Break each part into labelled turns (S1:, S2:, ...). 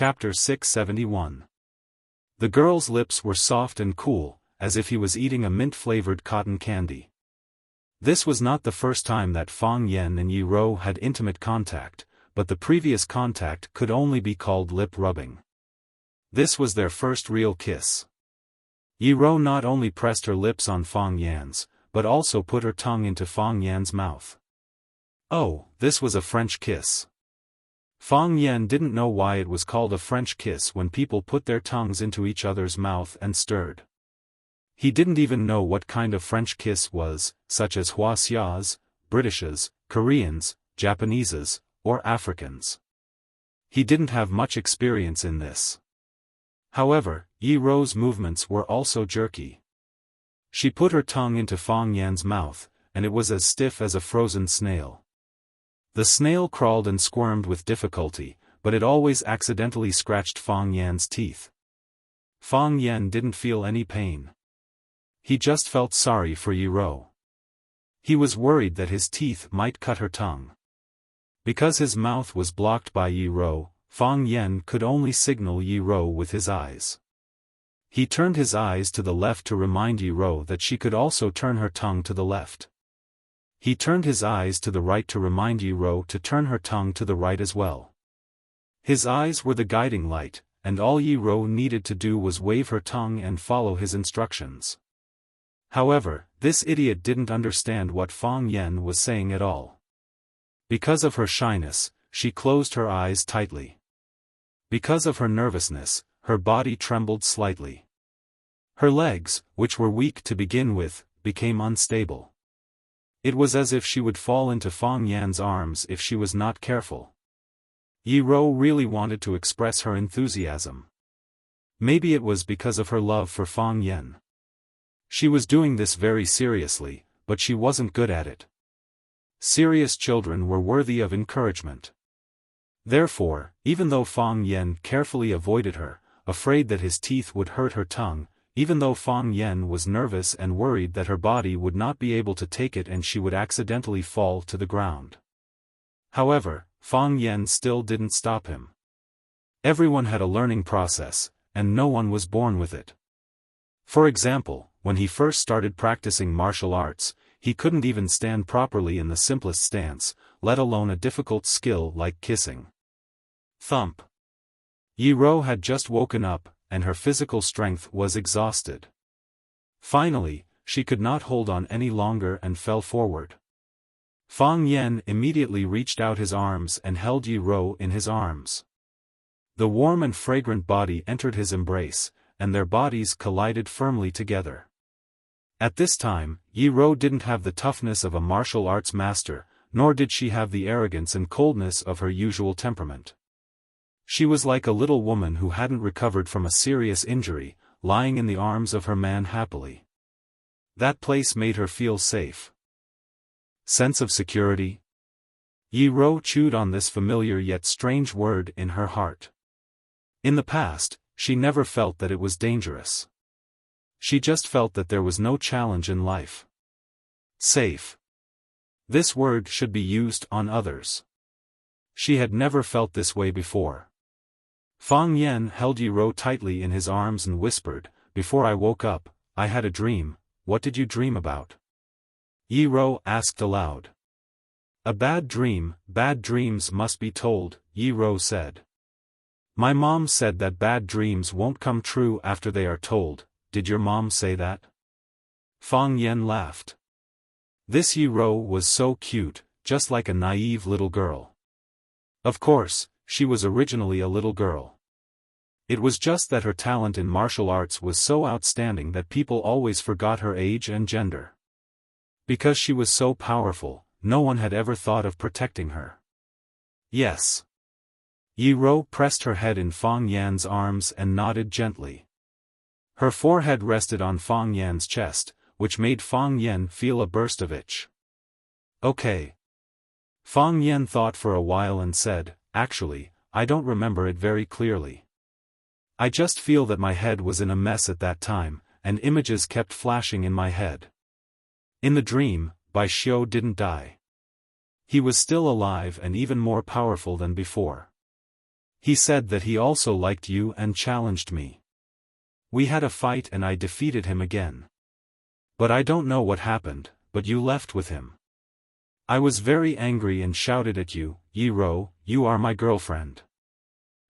S1: Chapter 671. The girl's lips were soft and cool, as if he was eating a mint-flavored cotton candy. This was not the first time that Fang Yen and Yi Rou had intimate contact, but the previous contact could only be called lip-rubbing. This was their first real kiss. Yi Rou not only pressed her lips on Fang Yan's, but also put her tongue into Fang Yan's mouth. Oh, this was a French kiss. Fang Yen didn't know why it was called a French kiss when people put their tongues into each other's mouth and stirred. He didn't even know what kind of French kiss was, such as Wuxia's, British's, Korean's, Japanese's, or African's. He didn't have much experience in this. However, Yi Rou's movements were also jerky. She put her tongue into Fang Yan's mouth, and it was as stiff as a frozen snail. The snail crawled and squirmed with difficulty, but it always accidentally scratched Fang Yan's teeth. Fang Yan didn't feel any pain. He just felt sorry for Yi Rou. He was worried that his teeth might cut her tongue. Because his mouth was blocked by Yi Rou, Fang Yen could only signal Yi Rou with his eyes. He turned his eyes to the left to remind Yi Rou that she could also turn her tongue to the left. He turned his eyes to the right to remind Yi Rou to turn her tongue to the right as well. His eyes were the guiding light, and all Yi Rou needed to do was wave her tongue and follow his instructions. However, this idiot didn't understand what Fang Yen was saying at all. Because of her shyness, she closed her eyes tightly. Because of her nervousness, her body trembled slightly. Her legs, which were weak to begin with, became unstable. It was as if she would fall into Fang Yan's arms if she was not careful. Yi Rou really wanted to express her enthusiasm. Maybe it was because of her love for Fang Yen. She was doing this very seriously, but she wasn't good at it. Serious children were worthy of encouragement. Therefore, even though Fang Yen carefully avoided her, afraid that his teeth would hurt her tongue, even though Fang Yen was nervous and worried that her body would not be able to take it and she would accidentally fall to the ground. However, Fang Yen still didn't stop him. Everyone had a learning process, and no one was born with it. For example, when he first started practicing martial arts, he couldn't even stand properly in the simplest stance, let alone a difficult skill like kissing. Thump. Yi Rou had just woken up, and her physical strength was exhausted. Finally, she could not hold on any longer and fell forward. Fang Yen immediately reached out his arms and held Yi Rou in his arms. The warm and fragrant body entered his embrace, and their bodies collided firmly together. At this time, Yi Rou didn't have the toughness of a martial arts master, nor did she have the arrogance and coldness of her usual temperament. She was like a little woman who hadn't recovered from a serious injury, lying in the arms of her man happily. That place made her feel safe. Sense of security? Yi Rou chewed on this familiar yet strange word in her heart. In the past, she never felt that it was dangerous. She just felt that there was no challenge in life. Safe. This word should be used on others. She had never felt this way before. Fang Yen held Yi Rou tightly in his arms and whispered, "Before I woke up, I had a dream. What did you dream about?" Yi Rou asked aloud. "A bad dream. Bad dreams must be told," Yi Rou said. "My mom said that bad dreams won't come true after they are told. Did your mom say that?" Fang Yen laughed. This Yi Rou was so cute, just like a naive little girl. Of course, she was originally a little girl. It was just that her talent in martial arts was so outstanding that people always forgot her age and gender. Because she was so powerful, no one had ever thought of protecting her. Yes. Yi Rou pressed her head in Fang Yan's arms and nodded gently. Her forehead rested on Fang Yan's chest, which made Fang Yen feel a burst of itch. Okay. Fang Yen thought for a while and said, "Actually, I don't remember it very clearly. I just feel that my head was in a mess at that time, and images kept flashing in my head. In the dream, Bai Xiu didn't die. He was still alive and even more powerful than before. He said that he also liked you and challenged me. We had a fight and I defeated him again. But I don't know what happened, but you left with him. I was very angry and shouted at you, Yi Ro, you are my girlfriend.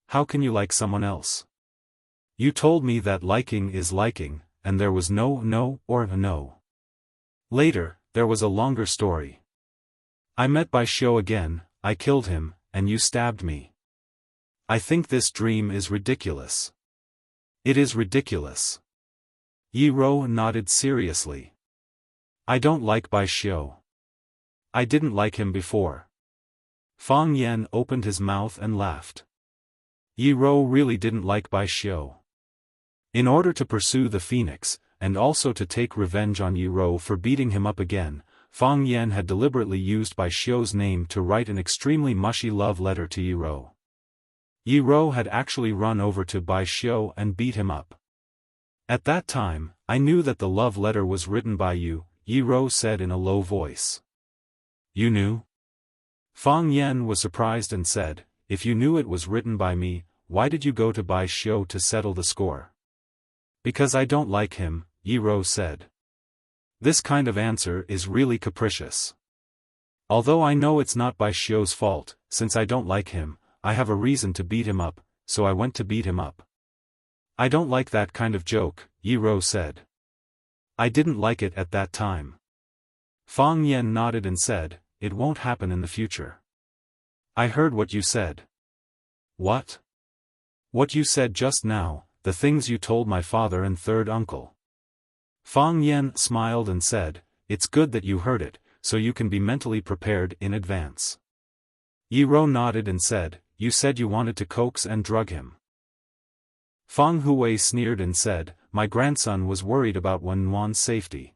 S1: How can you like someone else? You told me that liking is liking, and there was no no or a no. Later, there was a longer story. I met Bai Xiu again, I killed him, and you stabbed me. I think this dream is ridiculous. It is ridiculous. Yi Ro nodded seriously. I don't like Bai Xiu. I didn't like him before. Fang Yan opened his mouth and laughed. Yi Ro really didn't like Bai Xiu. In order to pursue the phoenix, and also to take revenge on Yi Ro for beating him up again, Fang Yan had deliberately used Bai Xiu's name to write an extremely mushy love letter to Yi Ro. Yi Ro had actually run over to Bai Xiu and beat him up. At that time, I knew that the love letter was written by you, Yi Ro said in a low voice. You knew? Fang Yan was surprised and said, if you knew it was written by me, why did you go to Bai Xiu to settle the score? Because I don't like him, Yi Ro said. This kind of answer is really capricious. Although I know it's not Bai Xiu's fault, since I don't like him, I have a reason to beat him up, so I went to beat him up. I don't like that kind of joke, Yi Ro said. I didn't like it at that time. Fang Yan nodded and said, it won't happen in the future. I heard what you said. What? What you said just now, the things you told my father and third uncle. Fang Yan smiled and said, it's good that you heard it, so you can be mentally prepared in advance. Yi Ro nodded and said, you said you wanted to coax and drug him. Fang Hui sneered and said, my grandson was worried about Wen Wan's safety.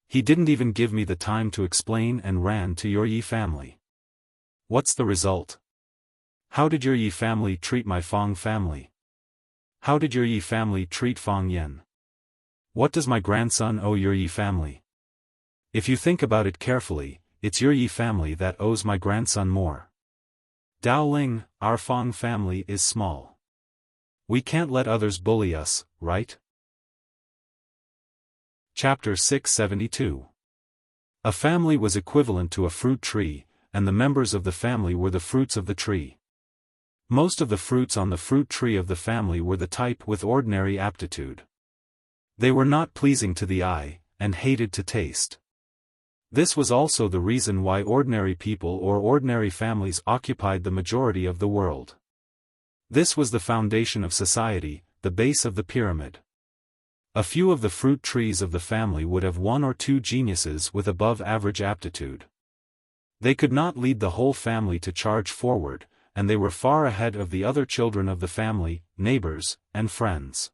S1: He didn't even give me the time to explain and ran to your Yi family. What's the result? How did your Yi family treat my Fang family? How did your Yi family treat Fang Yan? What does my grandson owe your Yi family? If you think about it carefully, it's your Yi family that owes my grandson more. Daoling, our Fang family is small. We can't let others bully us, right? Chapter 672. A family was equivalent to a fruit tree, and the members of the family were the fruits of the tree. Most of the fruits on the fruit tree of the family were the type with ordinary aptitude. They were not pleasing to the eye, and hated to taste. This was also the reason why ordinary people or ordinary families occupied the majority of the world. This was the foundation of society, the base of the pyramid. A few of the fruit trees of the family would have one or two geniuses with above-average aptitude. They could not lead the whole family to charge forward, and they were far ahead of the other children of the family, neighbors, and friends.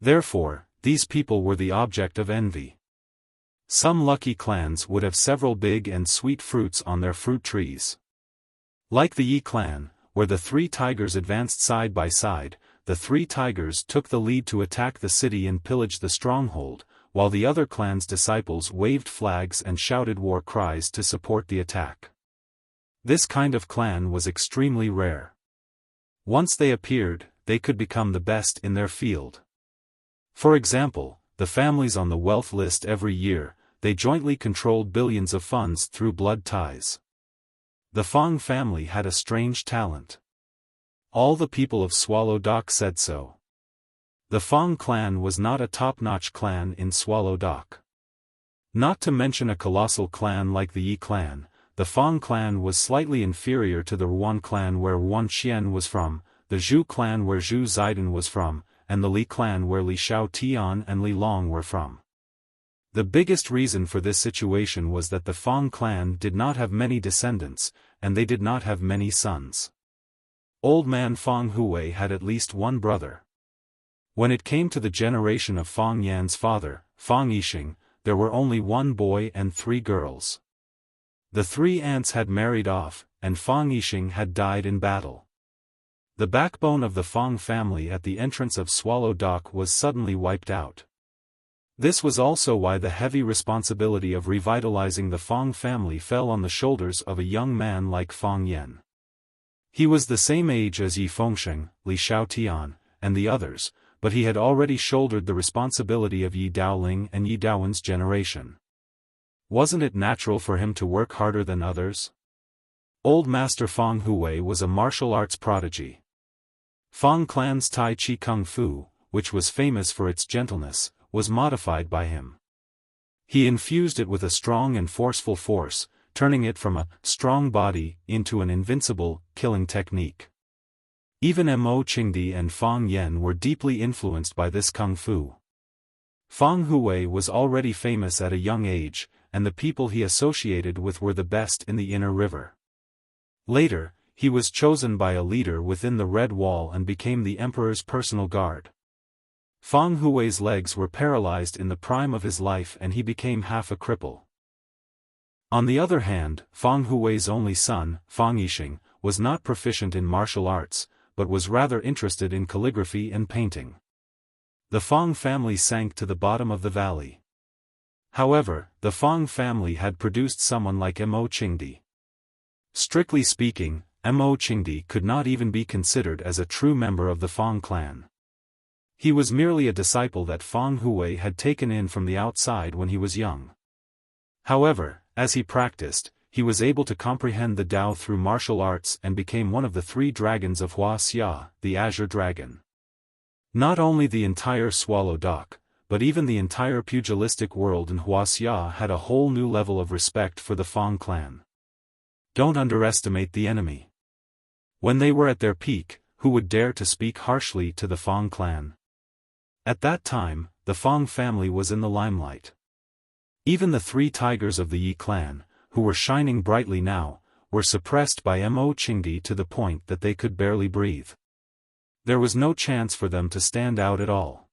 S1: Therefore, these people were the object of envy. Some lucky clans would have several big and sweet fruits on their fruit trees. Like the Yi clan, where the three tigers advanced side by side, the three tigers took the lead to attack the city and pillage the stronghold, while the other clan's disciples waved flags and shouted war cries to support the attack. This kind of clan was extremely rare. Once they appeared, they could become the best in their field. For example, the families on the wealth list every year, they jointly controlled billions of funds through blood ties. The Fang family had a strange talent. All the people of Swallow Dock said so. The Fang clan was not a top-notch clan in Swallow Dock. Not to mention a colossal clan like the Yi clan, the Fang clan was slightly inferior to the Ruan clan where Ruan Xian was from, the Zhu clan where Zhu Zaidan was from, and the Li clan where Li Xiao Tian and Li Long were from. The biggest reason for this situation was that the Fang clan did not have many descendants, and they did not have many sons. Old man Fang Hui had at least one brother. When it came to the generation of Fang Yan's father, Fang Yixing, there were only one boy and 3 girls. The 3 aunts had married off, and Fang Yixing had died in battle. The backbone of the Fang family at the entrance of Swallow Dock was suddenly wiped out. This was also why the heavy responsibility of revitalizing the Fang family fell on the shoulders of a young man like Fang Yan. He was the same age as Yi Fengsheng, Li Xiaotian, and the others, but he had already shouldered the responsibility of Yi Daoling and Yi Daowen's generation. Wasn't it natural for him to work harder than others? Old Master Feng Hui was a martial arts prodigy. Feng clan's Tai Chi Kung Fu, which was famous for its gentleness, was modified by him. He infused it with a strong and forceful force, turning it from a strong body into an invincible, killing technique. Even Mo Qingdi and Fang Yan were deeply influenced by this kung fu. Feng Hui was already famous at a young age, and the people he associated with were the best in the inner river. Later, he was chosen by a leader within the Red Wall and became the emperor's personal guard. Feng Hui's legs were paralyzed in the prime of his life and he became half a cripple. On the other hand, Feng Hui's only son, Feng Yixing, was not proficient in martial arts, but was rather interested in calligraphy and painting. The Feng family sank to the bottom of the valley. However, the Feng family had produced someone like Mo Qingdi. Strictly speaking, Mo Qingdi could not even be considered as a true member of the Feng clan. He was merely a disciple that Feng Hui had taken in from the outside when he was young. However, as he practiced, he was able to comprehend the Tao through martial arts and became one of the 3 dragons of Wuxia, the Azure Dragon. Not only the entire Swallow Dock, but even the entire pugilistic world in Wuxia had a whole new level of respect for the Feng clan. Don't underestimate the enemy. When they were at their peak, who would dare to speak harshly to the Feng clan? At that time, the Feng family was in the limelight. Even the 3 tigers of the Yi clan, who were shining brightly now, were suppressed by Mo Qingdi to the point that they could barely breathe. There was no chance for them to stand out at all.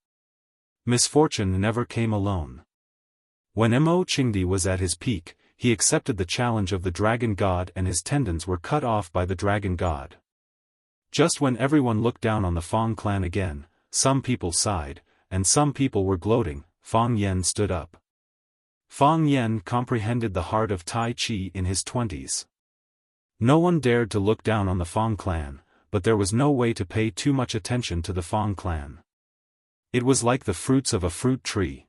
S1: Misfortune never came alone. When Mo Qingdi was at his peak, he accepted the challenge of the Dragon God and his tendons were cut off by the Dragon God. Just when everyone looked down on the Feng clan again, some people sighed, and some people were gloating. Feng Yan stood up. Feng Yan comprehended the heart of Tai Chi in his 20s. No one dared to look down on the Feng clan, but there was no way to pay too much attention to the Feng clan. It was like the fruits of a fruit tree.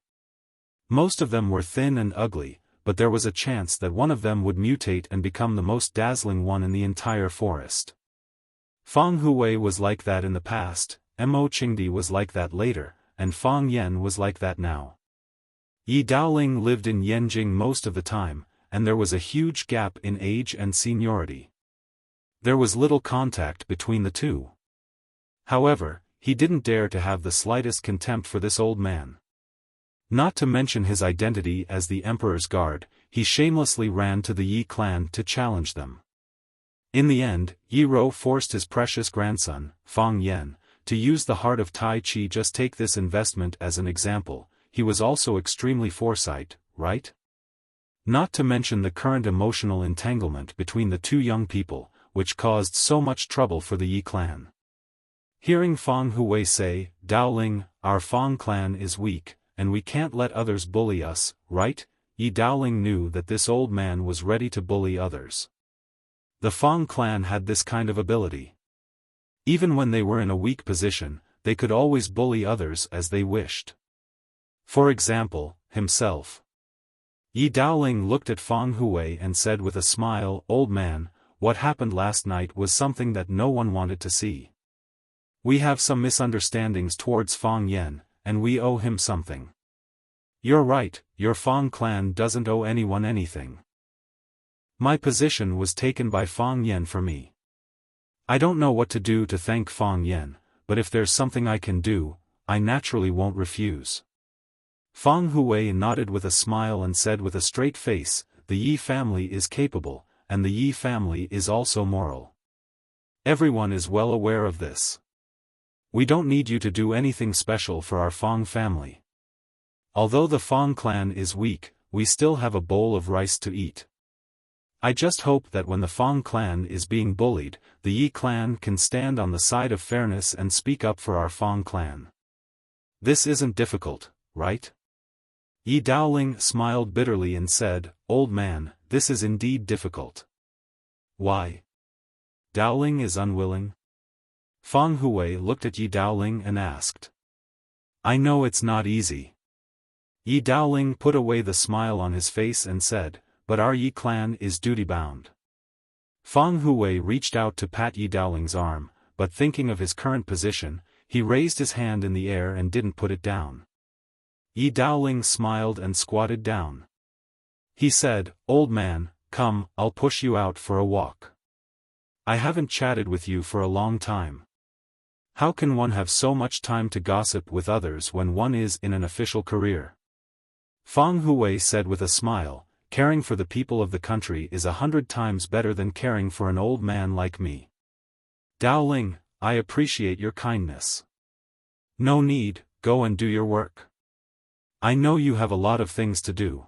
S1: Most of them were thin and ugly, but there was a chance that one of them would mutate and become the most dazzling one in the entire forest. Feng Hui was like that in the past, Mo Qingdi was like that later, and Feng Yan was like that now. Yi Daoling lived in Yanjing most of the time, and there was a huge gap in age and seniority. There was little contact between the two. However, he didn't dare to have the slightest contempt for this old man. Not to mention his identity as the emperor's guard, he shamelessly ran to the Yi clan to challenge them. In the end, Yi Rou forced his precious grandson, Feng Yan, to use the heart of Tai Chi. Just take this investment as an example. He was also extremely foresight, right? Not to mention the current emotional entanglement between the 2 young people, which caused so much trouble for the Yi clan. Hearing Feng Hui say, Daoling, our Feng clan is weak, and we can't let others bully us, right? Yi Daoling knew that this old man was ready to bully others. The Feng clan had this kind of ability. Even when they were in a weak position, they could always bully others as they wished. For example, himself. Yi Daoling looked at Feng Hui and said with a smile, Old man, what happened last night was something that no one wanted to see. We have some misunderstandings towards Feng Yan, and we owe him something. You're right, your Feng clan doesn't owe anyone anything. My position was taken by Feng Yan for me. I don't know what to do to thank Feng Yan, but if there's something I can do, I naturally won't refuse. Feng Hui nodded with a smile and said with a straight face, the Yi family is capable, and the Yi family is also moral. Everyone is well aware of this. We don't need you to do anything special for our Feng family. Although the Feng clan is weak, we still have a bowl of rice to eat. I just hope that when the Feng clan is being bullied, the Yi clan can stand on the side of fairness and speak up for our Feng clan. This isn't difficult, right? Yi Daoling smiled bitterly and said, Old man, this is indeed difficult. Why? Daoling is unwilling? Fang Hui looked at Yi Daoling and asked. I know it's not easy. Yi Daoling put away the smile on his face and said, but our Yi clan is duty-bound. Fang Hui reached out to pat Yi Daoling's arm, but thinking of his current position, he raised his hand in the air and didn't put it down. Yi Daoling smiled and squatted down. He said, Old man, come, I'll push you out for a walk. I haven't chatted with you for a long time. How can one have so much time to gossip with others when one is in an official career? Fang Hui said with a smile, caring for the people of the country is 100 times better than caring for an old man like me. Daoling, I appreciate your kindness. No need, go and do your work. I know you have a lot of things to do.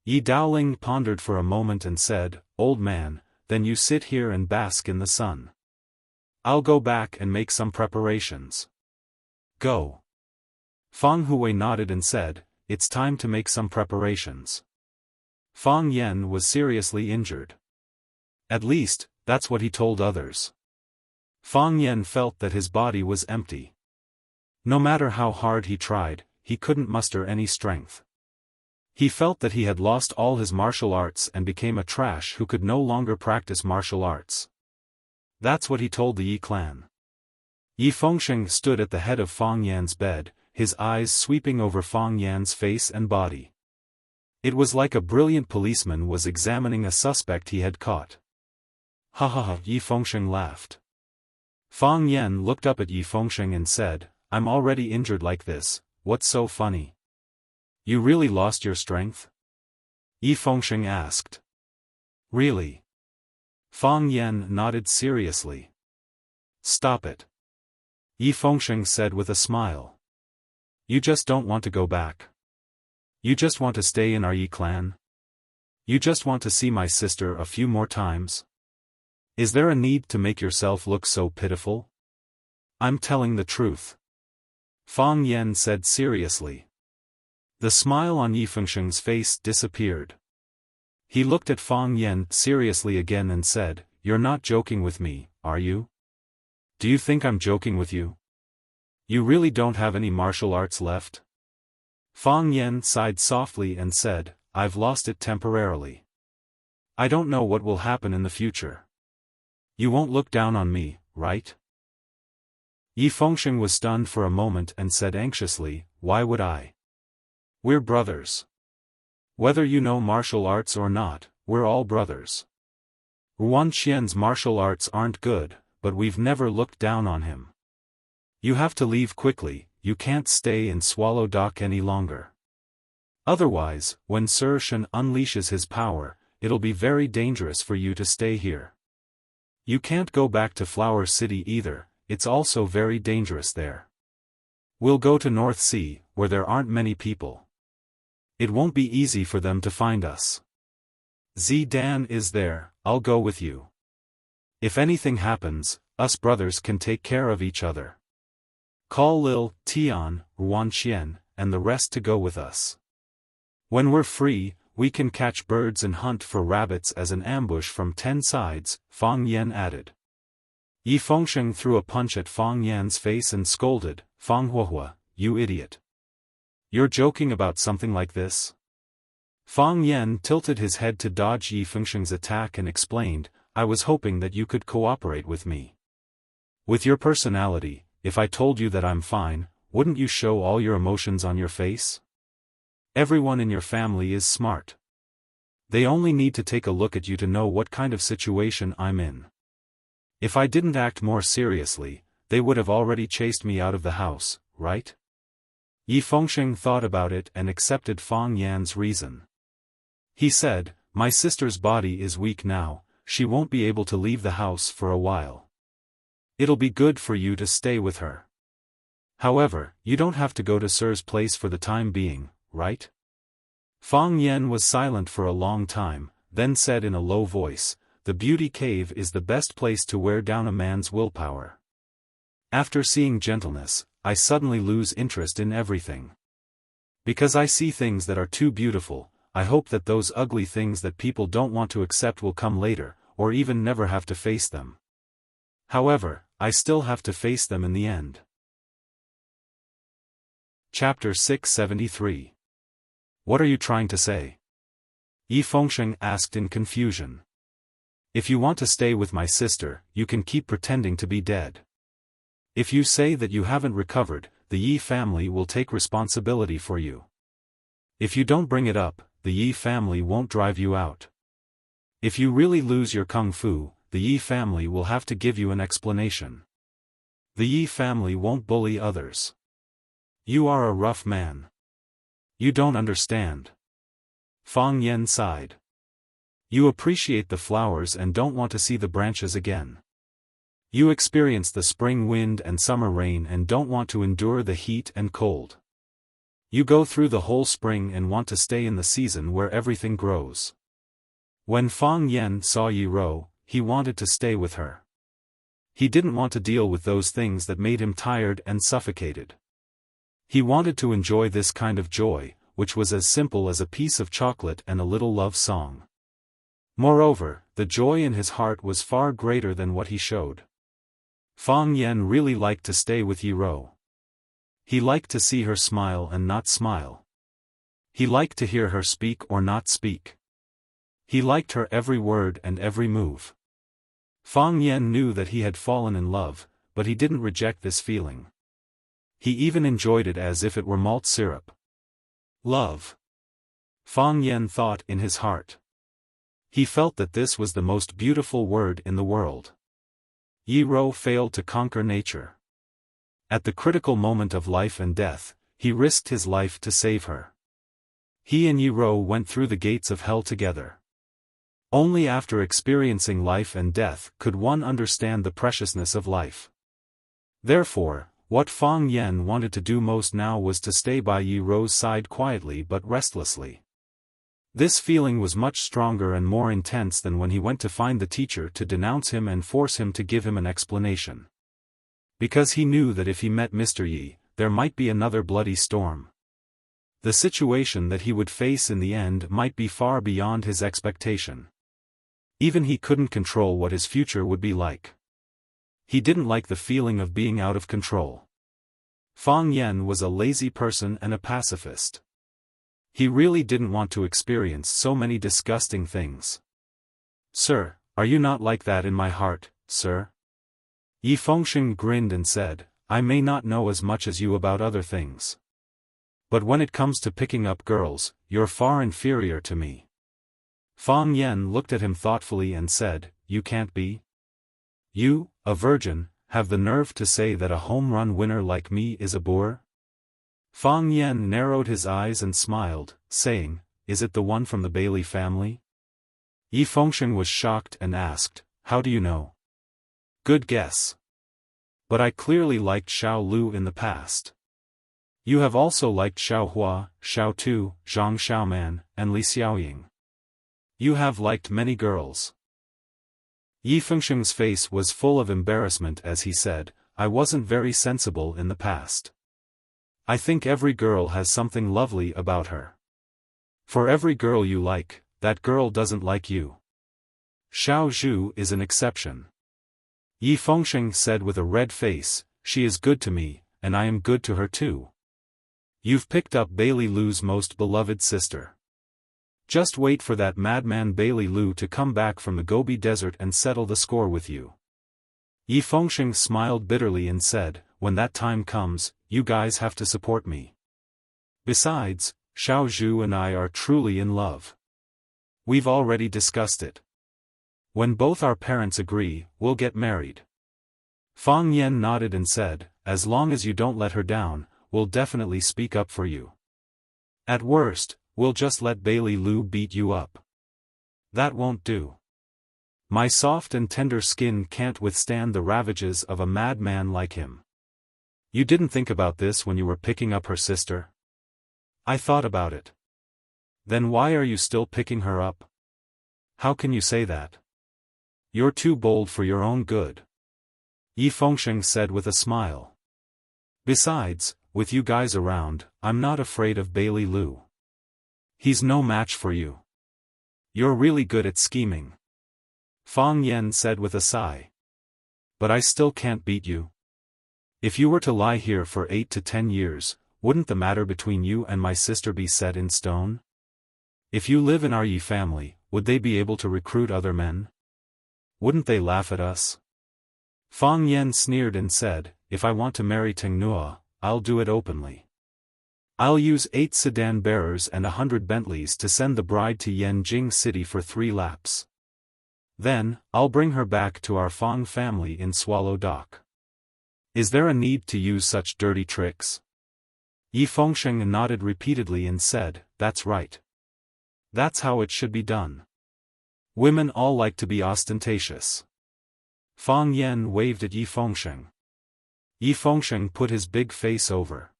S1: Yi Daoling pondered for a moment and said, Old man, then you sit here and bask in the sun. I'll go back and make some preparations. Go. Fang Hui nodded and said, It's time to make some preparations. Fang Yan was seriously injured. At least, that's what he told others. Fang Yan felt that his body was empty. No matter how hard he tried, he couldn't muster any strength. He felt that he had lost all his martial arts and became a trash who could no longer practice martial arts. That's what he told the Yi clan. Yi Fengsheng stood at the head of Fang Yan's bed, his eyes sweeping over Fang Yan's face and body. It was like a brilliant policeman was examining a suspect he had caught. Ha ha ha, Yi Fengsheng laughed. Fang Yan looked up at Yi Fengsheng and said, I'm already injured like this, what's so funny? You really lost your strength? Yi Fengsheng asked. Really? Fang Yan nodded seriously. Stop it. Yi Fengsheng said with a smile. You just don't want to go back. You just want to stay in our Yi clan? You just want to see my sister a few more times? Is there a need to make yourself look so pitiful? I'm telling the truth. Fang Yan said seriously. The smile on Yi Fengsheng's face disappeared. He looked at Fang Yan seriously again and said, You're not joking with me, are you? Do you think I'm joking with you? You really don't have any martial arts left? Fang Yan sighed softly and said, I've lost it temporarily. I don't know what will happen in the future. You won't look down on me, right? Yi Fengsheng was stunned for a moment and said anxiously, Why would I? We're brothers. Whether you know martial arts or not, we're all brothers. Ruan Qian's martial arts aren't good, but we've never looked down on him. You have to leave quickly, you can't stay in Swallow Dock any longer. Otherwise, when Sir Shen unleashes his power, it'll be very dangerous for you to stay here. You can't go back to Flower City either, it's also very dangerous there. We'll go to North Sea, where there aren't many people. It won't be easy for them to find us. Zidan is there, I'll go with you. If anything happens, us brothers can take care of each other. Call Lil, Tian, Ruan Qian, and the rest to go with us. When we're free, we can catch birds and hunt for rabbits as an ambush from 10 sides, Fang Yan added. Yi Fengsheng threw a punch at Fang Yan's face and scolded, Fang Huahua, you idiot. You're joking about something like this? Fang Yan tilted his head to dodge Yi Fengsheng's attack and explained, I was hoping that you could cooperate with me. With your personality, if I told you that I'm fine, wouldn't you show all your emotions on your face? Everyone in your family is smart. They only need to take a look at you to know what kind of situation I'm in. If I didn't act more seriously, they would have already chased me out of the house, right? Yi Fengsheng thought about it and accepted Fang Yan's reason. He said, my sister's body is weak now, she won't be able to leave the house for a while. It'll be good for you to stay with her. However, you don't have to go to Sir's place for the time being, right? Fang Yan was silent for a long time, then said in a low voice, the beauty cave is the best place to wear down a man's willpower. After seeing gentleness, I suddenly lose interest in everything. Because I see things that are too beautiful, I hope that those ugly things that people don't want to accept will come later, or even never have to face them. However, I still have to face them in the end. Chapter 673. What are you trying to say? Yi Fengsheng asked in confusion. If you want to stay with my sister, you can keep pretending to be dead. If you say that you haven't recovered, the Yi family will take responsibility for you. If you don't bring it up, the Yi family won't drive you out. If you really lose your kung fu, the Yi family will have to give you an explanation. The Yi family won't bully others. You are a rough man. You don't understand. Fang Yan sighed. You appreciate the flowers and don't want to see the branches again. You experience the spring wind and summer rain and don't want to endure the heat and cold. You go through the whole spring and want to stay in the season where everything grows. When Fang Yan saw Yi Rou, he wanted to stay with her. He didn't want to deal with those things that made him tired and suffocated. He wanted to enjoy this kind of joy, which was as simple as a piece of chocolate and a little love song. Moreover, the joy in his heart was far greater than what he showed. Fang Yan really liked to stay with Yi Rou. He liked to see her smile and not smile. He liked to hear her speak or not speak. He liked her every word and every move. Fang Yan knew that he had fallen in love, but he didn't reject this feeling. He even enjoyed it as if it were malt syrup. Love. Fang Yan thought in his heart. He felt that this was the most beautiful word in the world. Yi Rou failed to conquer nature. At the critical moment of life and death, he risked his life to save her. He and Yi Rou went through the gates of hell together. Only after experiencing life and death could one understand the preciousness of life. Therefore, what Fang Yan wanted to do most now was to stay by Yi Rou's side quietly but restlessly. This feeling was much stronger and more intense than when he went to find the teacher to denounce him and force him to give him an explanation. Because he knew that if he met Mr. Yi, there might be another bloody storm. The situation that he would face in the end might be far beyond his expectation. Even he couldn't control what his future would be like. He didn't like the feeling of being out of control. Fang Yan was a lazy person and a pacifist. He really didn't want to experience so many disgusting things. Sir, are you not like that in my heart, sir? Yi Fengsheng grinned and said, I may not know as much as you about other things. But when it comes to picking up girls, you're far inferior to me. Fang Yan looked at him thoughtfully and said, You can't be? You, a virgin, have the nerve to say that a home run winner like me is a boor? Fang Yan narrowed his eyes and smiled, saying, Is it the one from the Bailey family? Yi Fengsheng was shocked and asked, How do you know? Good guess. But I clearly liked Xiao Lu in the past. You have also liked Xiao Hua, Xiao Tu, Zhang Xiaoman, and Li Xiaoying. You have liked many girls. Yi Fengsheng's face was full of embarrassment as he said, I wasn't very sensible in the past. I think every girl has something lovely about her. For every girl you like, that girl doesn't like you. Xiao Zhu is an exception. Yi Fengsheng said with a red face, She is good to me, and I am good to her too. You've picked up Bailey Lu's most beloved sister. Just wait for that madman Bailey Lu to come back from the Gobi Desert and settle the score with you. Yi Fengsheng smiled bitterly and said, When that time comes, you guys have to support me. Besides, Xiao Zhu and I are truly in love. We've already discussed it. When both our parents agree, we'll get married. Fang Yan nodded and said, As long as you don't let her down, we'll definitely speak up for you. At worst, we'll just let Bailey Lu beat you up. That won't do. My soft and tender skin can't withstand the ravages of a madman like him. You didn't think about this when you were picking up her sister? I thought about it. Then why are you still picking her up? How can you say that? You're too bold for your own good. Yi Fengsheng said with a smile. Besides, with you guys around, I'm not afraid of Bailey Lu. He's no match for you. You're really good at scheming. Fang Yan said with a sigh. But I still can't beat you. If you were to lie here for 8 to 10 years, wouldn't the matter between you and my sister be set in stone? If you live in our Yi family, would they be able to recruit other men? Wouldn't they laugh at us? Fang Yen sneered and said, if I want to marry Tengnua, I'll do it openly. I'll use 8 sedan bearers and 100 Bentleys to send the bride to Yanjing City for 3 laps. Then, I'll bring her back to our Fang family in Swallow Dock. Is there a need to use such dirty tricks? Yi Fengsheng nodded repeatedly and said, that's right. That's how it should be done. Women all like to be ostentatious. Fang Yen waved at Yi Fengsheng. Yi Fengsheng put his big face over.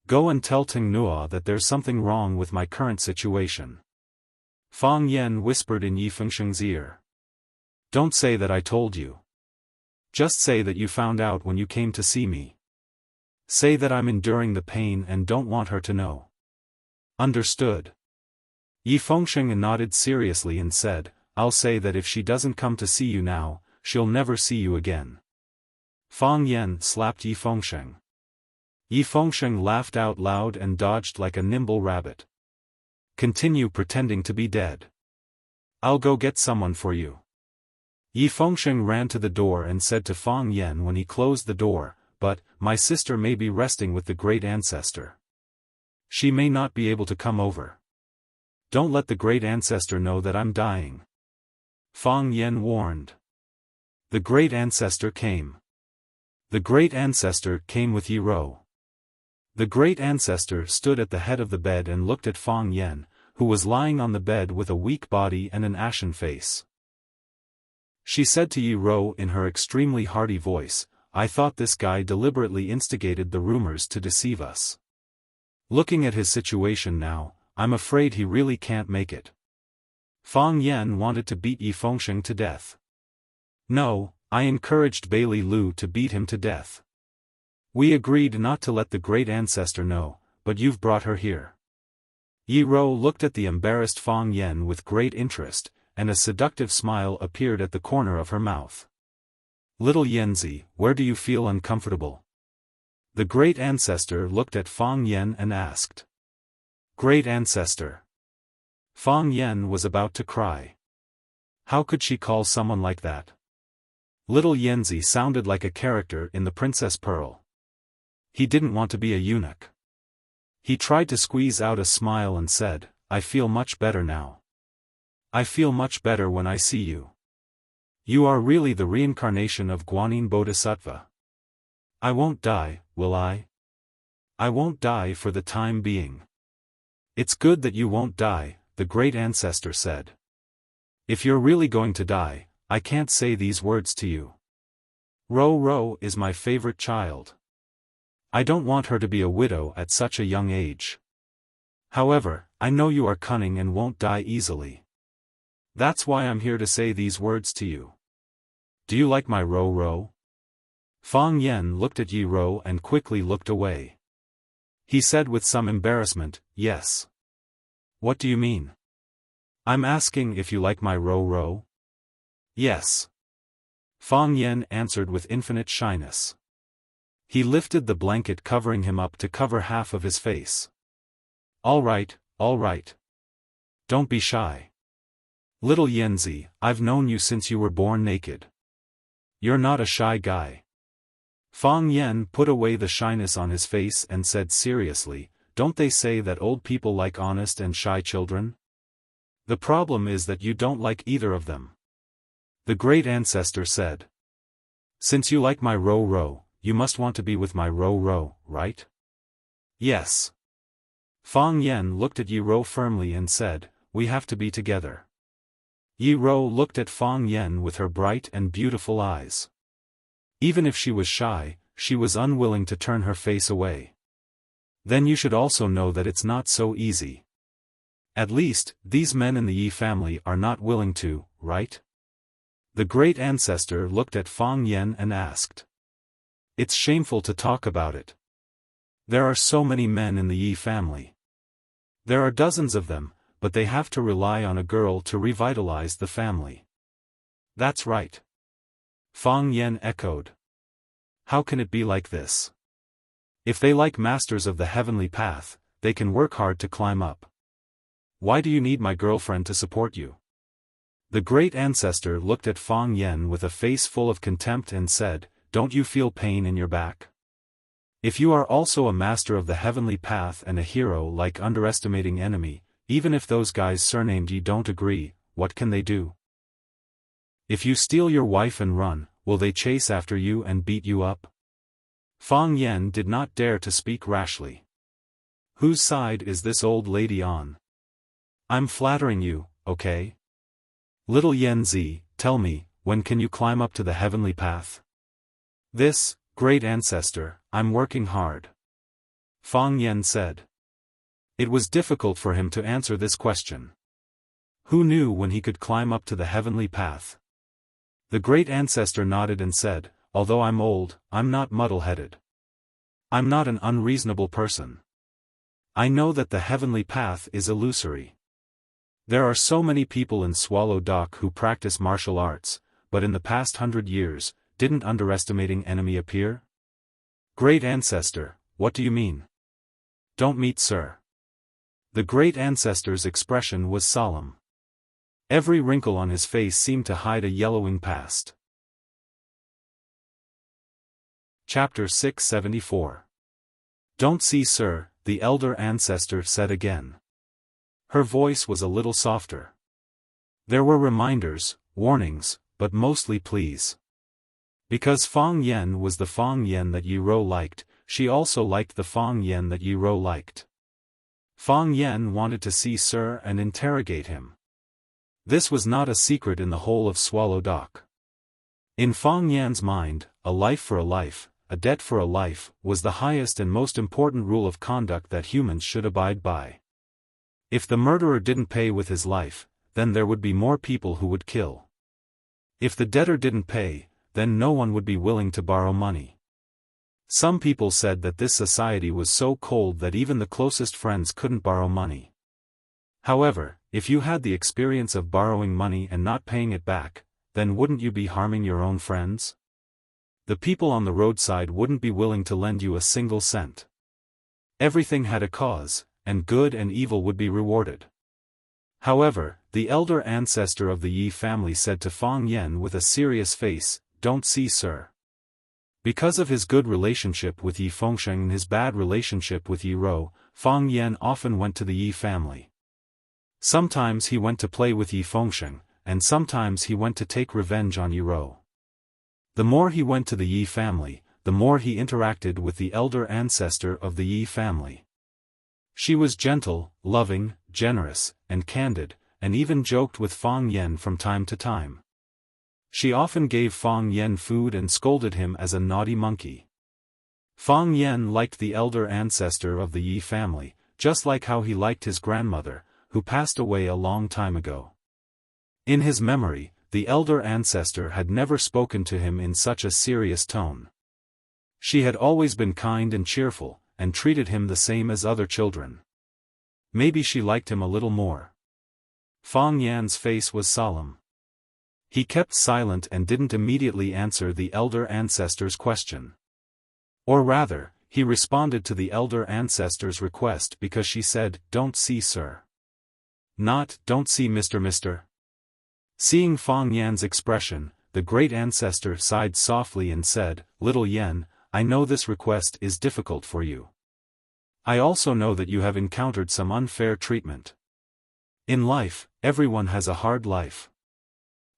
S1: Go and tell Tengnua that there's something wrong with my current situation. Fang Yen whispered in Yi Fengsheng's ear. Don't say that I told you. Just say that you found out when you came to see me. Say that I'm enduring the pain and don't want her to know. Understood? Yi Fengsheng nodded seriously and said, I'll say that if she doesn't come to see you now, she'll never see you again. Fang Yen slapped Yi Fengsheng. Yi Fengsheng laughed out loud and dodged like a nimble rabbit. Continue pretending to be dead. I'll go get someone for you. Yi Fengsheng ran to the door and said to Fang Yen when he closed the door, but, my sister may be resting with the great ancestor. She may not be able to come over. Don't let the great ancestor know that I'm dying. Fang Yen warned. The great ancestor came. The great ancestor came with Yi Rou. The great ancestor stood at the head of the bed and looked at Fang Yen, who was lying on the bed with a weak body and an ashen face. She said to Yi Rou in her extremely hearty voice, I thought this guy deliberately instigated the rumors to deceive us. Looking at his situation now, I'm afraid he really can't make it. Fang Yen wanted to beat Yi Fengsheng to death. No, I encouraged Bailey Lu to beat him to death. We agreed not to let the great ancestor know, but you've brought her here. Yi Rou looked at the embarrassed Fang Yen with great interest, and a seductive smile appeared at the corner of her mouth. Little Yanzi, where do you feel uncomfortable? The great ancestor looked at Fang Yen and asked. Great ancestor. Fang Yen was about to cry. How could she call someone like that? Little Yanzi sounded like a character in The Princess Pearl. He didn't want to be a eunuch. He tried to squeeze out a smile and said, I feel much better now. I feel much better when I see you. You are really the reincarnation of Guanyin Bodhisattva. I won't die, will I? I won't die for the time being. It's good that you won't die, the great ancestor said. If you're really going to die, I can't say these words to you. Rou Rou is my favorite child. I don't want her to be a widow at such a young age. However, I know you are cunning and won't die easily. That's why I'm here to say these words to you. Do you like my Rou Rou? Fang Yen looked at Yi Rou and quickly looked away. He said with some embarrassment, yes. What do you mean? I'm asking if you like my Rou Rou? Yes. Fang Yen answered with infinite shyness. He lifted the blanket covering him up to cover half of his face. All right, all right. Don't be shy. Little Yanzi, I've known you since you were born naked. You're not a shy guy. Fang Yen put away the shyness on his face and said seriously, don't they say that old people like honest and shy children? The problem is that you don't like either of them. The great ancestor said. Since you like my Rou Rou, you must want to be with my Rou Rou, right? Yes. Fang Yen looked at Yi Rou firmly and said, we have to be together. Yi Rou looked at Fang Yen with her bright and beautiful eyes. Even if she was shy, she was unwilling to turn her face away. Then you should also know that it's not so easy. At least, these men in the Yi family are not willing to, right? The great ancestor looked at Fang Yen and asked. It's shameful to talk about it. There are so many men in the Yi family. There are dozens of them, but they have to rely on a girl to revitalize the family. That's right. Fang Yan echoed. How can it be like this? If they like masters of the heavenly path, they can work hard to climb up. Why do you need my girlfriend to support you? The great ancestor looked at Fang Yan with a face full of contempt and said, don't you feel pain in your back? If you are also a master of the heavenly path and a hero like underestimating enemy, even if those guys surnamed you don't agree, what can they do? If you steal your wife and run, will they chase after you and beat you up? Fang Yan did not dare to speak rashly. Whose side is this old lady on? I'm flattering you, okay? Little Yanzi, tell me, when can you climb up to the heavenly path? This, great ancestor, I'm working hard. Fang Yan said. It was difficult for him to answer this question. Who knew when he could climb up to the heavenly path? The great ancestor nodded and said, although I'm old, I'm not muddle-headed. I'm not an unreasonable person. I know that the heavenly path is illusory. There are so many people in Swallow Dock who practice martial arts, but in the past 100 years, didn't underestimating enemy appear? Great ancestor, what do you mean? Don't meet sir. The great ancestor's expression was solemn. Every wrinkle on his face seemed to hide a yellowing past. Chapter 674. Don't see sir, the elder ancestor said again. Her voice was a little softer. There were reminders, warnings, but mostly pleas. Because Fang Yan was the Fang Yan that Yi Rou liked, she also liked the Fang Yan that Yi Rou liked. Fang Yan wanted to see sir and interrogate him. This was not a secret in the whole of Swallow Dock. In Fang Yan's mind, a life for a life, a debt for a life, was the highest and most important rule of conduct that humans should abide by. If the murderer didn't pay with his life, then there would be more people who would kill. If the debtor didn't pay, then no one would be willing to borrow money. Some people said that this society was so cold that even the closest friends couldn't borrow money. However, if you had the experience of borrowing money and not paying it back, then wouldn't you be harming your own friends? The people on the roadside wouldn't be willing to lend you a single cent. Everything had a cause, and good and evil would be rewarded. However, the elder ancestor of the Yi family said to Fang Yan with a serious face, don't see sir. Because of his good relationship with Yi Fengsheng and his bad relationship with Yi Rou, Fang Yan often went to the Yi family. Sometimes he went to play with Yi Fengsheng, and sometimes he went to take revenge on Yi Rou. The more he went to the Yi family, the more he interacted with the elder ancestor of the Yi family. She was gentle, loving, generous, and candid, and even joked with Fang Yan from time to time. She often gave Fang Yan food and scolded him as a naughty monkey. Fang Yan liked the elder ancestor of the Yi family, just like how he liked his grandmother, who passed away a long time ago. In his memory, the elder ancestor had never spoken to him in such a serious tone. She had always been kind and cheerful, and treated him the same as other children. Maybe she liked him a little more. Fang Yan's face was solemn. He kept silent and didn't immediately answer the elder ancestor's question. Or rather, he responded to the elder ancestor's request because she said, don't see sir. Not, don't see Mr. Seeing Fang Yan's expression, the great ancestor sighed softly and said, Little Yan, I know this request is difficult for you. I also know that you have encountered some unfair treatment. In life, everyone has a hard life.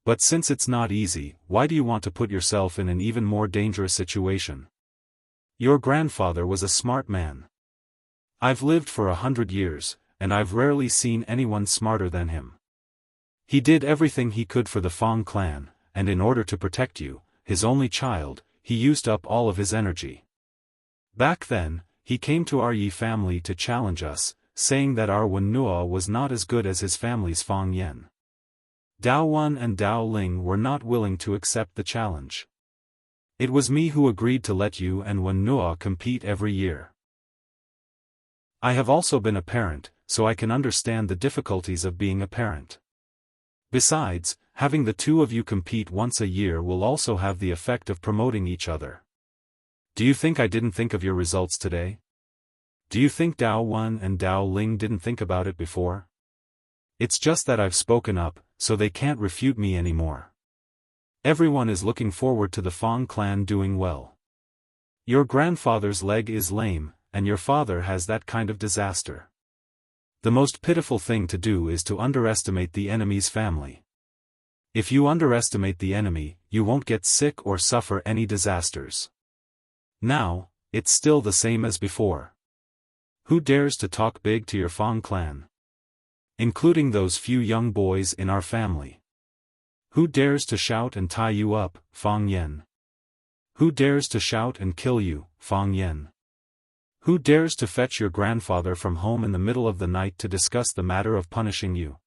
S1: But since it's not easy, why do you want to put yourself in an even more dangerous situation? Your grandfather was a smart man. I've lived for 100 years, and I've rarely seen anyone smarter than him. He did everything he could for the Fang clan, and in order to protect you, his only child, he used up all of his energy. Back then, he came to our Yi family to challenge us, saying that our Wen Nuo was not as good as his family's Fang Yan. Dao Wen and Dao Ling were not willing to accept the challenge. It was me who agreed to let you and Wen Nuo compete every year. I have also been a parent, so I can understand the difficulties of being a parent. Besides, having the two of you compete once a year will also have the effect of promoting each other. Do you think I didn't think of your results today? Do you think Dao Wen and Dao Ling didn't think about it before? It's just that I've spoken up, so they can't refute me anymore. Everyone is looking forward to the Fang clan doing well. Your grandfather's leg is lame, and your father has that kind of disaster. The most pitiful thing to do is to underestimate the enemy's family. If you underestimate the enemy, you won't get sick or suffer any disasters. Now, it's still the same as before. Who dares to talk big to your Fang clan? Including those few young boys in our family. Who dares to shout and tie you up, Fang Yan? Who dares to shout and kill you, Fang Yan? Who dares to fetch your grandfather from home in the middle of the night to discuss the matter of punishing you?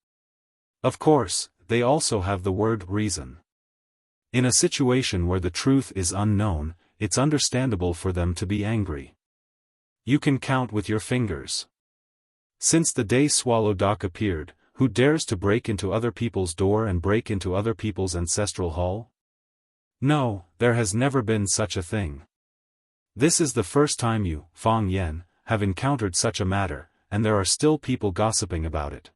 S1: Of course, they also have the word reason. In a situation where the truth is unknown, it's understandable for them to be angry. You can count with your fingers. Since the day Swallow Dock appeared, who dares to break into other people's door and break into other people's ancestral hall? No, there has never been such a thing. This is the first time you, Fang Yan, have encountered such a matter, and there are still people gossiping about it.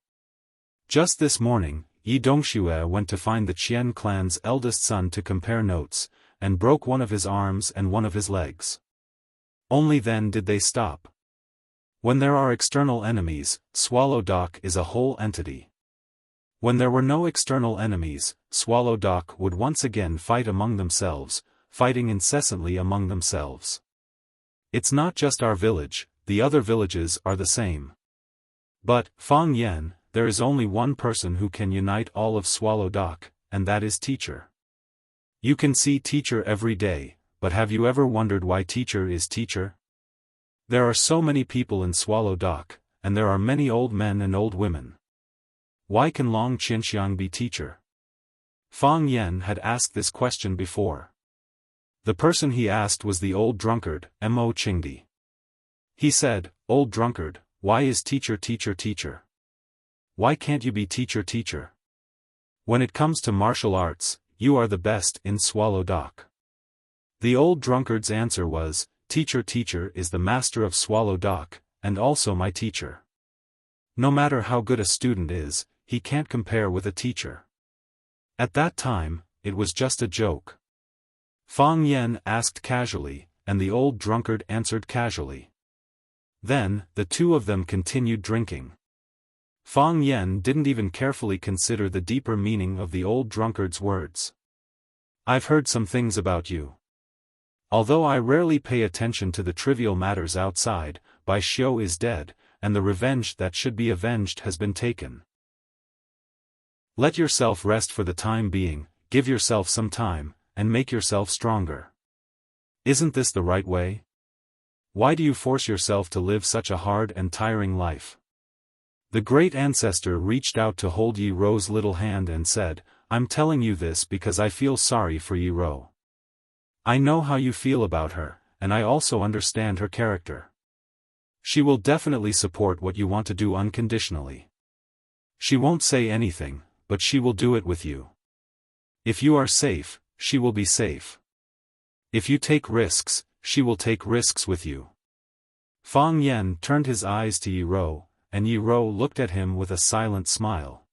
S1: Just this morning, Yi Dongxue went to find the Qian clan's eldest son to compare notes, and broke one of his arms and one of his legs. Only then did they stop. When there are external enemies, Swallow Dock is a whole entity. When there were no external enemies, Swallow Dock would once again fight among themselves, fighting incessantly among themselves. It's not just our village, the other villages are the same. But, Fang Yan, there is only one person who can unite all of Swallow Dock, and that is Teacher. You can see Teacher every day, but have you ever wondered why Teacher is Teacher? There are so many people in Swallow Dock, and there are many old men and old women. Why can Long Qinxiang be Teacher? Fang Yan had asked this question before. The person he asked was the old drunkard, Mo Qingdi. He said, "Old drunkard, why is Teacher Teacher Teacher? Why can't you be Teacher Teacher? When it comes to martial arts, you are the best in Swallow Dock." The old drunkard's answer was, "Teacher Teacher is the master of Swallow Dock, and also my teacher. No matter how good a student is, he can't compare with a teacher." At that time, it was just a joke. Fang Yan asked casually, and the old drunkard answered casually. Then, the two of them continued drinking. Fang Yan didn't even carefully consider the deeper meaning of the old drunkard's words. "I've heard some things about you. Although I rarely pay attention to the trivial matters outside, Bai Xiu is dead, and the revenge that should be avenged has been taken. Let yourself rest for the time being, give yourself some time, and make yourself stronger. Isn't this the right way? Why do you force yourself to live such a hard and tiring life?" The great ancestor reached out to hold Yi Ro's little hand and said, "I'm telling you this because I feel sorry for Yi Ro. I know how you feel about her, and I also understand her character. She will definitely support what you want to do unconditionally. She won't say anything, but she will do it with you. If you are safe, she will be safe. If you take risks, she will take risks with you." Fang Yan turned his eyes to Yi Ro, and Yi Ro looked at him with a silent smile.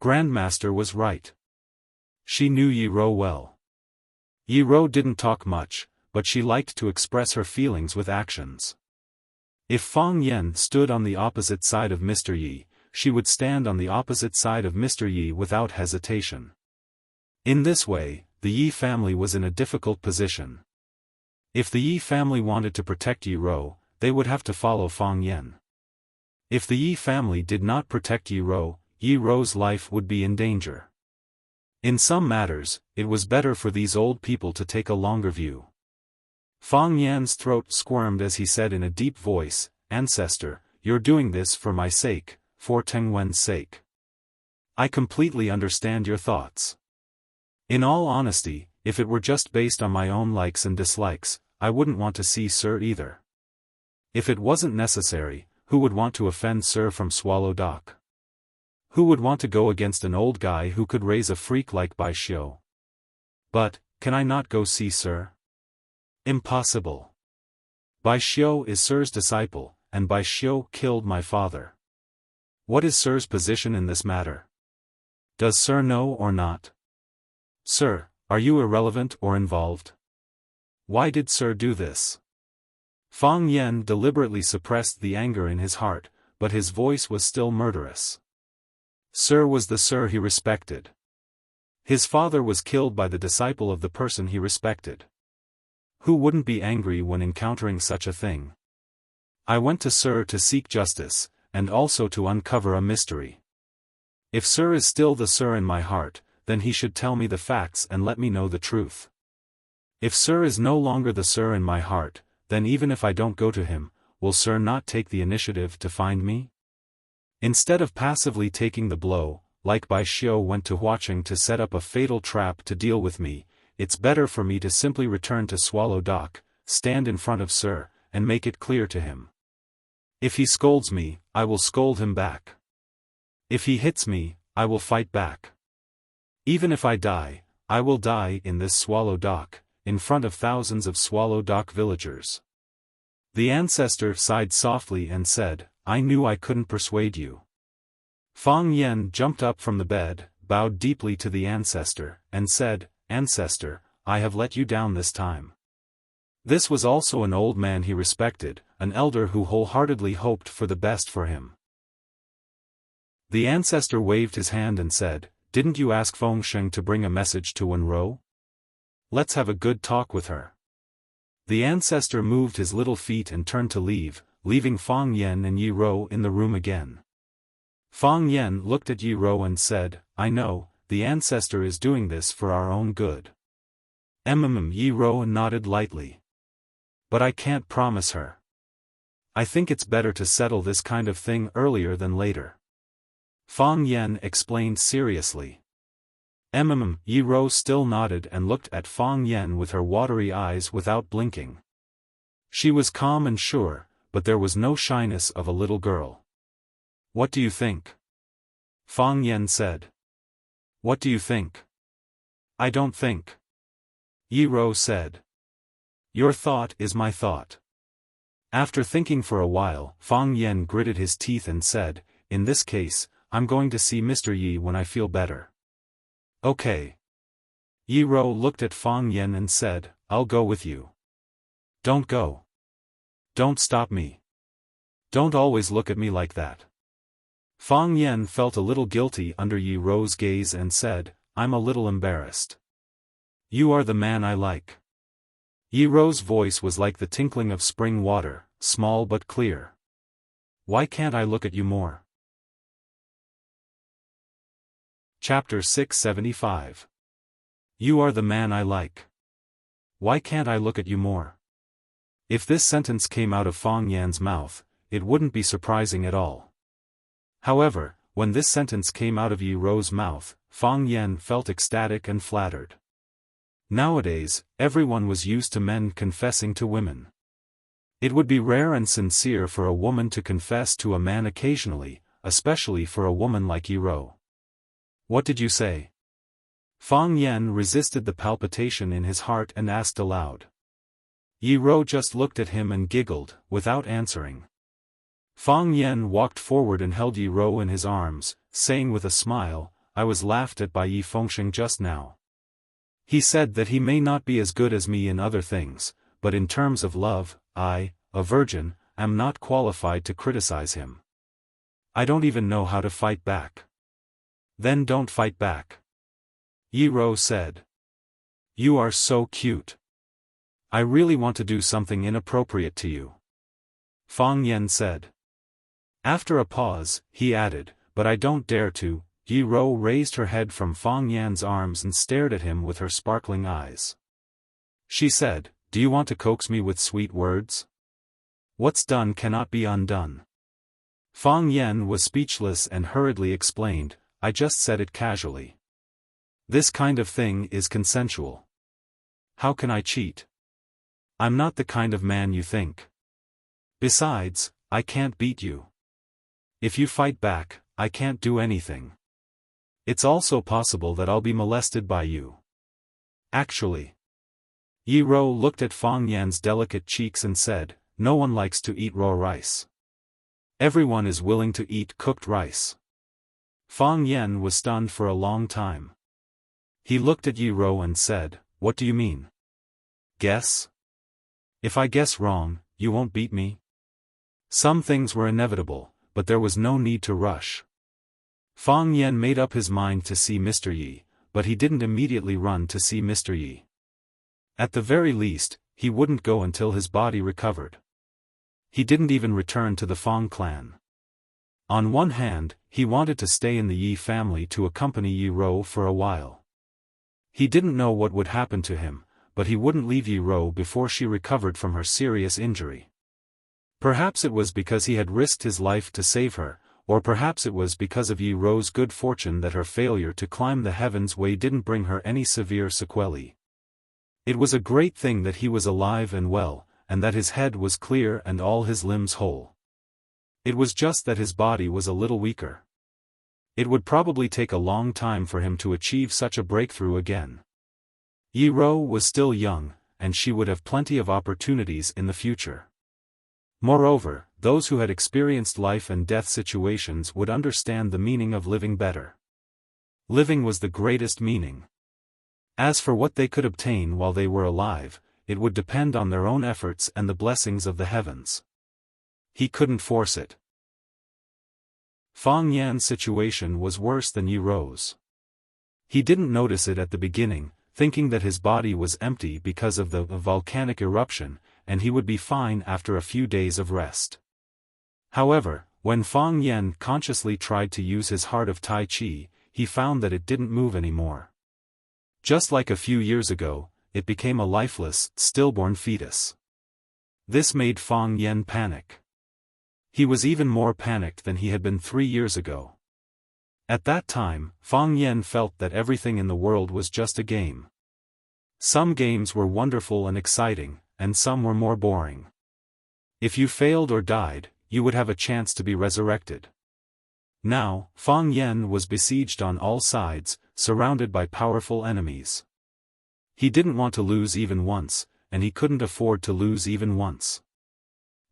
S1: Grandmaster was right. She knew Yi Ro well. Yi Ro didn't talk much, but she liked to express her feelings with actions. If Fang Yan stood on the opposite side of Mr. Yi, she would stand on the opposite side of Mr. Yi without hesitation. In this way, the Yi family was in a difficult position. If the Yi family wanted to protect Yi Ro, they would have to follow Fang Yan. If the Yi family did not protect Yi Ro's life would be in danger. In some matters, it was better for these old people to take a longer view. Fang Yan's throat squirmed as he said in a deep voice, "Ancestor, you're doing this for my sake, for Tengwen's sake. I completely understand your thoughts. In all honesty, if it were just based on my own likes and dislikes, I wouldn't want to see Sir either. If it wasn't necessary, who would want to offend Sir from Swallow Dock? Who would want to go against an old guy who could raise a freak like Bai Xiu? But, can I not go see Sir? Impossible. Bai Xiu is Sir's disciple, and Bai Xiu killed my father. What is Sir's position in this matter? Does Sir know or not? Sir, are you irrelevant or involved? Why did Sir do this? Fang Yen deliberately suppressed the anger in his heart, but his voice was still murderous. Sir was the Sir he respected. His father was killed by the disciple of the person he respected. Who wouldn't be angry when encountering such a thing? I went to Sir to seek justice, and also to uncover a mystery. If Sir is still the Sir in my heart, then he should tell me the facts and let me know the truth. If Sir is no longer the Sir in my heart, then even if I don't go to him, will Sir not take the initiative to find me? Instead of passively taking the blow, like Bai Xiu went to Huaqing to set up a fatal trap to deal with me, it's better for me to simply return to Swallow Dock, stand in front of Sir, and make it clear to him. If he scolds me, I will scold him back. If he hits me, I will fight back. Even if I die, I will die in this Swallow Dock, in front of thousands of Swallow Dock villagers. The ancestor sighed softly and said, I knew I couldn't persuade you. Fang Yen jumped up from the bed, bowed deeply to the ancestor, and said, Ancestor, I have let you down this time. This was also an old man he respected, an elder who wholeheartedly hoped for the best for him. The ancestor waved his hand and said, Didn't you ask Feng Sheng to bring a message to Wenro? Let's have a good talk with her. The ancestor moved his little feet and turned to leave, leaving Fang Yen and Yi Rou in the room again. Fang Yen looked at Yi Rou and said, I know, the ancestor is doing this for our own good. Yi Rou nodded lightly. But I can't promise her. I think it's better to settle this kind of thing earlier than later. Fang Yen explained seriously. Yi Rou still nodded and looked at Fang Yen with her watery eyes without blinking. She was calm and sure, but there was no shyness of a little girl. What do you think? Fang Yen said. What do you think? I don't think. Yi Rou said. Your thought is my thought. After thinking for a while, Fang Yen gritted his teeth and said, In this case, I'm going to see Mr. Yi when I feel better. Okay. Yi Rou looked at Fang Yen and said, I'll go with you. Don't go. Don't stop me. Don't always look at me like that. Fang Yen felt a little guilty under Yi Rou's gaze and said, I'm a little embarrassed. You are the man I like. Yi Rou's voice was like the tinkling of spring water, small but clear. Why can't I look at you more? Chapter 675. You are the man I like. Why can't I look at you more? If this sentence came out of Fang Yan's mouth, it wouldn't be surprising at all. However, when this sentence came out of Yi Rou's mouth, Fang Yan felt ecstatic and flattered. Nowadays, everyone was used to men confessing to women. It would be rare and sincere for a woman to confess to a man occasionally, especially for a woman like Yi Rou. What did you say? Fang Yan resisted the palpitation in his heart and asked aloud. Yi Rou just looked at him and giggled, without answering. Fang Yan walked forward and held Yi Rou in his arms, saying with a smile, I was laughed at by Yi Fengsheng just now. He said that he may not be as good as me in other things, but in terms of love, I, a virgin, am not qualified to criticize him. I don't even know how to fight back. Then don't fight back. Yi Rou said. You are so cute. I really want to do something inappropriate to you. Fang Yan said. After a pause, he added, but I don't dare to. Yi Rou raised her head from Fang Yan's arms and stared at him with her sparkling eyes. She said, Do you want to coax me with sweet words? What's done cannot be undone. Fang Yan was speechless and hurriedly explained, I just said it casually. This kind of thing is consensual. How can I cheat? I'm not the kind of man you think. Besides, I can't beat you. If you fight back, I can't do anything. It's also possible that I'll be molested by you. Actually. Yi Rou looked at Fang Yan's delicate cheeks and said, no one likes to eat raw rice. Everyone is willing to eat cooked rice. Fang Yan was stunned for a long time. He looked at Yi Rou and said, what do you mean? Guess? If I guess wrong, you won't beat me? Some things were inevitable, but there was no need to rush. Fang Yan made up his mind to see Mr. Yi, but he didn't immediately run to see Mr. Yi. At the very least, he wouldn't go until his body recovered. He didn't even return to the Fang clan. On one hand, he wanted to stay in the Yi family to accompany Yi Rou for a while. He didn't know what would happen to him, but he wouldn't leave Yi Rou before she recovered from her serious injury. Perhaps it was because he had risked his life to save her, or perhaps it was because of Yi Rou's good fortune that her failure to climb the heavens way didn't bring her any severe sequelae. It was a great thing that he was alive and well, and that his head was clear and all his limbs whole. It was just that his body was a little weaker. It would probably take a long time for him to achieve such a breakthrough again. Yi Rou was still young, and she would have plenty of opportunities in the future. Moreover, those who had experienced life and death situations would understand the meaning of living better. Living was the greatest meaning. As for what they could obtain while they were alive, it would depend on their own efforts and the blessings of the heavens. He couldn't force it. Fang Yan's situation was worse than Yi Rou's. He didn't notice it at the beginning, thinking that his body was empty because of the volcanic eruption, and he would be fine after a few days of rest. However, when Fang Yan consciously tried to use his heart of Tai Chi, he found that it didn't move anymore. Just like a few years ago, it became a lifeless, stillborn fetus. This made Fang Yan panic. He was even more panicked than he had been 3 years ago. At that time, Fang Yan felt that everything in the world was just a game. Some games were wonderful and exciting, and some were more boring. If you failed or died, you would have a chance to be resurrected. Now, Fang Yan was besieged on all sides, surrounded by powerful enemies. He didn't want to lose even once, and he couldn't afford to lose even once.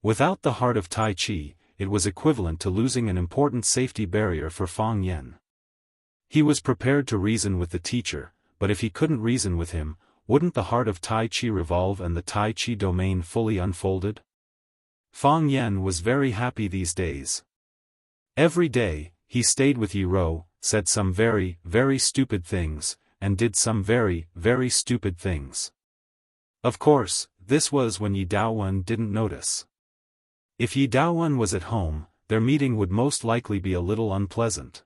S1: Without the heart of Tai Chi, it was equivalent to losing an important safety barrier for Fang Yan. He was prepared to reason with the teacher, but if he couldn't reason with him, wouldn't the heart of Tai Chi revolve and the Tai Chi domain fully unfolded? Fang Yan was very happy these days. Every day, he stayed with Yi Rou, said some very, very stupid things, and did some very, very stupid things. Of course, this was when Yi Daowen didn't notice. If Yi Daowen was at home, their meeting would most likely be a little unpleasant.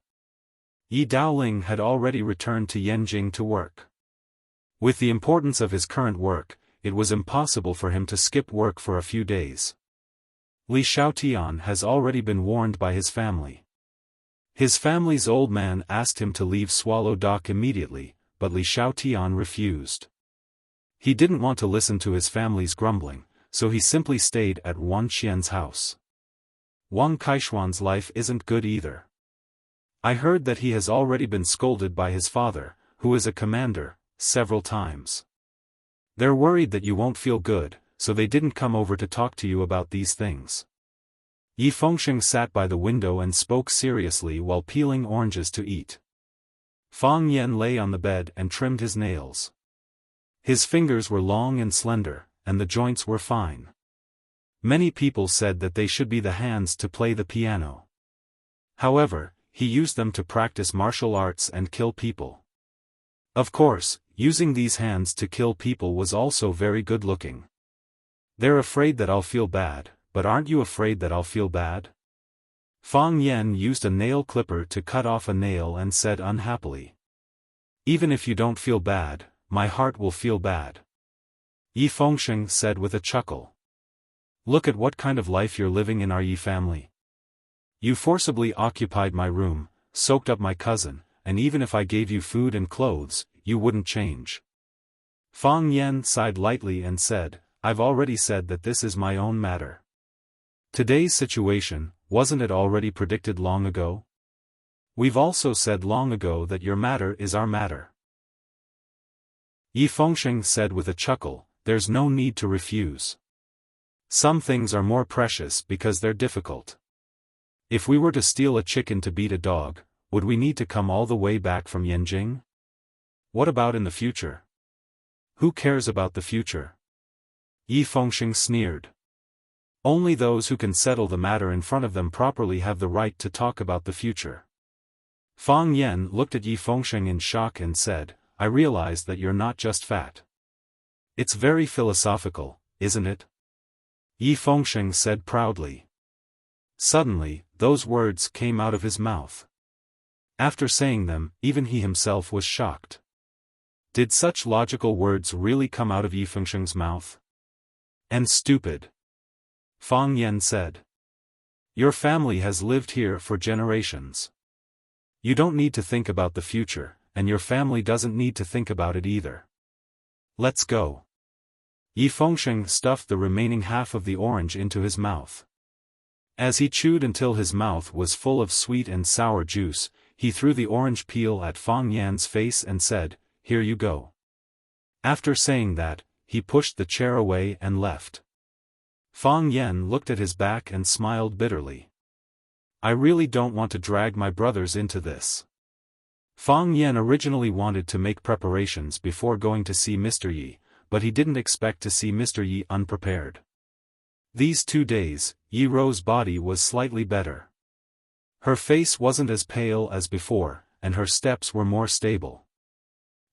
S1: Yi Daoling had already returned to Yanjing to work. With the importance of his current work, it was impossible for him to skip work for a few days. Li Xiaotian has already been warned by his family. His family's old man asked him to leave Swallow Dock immediately, but Li Xiaotian refused. He didn't want to listen to his family's grumbling, so he simply stayed at Wang Qian's house. Wang Kaishuan's life isn't good either. I heard that he has already been scolded by his father, who is a commander, several times. They're worried that you won't feel good, so they didn't come over to talk to you about these things. Yi Fengsheng sat by the window and spoke seriously while peeling oranges to eat. Fang Yan lay on the bed and trimmed his nails. His fingers were long and slender, and the joints were fine. Many people said that they should be the hands to play the piano. However, he used them to practice martial arts and kill people. Of course, using these hands to kill people was also very good looking. They're afraid that I'll feel bad, but aren't you afraid that I'll feel bad? Fang Yan used a nail clipper to cut off a nail and said unhappily. Even if you don't feel bad, my heart will feel bad. Yi Fengsheng said with a chuckle. Look at what kind of life you're living in our Yi family. You forcibly occupied my room, soaked up my cousin, and even if I gave you food and clothes, you wouldn't change. Fang Yan sighed lightly and said, I've already said that this is my own matter. Today's situation, wasn't it already predicted long ago? We've also said long ago that your matter is our matter. Yi Fengsheng said with a chuckle, there's no need to refuse. Some things are more precious because they're difficult. If we were to steal a chicken to beat a dog, would we need to come all the way back from Yanjing? What about in the future? Who cares about the future? Yi Fengsheng sneered. Only those who can settle the matter in front of them properly have the right to talk about the future. Fang Yan looked at Yi Fengsheng in shock and said, I realize that you're not just fat. It's very philosophical, isn't it? Yi Fengsheng said proudly. Suddenly, those words came out of his mouth. After saying them, even he himself was shocked. Did such logical words really come out of Yi Fengsheng's mouth? And stupid. Fang Yan said. Your family has lived here for generations. You don't need to think about the future, and your family doesn't need to think about it either. Let's go. Yi Fengsheng stuffed the remaining half of the orange into his mouth. As he chewed until his mouth was full of sweet and sour juice, he threw the orange peel at Fang Yan's face and said, Here you go. After saying that, he pushed the chair away and left. Fang Yan looked at his back and smiled bitterly. I really don't want to drag my brothers into this. Fang Yan originally wanted to make preparations before going to see Mr. Yi, but he didn't expect to see Mr. Yi unprepared. These 2 days, Yi Rou's body was slightly better. Her face wasn't as pale as before, and her steps were more stable.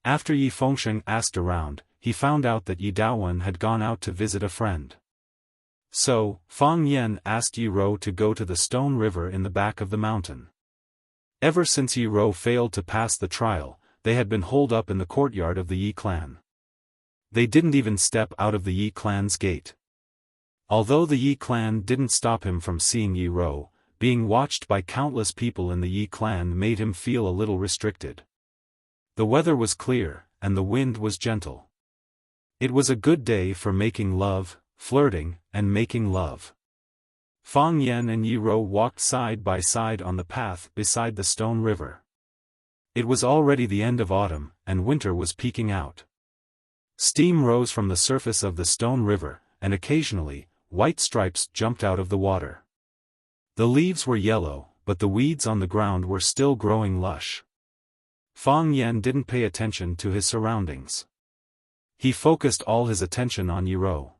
S1: After Yi Fengsheng asked around, he found out that Yi Daowen had gone out to visit a friend. So, Fang Yan asked Yi Rou to go to the stone river in the back of the mountain. Ever since Yi Rou failed to pass the trial, they had been holed up in the courtyard of the Yi clan. They didn't even step out of the Yi clan's gate. Although the Yi clan didn't stop him from seeing Yi Rou, being watched by countless people in the Yi clan made him feel a little restricted. The weather was clear, and the wind was gentle. It was a good day for making love, flirting, and making love. Fang Yan and Yi Rou walked side by side on the path beside the stone river. It was already the end of autumn, and winter was peeking out. Steam rose from the surface of the stone river, and occasionally, white stripes jumped out of the water. The leaves were yellow, but the weeds on the ground were still growing lush. Fang Yan didn't pay attention to his surroundings. He focused all his attention on Yi Rou.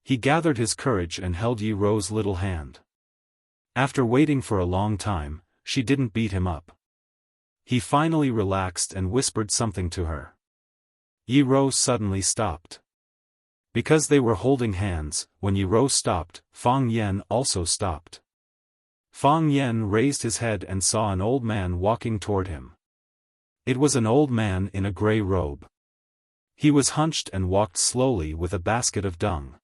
S1: He gathered his courage and held Yi Rou's little hand. After waiting for a long time, she didn't beat him up. He finally relaxed and whispered something to her. Yi Rou suddenly stopped. Because they were holding hands, when Yi Rou stopped, Fang Yan also stopped. Fang Yan raised his head and saw an old man walking toward him. It was an old man in a gray robe. He was hunched and walked slowly with a basket of dung.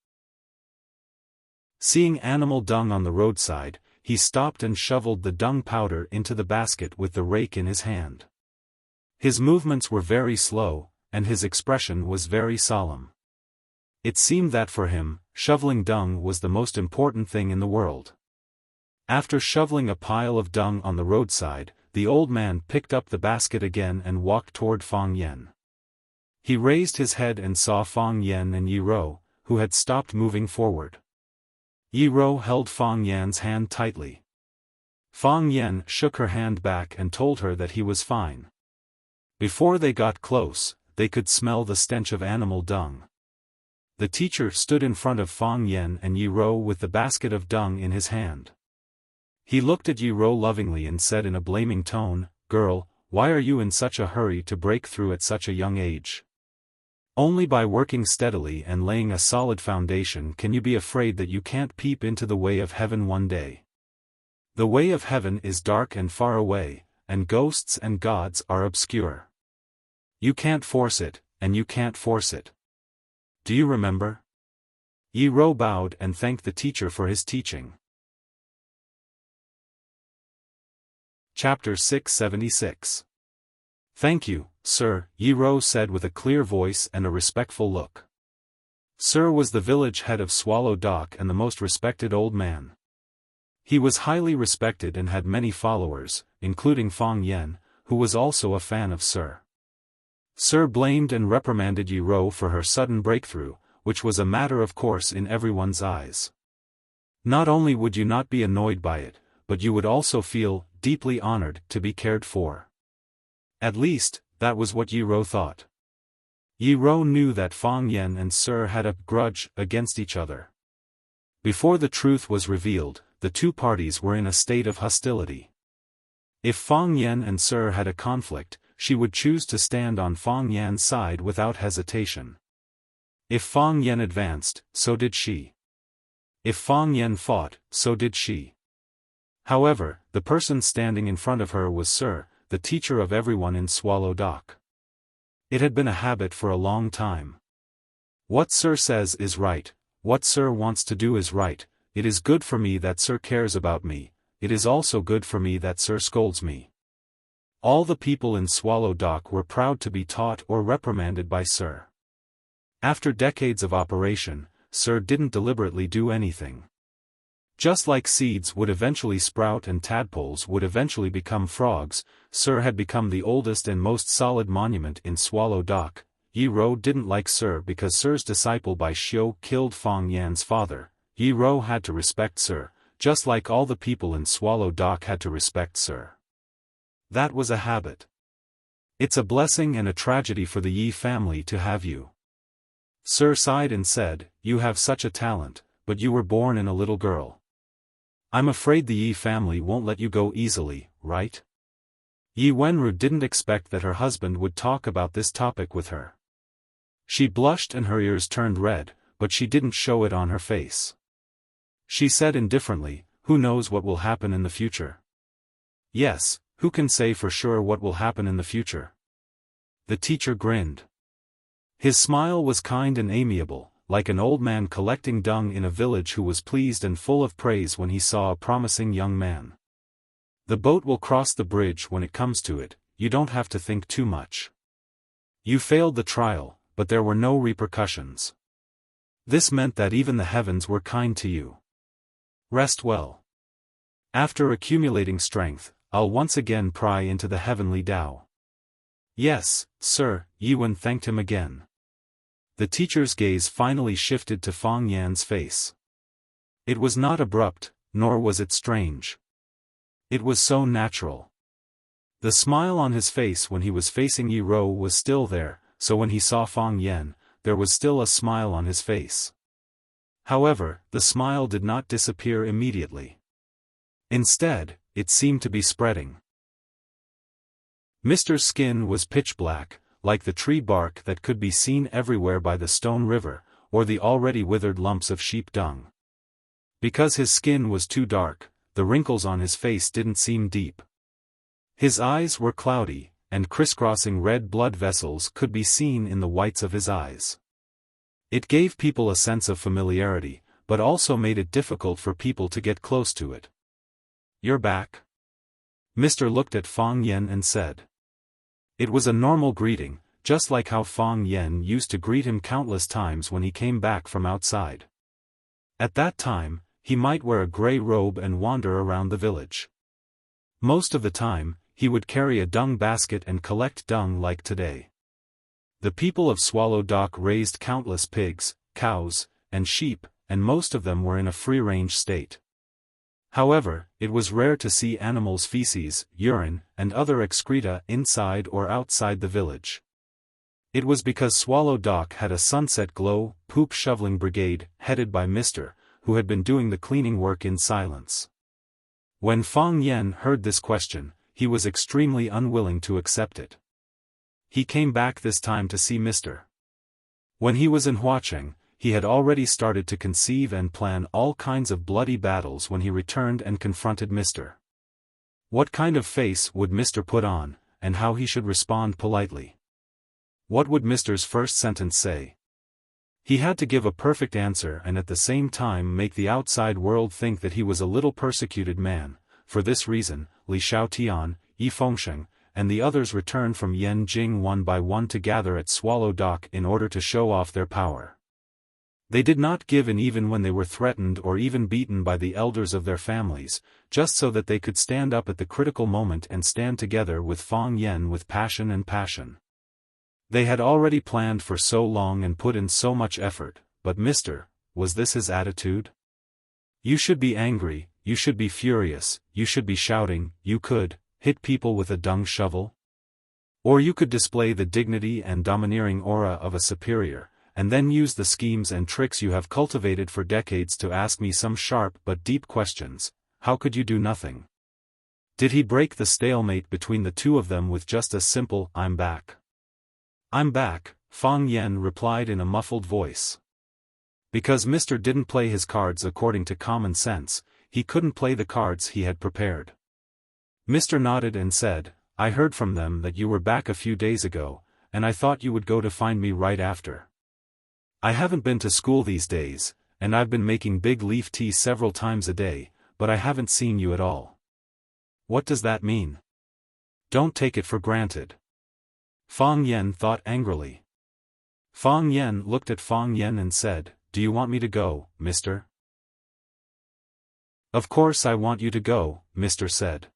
S1: Seeing animal dung on the roadside, he stopped and shoveled the dung powder into the basket with the rake in his hand. His movements were very slow, and his expression was very solemn. It seemed that for him, shoveling dung was the most important thing in the world. After shoveling a pile of dung on the roadside, the old man picked up the basket again and walked toward Fang Yan. He raised his head and saw Fang Yan and Yi Rou, who had stopped moving forward. Yi Rou held Fang Yan's hand tightly. Fang Yan shook her hand back and told her that he was fine. Before they got close, they could smell the stench of animal dung. The teacher stood in front of Fang Yan and Yi Rou with the basket of dung in his hand. He looked at Yi Rou lovingly and said in a blaming tone, "Girl, why are you in such a hurry to break through at such a young age? Only by working steadily and laying a solid foundation can you be afraid that you can't peep into the way of heaven one day. The way of heaven is dark and far away, and ghosts and gods are obscure. You can't force it, and you can't force it. Do you remember?" Yi Rou bowed and thanked the teacher for his teaching. Chapter 676. "Thank you, sir," Yi Rou said with a clear voice and a respectful look. Sir was the village head of Swallow Dock and the most respected old man. He was highly respected and had many followers, including Fang Yan, who was also a fan of Sir. Sir blamed and reprimanded Yi Rou for her sudden breakthrough, which was a matter of course in everyone's eyes. Not only would you not be annoyed by it, but you would also feel deeply honored to be cared for. At least, that was what Yi Rou thought. Yi Rou knew that Fang Yan and Sir had a grudge against each other. Before the truth was revealed, the two parties were in a state of hostility. If Fang Yan and Sir had a conflict, she would choose to stand on Fang Yan's side without hesitation. If Fang Yan advanced, so did she. If Fang Yan fought, so did she. However, the person standing in front of her was Sir, the teacher of everyone in Swallow Dock. It had been a habit for a long time. What Sir says is right, what Sir wants to do is right, it is good for me that Sir cares about me, it is also good for me that Sir scolds me. All the people in Swallow Dock were proud to be taught or reprimanded by Sir. After decades of operation, Sir didn't deliberately do anything. Just like seeds would eventually sprout and tadpoles would eventually become frogs, Sir had become the oldest and most solid monument in Swallow Dock. Yi Rou didn't like Sir because Sir's disciple Bai Xiu killed Fang Yan's father. Yi Rou had to respect Sir, just like all the people in Swallow Dock had to respect Sir. That was a habit. It's a blessing and a tragedy for the Yi family to have you. Sir sighed and said, "You have such a talent, but you were born in a little girl. I'm afraid the Yi family won't let you go easily, right?" Yi Wenru didn't expect that her husband would talk about this topic with her. She blushed and her ears turned red, but she didn't show it on her face. She said indifferently, "Who knows what will happen in the future?" "Yes, who can say for sure what will happen in the future?" The teacher grinned. His smile was kind and amiable, like an old man collecting dung in a village who was pleased and full of praise when he saw a promising young man. "The boat will cross the bridge when it comes to it, you don't have to think too much. You failed the trial, but there were no repercussions. This meant that even the heavens were kind to you. Rest well. After accumulating strength, I'll once again pry into the heavenly Tao." "Yes, Sir," Yi Wen thanked him again. The teacher's gaze finally shifted to Fang Yan's face. It was not abrupt, nor was it strange. It was so natural. The smile on his face when he was facing Yi Rou was still there, so when he saw Fang Yan, there was still a smile on his face. However, the smile did not disappear immediately. Instead, it seemed to be spreading. Mr. Skin was pitch black, like the tree bark that could be seen everywhere by the stone river, or the already withered lumps of sheep dung. Because his skin was too dark, the wrinkles on his face didn't seem deep. His eyes were cloudy, and crisscrossing red blood vessels could be seen in the whites of his eyes. It gave people a sense of familiarity, but also made it difficult for people to get close to it. "You're back?" Mr. looked at Fang Yan and said. It was a normal greeting, just like how Fang Yan used to greet him countless times when he came back from outside. At that time, he might wear a gray robe and wander around the village. Most of the time, he would carry a dung basket and collect dung like today. The people of Swallow Dock raised countless pigs, cows, and sheep, and most of them were in a free-range state. However, it was rare to see animals' feces, urine, and other excreta inside or outside the village. It was because Swallow Dock had a sunset glow poop shoveling brigade headed by Mr., who had been doing the cleaning work in silence. When Fang Yan heard this question, he was extremely unwilling to accept it. He came back this time to see Mr. When he was in Huacheng, he had already started to conceive and plan all kinds of bloody battles when he returned and confronted Mr. What kind of face would Mr. put on, and how he should respond politely? What would Mr.'s first sentence say? He had to give a perfect answer and at the same time make the outside world think that he was a little persecuted man. For this reason, Li Xiaotian, Yi Fengsheng, and the others returned from Yanjing one by one to gather at Swallow Dock in order to show off their power. They did not give in even when they were threatened or even beaten by the elders of their families, just so that they could stand up at the critical moment and stand together with Fang Yen with passion and passion. They had already planned for so long and put in so much effort, but was this his attitude? You should be angry, you should be furious, you should be shouting, you could hit people with a dung shovel? Or you could display the dignity and domineering aura of a superior, and then use the schemes and tricks you have cultivated for decades to ask me some sharp but deep questions. How could you do nothing? Did he break the stalemate between the two of them with just a simple, "I'm back"? "I'm back," Fang Yen replied in a muffled voice. Because Mr. didn't play his cards according to common sense, he couldn't play the cards he had prepared. Mr. nodded and said, "I heard from them that you were back a few days ago, and I thought you would go to find me right after. I haven't been to school these days, and I've been making big leaf tea several times a day, but I haven't seen you at all. What does that mean? Don't take it for granted." Fang Yen thought angrily. Fang Yen looked at Fang Yen and said, "Do you want me to go, mister?" "Of course I want you to go," Mr. said.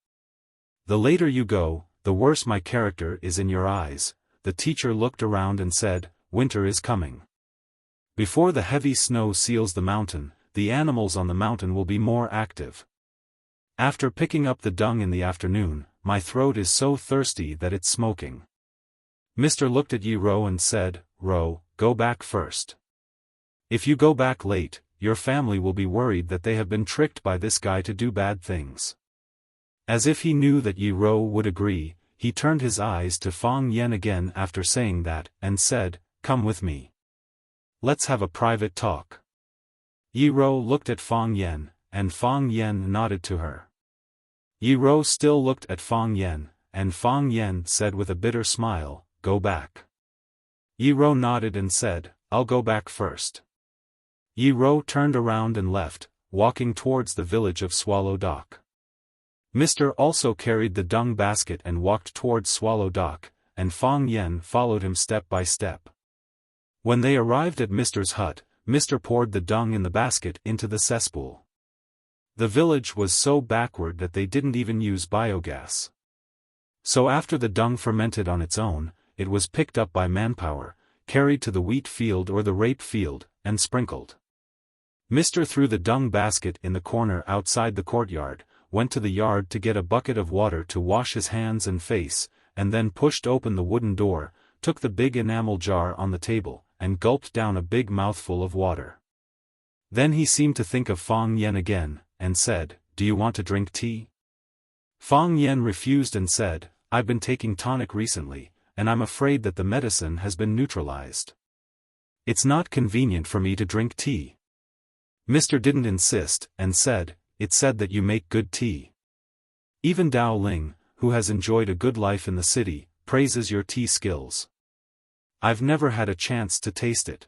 S1: "The later you go, the worse my character is in your eyes." The teacher looked around and said, "Winter is coming. Before the heavy snow seals the mountain, the animals on the mountain will be more active. After picking up the dung in the afternoon, my throat is so thirsty that it's smoking." Mr. looked at Yi Ro and said, "Ro, go back first. If you go back late, your family will be worried that they have been tricked by this guy to do bad things." As if he knew that Yi Ro would agree, he turned his eyes to Fang Yen again after saying that, and said, "Come with me. Let's have a private talk." Yi Ro looked at Fang Yen, and Fang Yen nodded to her. Yi Ro still looked at Fang Yen, and Fang Yen said with a bitter smile, "Go back." Yi Ro nodded and said, "I'll go back first." Yi Ro turned around and left, walking towards the village of Swallow Dock. Mr. also carried the dung basket and walked towards Swallow Dock, and Fang Yen followed him step by step. When they arrived at Mr.'s hut, Mr. poured the dung in the basket into the cesspool. The village was so backward that they didn't even use biogas. So after the dung fermented on its own, it was picked up by manpower, carried to the wheat field or the rape field, and sprinkled. Mr. threw the dung basket in the corner outside the courtyard, went to the yard to get a bucket of water to wash his hands and face, and then pushed open the wooden door, took the big enamel jar on the table, and gulped down a big mouthful of water. Then he seemed to think of Fang Yen again, and said, "Do you want to drink tea?" Fang Yen refused and said, "I've been taking tonic recently, and I'm afraid that the medicine has been neutralized. It's not convenient for me to drink tea." Mr. didn't insist, and said, "It's said that you make good tea. Even Dao Ling, who has enjoyed a good life in the city, praises your tea skills. I've never had a chance to taste it."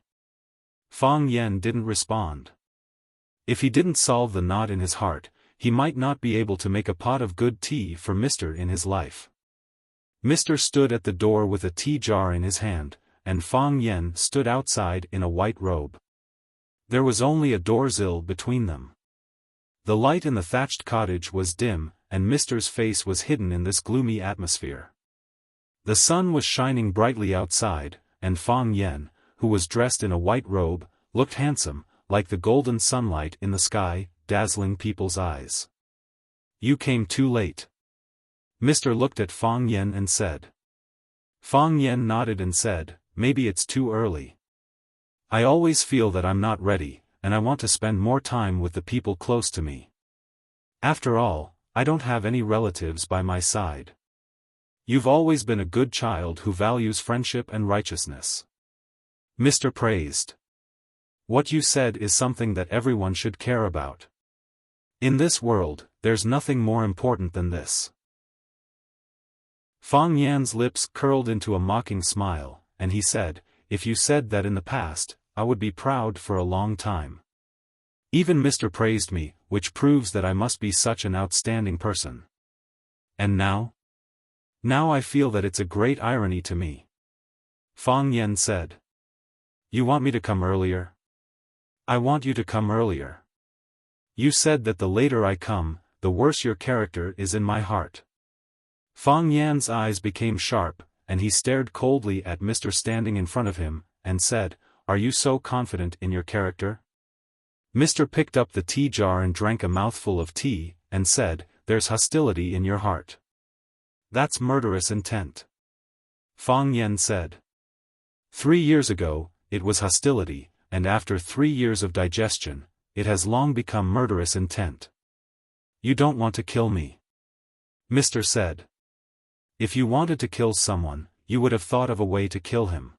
S1: Fang Yen didn't respond. If he didn't solve the knot in his heart, he might not be able to make a pot of good tea for Mr. in his life. Mr. stood at the door with a tea jar in his hand, and Fang Yen stood outside in a white robe. There was only a doorsill between them. The light in the thatched cottage was dim, and Mr.'s face was hidden in this gloomy atmosphere. The sun was shining brightly outside, and Fang Yen, who was dressed in a white robe, looked handsome, like the golden sunlight in the sky, dazzling people's eyes. "You came too late." Mr. looked at Fang Yen and said. Fang Yen nodded and said, "Maybe it's too early. I always feel that I'm not ready, and I want to spend more time with the people close to me. After all, I don't have any relatives by my side. You've always been a good child who values friendship and righteousness." Mr. praised. "What you said is something that everyone should care about. In this world, there's nothing more important than this." Fang Yan's lips curled into a mocking smile, and he said, "If you said that in the past, I would be proud for a long time. Even Mr. praised me, which proves that I must be such an outstanding person. And now? Now I feel that it's a great irony to me." Fang Yen said. "You want me to come earlier?" I want you to come earlier. You said that the later I come, the worse your character is in my heart. Fang Yan's eyes became sharp, and he stared coldly at Mr. standing in front of him, and said, "Are you so confident in your character?" Mr. picked up the tea jar and drank a mouthful of tea, and said, "There's hostility in your heart. That's murderous intent." Fang Yan said. 3 years ago, it was hostility, and after 3 years of digestion, it has long become murderous intent. You don't want to kill me, Mr. said. If you wanted to kill someone, you would have thought of a way to kill him.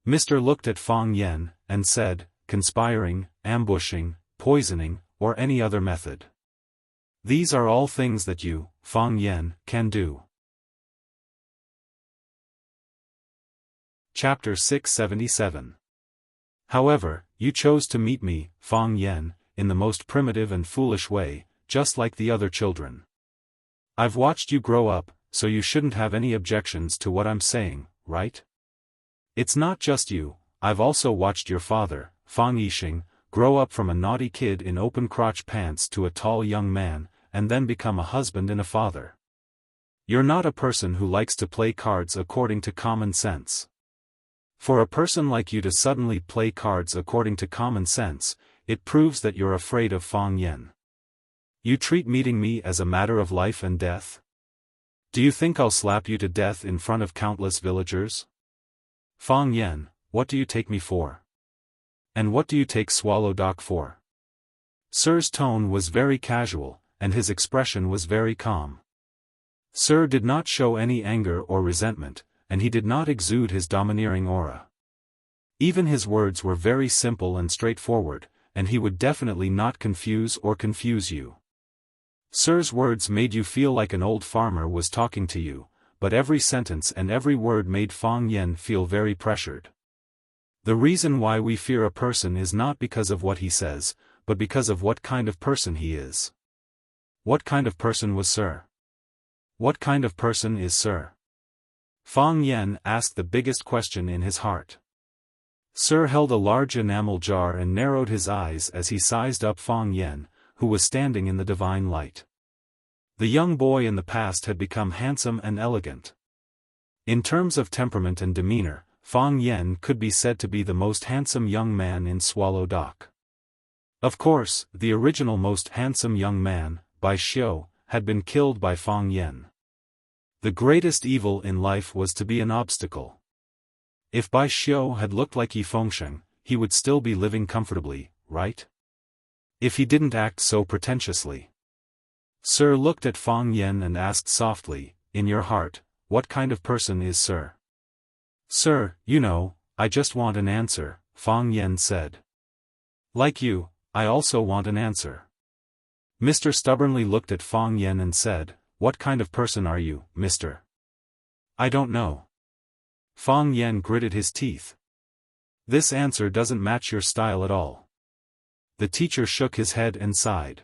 S1: Mr. looked at Fang Yan, and said, conspiring, ambushing, poisoning, or any other method. These are all things that you, Fang Yan, can do. Chapter 677. However, you chose to meet me, Fang Yan, in the most primitive and foolish way, just like the other children. I've watched you grow up, so you shouldn't have any objections to what I'm saying, right? It's not just you, I've also watched your father, Fang Yixing, grow up from a naughty kid in open-crotch pants to a tall young man, and then become a husband and a father. You're not a person who likes to play cards according to common sense. For a person like you to suddenly play cards according to common sense, it proves that you're afraid of Fang Yan. You treat meeting me as a matter of life and death? Do you think I'll slap you to death in front of countless villagers? Fang Yan, what do you take me for? And what do you take Swallow Doc for? Sir's tone was very casual, and his expression was very calm. Sir did not show any anger or resentment, and he did not exude his domineering aura. Even his words were very simple and straightforward, and he would definitely not confuse you. Sir's words made you feel like an old farmer was talking to you, but every sentence and every word made Fang Yan feel very pressured. The reason why we fear a person is not because of what he says, but because of what kind of person he is. What kind of person was Sir? What kind of person is Sir? Fang Yan asked the biggest question in his heart. Sir held a large enamel jar and narrowed his eyes as he sized up Fang Yan, who was standing in the divine light. The young boy in the past had become handsome and elegant. In terms of temperament and demeanor, Fang Yan could be said to be the most handsome young man in Swallow Dock. Of course, the original most handsome young man, Bai Xiu, had been killed by Fang Yan. The greatest evil in life was to be an obstacle. If Bai Xiu had looked like Yi Fengsheng, he would still be living comfortably, right? If he didn't act so pretentiously. Sir looked at Fang Yan and asked softly, in your heart, what kind of person is Sir? Sir, you know, I just want an answer, Fang Yan said. Like you, I also want an answer. Mr. stubbornly looked at Fang Yan and said, what kind of person are you, Mr.? I don't know. Fang Yan gritted his teeth. This answer doesn't match your style at all. The teacher shook his head and sighed.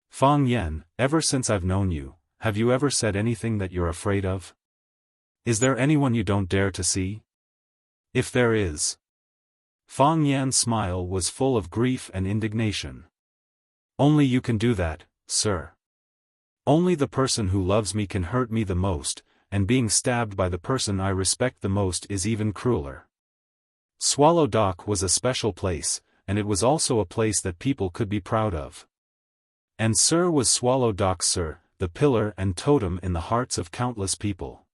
S1: Fang Yan, ever since I've known you, have you ever said anything that you're afraid of? Is there anyone you don't dare to see? If there is. Fang Yan's smile was full of grief and indignation. Only you can do that, Sir. Only the person who loves me can hurt me the most, and being stabbed by the person I respect the most is even crueler. Swallow Dock was a special place, and it was also a place that people could be proud of. And Sir was Swallow Dock Sir, the pillar and totem in the hearts of countless people.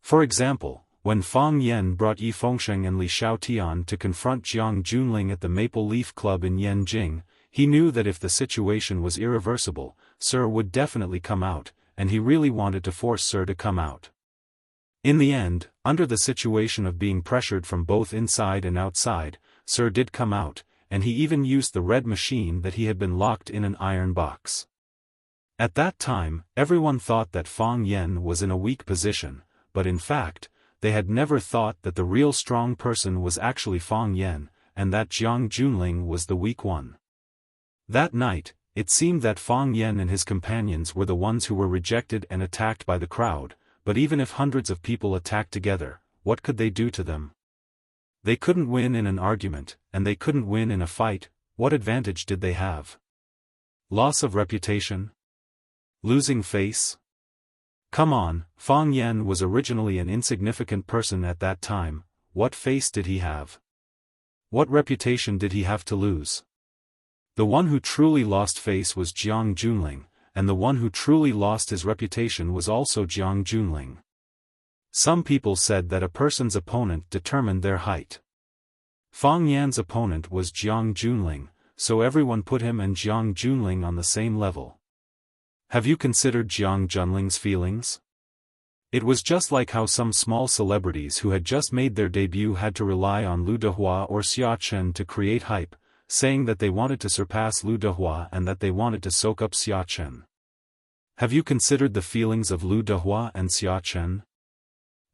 S1: For example, when Fang Yan brought Yi Fengsheng and Li Xiaotian to confront Jiang Junling at the Maple Leaf Club in Yanjing, he knew that if the situation was irreversible, Sir would definitely come out, and he really wanted to force Sir to come out. In the end, under the situation of being pressured from both inside and outside, Sir did come out, and he even used the red machine that he had been locked in an iron box. At that time, everyone thought that Fang Yan was in a weak position, but in fact, they had never thought that the real strong person was actually Fang Yan, and that Jiang Junling was the weak one. That night, it seemed that Fang Yan and his companions were the ones who were rejected and attacked by the crowd, but even if hundreds of people attacked together, what could they do to them? They couldn't win in an argument, and they couldn't win in a fight. What advantage did they have? Loss of reputation? Losing face? Come on, Fang Yan was originally an insignificant person at that time. What face did he have? What reputation did he have to lose? The one who truly lost face was Jiang Junling, and the one who truly lost his reputation was also Jiang Junling. Some people said that a person's opponent determined their height. Fang Yan's opponent was Jiang Junling, so everyone put him and Jiang Junling on the same level. Have you considered Jiang Junling's feelings? It was just like how some small celebrities who had just made their debut had to rely on Lu Dehua or Xiaofan to create hype, saying that they wanted to surpass Lu Dehua and that they wanted to soak up Xiaofan. Have you considered the feelings of Lu Dehua and Xiaofan?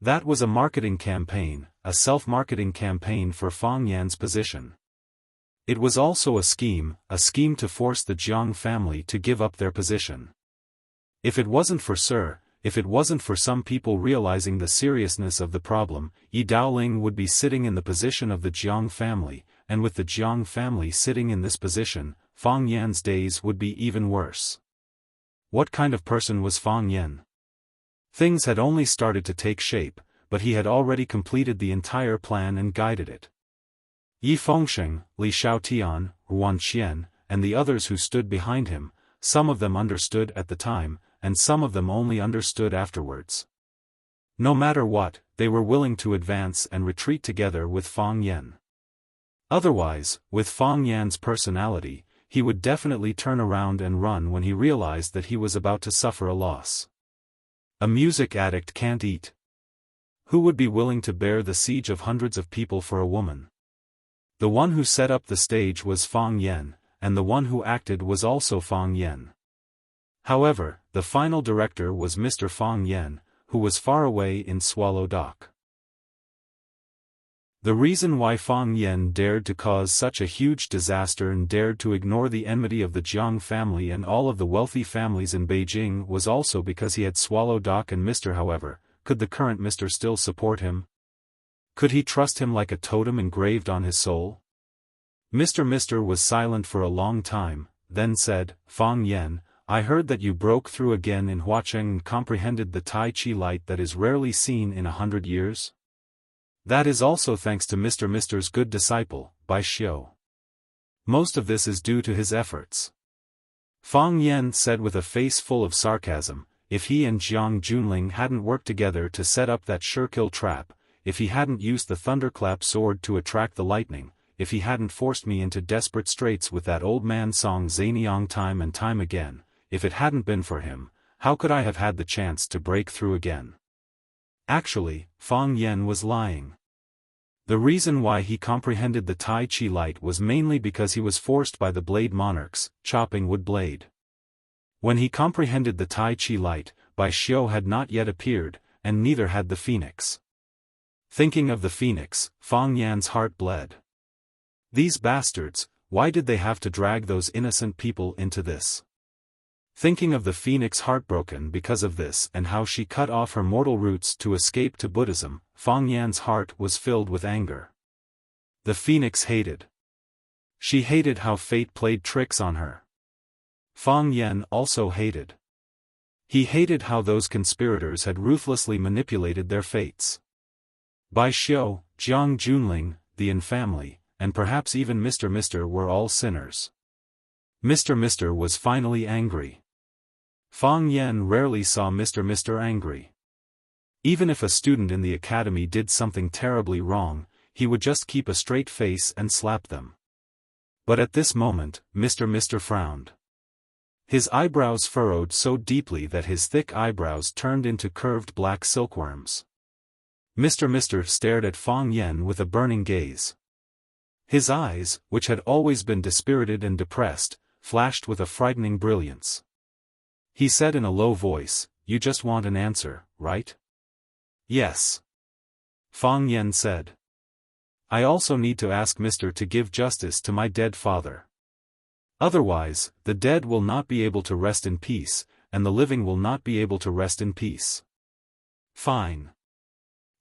S1: That was a marketing campaign, a self-marketing campaign for Fang Yan's position. It was also a scheme to force the Jiang family to give up their position. If it wasn't for some people realizing the seriousness of the problem, Yi Daoling would be sitting in the position of the Jiang family, and with the Jiang family sitting in this position, Fang Yan's days would be even worse. What kind of person was Fang Yan? Things had only started to take shape, but he had already completed the entire plan and guided it. Yi Fengsheng, Li Xiaotian, Ruan Qian, and the others who stood behind him, some of them understood at the time, and some of them only understood afterwards. No matter what, they were willing to advance and retreat together with Fang Yan. Otherwise, with Fang Yan's personality, he would definitely turn around and run when he realized that he was about to suffer a loss. A music addict can't eat. Who would be willing to bear the siege of hundreds of people for a woman? The one who set up the stage was Fang Yan, and the one who acted was also Fang Yan. However, the final director was Mr. Fang Yan, who was far away in Swallow Dock. The reason why Fang Yan dared to cause such a huge disaster and dared to ignore the enmity of the Jiang family and all of the wealthy families in Beijing was also because he had Swallow Dock and Mr. However, could the current Mr. still support him? Could he trust him like a totem engraved on his soul? Mr. was silent for a long time, then said, Fang Yan, I heard that you broke through again in Huacheng and comprehended the Tai Chi light that is rarely seen in 100 years? That is also thanks to Mr.'s good disciple, Bai Xiu. Most of this is due to his efforts. Fang Yan said with a face full of sarcasm, if he and Jiang Junling hadn't worked together to set up that sure-kill trap, if he hadn't used the thunderclap sword to attract the lightning, if he hadn't forced me into desperate straits with that old man song Zaniang time and time again, if it hadn't been for him, how could I have had the chance to break through again? Actually, Fang Yan was lying. The reason why he comprehended the Tai Chi light was mainly because he was forced by the Blade Monarchs, chopping wood blade. When he comprehended the Tai Chi light, Bai Xiu had not yet appeared, and neither had the phoenix. Thinking of the phoenix, Fang Yan's heart bled. These bastards, why did they have to drag those innocent people into this? Thinking of the phoenix heartbroken because of this and how she cut off her mortal roots to escape to Buddhism, Fang Yan's heart was filled with anger. The phoenix hated. She hated how fate played tricks on her. Fang Yan also hated. He hated how those conspirators had ruthlessly manipulated their fates. Bai Xiu, Jiang Junling, the Yin family, and perhaps even Mr. were all sinners. Mr. was finally angry. Fang Yan rarely saw Mr. angry. Even if a student in the academy did something terribly wrong, he would just keep a straight face and slap them. But at this moment, Mr. frowned. His eyebrows furrowed so deeply that his thick eyebrows turned into curved black silkworms. Mr. stared at Fang Yan with a burning gaze. His eyes, which had always been dispirited and depressed, flashed with a frightening brilliance. He said in a low voice, "You just want an answer, right?" "Yes." Fang Yan said. "I also need to ask Mr. to give justice to my dead father. Otherwise, the dead will not be able to rest in peace, and the living will not be able to rest in peace." "Fine.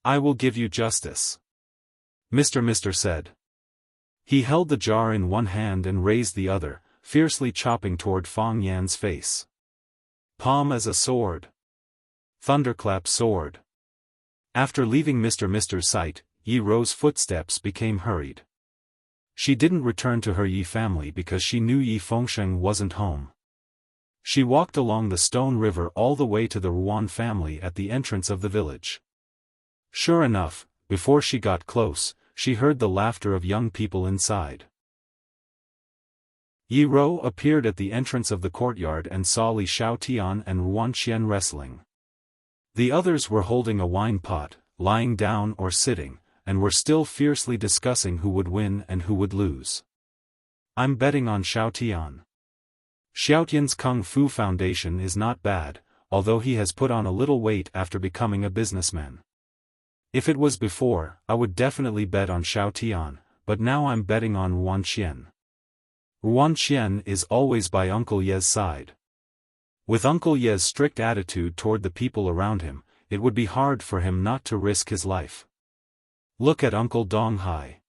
S1: I will give you justice." Mr. said. He held the jar in one hand and raised the other, fiercely chopping toward Fang Yan's face. Palm as a sword. Thunderclap sword. After leaving Mr.'s sight, Yi Rou's footsteps became hurried. She didn't return to her Yi family because she knew Yi Fengsheng wasn't home. She walked along the stone river all the way to the Ruan family at the entrance of the village. Sure enough, before she got close, she heard the laughter of young people inside. Yi Rou appeared at the entrance of the courtyard and saw Li Xiaotian and Ruan Qian wrestling. The others were holding a wine pot, lying down or sitting, and were still fiercely discussing who would win and who would lose. I'm betting on Xiaotian. Xiaotian's Kung Fu foundation is not bad, although he has put on a little weight after becoming a businessman. If it was before, I would definitely bet on Xiaotian, but now I'm betting on Ruan Qian. Ruan Qian is always by Uncle Ye's side. With Uncle Ye's strict attitude toward the people around him, it would be hard for him not to risk his life. Look at Uncle Dong Hai.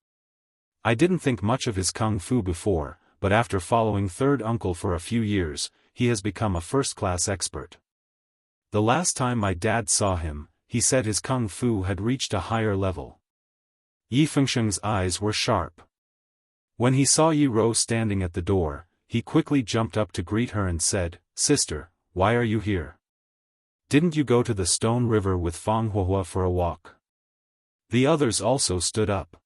S1: I didn't think much of his Kung Fu before, but after following third uncle for a few years, he has become a first-class expert. The last time my dad saw him, he said his Kung Fu had reached a higher level. Yi Fengsheng's eyes were sharp. When he saw Yi Rou standing at the door, he quickly jumped up to greet her and said, "Sister, why are you here? Didn't you go to the Stone River with Fang Huohua for a walk?" The others also stood up.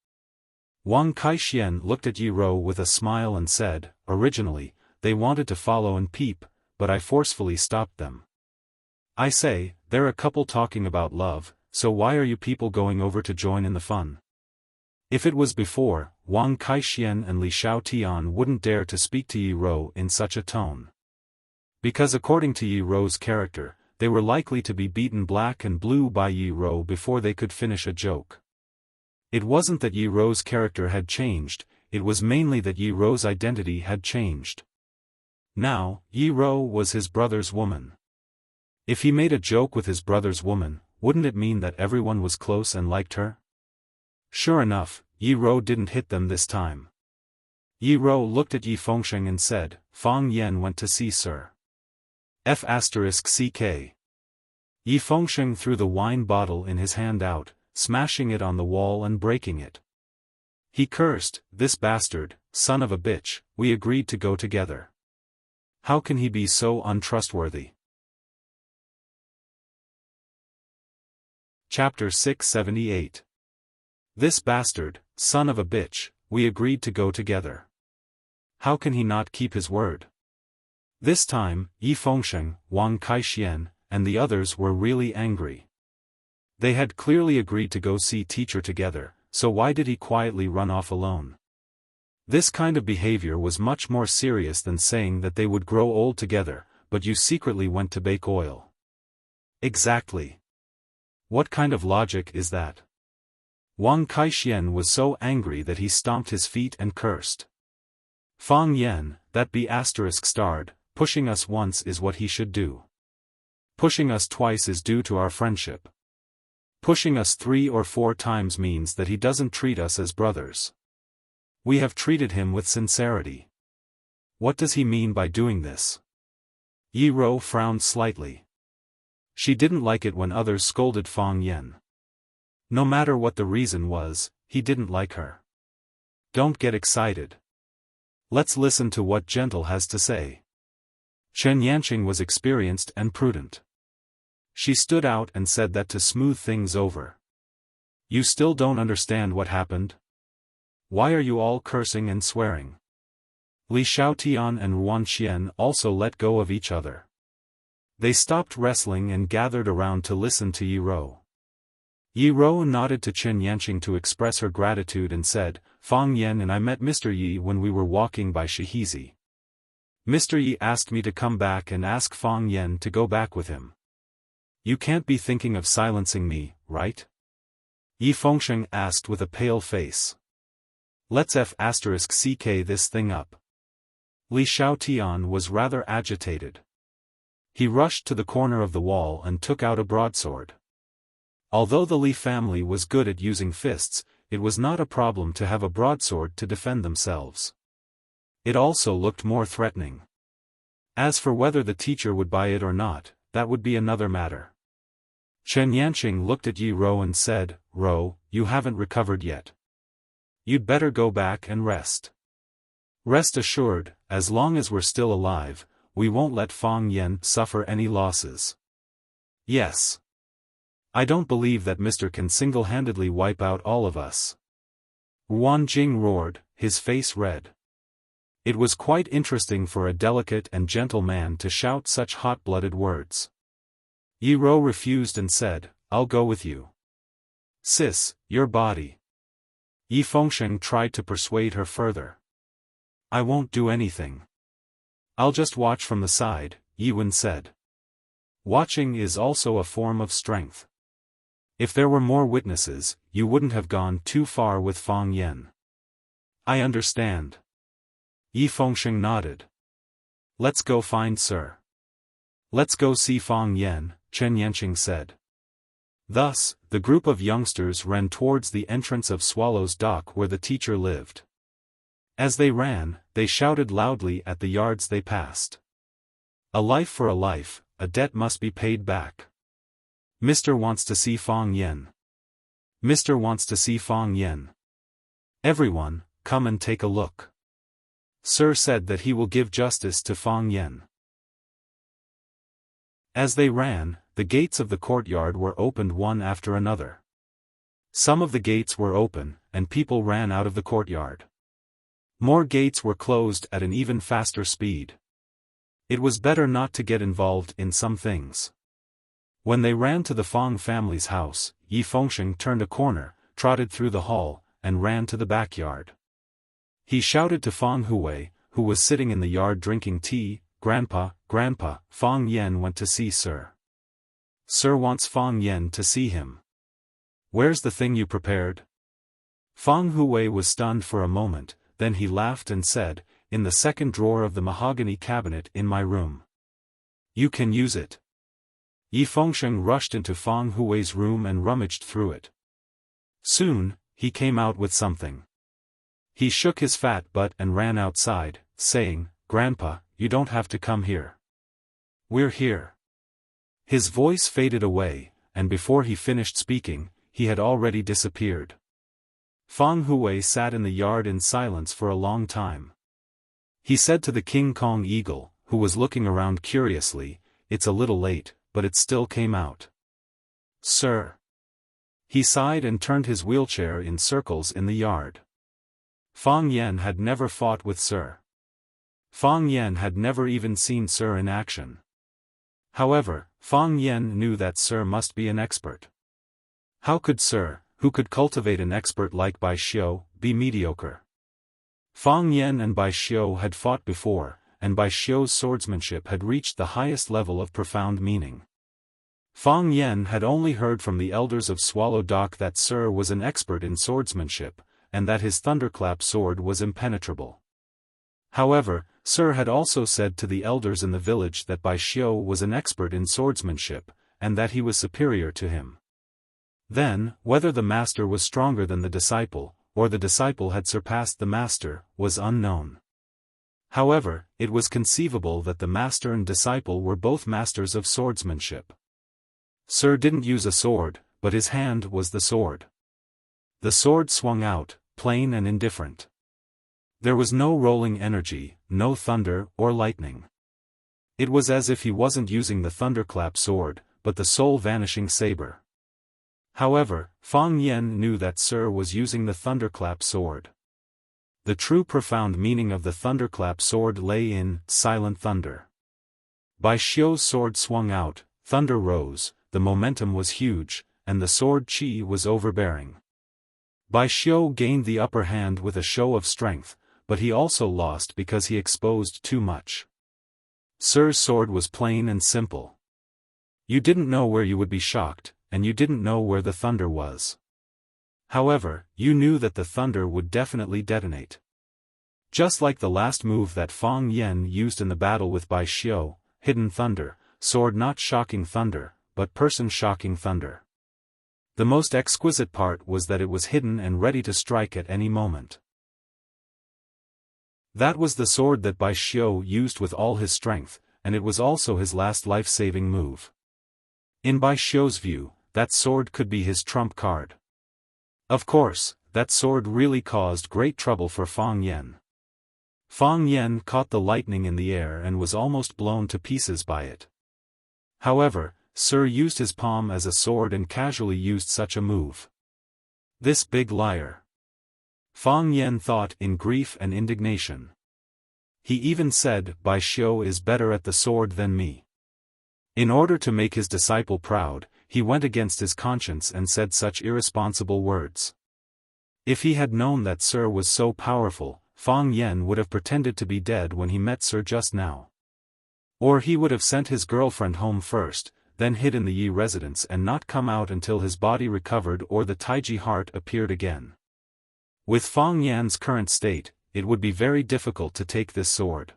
S1: Wang Kaixian looked at Yi Rou with a smile and said, "Originally, they wanted to follow and peep, but I forcefully stopped them. I say, they're a couple talking about love, so why are you people going over to join in the fun?" If it was before, Wang Kaixian and Li Xiaotian wouldn't dare to speak to Yi Rou in such a tone. Because according to Yi Rou's character, they were likely to be beaten black and blue by Yi Rou before they could finish a joke. It wasn't that Yi Rou's character had changed, it was mainly that Yi Rou's identity had changed. Now, Yi Rou was his brother's woman. If he made a joke with his brother's woman, wouldn't it mean that everyone was close and liked her? Sure enough, Yi Rou didn't hit them this time. Yi Rou looked at Yi Fengsheng and said, "Fang Yan went to see Sir F***ck. Yi Fengsheng threw the wine bottle in his hand out, smashing it on the wall and breaking it. He cursed, "This bastard, son of a bitch, we agreed to go together. How can he be so untrustworthy?" Chapter 678. This bastard, son of a bitch, we agreed to go together. How can he not keep his word? This time, Yi Fengsheng, Wang Kaixian, and the others were really angry. They had clearly agreed to go see teacher together, so why did he quietly run off alone? This kind of behavior was much more serious than saying that they would grow old together, but you secretly went to bake oil. Exactly. What kind of logic is that? Wang Kaixian was so angry that he stomped his feet and cursed. Fang Yan, that be ****, pushing us once is what he should do. Pushing us twice is due to our friendship. Pushing us 3 or 4 times means that he doesn't treat us as brothers. We have treated him with sincerity. What does he mean by doing this? Yi Rou frowned slightly. She didn't like it when others scolded Fang Yan. No matter what the reason was, he didn't like her. Don't get excited. Let's listen to what Gentle has to say. Chen Yanqing was experienced and prudent. She stood out and said that to smooth things over. You still don't understand what happened? Why are you all cursing and swearing? Li Xiaotian and Ruan Qian also let go of each other. They stopped wrestling and gathered around to listen to Yi Rou. Yi Rou nodded to Chen Yanqing to express her gratitude and said, "Fang Yan and I met Mr. Yi when we were walking by Shihizi. Mr. Yi asked me to come back and ask Fang Yan to go back with him. You can't be thinking of silencing me, right?" Yi Fengsheng asked with a pale face. "Let's ****ck this thing up." Li Xiaotian was rather agitated. He rushed to the corner of the wall and took out a broadsword. Although the Li family was good at using fists, it was not a problem to have a broadsword to defend themselves. It also looked more threatening. As for whether the teacher would buy it or not, that would be another matter. Chen Yanqing looked at Yi Rou and said, "Rou, you haven't recovered yet. You'd better go back and rest. Rest assured, as long as we're still alive, we won't let Fang Yan suffer any losses." "Yes. I don't believe that Mr. can single-handedly wipe out all of us." Wan Jing roared, his face red. It was quite interesting for a delicate and gentle man to shout such hot-blooded words. Yi Rou refused and said, "I'll go with you." "Sis, your body." Yi Fengsheng tried to persuade her further. "I won't do anything. I'll just watch from the side," Yi Wen said. Watching is also a form of strength. If there were more witnesses, you wouldn't have gone too far with Fang Yan. "I understand." Yi Fengsheng nodded. "Let's go find Sir." "Let's go see Fang Yan," Chen Yanqing said. Thus, the group of youngsters ran towards the entrance of Swallow's dock where the teacher lived. As they ran, they shouted loudly at the yards they passed. "A life for a life, a debt must be paid back. Mr. wants to see Fang Yan. Mr. wants to see Fang Yan. Everyone, come and take a look. Sir said that he will give justice to Fang Yan." As they ran, the gates of the courtyard were opened one after another. Some of the gates were open, and people ran out of the courtyard. More gates were closed at an even faster speed. It was better not to get involved in some things. When they ran to the Fang family's house, Yi Fengsheng turned a corner, trotted through the hall, and ran to the backyard. He shouted to Fang Hui, who was sitting in the yard drinking tea, "Grandpa, Grandpa, Fang Yan went to see Sir. Sir wants Fang Yan to see him. Where's the thing you prepared?" Fang Hui was stunned for a moment, then he laughed and said, "In the second drawer of the mahogany cabinet in my room. You can use it." Yi Fengsheng rushed into Fang Hui's room and rummaged through it. Soon, he came out with something. He shook his fat butt and ran outside, saying, "Grandpa, you don't have to come here. We're here." His voice faded away, and before he finished speaking, he had already disappeared. Fang Hui sat in the yard in silence for a long time. He said to the King Kong eagle, who was looking around curiously, "It's a little late, but it still came out." "Sir." He sighed and turned his wheelchair in circles in the yard. Fang Yan had never fought with Sir. Fang Yan had never even seen Sir in action. However, Fang Yan knew that Sir must be an expert. How could Sir, who could cultivate an expert like Bai Xiu, be mediocre? Fang Yan and Bai Xiu had fought before, and Bai Xiu's swordsmanship had reached the highest level of profound meaning. Fang Yan had only heard from the elders of Swallow Dock that Sir was an expert in swordsmanship, and that his thunderclap sword was impenetrable. However, Sir had also said to the elders in the village that Bai Xiu was an expert in swordsmanship, and that he was superior to him. Then, whether the master was stronger than the disciple, or the disciple had surpassed the master, was unknown. However, it was conceivable that the master and disciple were both masters of swordsmanship. Sir didn't use a sword, but his hand was the sword. The sword swung out, plain and indifferent. There was no rolling energy, no thunder or lightning. It was as if he wasn't using the thunderclap sword, but the soul-vanishing saber. However, Fang Yan knew that Sir was using the thunderclap sword. The true profound meaning of the thunderclap sword lay in silent thunder. Bai Xiu's sword swung out, thunder rose, the momentum was huge, and the sword chi was overbearing. Bai Xiu gained the upper hand with a show of strength, but he also lost because he exposed too much. Sir's sword was plain and simple. You didn't know where you would be shocked, and you didn't know where the thunder was. However, you knew that the thunder would definitely detonate. Just like the last move that Fang Yan used in the battle with Bai Xiu, hidden thunder, sword not shocking thunder, but person shocking thunder. The most exquisite part was that it was hidden and ready to strike at any moment. That was the sword that Bai Xiu used with all his strength, and it was also his last life-saving move. In Bai Xiu's view, that sword could be his trump card. Of course, that sword really caused great trouble for Fang Yan. Fang Yan caught the lightning in the air and was almost blown to pieces by it. However, Sir used his palm as a sword and casually used such a move. This big liar. Fang Yan thought in grief and indignation. He even said, Bai Xiu is better at the sword than me. In order to make his disciple proud, he went against his conscience and said such irresponsible words. If he had known that Sir was so powerful, Fang Yan would have pretended to be dead when he met Sir just now. Or he would have sent his girlfriend home first, then hid in the Yi residence and not come out until his body recovered or the Taiji heart appeared again. With Fang Yan's current state, it would be very difficult to take this sword.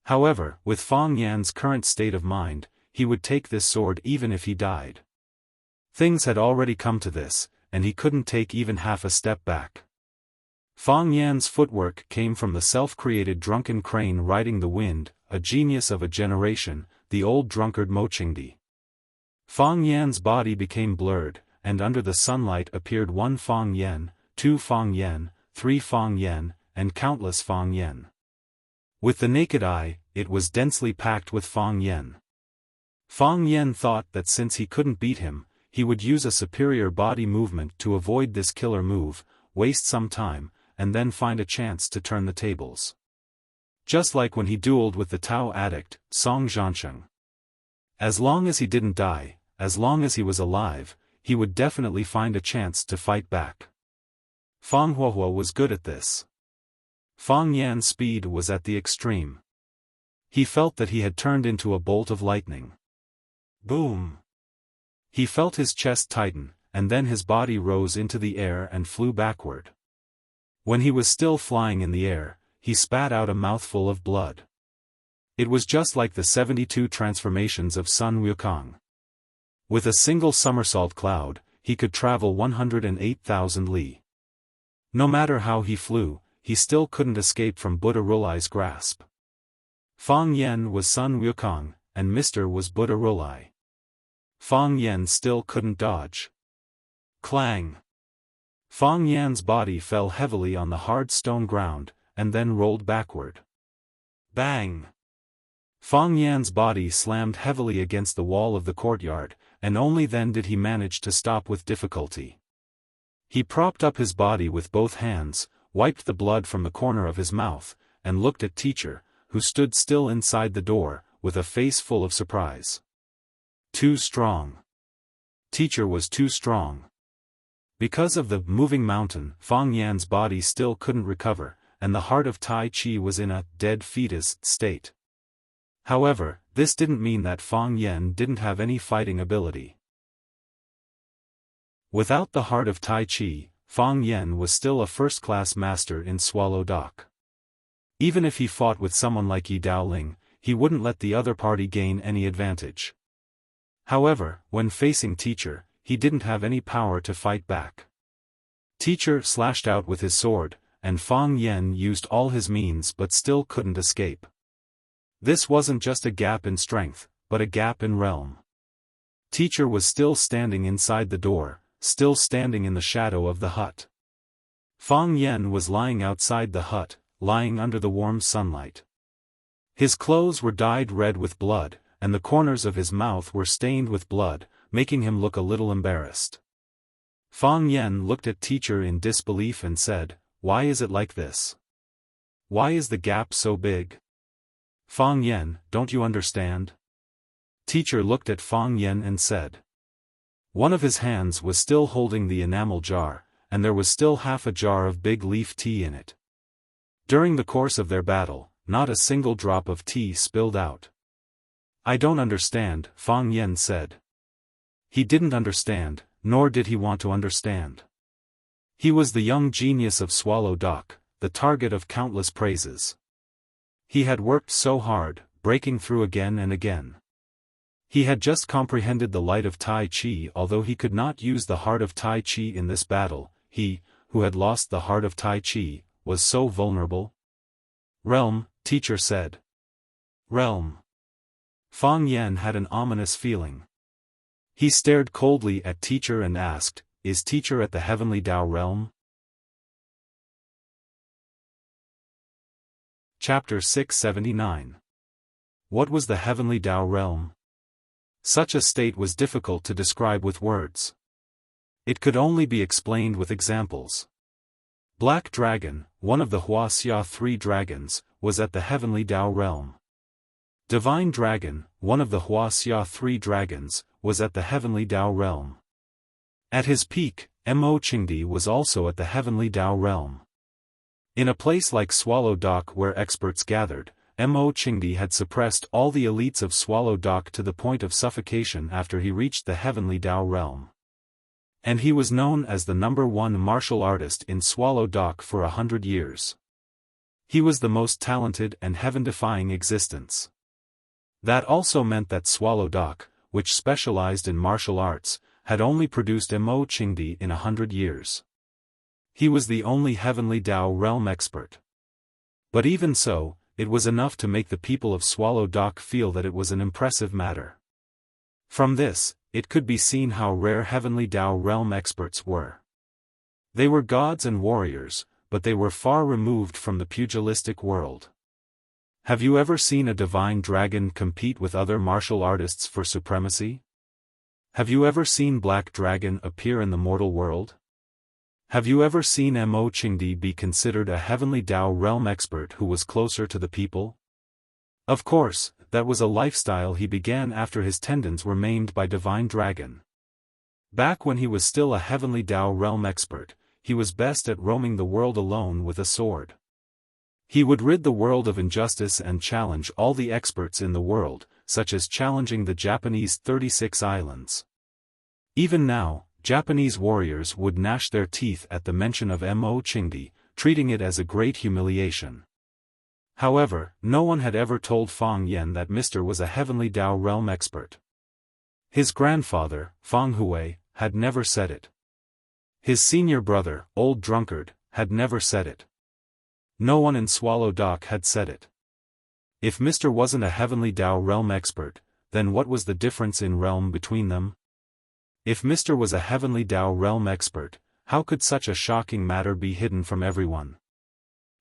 S1: However, with Fang Yan's current state of mind, he would take this sword even if he died. Things had already come to this, and he couldn't take even half a step back. Fang Yan's footwork came from the self-created drunken crane riding the wind, a genius of a generation, the old drunkard Mo Qingdi. Fang Yan's body became blurred, and under the sunlight appeared 1 Fang Yan, 2 Fang Yan, 3 Fang Yan, and countless Fang Yan. With the naked eye, it was densely packed with Fang Yan. Fang Yan thought that since he couldn't beat him, he would use a superior body movement to avoid this killer move, waste some time, and then find a chance to turn the tables. Just like when he dueled with the Tao addict, Song Zhansheng. As long as he didn't die, as long as he was alive, he would definitely find a chance to fight back. Fang Huohuo was good at this. Fang Yan's speed was at the extreme. He felt that he had turned into a bolt of lightning. Boom! He felt his chest tighten, and then his body rose into the air and flew backward. When he was still flying in the air, he spat out a mouthful of blood. It was just like the 72 transformations of Sun Wukong. With a single somersault cloud, he could travel 108,000 li. No matter how he flew, he still couldn't escape from Buddha Rulai's grasp. Fang Yan was Sun Wukong, and Mr. was Buddha Rulai. Fang Yan still couldn't dodge. Clang! Fang Yan's body fell heavily on the hard stone ground, and then rolled backward. Bang! Fang Yan's body slammed heavily against the wall of the courtyard, and only then did he manage to stop with difficulty. He propped up his body with both hands, wiped the blood from the corner of his mouth, and looked at Teacher, who stood still inside the door, with a face full of surprise. Too strong. Teacher was too strong. Because of the moving mountain, Fang Yan's body still couldn't recover, and the heart of Tai Chi was in a dead fetus state. However, this didn't mean that Fang Yan didn't have any fighting ability. Without the heart of Tai Chi, Fang Yan was still a first-class master in Swallow Dock. Even if he fought with someone like Yi Daoling, he wouldn't let the other party gain any advantage. However, when facing Teacher, he didn't have any power to fight back. Teacher slashed out with his sword, and Fang Yan used all his means but still couldn't escape. This wasn't just a gap in strength, but a gap in realm. Teacher was still standing inside the door, still standing in the shadow of the hut. Fang Yan was lying outside the hut, lying under the warm sunlight. His clothes were dyed red with blood, and the corners of his mouth were stained with blood, making him look a little embarrassed. Fang Yan looked at Teacher in disbelief and said, "Why is it like this? Why is the gap so big? Fang Yan, don't you understand?" Teacher looked at Fang Yan and said. One of his hands was still holding the enamel jar, and there was still half a jar of big leaf tea in it. During the course of their battle, not a single drop of tea spilled out. "I don't understand," Fang Yan said. He didn't understand, nor did he want to understand. He was the young genius of Swallow Dock, the target of countless praises. He had worked so hard, breaking through again and again. He had just comprehended the light of Tai Chi. Although he could not use the heart of Tai Chi in this battle, he, who had lost the heart of Tai Chi, was so vulnerable. Realm, teacher said. Realm. Fang Yan had an ominous feeling. He stared coldly at teacher and asked, "Is teacher at the heavenly Tao realm?" Chapter 679. What was the heavenly Tao realm? Such a state was difficult to describe with words. It could only be explained with examples. Black Dragon, one of the Wuxia 3 dragons, was at the heavenly Tao realm. Divine Dragon, one of the Wuxia 3 dragons, was at the heavenly Tao realm. At his peak, Mo Qingdi was also at the heavenly Tao realm. In a place like Swallow Dock where experts gathered, Mo Qingdi had suppressed all the elites of Swallow Dock to the point of suffocation after he reached the heavenly Tao realm. And he was known as the #1 martial artist in Swallow Dock for 100 years. He was the most talented and heaven-defying existence. That also meant that Swallow Dock, which specialized in martial arts, had only produced Mo Qingdi in 100 years. He was the only heavenly Tao realm expert. But even so, it was enough to make the people of Swallow Dock feel that it was an impressive matter. From this, it could be seen how rare heavenly Tao realm experts were. They were gods and warriors, but they were far removed from the pugilistic world. Have you ever seen a divine dragon compete with other martial artists for supremacy? Have you ever seen Black Dragon appear in the mortal world? Have you ever seen Mo Qingdi be considered a heavenly Tao realm expert who was closer to the people? Of course, that was a lifestyle he began after his tendons were maimed by Divine Dragon. Back when he was still a heavenly Tao realm expert, he was best at roaming the world alone with a sword. He would rid the world of injustice and challenge all the experts in the world, such as challenging the Japanese 36 islands. Even now, Japanese warriors would gnash their teeth at the mention of Mo Qingdi, treating it as a great humiliation. However, no one had ever told Fang Yan that Mr. was a heavenly Tao realm expert. His grandfather, Fang Hui, had never said it. His senior brother, Old Drunkard, had never said it. No one in Swallow Dock had said it. If Mr. wasn't a heavenly Tao realm expert, then what was the difference in realm between them? If Mr. was a heavenly Tao realm expert, how could such a shocking matter be hidden from everyone?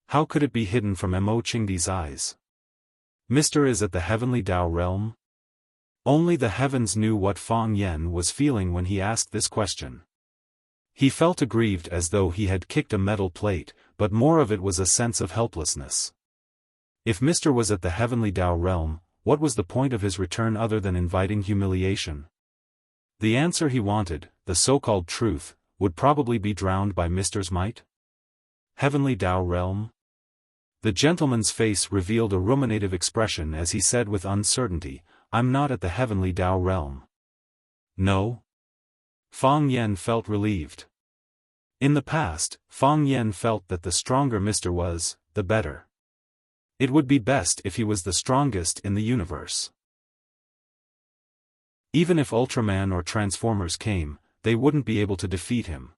S1: How could it be hidden from Mo Qingdi's eyes? Mr. is at the heavenly Tao realm? Only the heavens knew what Fang Yan was feeling when he asked this question. He felt aggrieved as though he had kicked a metal plate, but more of it was a sense of helplessness. If Mr. was at the heavenly Tao realm, what was the point of his return other than inviting humiliation? The answer he wanted, the so-called truth, would probably be drowned by Mr.'s might? Heavenly Tao realm? The gentleman's face revealed a ruminative expression as he said with uncertainty, "I'm not at the heavenly Tao realm." No? Fang Yan felt relieved. In the past, Fang Yan felt that the stronger Mr. was, the better. It would be best if he was the strongest in the universe. Even if Ultraman or Transformers came, they wouldn't be able to defeat him.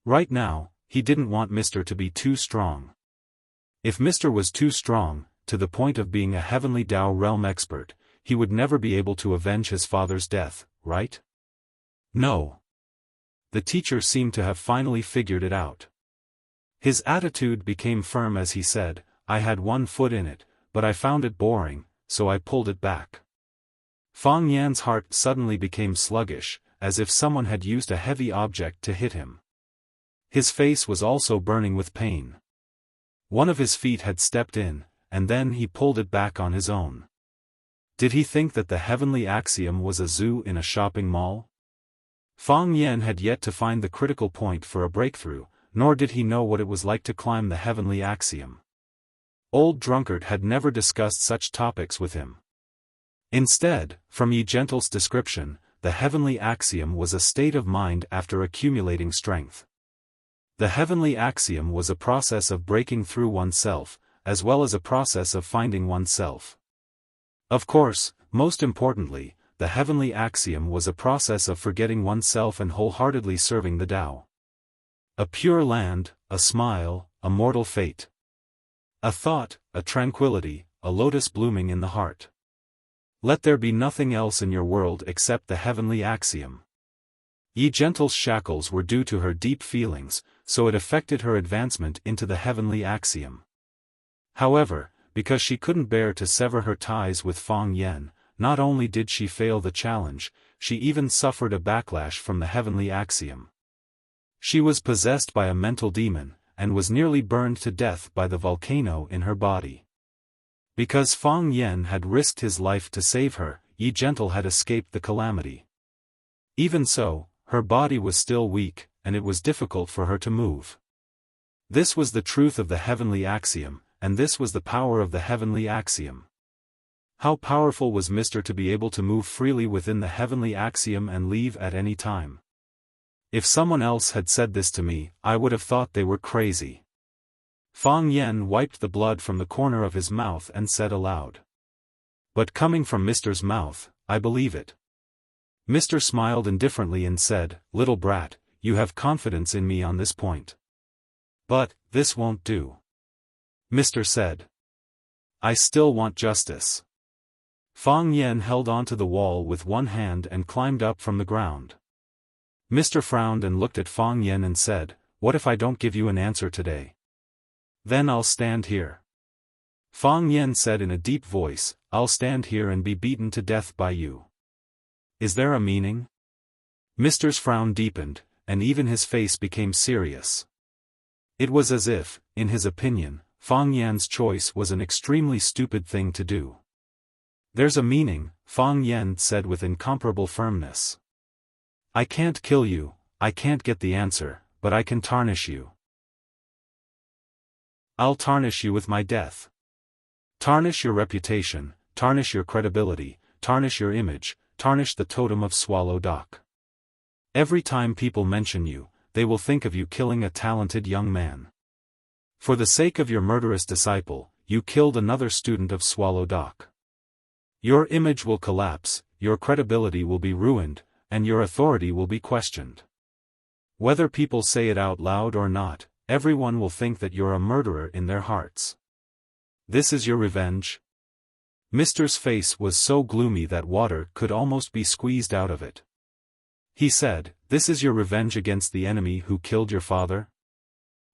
S1: Right now, he didn't want Mr. to be too strong. If Mr. was too strong, to the point of being a heavenly Tao realm expert, he would never be able to avenge his father's death, right? No. The teacher seemed to have finally figured it out. His attitude became firm as he said, "I had one foot in it, but I found it boring, so I pulled it back." Fang Yan's heart suddenly became sluggish, as if someone had used a heavy object to hit him. His face was also burning with pain. One of his feet had stepped in, and then he pulled it back on his own. Did he think that the heavenly axiom was a zoo in a shopping mall? Fang Yan had yet to find the critical point for a breakthrough, nor did he know what it was like to climb the heavenly axiom. Old Drunkard had never discussed such topics with him. Instead, from Yi Gentle's description, the heavenly axiom was a state of mind after accumulating strength. The heavenly axiom was a process of breaking through oneself, as well as a process of finding oneself. Of course, most importantly, the heavenly axiom was a process of forgetting oneself and wholeheartedly serving the Tao. A pure land, a smile, a mortal fate. A thought, a tranquility, a lotus blooming in the heart. Let there be nothing else in your world except the heavenly axiom. Ye Gentle's shackles were due to her deep feelings, so it affected her advancement into the heavenly axiom. However, because she couldn't bear to sever her ties with Fang Yen, not only did she fail the challenge, she even suffered a backlash from the heavenly axiom. She was possessed by a mental demon, and was nearly burned to death by the volcano in her body. Because Fang Yen had risked his life to save her, Ye Gentle had escaped the calamity. Even so, her body was still weak, and it was difficult for her to move. This was the truth of the heavenly axiom, and this was the power of the heavenly axiom. How powerful was Mr. to be able to move freely within the heavenly axiom and leave at any time. If someone else had said this to me, I would have thought they were crazy. Fang Yen wiped the blood from the corner of his mouth and said aloud. But coming from Mr.'s mouth, I believe it. Mr. smiled indifferently and said, "Little brat, you have confidence in me on this point. But, this won't do." Mr. said. "I still want justice." Fang Yen held onto the wall with one hand and climbed up from the ground. Mr. frowned and looked at Fang Yen and said, "What if I don't give you an answer today? Then I'll stand here." Fang Yen said in a deep voice, "I'll stand here and be beaten to death by you. Is there a meaning?" Mr.'s frown deepened, and even his face became serious. It was as if, in his opinion, Fang Yan's choice was an extremely stupid thing to do. "There's a meaning," Fang Yen said with incomparable firmness. "I can't kill you, I can't get the answer, but I can tarnish you. I'll tarnish you with my death. Tarnish your reputation, tarnish your credibility, tarnish your image, tarnish the totem of Swallow Dock. Every time people mention you, they will think of you killing a talented young man. For the sake of your murderous disciple, you killed another student of Swallow Dock. Your image will collapse, your credibility will be ruined, and your authority will be questioned. Whether people say it out loud or not, everyone will think that you're a murderer in their hearts. This is your revenge?" Mr.'s face was so gloomy that water could almost be squeezed out of it. He said, "This is your revenge against the enemy who killed your father?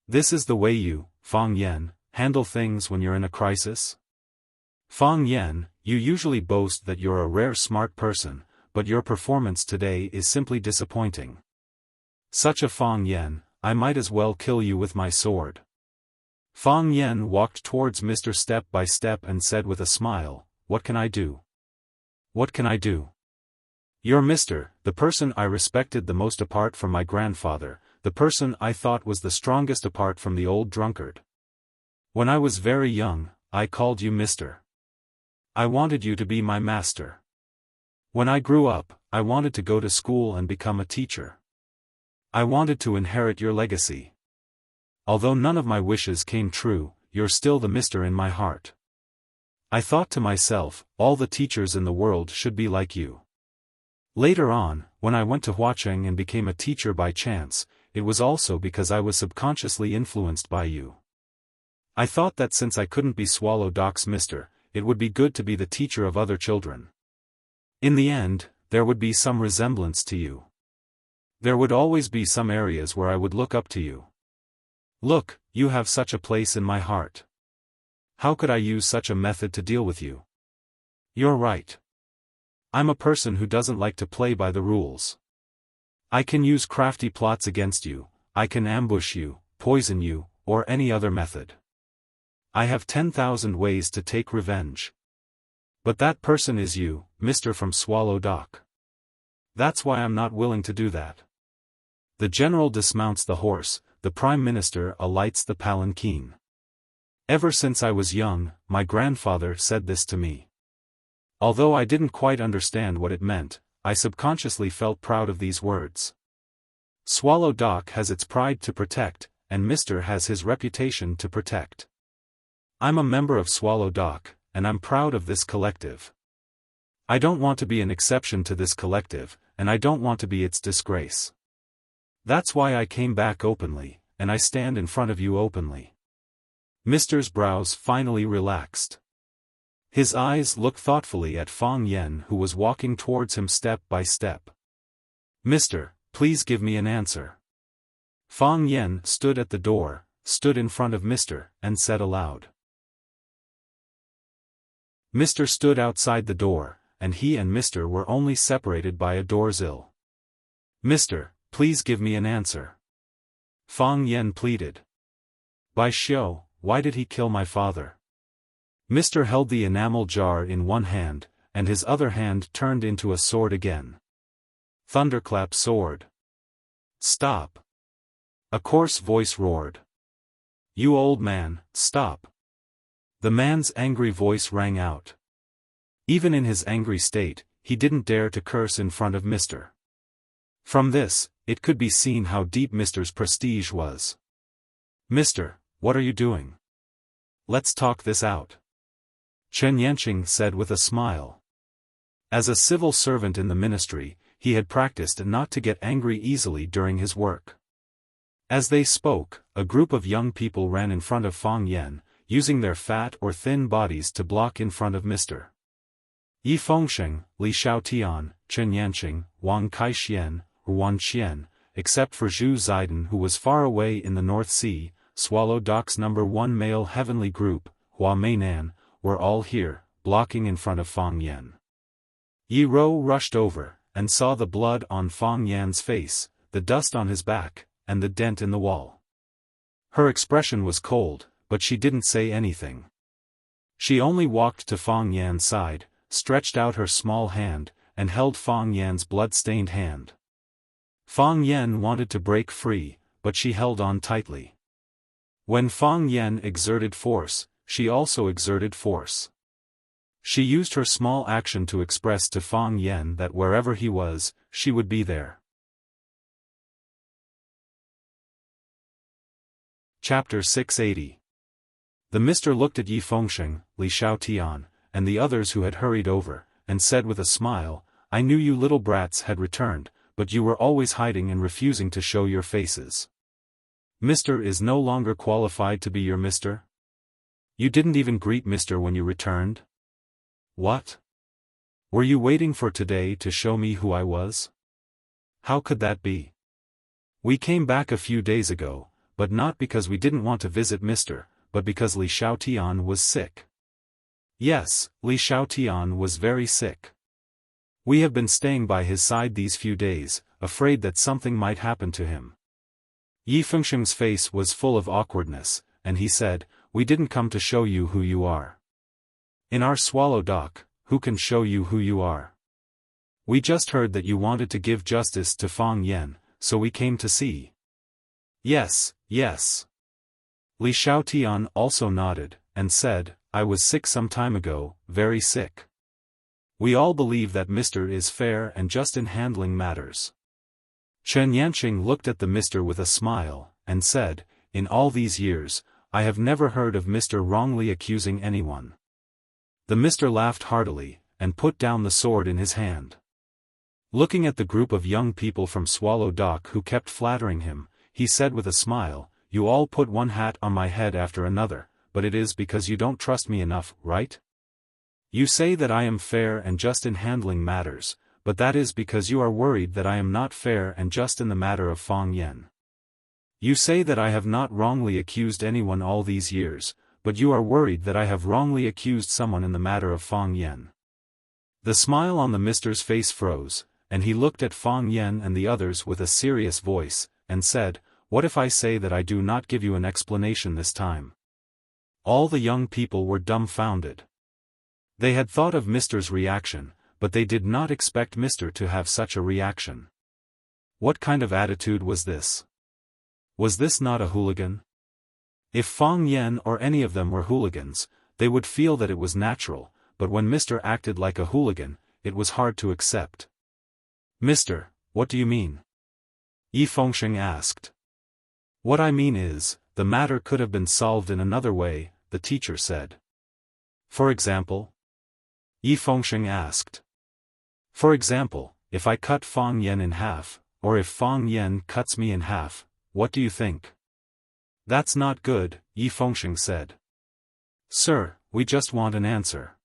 S1: This is the way you, Fang Yen, handle things when you're in a crisis? Fang Yen, you usually boast that you're a rare smart person, but your performance today is simply disappointing. Such a Fang Yen, I might as well kill you with my sword." Fang Yen walked towards Mr. step by step and said with a smile, "What can I do? What can I do? You're Mr., the person I respected the most apart from my grandfather, the person I thought was the strongest apart from the old drunkard. When I was very young, I called you Mr. I wanted you to be my master. When I grew up, I wanted to go to school and become a teacher. I wanted to inherit your legacy. Although none of my wishes came true, you're still the Mr. in my heart. I thought to myself, all the teachers in the world should be like you. Later on, when I went to Huacheng and became a teacher by chance, it was also because I was subconsciously influenced by you. I thought that since I couldn't be Swallow Dock's Mr., it would be good to be the teacher of other children. In the end, there would be some resemblance to you. There would always be some areas where I would look up to you. Look, you have such a place in my heart. How could I use such a method to deal with you? You're right. I'm a person who doesn't like to play by the rules. I can use crafty plots against you, I can ambush you, poison you, or any other method. I have 10,000 ways to take revenge. But that person is you, Mr. from Swallow Dock. That's why I'm not willing to do that." The general dismounts the horse, the Prime Minister alights the palanquin. Ever since I was young, my grandfather said this to me. Although I didn't quite understand what it meant, I subconsciously felt proud of these words. Swallow Dock has its pride to protect, and Mr. has his reputation to protect. I'm a member of Swallow Dock, and I'm proud of this collective. I don't want to be an exception to this collective, and I don't want to be its disgrace. That's why I came back openly, and I stand in front of you openly. Mister's brows finally relaxed. His eyes looked thoughtfully at Fang Yen, who was walking towards him step by step. Mister, please give me an answer. Fang Yen stood at the door, stood in front of Mister, and said aloud. Mister stood outside the door, and he and Mister were only separated by a doorsill. Mister, please give me an answer. Fang Yen pleaded. By Xiao, why did he kill my father? Mister held the enamel jar in one hand, and his other hand turned into a sword again. Thunderclap sword. Stop. A coarse voice roared. You old man, stop. The man's angry voice rang out. Even in his angry state, he didn't dare to curse in front of Mister. From this, it could be seen how deep Mister's prestige was. Mister, what are you doing? Let's talk this out. Chen Yanqing said with a smile. As a civil servant in the ministry, he had practiced not to get angry easily during his work. As they spoke, a group of young people ran in front of Fang Yen, using their fat or thin bodies to block in front of Mister. Yi Fengsheng, Li Xiaotian, Chen Yanqing, Wang Kaixian, or Wan Qian, except for Zhu Ziden who was far away in the North Sea, Swallow Dock's number 1 male heavenly group, Hua Meinan, were all here, blocking in front of Fang Yen. Yi Rou rushed over, and saw the blood on Fang Yan's face, the dust on his back, and the dent in the wall. Her expression was cold, but she didn't say anything. She only walked to Fang Yan's side, stretched out her small hand, and held Fang Yan's blood-stained hand. Fang Yen wanted to break free, but she held on tightly. When Fang Yen exerted force, she also exerted force. She used her small action to express to Fang Yen that wherever he was, she would be there. Chapter 680. The Mister looked at Yi Fengsheng, Li Xiaotian, and the others who had hurried over, and said with a smile, I knew you little brats had returned, but you were always hiding and refusing to show your faces. Mister is no longer qualified to be your Mister? You didn't even greet Mister when you returned? What? Were you waiting for today to show me who I was? How could that be? We came back a few days ago, but not because we didn't want to visit Mister, but because Li Xiaotian was sick. Yes, Li Xiaotian was very sick. We have been staying by his side these few days, afraid that something might happen to him. Yi Fengsheng's face was full of awkwardness, and he said, We didn't come to show you who you are. In our Swallow Dock, who can show you who you are? We just heard that you wanted to give justice to Fang Yen, so we came to see. Yes, yes. Li Xiaotian also nodded, and said, I was sick some time ago, very sick. We all believe that Mister is fair and just in handling matters. Chen Yanqing looked at the Mister with a smile, and said, In all these years, I have never heard of Mister wrongly accusing anyone. The Mister laughed heartily, and put down the sword in his hand. Looking at the group of young people from Swallow Dock who kept flattering him, he said with a smile, You all put one hat on my head after another, but it is because you don't trust me enough, right? You say that I am fair and just in handling matters, but that is because you are worried that I am not fair and just in the matter of Fang Yen. You say that I have not wrongly accused anyone all these years, but you are worried that I have wrongly accused someone in the matter of Fang Yen. The smile on the Mister's face froze, and he looked at Fang Yen and the others with a serious voice, and said, What if I say that I do not give you an explanation this time? All the young people were dumbfounded. They had thought of Mister's reaction, but they did not expect Mister to have such a reaction. What kind of attitude was this? Was this not a hooligan? If Fang Yen or any of them were hooligans, they would feel that it was natural, but when Mister acted like a hooligan, it was hard to accept. Mister, what do you mean? Yi Fengsheng asked. What I mean is, the matter could have been solved in another way, the teacher said. For example? Yi Fengsheng asked. For example, if I cut Fang Yan in half, or if Fang Yan cuts me in half, what do you think? That's not good, Yi Fengsheng said. Sir, we just want an answer.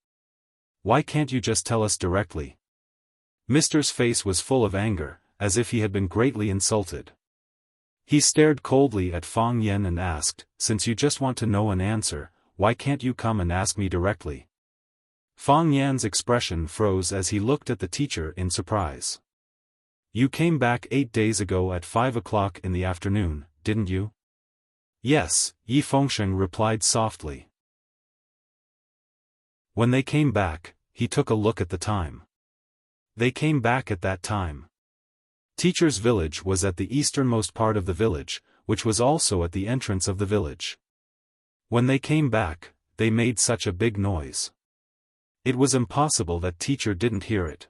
S1: Why can't you just tell us directly? Mister's face was full of anger, as if he had been greatly insulted. He stared coldly at Fang Yan and asked, since you just want to know an answer, why can't you come and ask me directly? Fang Yan's expression froze as he looked at the teacher in surprise. You came back 8 days ago at 5 o'clock in the afternoon, didn't you? Yes, Yi Fengsheng replied softly. When they came back, he took a look at the time. They came back at that time. Teacher's village was at the easternmost part of the village, which was also at the entrance of the village. When they came back, they made such a big noise. It was impossible that teacher didn't hear it.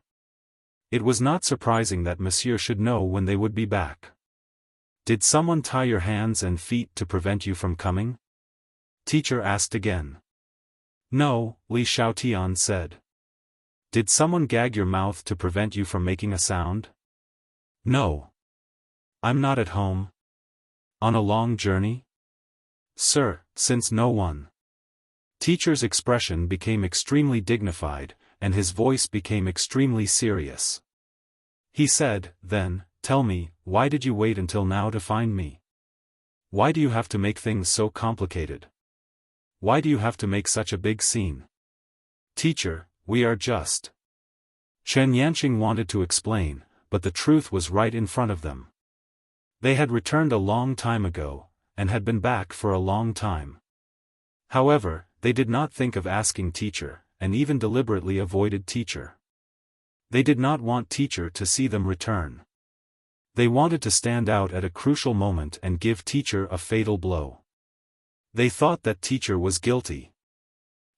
S1: It was not surprising that monsieur should know when they would be back. Did someone tie your hands and feet to prevent you from coming? Teacher asked again. No, Li Xiaotian said. Did someone gag your mouth to prevent you from making a sound? No. I'm not at home. On a long journey? Sir, since no one. Teacher's expression became extremely dignified, and his voice became extremely serious. He said, then, tell me, why did you wait until now to find me? Why do you have to make things so complicated? Why do you have to make such a big scene? Teacher, we are just. Chen Yanqing wanted to explain, but the truth was right in front of them. They had returned a long time ago, and had been back for a long time. However, they did not think of asking teacher, and even deliberately avoided teacher. They did not want teacher to see them return. They wanted to stand out at a crucial moment and give teacher a fatal blow. They thought that teacher was guilty.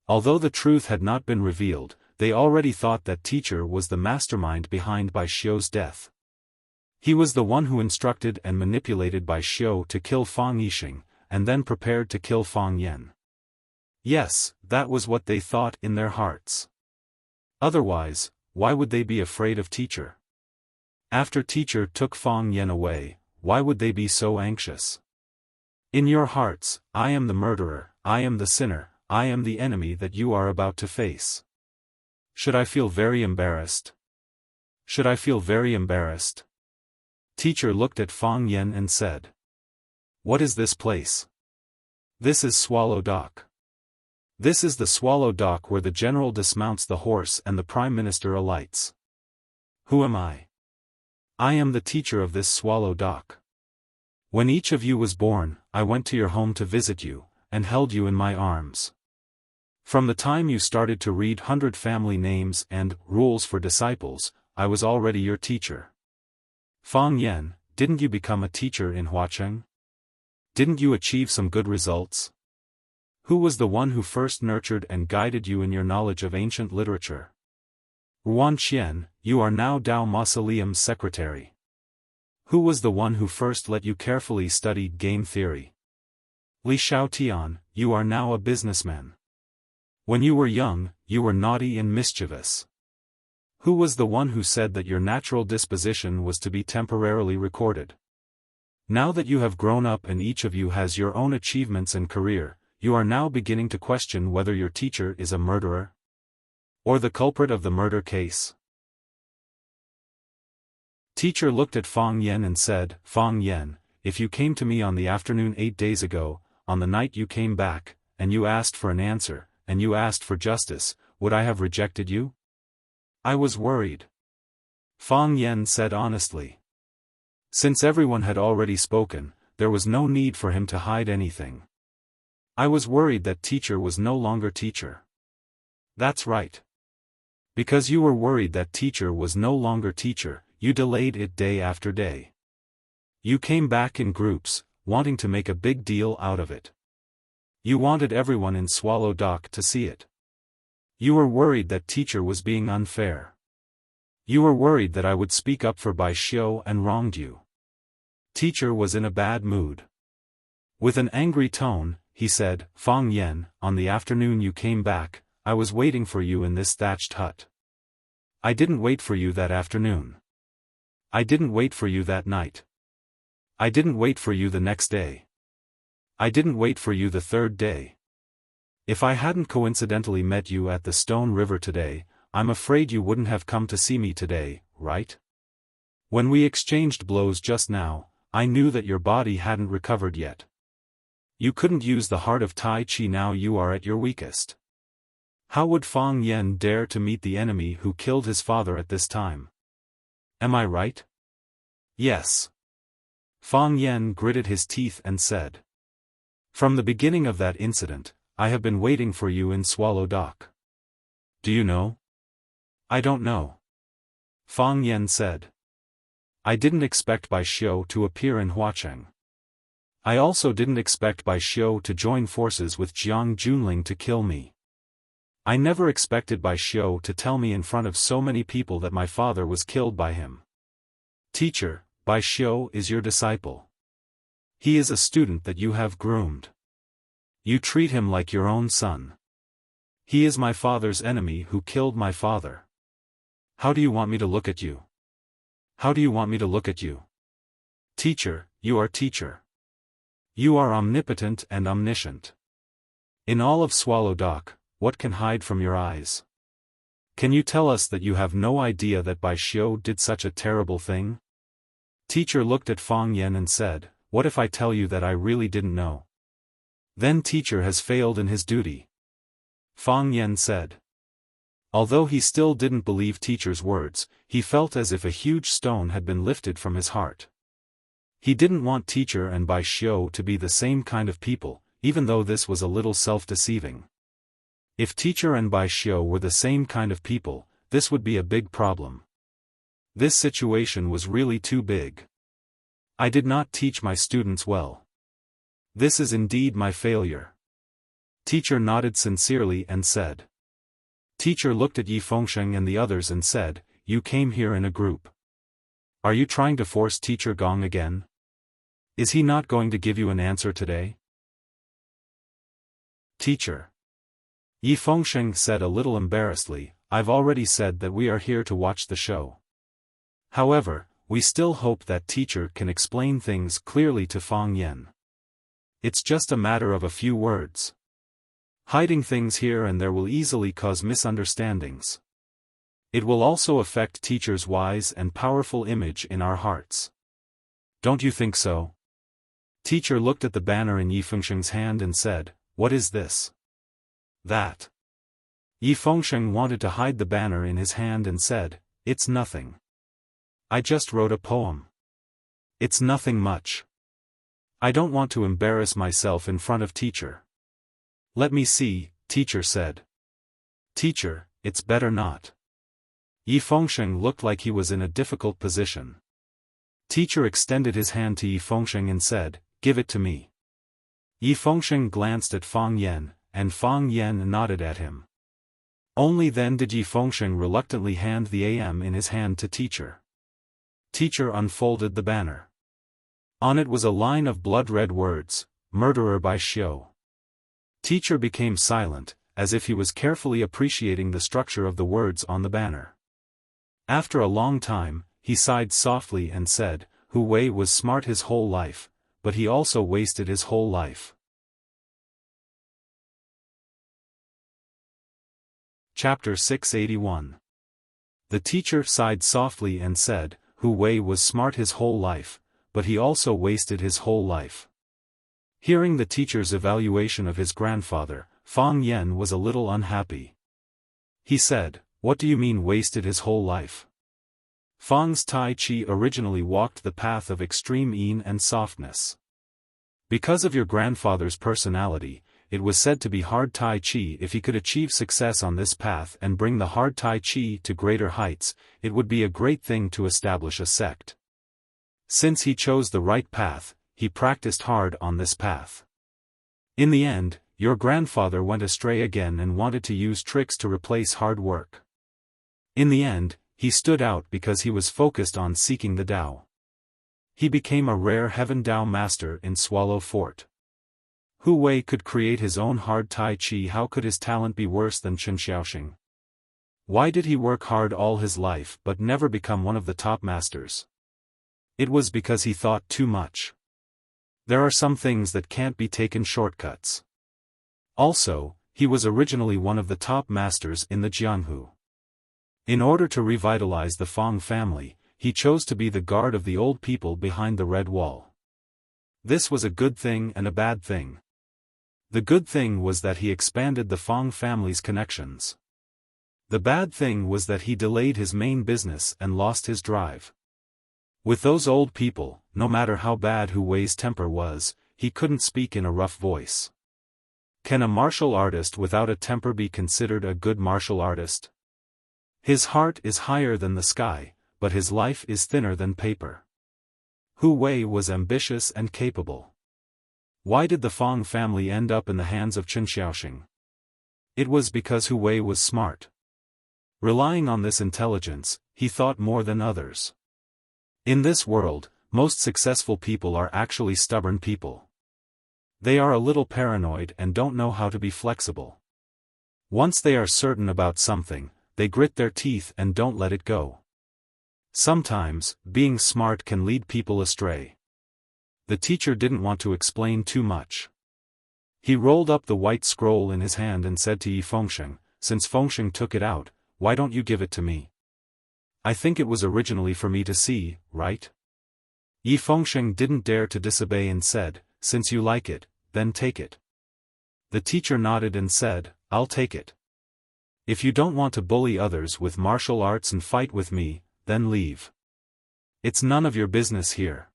S1: Although the truth had not been revealed, they already thought that teacher was the mastermind behind Bai Xiu's death. He was the one who instructed and manipulated Bai Xiu to kill Fang Yixing, and then prepared to kill Fang Yan. Yes, that was what they thought in their hearts. Otherwise, why would they be afraid of teacher? After teacher took Fang Yan away, why would they be so anxious? In your hearts, I am the murderer, I am the sinner, I am the enemy that you are about to face. Should I feel very embarrassed? Should I feel very embarrassed? Teacher looked at Fang Yan and said. What is this place? This is Swallow Dock. This is the Swallow Dock where the general dismounts the horse and the prime minister alights. Who am I? I am the teacher of this Swallow Dock. When each of you was born, I went to your home to visit you, and held you in my arms. From the time you started to read 100 family names and rules for disciples, I was already your teacher. Fang Yan, didn't you become a teacher in Huacheng? Didn't you achieve some good results? Who was the one who first nurtured and guided you in your knowledge of ancient literature? Ruan Qian, you are now Dao Mausoleum's secretary. Who was the one who first let you carefully study game theory? Li Xiaotian, you are now a businessman. When you were young, you were naughty and mischievous. Who was the one who said that your natural disposition was to be temporarily recorded? Now that you have grown up and each of you has your own achievements and career, you are now beginning to question whether your teacher is a murderer? Or the culprit of the murder case? Teacher looked at Fang Yan and said, Fang Yan, if you came to me on the afternoon 8 days ago, on the night you came back, and you asked for an answer, and you asked for justice, would I have rejected you? I was worried. Fang Yan said honestly. Since everyone had already spoken, there was no need for him to hide anything. I was worried that teacher was no longer teacher. That's right. Because you were worried that teacher was no longer teacher, you delayed it day after day. You came back in groups, wanting to make a big deal out of it. You wanted everyone in Swallow Dock to see it. You were worried that teacher was being unfair. You were worried that I would speak up for Bai Xiu and wronged you. Teacher was in a bad mood. With an angry tone, he said, Fang Yan, on the afternoon you came back, I was waiting for you in this thatched hut. I didn't wait for you that afternoon. I didn't wait for you that night. I didn't wait for you the next day. I didn't wait for you the third day. If I hadn't coincidentally met you at the Stone River today, I'm afraid you wouldn't have come to see me today, right? When we exchanged blows just now, I knew that your body hadn't recovered yet. You couldn't use the heart of Tai Chi now you are at your weakest. How would Fang Yen dare to meet the enemy who killed his father at this time? Am I right? Yes. Fang Yen gritted his teeth and said. From the beginning of that incident, I have been waiting for you in Swallow Dock. Do you know? I don't know. Fang Yen said. I didn't expect Bai Xiu to appear in Huacheng. I also didn't expect Bai Xiu to join forces with Jiang Junling to kill me. I never expected Bai Xiu to tell me in front of so many people that my father was killed by him. Teacher, Bai Xiu is your disciple. He is a student that you have groomed. You treat him like your own son. He is my father's enemy who killed my father. How do you want me to look at you? How do you want me to look at you? Teacher, you are teacher. You are omnipotent and omniscient. In all of Swallow Dock, what can hide from your eyes? Can you tell us that you have no idea that Bai Xiu did such a terrible thing? Teacher looked at Fang Yen and said, what if I tell you that I really didn't know? Then teacher has failed in his duty. Fang Yen said. Although he still didn't believe teacher's words, he felt as if a huge stone had been lifted from his heart. He didn't want teacher and Bai Xiu to be the same kind of people, even though this was a little self-deceiving. If teacher and Bai Xiu were the same kind of people, this would be a big problem. This situation was really too big. I did not teach my students well. This is indeed my failure. Teacher nodded sincerely and said. Teacher looked at Yi Fengsheng and the others and said, you came here in a group. Are you trying to force Teacher Gong again? Is he not going to give you an answer today? Teacher. Yi Fengsheng said a little embarrassedly, I've already said that we are here to watch the show. However, we still hope that teacher can explain things clearly to Fang Yen. It's just a matter of a few words. Hiding things here and there will easily cause misunderstandings. It will also affect teacher's wise and powerful image in our hearts. Don't you think so? Teacher looked at the banner in Yi Fengsheng's hand and said, what is this? That. Yi Fengsheng wanted to hide the banner in his hand and said, it's nothing. I just wrote a poem. It's nothing much. I don't want to embarrass myself in front of teacher. Let me see, teacher said. Teacher, it's better not. Yi Fengsheng looked like he was in a difficult position. Teacher extended his hand to Yi Fengsheng and said, give it to me. Yi Fengsheng glanced at Fang Yen, and Fang Yen nodded at him. Only then did Yi Fengsheng reluctantly hand the AM in his hand to teacher. Teacher unfolded the banner. On it was a line of blood-red words, Murderer Bai Xiu. Teacher became silent, as if he was carefully appreciating the structure of the words on the banner. After a long time, he sighed softly and said, Hu Wei was smart his whole life, but he also wasted his whole life. Chapter 681. The teacher sighed softly and said, Hu Wei was smart his whole life, but he also wasted his whole life. Hearing the teacher's evaluation of his grandfather, Fang Yen was a little unhappy. He said, what do you mean wasted his whole life? Fang's Tai Chi originally walked the path of extreme yin and softness. Because of your grandfather's personality, it was said to be hard Tai Chi. If he could achieve success on this path and bring the hard Tai Chi to greater heights, it would be a great thing to establish a sect. Since he chose the right path, he practiced hard on this path. In the end, your grandfather went astray again and wanted to use tricks to replace hard work. In the end, he stood out because he was focused on seeking the Tao. He became a rare Heaven Tao master in Swallow Fort. Hu Wei could create his own hard Tai Chi. How could his talent be worse than Chen Xiaoxing? Why did he work hard all his life but never become one of the top masters? It was because he thought too much. There are some things that can't be taken shortcuts. Also, he was originally one of the top masters in the Jianghu. In order to revitalize the Fang family, he chose to be the guard of the old people behind the Red Wall. This was a good thing and a bad thing. The good thing was that he expanded the Fang family's connections. The bad thing was that he delayed his main business and lost his drive. With those old people, no matter how bad Hu Wei's temper was, he couldn't speak in a rough voice. Can a martial artist without a temper be considered a good martial artist? His heart is higher than the sky, but his life is thinner than paper. Hu Wei was ambitious and capable. Why did the Fang family end up in the hands of Chen Xiaoxing? It was because Hu Wei was smart. Relying on this intelligence, he thought more than others. In this world, most successful people are actually stubborn people. They are a little paranoid and don't know how to be flexible. Once they are certain about something, they grit their teeth and don't let it go. Sometimes, being smart can lead people astray. The teacher didn't want to explain too much. He rolled up the white scroll in his hand and said to Yi Fengsheng, "Since Fengsheng took it out, why don't you give it to me? I think it was originally for me to see, right?" Yi Fengsheng didn't dare to disobey and said, "Since you like it, then take it." The teacher nodded and said, "I'll take it. If you don't want to bully others with martial arts and fight with me, then leave. It's none of your business here."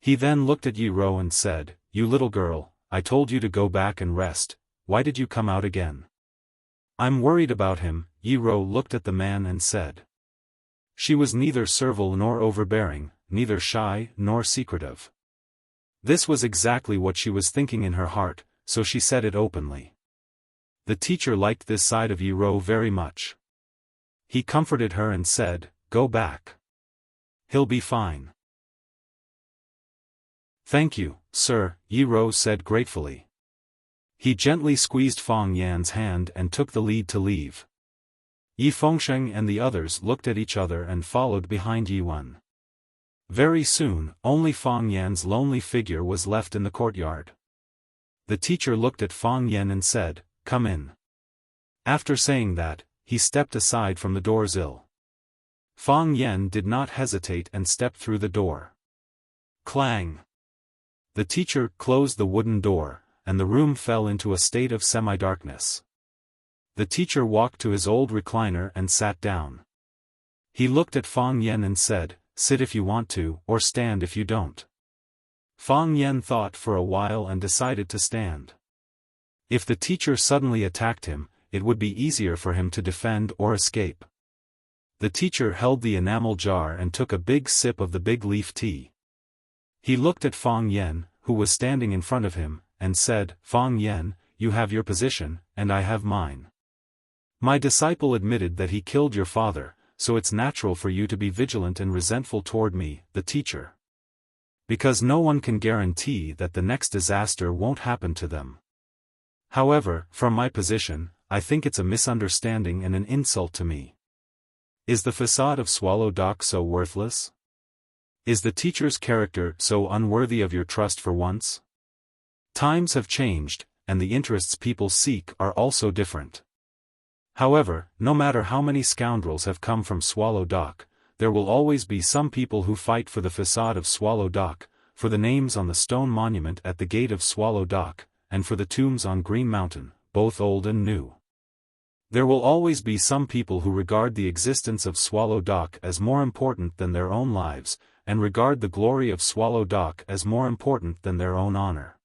S1: He then looked at Yi Ro and said, "You little girl, I told you to go back and rest, why did you come out again?" "I'm worried about him," Yi Ro looked at the man and said. She was neither servile nor overbearing, neither shy nor secretive. This was exactly what she was thinking in her heart, so she said it openly. The teacher liked this side of Yi Ro very much. He comforted her and said, "Go back. He'll be fine." "Thank you, sir," Yi Ro said gratefully. He gently squeezed Fang Yan's hand and took the lead to leave. Yi Fengsheng and the others looked at each other and followed behind Yi Wen. Very soon, only Fang Yan's lonely figure was left in the courtyard. The teacher looked at Fang Yan and said, "Come in." After saying that, he stepped aside from the door's sill. Fang Yan did not hesitate and stepped through the door. Clang! The teacher closed the wooden door, and the room fell into a state of semi-darkness. The teacher walked to his old recliner and sat down. He looked at Fang Yan and said, "Sit if you want to, or stand if you don't." Fang Yan thought for a while and decided to stand. If the teacher suddenly attacked him, it would be easier for him to defend or escape. The teacher held the enamel jar and took a big sip of the big leaf tea. He looked at Fang Yan, who was standing in front of him, and said, "Fang Yan, you have your position, and I have mine. My disciple admitted that he killed your father, so it's natural for you to be vigilant and resentful toward me, the teacher. Because no one can guarantee that the next disaster won't happen to them. However, from my position, I think it's a misunderstanding and an insult to me. Is the facade of Swallow Dock so worthless? Is the teacher's character so unworthy of your trust for once? Times have changed, and the interests people seek are also different. However, no matter how many scoundrels have come from Swallow Dock, there will always be some people who fight for the facade of Swallow Dock, for the names on the stone monument at the gate of Swallow Dock, and for the tombs on Green Mountain, both old and new. There will always be some people who regard the existence of Swallow Dock as more important than their own lives, and regard the glory of Swallow Dock as more important than their own honor.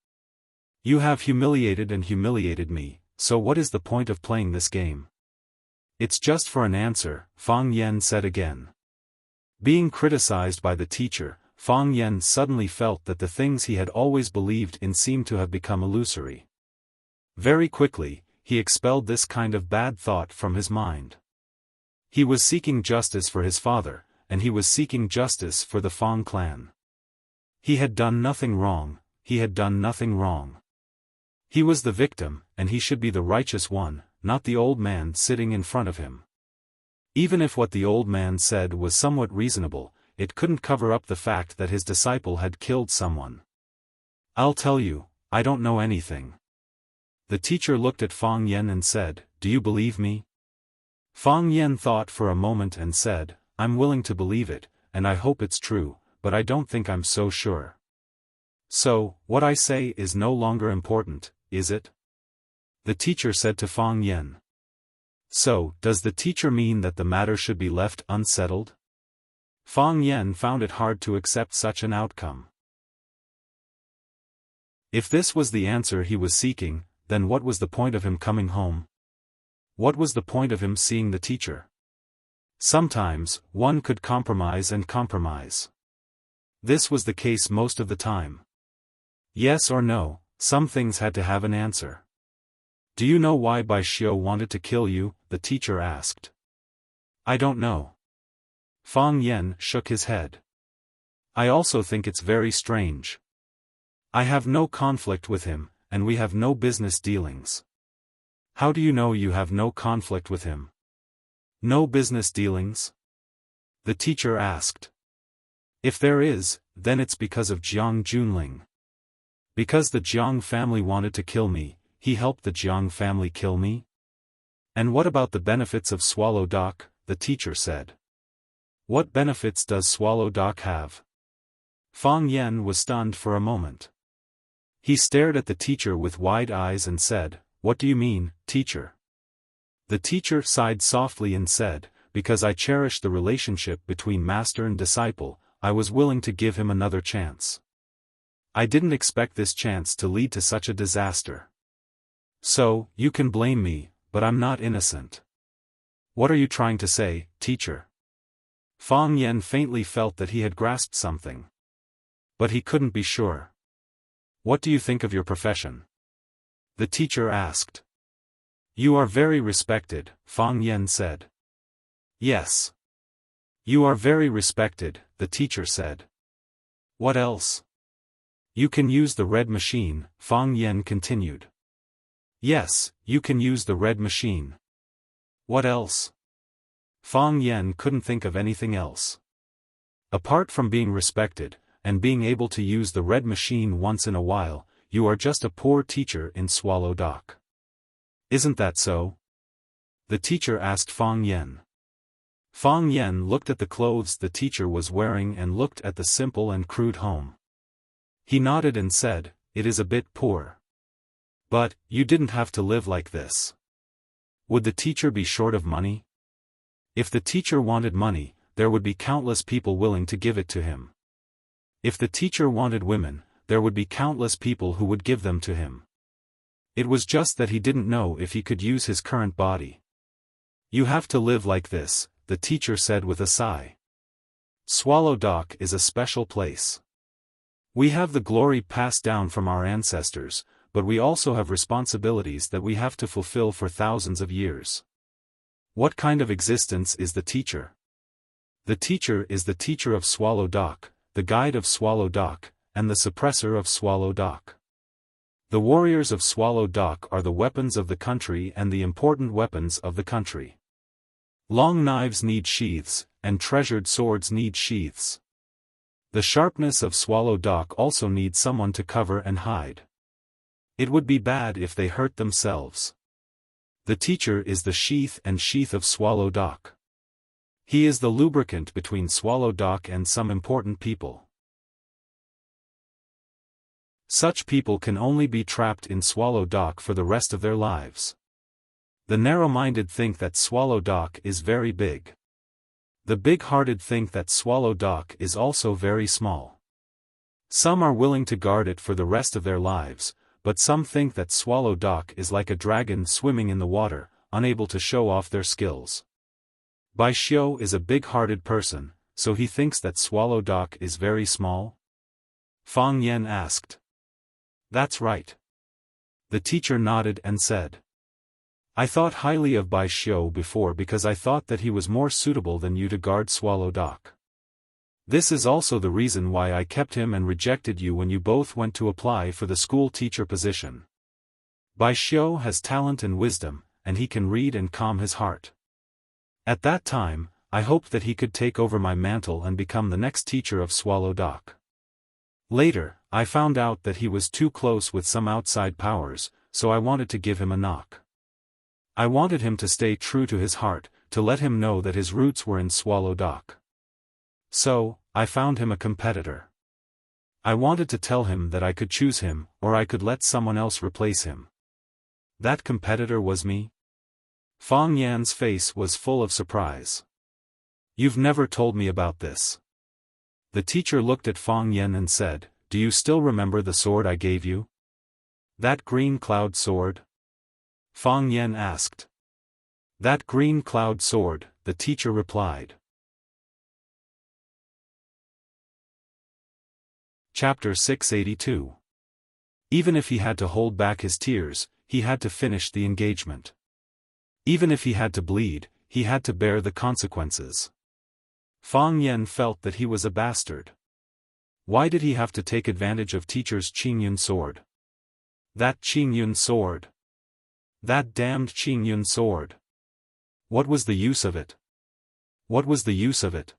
S1: You have humiliated and humiliated me, so what is the point of playing this game? It's just for an answer, Fang Yan said again. Being criticized by the teacher, Fang Yan suddenly felt that the things he had always believed in seemed to have become illusory. Very quickly, he expelled this kind of bad thought from his mind. He was seeking justice for his father, and he was seeking justice for the Fang clan. He had done nothing wrong, he had done nothing wrong. He was the victim, and he should be the righteous one, not the old man sitting in front of him. Even if what the old man said was somewhat reasonable, it couldn't cover up the fact that his disciple had killed someone. "I'll tell you, I don't know anything." The teacher looked at Fang Yen and said, "Do you believe me?" Fang Yen thought for a moment and said, "I'm willing to believe it, and I hope it's true, but I don't think I'm so sure." "So, what I say is no longer important, is it?" the teacher said to Fang Yen. "So, does the teacher mean that the matter should be left unsettled?" Fang Yen found it hard to accept such an outcome. If this was the answer he was seeking, then what was the point of him coming home? What was the point of him seeing the teacher? Sometimes, one could compromise and compromise. This was the case most of the time. Yes or no, some things had to have an answer. "Do you know why Bai Xiu wanted to kill you?" the teacher asked. "I don't know." Fang Yen shook his head. "I also think it's very strange. I have no conflict with him, and we have no business dealings." "How do you know you have no conflict with him?" "No business dealings?" the teacher asked. "If there is, then it's because of Jiang Junling. Because the Jiang family wanted to kill me, he helped the Jiang family kill me?" "And what about the benefits of Swallow Dock?" the teacher said. "What benefits does Swallow Dock have?" Fang Yen was stunned for a moment. He stared at the teacher with wide eyes and said, "What do you mean, teacher?" The teacher sighed softly and said, "Because I cherish the relationship between master and disciple, I was willing to give him another chance. I didn't expect this chance to lead to such a disaster. So, you can blame me, but I'm not innocent." "What are you trying to say, teacher?" Fang Yen faintly felt that he had grasped something. But he couldn't be sure. "What do you think of your profession?" the teacher asked. "You are very respected," Fang Yen said. "Yes. You are very respected," the teacher said. "What else?" "You can use the red machine," Fang Yen continued. "Yes, you can use the red machine." "What else?" Fang Yen couldn't think of anything else. Apart from being respected, and being able to use the red machine once in a while, you are just a poor teacher in Swallow Dock. "Isn't that so?" the teacher asked Fang Yen. Fang Yen looked at the clothes the teacher was wearing and looked at the simple and crude home. He nodded and said, "It is a bit poor. But, you didn't have to live like this." Would the teacher be short of money? If the teacher wanted money, there would be countless people willing to give it to him. If the teacher wanted women, there would be countless people who would give them to him. It was just that he didn't know if he could use his current body. "You have to live like this," the teacher said with a sigh. "Swallow Dock is a special place. We have the glory passed down from our ancestors, but we also have responsibilities that we have to fulfill for thousands of years." "What kind of existence is the teacher?" "The teacher is the teacher of Swallow Dock, the guide of Swallow Dock, and the suppressor of Swallow Dock. The warriors of Swallow Dock are the weapons of the country and the important weapons of the country. Long knives need sheaths, and treasured swords need sheaths. The sharpness of Swallow Dock also needs someone to cover and hide. It would be bad if they hurt themselves. The teacher is the sheath and sheath of Swallow Dock. He is the lubricant between Swallow Dock and some important people. Such people can only be trapped in Swallow Dock for the rest of their lives. The narrow-minded think that Swallow Dock is very big. The big-hearted think that Swallow Dock is also very small. Some are willing to guard it for the rest of their lives, but some think that Swallow Dock is like a dragon swimming in the water, unable to show off their skills. Bai Xiu is a big-hearted person, so he thinks that Swallow Dock is very small? Fang Yen asked. That's right. The teacher nodded and said. I thought highly of Bai Xiu before because I thought that he was more suitable than you to guard Swallow Dock. This is also the reason why I kept him and rejected you when you both went to apply for the school teacher position. Bai Xiu has talent and wisdom, and he can read and calm his heart. At that time, I hoped that he could take over my mantle and become the next teacher of Swallow Dock. Later, I found out that he was too close with some outside powers, so I wanted to give him a knock. I wanted him to stay true to his heart, to let him know that his roots were in Swallow Dock. So, I found him a competitor. I wanted to tell him that I could choose him, or I could let someone else replace him. That competitor was me? Fang Yan's face was full of surprise. You've never told me about this. The teacher looked at Fang Yan and said, Do you still remember the sword I gave you? That green cloud sword? Fang Yan asked. That green cloud sword, the teacher replied. Chapter 682. Even if he had to hold back his tears, he had to finish the engagement. Even if he had to bleed, he had to bear the consequences. Fang Yan felt that he was a bastard. Why did he have to take advantage of teacher's Qingyun sword? That Qingyun sword. That damned Qingyun sword. What was the use of it? What was the use of it?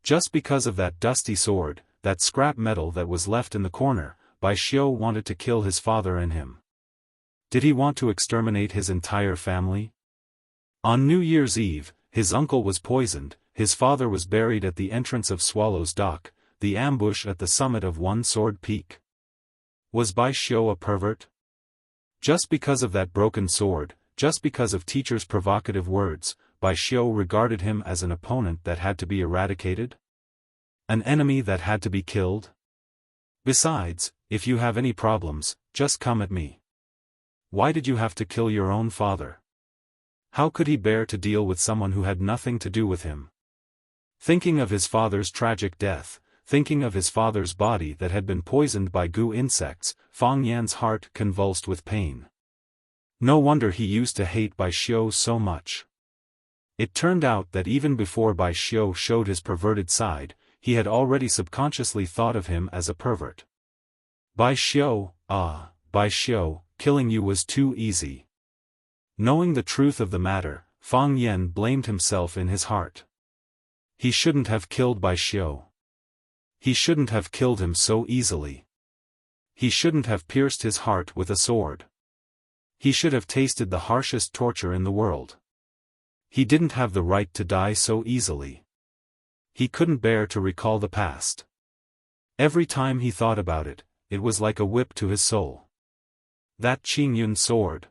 S1: Just because of that dusty sword, that scrap metal that was left in the corner, Bai Xiu wanted to kill his father and him. Did he want to exterminate his entire family? On New Year's Eve, his uncle was poisoned, his father was buried at the entrance of Swallow's Dock, the ambush at the summit of One Sword Peak. Was Bai Xiu a pervert? Just because of that broken sword, just because of teacher's provocative words, Bai Xiu regarded him as an opponent that had to be eradicated? An enemy that had to be killed? Besides, if you have any problems, just come at me. Why did you have to kill your own father? How could he bear to deal with someone who had nothing to do with him? Thinking of his father's tragic death, thinking of his father's body that had been poisoned by goo insects, Fang Yan's heart convulsed with pain. No wonder he used to hate Bai Xiu so much. It turned out that even before Bai Xiu showed his perverted side, he had already subconsciously thought of him as a pervert. Bai Xiu, Bai Xiu, killing you was too easy. Knowing the truth of the matter, Fang Yan blamed himself in his heart. He shouldn't have killed Bai Xiu. He shouldn't have killed him so easily. He shouldn't have pierced his heart with a sword. He should have tasted the harshest torture in the world. He didn't have the right to die so easily. He couldn't bear to recall the past. Every time he thought about it, it was like a whip to his soul. That Qingyun sword.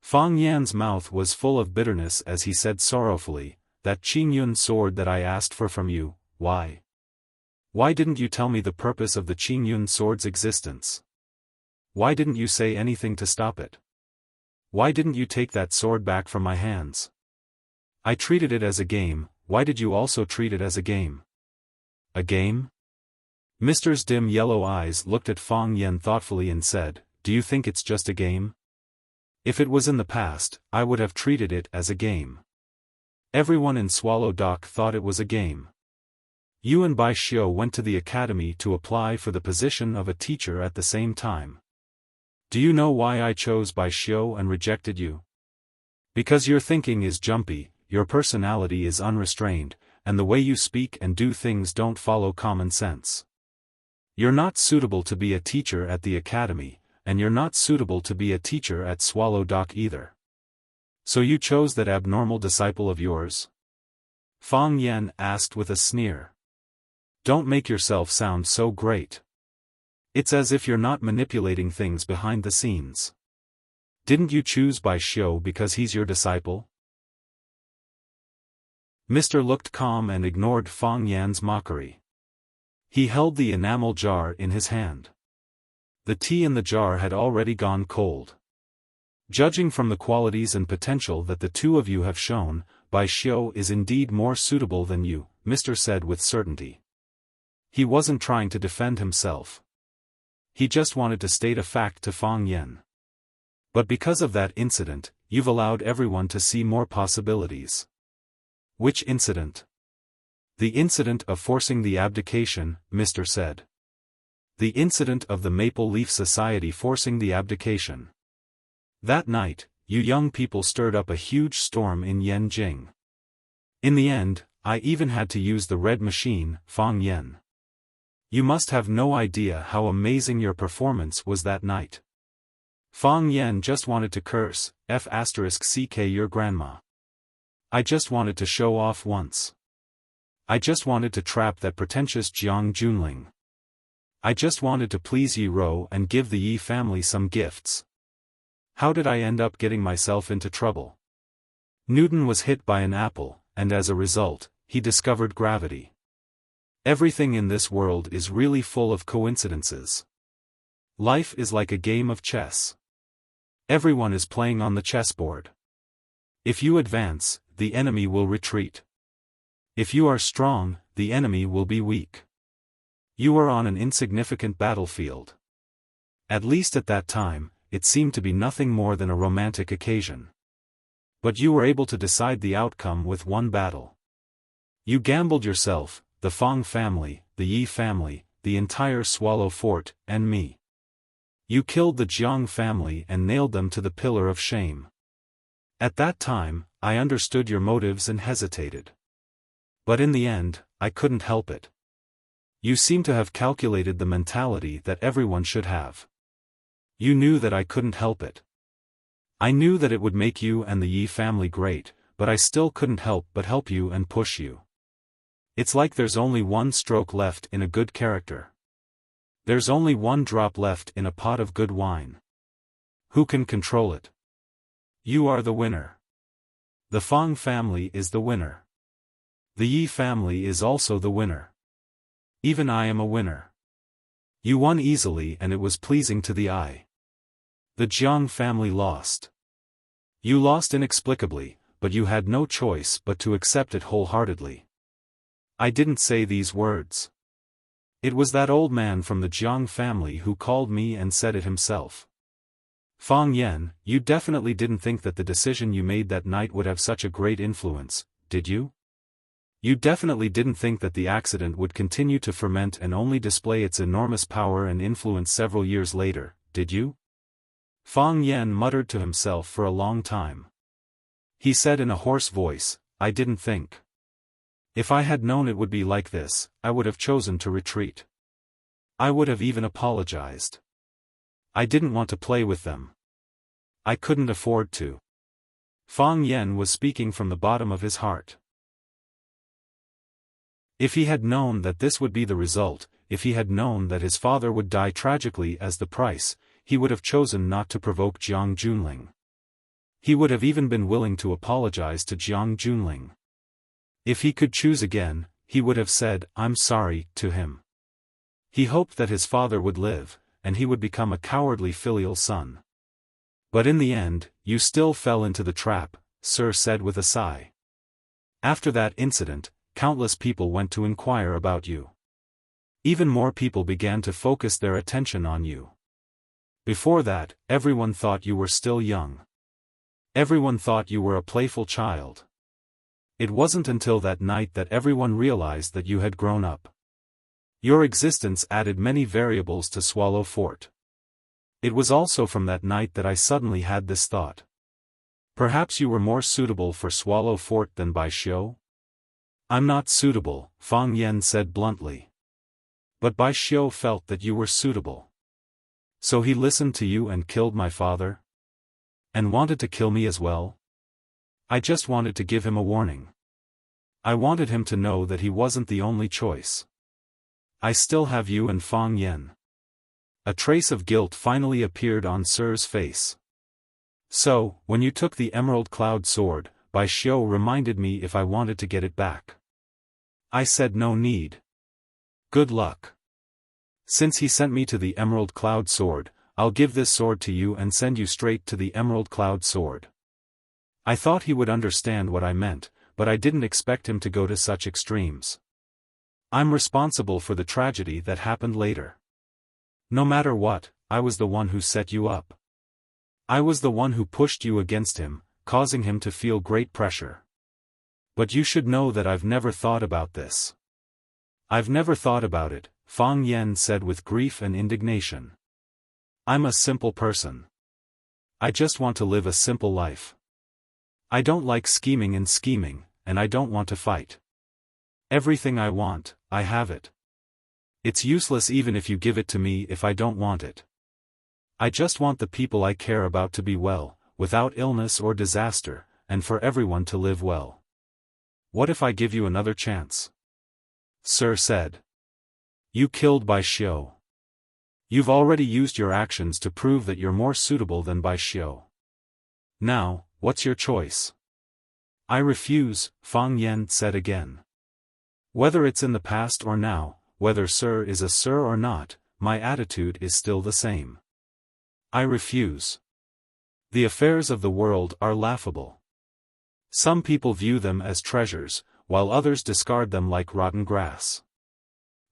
S1: Fang Yan's mouth was full of bitterness as he said sorrowfully, That Qingyun sword that I asked for from you, why? Why didn't you tell me the purpose of the Qingyun sword's existence? Why didn't you say anything to stop it? Why didn't you take that sword back from my hands? I treated it as a game, why did you also treat it as a game? A game? Mr.'s dim yellow eyes looked at Fang Yan thoughtfully and said, Do you think it's just a game? If it was in the past, I would have treated it as a game. Everyone in Swallow Dock thought it was a game. You and Bai Xiu went to the academy to apply for the position of a teacher at the same time. Do you know why I chose Bai Xiu and rejected you? Because your thinking is jumpy, your personality is unrestrained, and the way you speak and do things don't follow common sense. You're not suitable to be a teacher at the academy, and you're not suitable to be a teacher at Swallow Dock either. So you chose that abnormal disciple of yours? Fang Yan asked with a sneer. Don't make yourself sound so great. It's as if you're not manipulating things behind the scenes. Didn't you choose Bai Xiu because he's your disciple? Mr. looked calm and ignored Fang Yan's mockery. He held the enamel jar in his hand. The tea in the jar had already gone cold. Judging from the qualities and potential that the two of you have shown, Bai Xiu is indeed more suitable than you, Mr. said with certainty. He wasn't trying to defend himself. He just wanted to state a fact to Fang Yan. But because of that incident, you've allowed everyone to see more possibilities. Which incident? The incident of forcing the abdication, Mr. said. The incident of the Maple Leaf Society forcing the abdication. That night, you young people stirred up a huge storm in Yanjing. In the end, I even had to use the red machine, Fang Yan. You must have no idea how amazing your performance was that night. Fang Yan just wanted to curse, *ck your grandma. I just wanted to show off once. I just wanted to trap that pretentious Jiang Junling. I just wanted to please Yi Rou and give the Yi family some gifts. How did I end up getting myself into trouble? Newton was hit by an apple, and as a result, he discovered gravity. Everything in this world is really full of coincidences. Life is like a game of chess. Everyone is playing on the chessboard. If you advance, the enemy will retreat. If you are strong, the enemy will be weak. You are on an insignificant battlefield. At least at that time, it seemed to be nothing more than a romantic occasion. But you were able to decide the outcome with one battle. You gambled yourself, the Fang family, the Yi family, the entire Swallow Fort, and me. You killed the Jiang family and nailed them to the pillar of shame. At that time, I understood your motives and hesitated. But in the end, I couldn't help it. You seem to have calculated the mentality that everyone should have. You knew that I couldn't help it. I knew that it would make you and the Yi family great, but I still couldn't help but help you and push you. It's like there's only one stroke left in a good character. There's only one drop left in a pot of good wine. Who can control it? You are the winner. The Fang family is the winner. The Yi family is also the winner. Even I am a winner. You won easily and it was pleasing to the eye. The Jiang family lost. You lost inexplicably, but you had no choice but to accept it wholeheartedly. I didn't say these words. It was that old man from the Jiang family who called me and said it himself. Fang Yan, you definitely didn't think that the decision you made that night would have such a great influence, did you? You definitely didn't think that the accident would continue to ferment and only display its enormous power and influence several years later, did you? Fang Yan muttered to himself for a long time. He said in a hoarse voice, I didn't think. If I had known it would be like this, I would have chosen to retreat. I would have even apologized. I didn't want to play with them. I couldn't afford to. Fang Yan was speaking from the bottom of his heart. If he had known that this would be the result, if he had known that his father would die tragically as the price, he would have chosen not to provoke Jiang Junling. He would have even been willing to apologize to Jiang Junling. If he could choose again, he would have said, I'm sorry, to him. He hoped that his father would live, and he would become a cowardly filial son. But in the end, you still fell into the trap, Sir said with a sigh. After that incident, countless people went to inquire about you. Even more people began to focus their attention on you. Before that, everyone thought you were still young. Everyone thought you were a playful child. It wasn't until that night that everyone realized that you had grown up. Your existence added many variables to Swallow Fort. It was also from that night that I suddenly had this thought. Perhaps you were more suitable for Swallow Fort than Bai Xiu? I'm not suitable, Fang Yan said bluntly. But Bai Xiu felt that you were suitable. So he listened to you and killed my father? And wanted to kill me as well? I just wanted to give him a warning. I wanted him to know that he wasn't the only choice. I still have you and Fang Yan. A trace of guilt finally appeared on Sir's face. So, when you took the Emerald Cloud Sword, Bai Xiu reminded me if I wanted to get it back. I said no need. Good luck. Since he sent me to the Emerald Cloud Sword, I'll give this sword to you and send you straight to the Emerald Cloud Sword. I thought he would understand what I meant, but I didn't expect him to go to such extremes. I'm responsible for the tragedy that happened later. No matter what, I was the one who set you up. I was the one who pushed you against him, causing him to feel great pressure. But you should know that I've never thought about this. I've never thought about it, Fang Yan said with grief and indignation. I'm a simple person. I just want to live a simple life. I don't like scheming, and I don't want to fight. Everything I want, I have it. It's useless even if you give it to me if I don't want it. I just want the people I care about to be well, without illness or disaster, and for everyone to live well. What if I give you another chance? Sir said. You killed Bai Xiu. You've already used your actions to prove that you're more suitable than Bai Xiu. Now, what's your choice? I refuse, Fang Yan said again. Whether it's in the past or now, whether Sir is a Sir or not, my attitude is still the same. I refuse. The affairs of the world are laughable. Some people view them as treasures, while others discard them like rotten grass.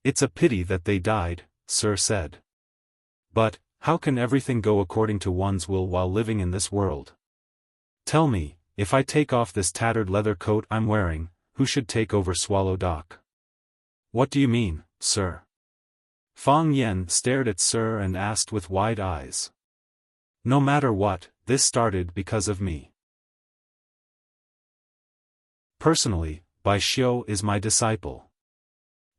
S1: It's a pity that they died, Sir said. But, how can everything go according to one's will while living in this world? Tell me, if I take off this tattered leather coat I'm wearing, who should take over Swallow Dock? What do you mean, Sir? Fang Yan stared at Sir and asked with wide eyes. No matter what, this started because of me. Personally, Bai Xiu is my disciple.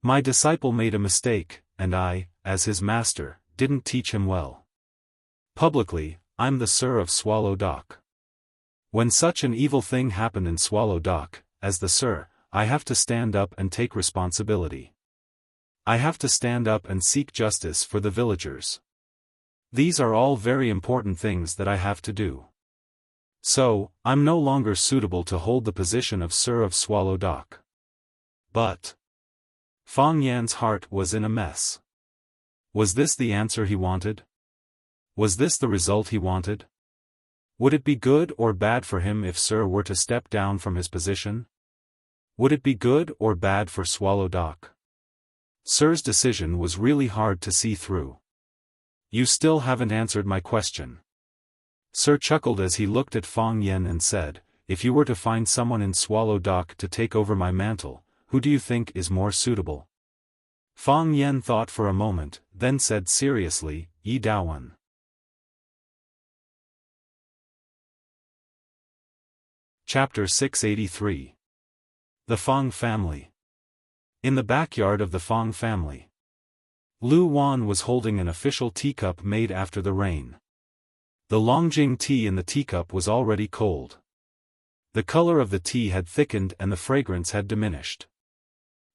S1: My disciple made a mistake, and I, as his master, didn't teach him well. Publicly, I'm the Sir of Swallow Dock. When such an evil thing happened in Swallow Dock, as the Sir, I have to stand up and take responsibility. I have to stand up and seek justice for the villagers. These are all very important things that I have to do. So, I'm no longer suitable to hold the position of Sir of Swallow Dock. But Fang Yan's heart was in a mess. Was this the answer he wanted? Was this the result he wanted? Would it be good or bad for him if Sir were to step down from his position? Would it be good or bad for Swallow Dock? Sir's decision was really hard to see through. You still haven't answered my question. Sir chuckled as he looked at Fang Yan and said, if you were to find someone in Swallow Dock to take over my mantle, who do you think is more suitable? Fang Yan thought for a moment, then said seriously, Yi Daowen. Chapter 683. The Fang Family. In the backyard of the Fang family, Lu Wan was holding an official teacup made after the rain. The Longjing tea in the teacup was already cold. The color of the tea had thickened and the fragrance had diminished.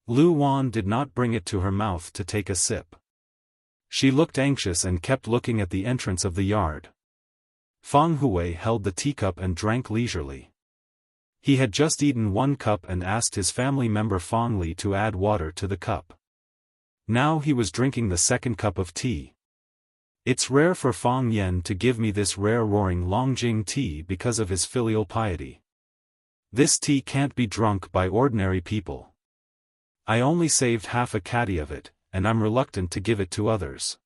S1: Lu Wan did not bring it to her mouth to take a sip. She looked anxious and kept looking at the entrance of the yard. Fang Hui held the teacup and drank leisurely. He had just eaten one cup and asked his family member Fang Li to add water to the cup. Now he was drinking the second cup of tea. It's rare for Fang Yan to give me this rare roaring Longjing tea because of his filial piety. This tea can't be drunk by ordinary people. I only saved half a caddy of it, and I'm reluctant to give it to others.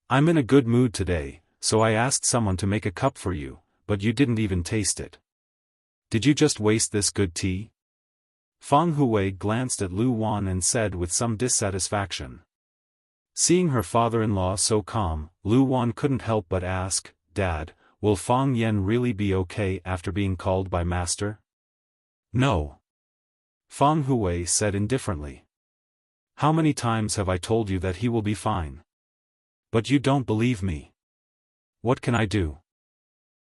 S1: I'm in a good mood today, so I asked someone to make a cup for you, but you didn't even taste it. Did you just waste this good tea? Fang Hui glanced at Lu Wan and said with some dissatisfaction. Seeing her father-in-law so calm, Lu Wan couldn't help but ask, Dad, will Fang Yan really be okay after being called by Master? No. Fang Hui said indifferently. How many times have I told you that he will be fine? But you don't believe me. What can I do?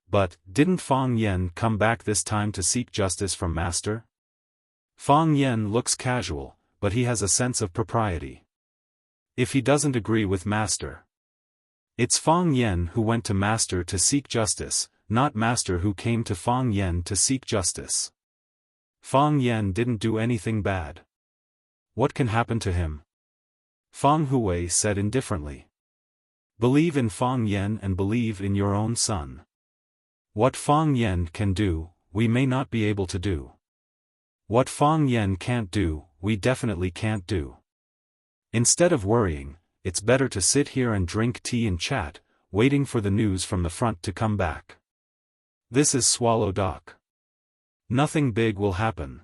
S1: But, didn't Fang Yan come back this time to seek justice from Master? Fang Yan looks casual, but he has a sense of propriety. If he doesn't agree with Master. It's Fang Yan who went to Master to seek justice, not Master who came to Fang Yan to seek justice. Fang Yan didn't do anything bad. What can happen to him? Fang Hui said indifferently. Believe in Fang Yan and believe in your own son. What Fang Yan can do, we may not be able to do. What Fang Yan can't do, we definitely can't do. Instead of worrying, it's better to sit here and drink tea and chat, waiting for the news from the front to come back. This is Swallow Dock. Nothing big will happen.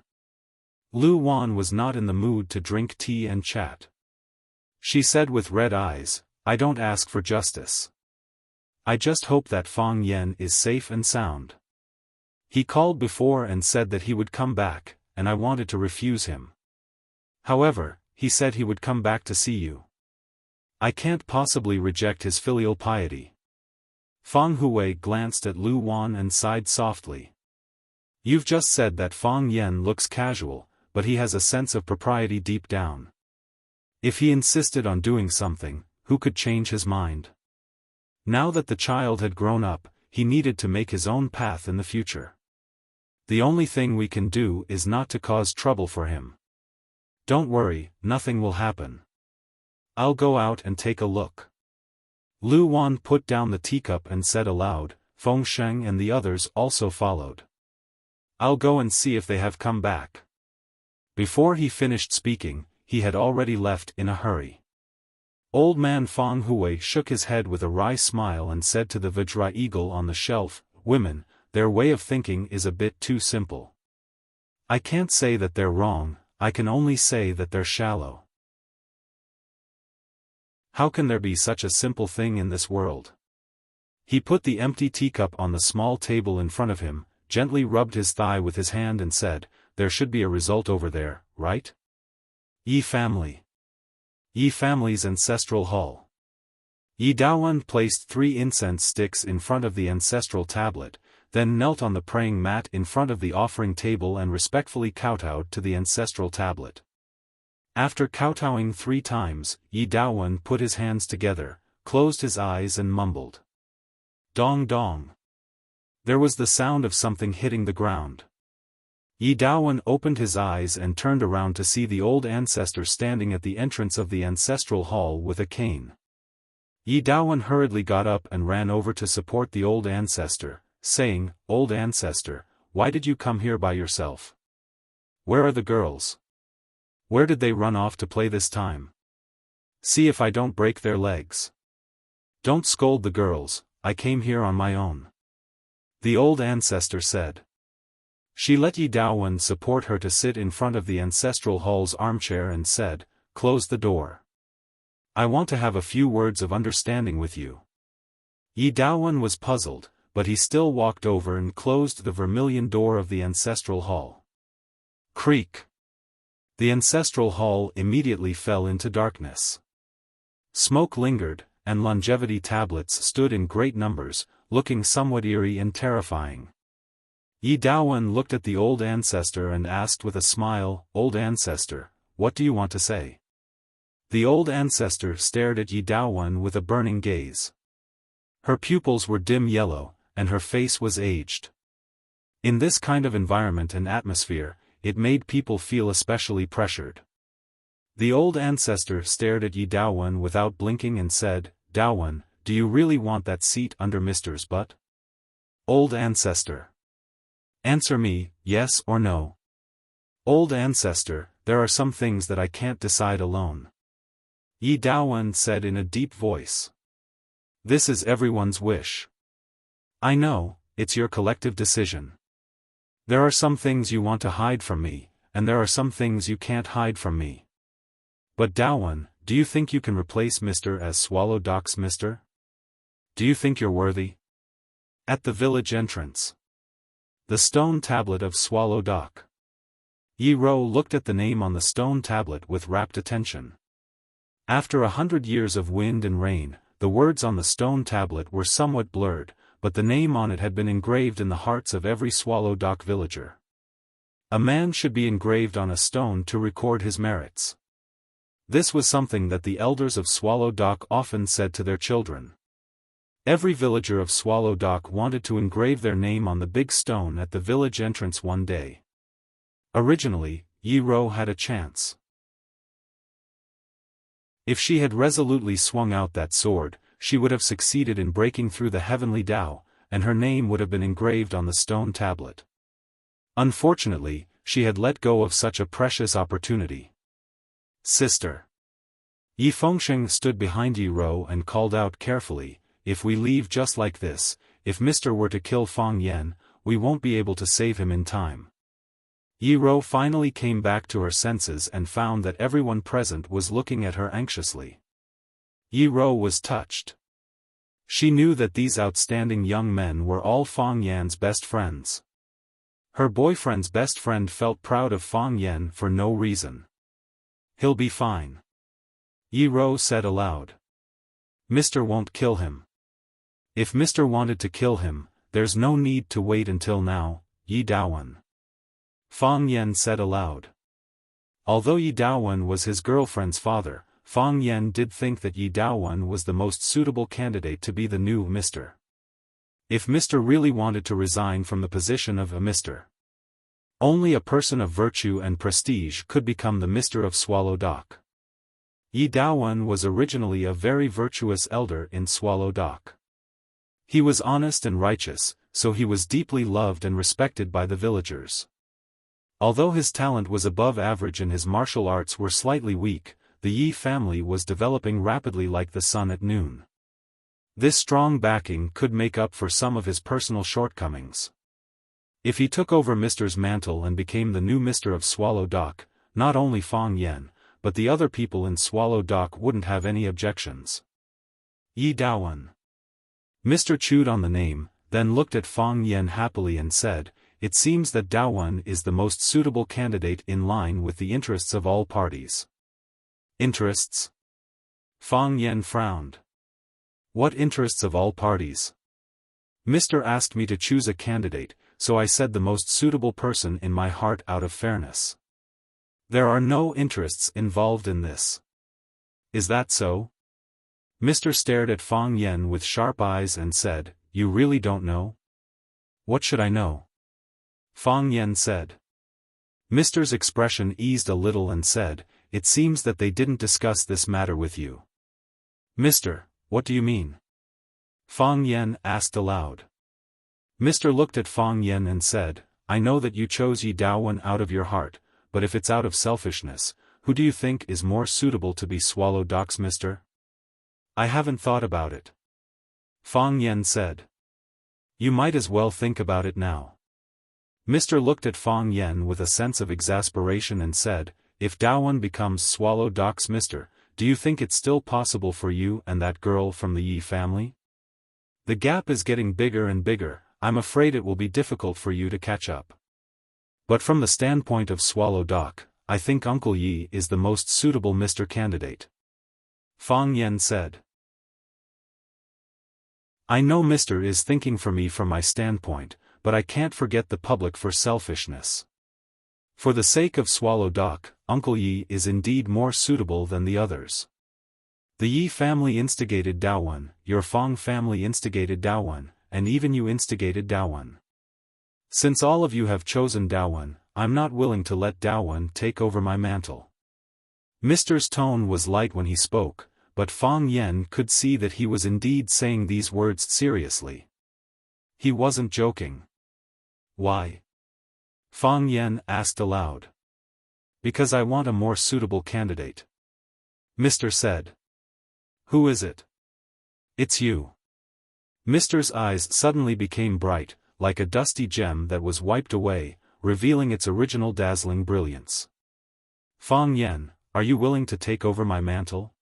S1: Lu Wan was not in the mood to drink tea and chat. She said with red eyes, I don't ask for justice. I just hope that Fang Yan is safe and sound. He called before and said that he would come back, and I wanted to refuse him. However, he said he would come back to see you. I can't possibly reject his filial piety. Fang Hui glanced at Lu Wan and sighed softly. You've just said that Fang Yen looks casual, but he has a sense of propriety deep down. If he insisted on doing something, who could change his mind? Now that the child had grown up, he needed to make his own path in the future. The only thing we can do is not to cause trouble for him. Don't worry, nothing will happen. I'll go out and take a look. Lu Wan put down the teacup and said aloud. Feng Sheng and the others also followed. I'll go and see if they have come back. Before he finished speaking, he had already left in a hurry. Old man Fang Hui shook his head with a wry smile and said to the Vajra eagle on the shelf, Women, their way of thinking is a bit too simple. I can't say that they're wrong, I can only say that they're shallow. How can there be such a simple thing in this world? He put the empty teacup on the small table in front of him, gently rubbed his thigh with his hand and said, There should be a result over there, right? Yi family. Yi family's ancestral hall. Yi Daowen placed 3 incense sticks in front of the ancestral tablet, then knelt on the praying mat in front of the offering table and respectfully kowtowed to the ancestral tablet. After kowtowing 3 times, Yi Daowen put his hands together, closed his eyes and mumbled. Dong dong. There was the sound of something hitting the ground. Yi Daowen opened his eyes and turned around to see the old ancestor standing at the entrance of the ancestral hall with a cane. Yi Daowen hurriedly got up and ran over to support the old ancestor, saying, Old ancestor, why did you come here by yourself? Where are the girls? Where did they run off to play this time? See if I don't break their legs. Don't scold the girls, I came here on my own. The old ancestor said. She let Yi Daowen support her to sit in front of the ancestral hall's armchair and said, Close the door. I want to have a few words of understanding with you. Yi Daowen was puzzled, but he still walked over and closed the vermilion door of the ancestral hall. Creak. The ancestral hall immediately fell into darkness. Smoke lingered, and longevity tablets stood in great numbers, looking somewhat eerie and terrifying. Yi Daowen looked at the old ancestor and asked with a smile, Old ancestor, what do you want to say? The old ancestor stared at Yi Daowen with a burning gaze. Her pupils were dim yellow, and her face was aged. In this kind of environment and atmosphere, it made people feel especially pressured. The old ancestor stared at Yi Daowen without blinking and said, Daowen, do you really want that seat under Mister's butt? Old ancestor. Answer me, yes or no. Old ancestor, there are some things that I can't decide alone. Yi Daowen said in a deep voice. This is everyone's wish. I know, it's your collective decision. There are some things you want to hide from me, and there are some things you can't hide from me. But Daowen, do you think you can replace Mister as Swallow Doc's Mister? Do you think you're worthy? At the village entrance. The stone tablet of Swallow Doc. Yi Ro looked at the name on the stone tablet with rapt attention. After 100 years of wind and rain, the words on the stone tablet were somewhat blurred, but the name on it had been engraved in the hearts of every Swallow Doc villager. A man should be engraved on a stone to record his merits. This was something that the elders of Swallow Doc often said to their children. Every villager of Swallow Doc wanted to engrave their name on the big stone at the village entrance one day. Originally, Yi Ro had a chance. If she had resolutely swung out that sword, she would have succeeded in breaking through the heavenly Tao, and her name would have been engraved on the stone tablet. Unfortunately, she had let go of such a precious opportunity. Sister. Yi Fengsheng stood behind Yi Ro and called out carefully, If we leave just like this, if Mister were to kill Fang Yen, we won't be able to save him in time. Yi Ro finally came back to her senses and found that everyone present was looking at her anxiously. Yi Ro was touched. She knew that these outstanding young men were all Fang Yan's best friends. Her boyfriend's best friend felt proud of Fang Yan for no reason. "He'll be fine," Yi Rou said aloud. "Mr. won't kill him." "If Mr. wanted to kill him, there's no need to wait until now, Yi Daowen," Fang Yan said aloud. Although Yi Daowen was his girlfriend's father, Fang Yan did think that Yi Daowen was the most suitable candidate to be the new Mr. If Mr. really wanted to resign from the position of a Mr. Only a person of virtue and prestige could become the Mr. of Swallow Dock. Yi Daowen was originally a very virtuous elder in Swallow Dock. He was honest and righteous, so he was deeply loved and respected by the villagers. Although his talent was above average and his martial arts were slightly weak, the Yi family was developing rapidly like the sun at noon. This strong backing could make up for some of his personal shortcomings. If he took over Mr.'s mantle and became the new Mr. of Swallow Dock, not only Fang Yan, but the other people in Swallow Dock wouldn't have any objections. Yi Daowen. Mr. chewed on the name, then looked at Fang Yan happily and said, "It seems that Daowen is the most suitable candidate in line with the interests of all parties." "Interests?" Fang Yan frowned. "What interests of all parties?" "Mr. asked me to choose a candidate, so I said the most suitable person in my heart out of fairness. There are no interests involved in this." "Is that so?" Mr. stared at Fang Yan with sharp eyes and said, "You really don't know?" "What should I know?" Fang Yan said. Mr.'s expression eased a little and said, "It seems that they didn't discuss this matter with you." "Mr., what do you mean?" Fang Yan asked aloud. Mr. looked at Fang Yan and said, "I know that you chose Yi Daowen out of your heart, but if it's out of selfishness, who do you think is more suitable to be Swallow Dock's Mr.? "I haven't thought about it," Fang Yan said. "You might as well think about it now." Mr. looked at Fang Yan with a sense of exasperation and said, "If Daowen becomes Swallow Dock's Mr., do you think it's still possible for you and that girl from the Yi family? The gap is getting bigger and bigger, I'm afraid it will be difficult for you to catch up. But from the standpoint of Swallow Dock, I think Uncle Yi is the most suitable Mr. candidate," Fang Yan said. "I know Mr. is thinking for me from my standpoint, but I can't forget the public for selfishness. For the sake of Swallow Dock, Uncle Yi is indeed more suitable than the others. The Yi family instigated Daowen, your Fang family instigated Daowen, and even you instigated Daowen. Since all of you have chosen Daowen, I'm not willing to let Daowen take over my mantle." Mr.'s tone was light when he spoke, but Fang Yan could see that he was indeed saying these words seriously. He wasn't joking. "Why?" Fang Yan asked aloud. "Because I want a more suitable candidate," Mr. said. "Who is it?" "It's you." Mr.'s eyes suddenly became bright, like a dusty gem that was wiped away, revealing its original dazzling brilliance. "Fang Yan, are you willing to take over my mantle?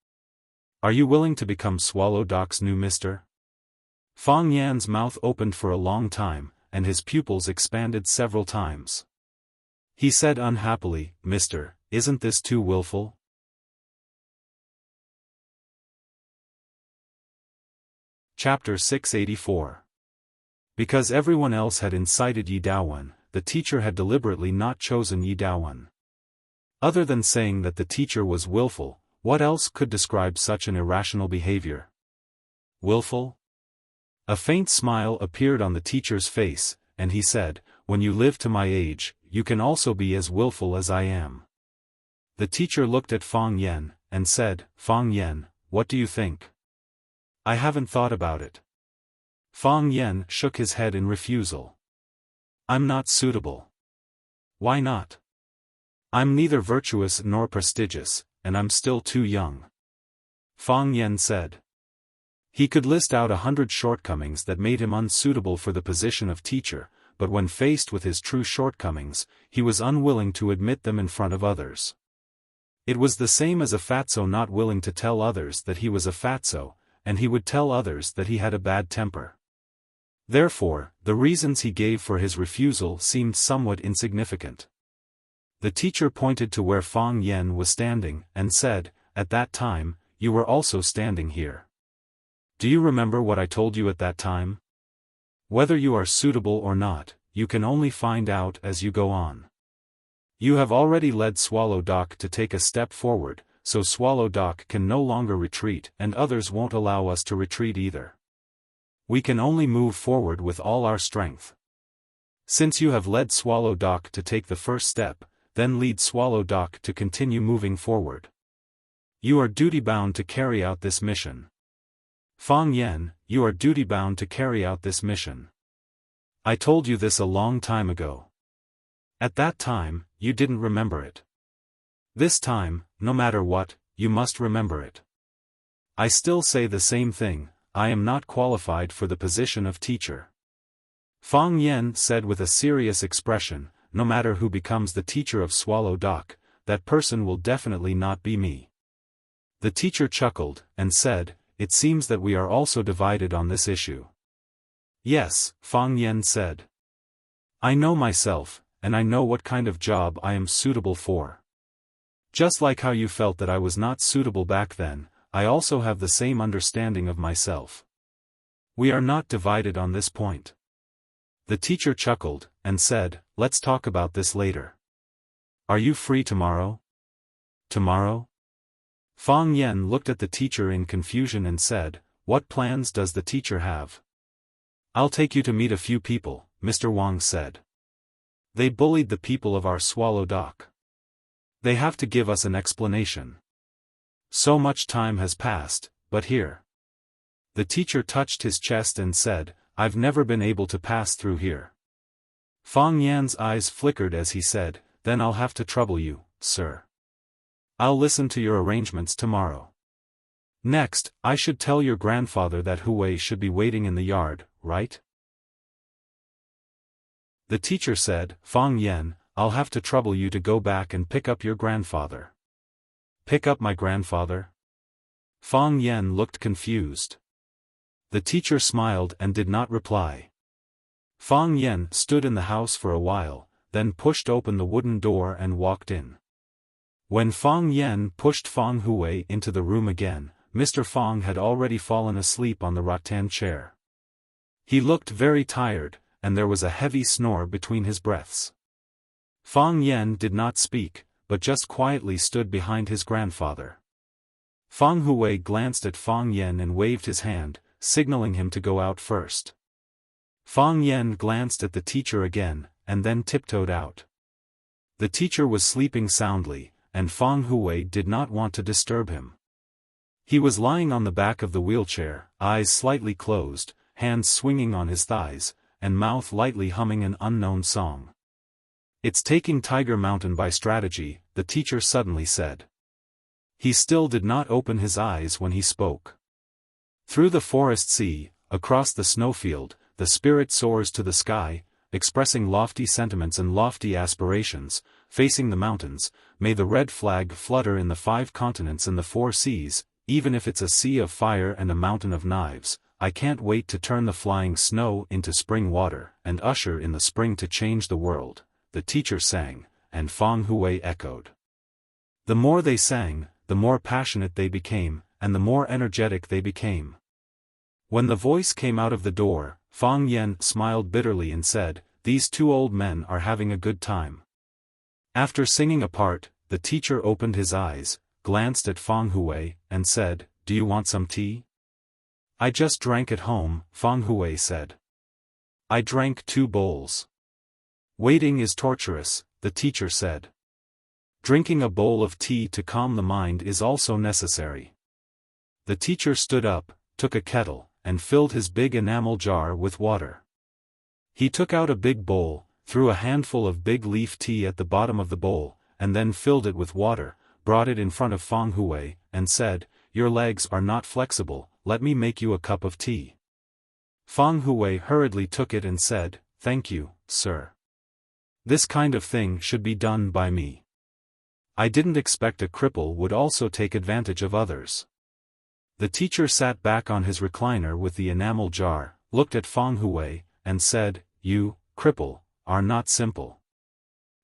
S1: Are you willing to become Swallow Dock's new Mr.?" Fang Yan's mouth opened for a long time, and his pupils expanded several times. He said unhappily, "Mr., isn't this too willful?" Chapter 684. Because everyone else had incited Yi Daowen, the teacher had deliberately not chosen Yi Daowen. Other than saying that the teacher was willful, what else could describe such an irrational behavior? Willful? A faint smile appeared on the teacher's face, and he said, "When you live to my age, you can also be as willful as I am." The teacher looked at Fang Yan, and said, "Fang Yan, what do you think?" "I haven't thought about it." Fang Yan shook his head in refusal. "I'm not suitable." "Why not?" "I'm neither virtuous nor prestigious, and I'm still too young," Fang Yan said. He could list out 100 shortcomings that made him unsuitable for the position of teacher, but when faced with his true shortcomings, he was unwilling to admit them in front of others. It was the same as a fatso not willing to tell others that he was a fatso, and he would tell others that he had a bad temper. Therefore, the reasons he gave for his refusal seemed somewhat insignificant. The teacher pointed to where Fang Yan was standing, and said, "At that time, you were also standing here. Do you remember what I told you at that time? Whether you are suitable or not, you can only find out as you go on. You have already led Swallow Dock to take a step forward, so Swallow Dock can no longer retreat, and others won't allow us to retreat either. We can only move forward with all our strength. Since you have led Swallow Dock to take the first step, then lead Swallow Dock to continue moving forward. You are duty-bound to carry out this mission. Fang Yan, you are duty-bound to carry out this mission. I told you this a long time ago. At that time, you didn't remember it. This time, no matter what, you must remember it. I still say the same thing, I am not qualified for the position of teacher." Fang Yan said with a serious expression, "No matter who becomes the teacher of Swallow Dock, that person will definitely not be me." The teacher chuckled, and said, "It seems that we are also divided on this issue." "Yes," Fang Yan said. "I know myself, and I know what kind of job I am suitable for. Just like how you felt that I was not suitable back then, I also have the same understanding of myself. We are not divided on this point." The teacher chuckled, and said, "Let's talk about this later. Are you free tomorrow?" "Tomorrow?" Fang Yan looked at the teacher in confusion and said, "What plans does the teacher have?" "I'll take you to meet a few people," Mr. Wang said. "They bullied the people of our Swallow Dock. They have to give us an explanation. So much time has passed, but here." The teacher touched his chest and said, "I've never been able to pass through here." Fang Yan's eyes flickered as he said, "Then I'll have to trouble you, sir. I'll listen to your arrangements tomorrow. Next, I should tell your grandfather that Hui should be waiting in the yard, right?" The teacher said, "Fang Yan, I'll have to trouble you to go back and pick up your grandfather." "Pick up my grandfather?" Fang Yan looked confused. The teacher smiled and did not reply. Fang Yan stood in the house for a while, then pushed open the wooden door and walked in. When Fang Yan pushed Fang Hui into the room again, Mr. Fang had already fallen asleep on the rattan chair. He looked very tired, and there was a heavy snore between his breaths. Fang Yan did not speak, but just quietly stood behind his grandfather. Fang Hui glanced at Fang Yan and waved his hand, signaling him to go out first. Fang Yan glanced at the teacher again, and then tiptoed out. The teacher was sleeping soundly, and Fang Hui did not want to disturb him. He was lying on the back of the wheelchair, eyes slightly closed, hands swinging on his thighs, and mouth lightly humming an unknown song. "It's taking Tiger Mountain by strategy," the teacher suddenly said. He still did not open his eyes when he spoke. "Through the forest sea, across the snowfield, the spirit soars to the sky, expressing lofty sentiments and lofty aspirations, facing the mountains, may the red flag flutter in the 5 continents and the 4 seas, even if it's a sea of fire and a mountain of knives. I can't wait to turn the flying snow into spring water, and usher in the spring to change the world," the teacher sang, and Fang Hui echoed. The more they sang, the more passionate they became, and the more energetic they became. When the voice came out of the door, Fang Yan smiled bitterly and said, "These 2 old men are having a good time." After singing a part, the teacher opened his eyes, glanced at Fang Hui, and said, "Do you want some tea?" "I just drank at home," Fang Hui said. "I drank 2 bowls." "Waiting is torturous," the teacher said. "Drinking a bowl of tea to calm the mind is also necessary." The teacher stood up, took a kettle, and filled his big enamel jar with water. He took out a big bowl, threw a handful of big leaf tea at the bottom of the bowl, and then filled it with water, brought it in front of Fang Hui, and said, "Your legs are not flexible, let me make you a cup of tea." Fang Hui hurriedly took it and said, "Thank you, sir. This kind of thing should be done by me. I didn't expect a cripple would also take advantage of others." The teacher sat back on his recliner with the enamel jar, looked at Feng Hui, and said, "You, cripple, are not simple."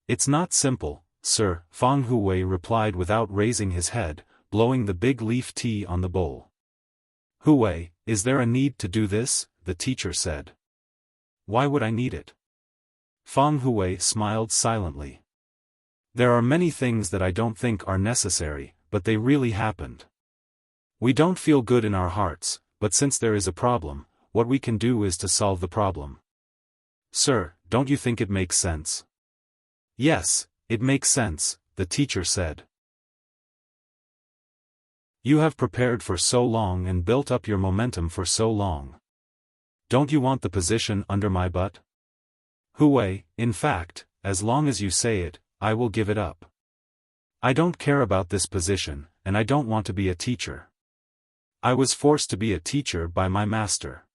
S1: "It's not simple, sir," Feng Hui replied without raising his head, blowing the big leaf tea on the bowl. "Hui, is there a need to do this?" the teacher said. "Why would I need it?" Feng Hui smiled silently. "There are many things that I don't think are necessary, but they really happened. We don't feel good in our hearts, but since there is a problem, what we can do is to solve the problem. Sir, don't you think it makes sense?" "Yes, it makes sense," the teacher said. "You have prepared for so long and built up your momentum for so long. Don't you want the position under my butt?" "Hui, in fact, as long as you say it, I will give it up. I don't care about this position, and I don't want to be a teacher. I was forced to be a teacher by my master.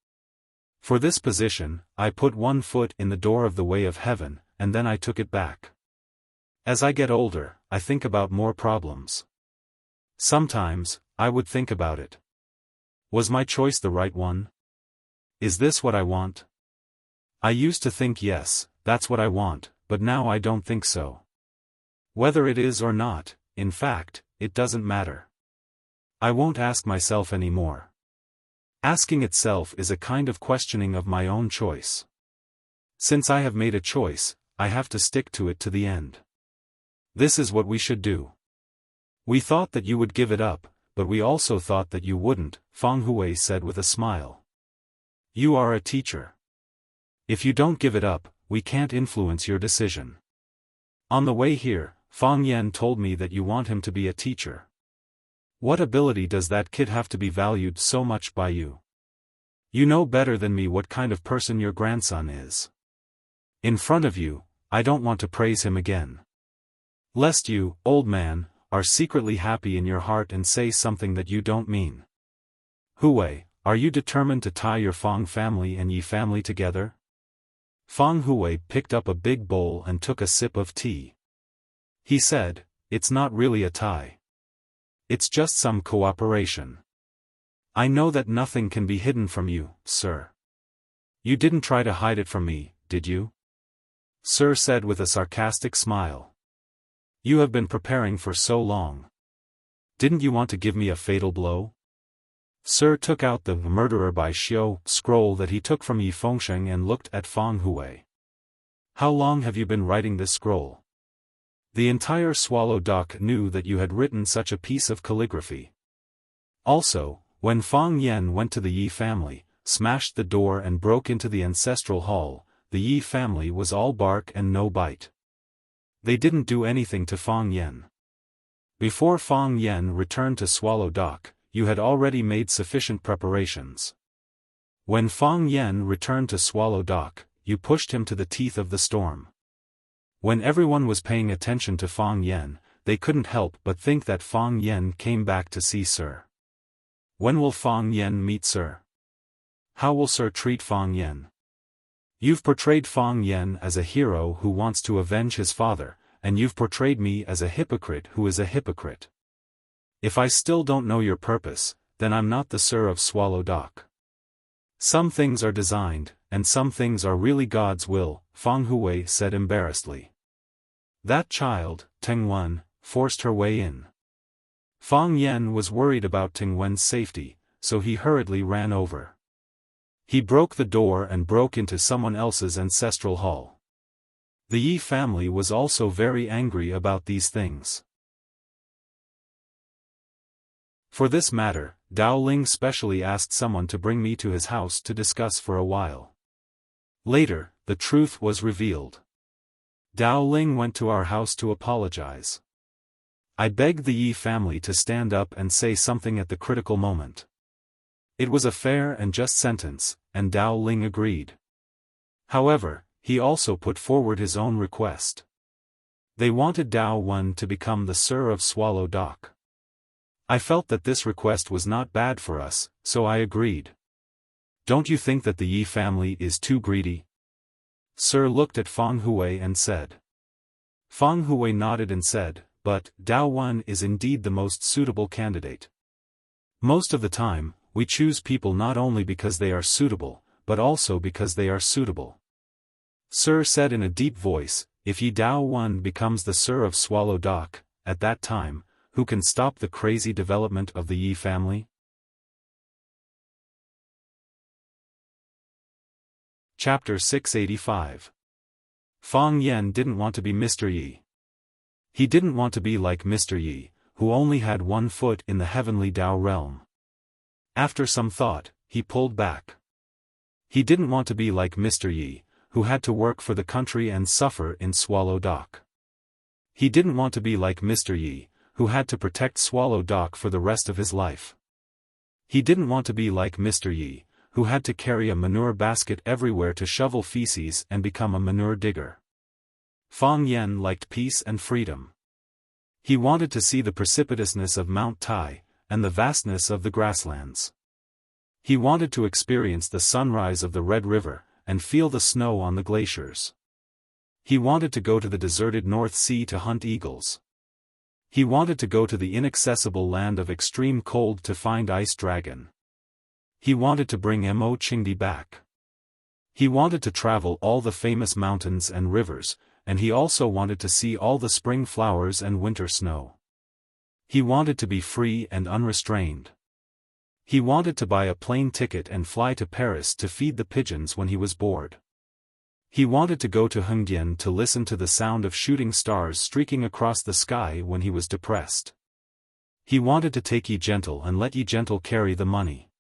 S1: For this position, I put one foot in the door of the way of heaven, and then I took it back. As I get older, I think about more problems. Sometimes, I would think about it. Was my choice the right one? Is this what I want? I used to think yes, that's what I want, but now I don't think so. Whether it is or not, in fact, it doesn't matter. I won't ask myself anymore. Asking itself is a kind of questioning of my own choice. Since I have made a choice, I have to stick to it to the end. This is what we should do. We thought that you would give it up, but we also thought that you wouldn't," Feng Hui said with a smile. "You are a teacher. If you don't give it up, we can't influence your decision. On the way here, Feng Yan told me that you want him to be a teacher. What ability does that kid have to be valued so much by you? You know better than me what kind of person your grandson is. In front of you, I don't want to praise him again. Lest you, old man, are secretly happy in your heart and say something that you don't mean. Hui, are you determined to tie your Feng family and Yi family together?" Feng Hui picked up a big bowl and took a sip of tea. He said, "It's not really a tie. It's just some cooperation. I know that nothing can be hidden from you, sir. You didn't try to hide it from me, did you?" Sir said with a sarcastic smile. "You have been preparing for so long. Didn't you want to give me a fatal blow?" Sir took out the Murderer by Xiao scroll that he took from Yi Fengsheng and looked at Feng Hui. "How long have you been writing this scroll?" The entire Swallow Dock knew that you had written such a piece of calligraphy. Also, when Feng Yan went to the Yi family, smashed the door and broke into the ancestral hall, the Yi family was all bark and no bite. They didn't do anything to Feng Yan. Before Feng Yan returned to Swallow Dock, you had already made sufficient preparations. When Feng Yan returned to Swallow Dock, you pushed him to the teeth of the storm. When everyone was paying attention to Feng Yan, they couldn't help but think that Feng Yan came back to see Sir. When will Feng Yan meet Sir? How will Sir treat Feng Yan? You've portrayed Feng Yan as a hero who wants to avenge his father, and you've portrayed me as a hypocrite who is a hypocrite. If I still don't know your purpose, then I'm not the Sir of Swallow Dock. Some things are designed, and some things are really God's will, Feng Hui said embarrassedly. That child, Tingwen, forced her way in. Feng Yan was worried about Tingwen's safety, so he hurriedly ran over. He broke the door and broke into someone else's ancestral hall. The Yi family was also very angry about these things. For this matter, Dao Ling specially asked someone to bring me to his house to discuss for a while. Later, the truth was revealed. Dao Ling went to our house to apologize. I begged the Yi family to stand up and say something at the critical moment. It was a fair and just sentence, and Dao Ling agreed. However, he also put forward his own request. They wanted Dao Wen to become the Sir of Swallow Dock. I felt that this request was not bad for us, so I agreed. Don't you think that the Yi family is too greedy? Sir looked at Feng Hui and said. Feng Hui nodded and said, but Dao Wen is indeed the most suitable candidate. Most of the time, we choose people not only because they are suitable, but also because they are suitable. Sir said in a deep voice, if Yi Dao Wen becomes the Sir of Swallow Dock, at that time, who can stop the crazy development of the Yi family? Chapter 685. Fang Yan didn't want to be Mr. Yi. He didn't want to be like Mr. Yi, who only had one foot in the heavenly Dao realm. After some thought, he pulled back. He didn't want to be like Mr. Yi, who had to work for the country and suffer in Swallow Dock. He didn't want to be like Mr. Yi, who had to protect Swallow Dock for the rest of his life. He didn't want to be like Mr. Yi, who had to carry a manure basket everywhere to shovel feces and become a manure digger. Fang Yan liked peace and freedom. He wanted to see the precipitousness of Mount Tai, and the vastness of the grasslands. He wanted to experience the sunrise of the Red River, and feel the snow on the glaciers. He wanted to go to the deserted North Sea to hunt eagles. He wanted to go to the inaccessible land of extreme cold to find Ice Dragon. He wanted to bring Mo Qingdi back. He wanted to travel all the famous mountains and rivers, and he also wanted to see all the spring flowers and winter snow. He wanted to be free and unrestrained. He wanted to buy a plane ticket and fly to Paris to feed the pigeons when he was bored. He wanted to go to Hengdian to listen to the sound of shooting stars streaking across the sky when he was depressed. He wanted to take Yi Gentle and let Yi Gentle carry the money.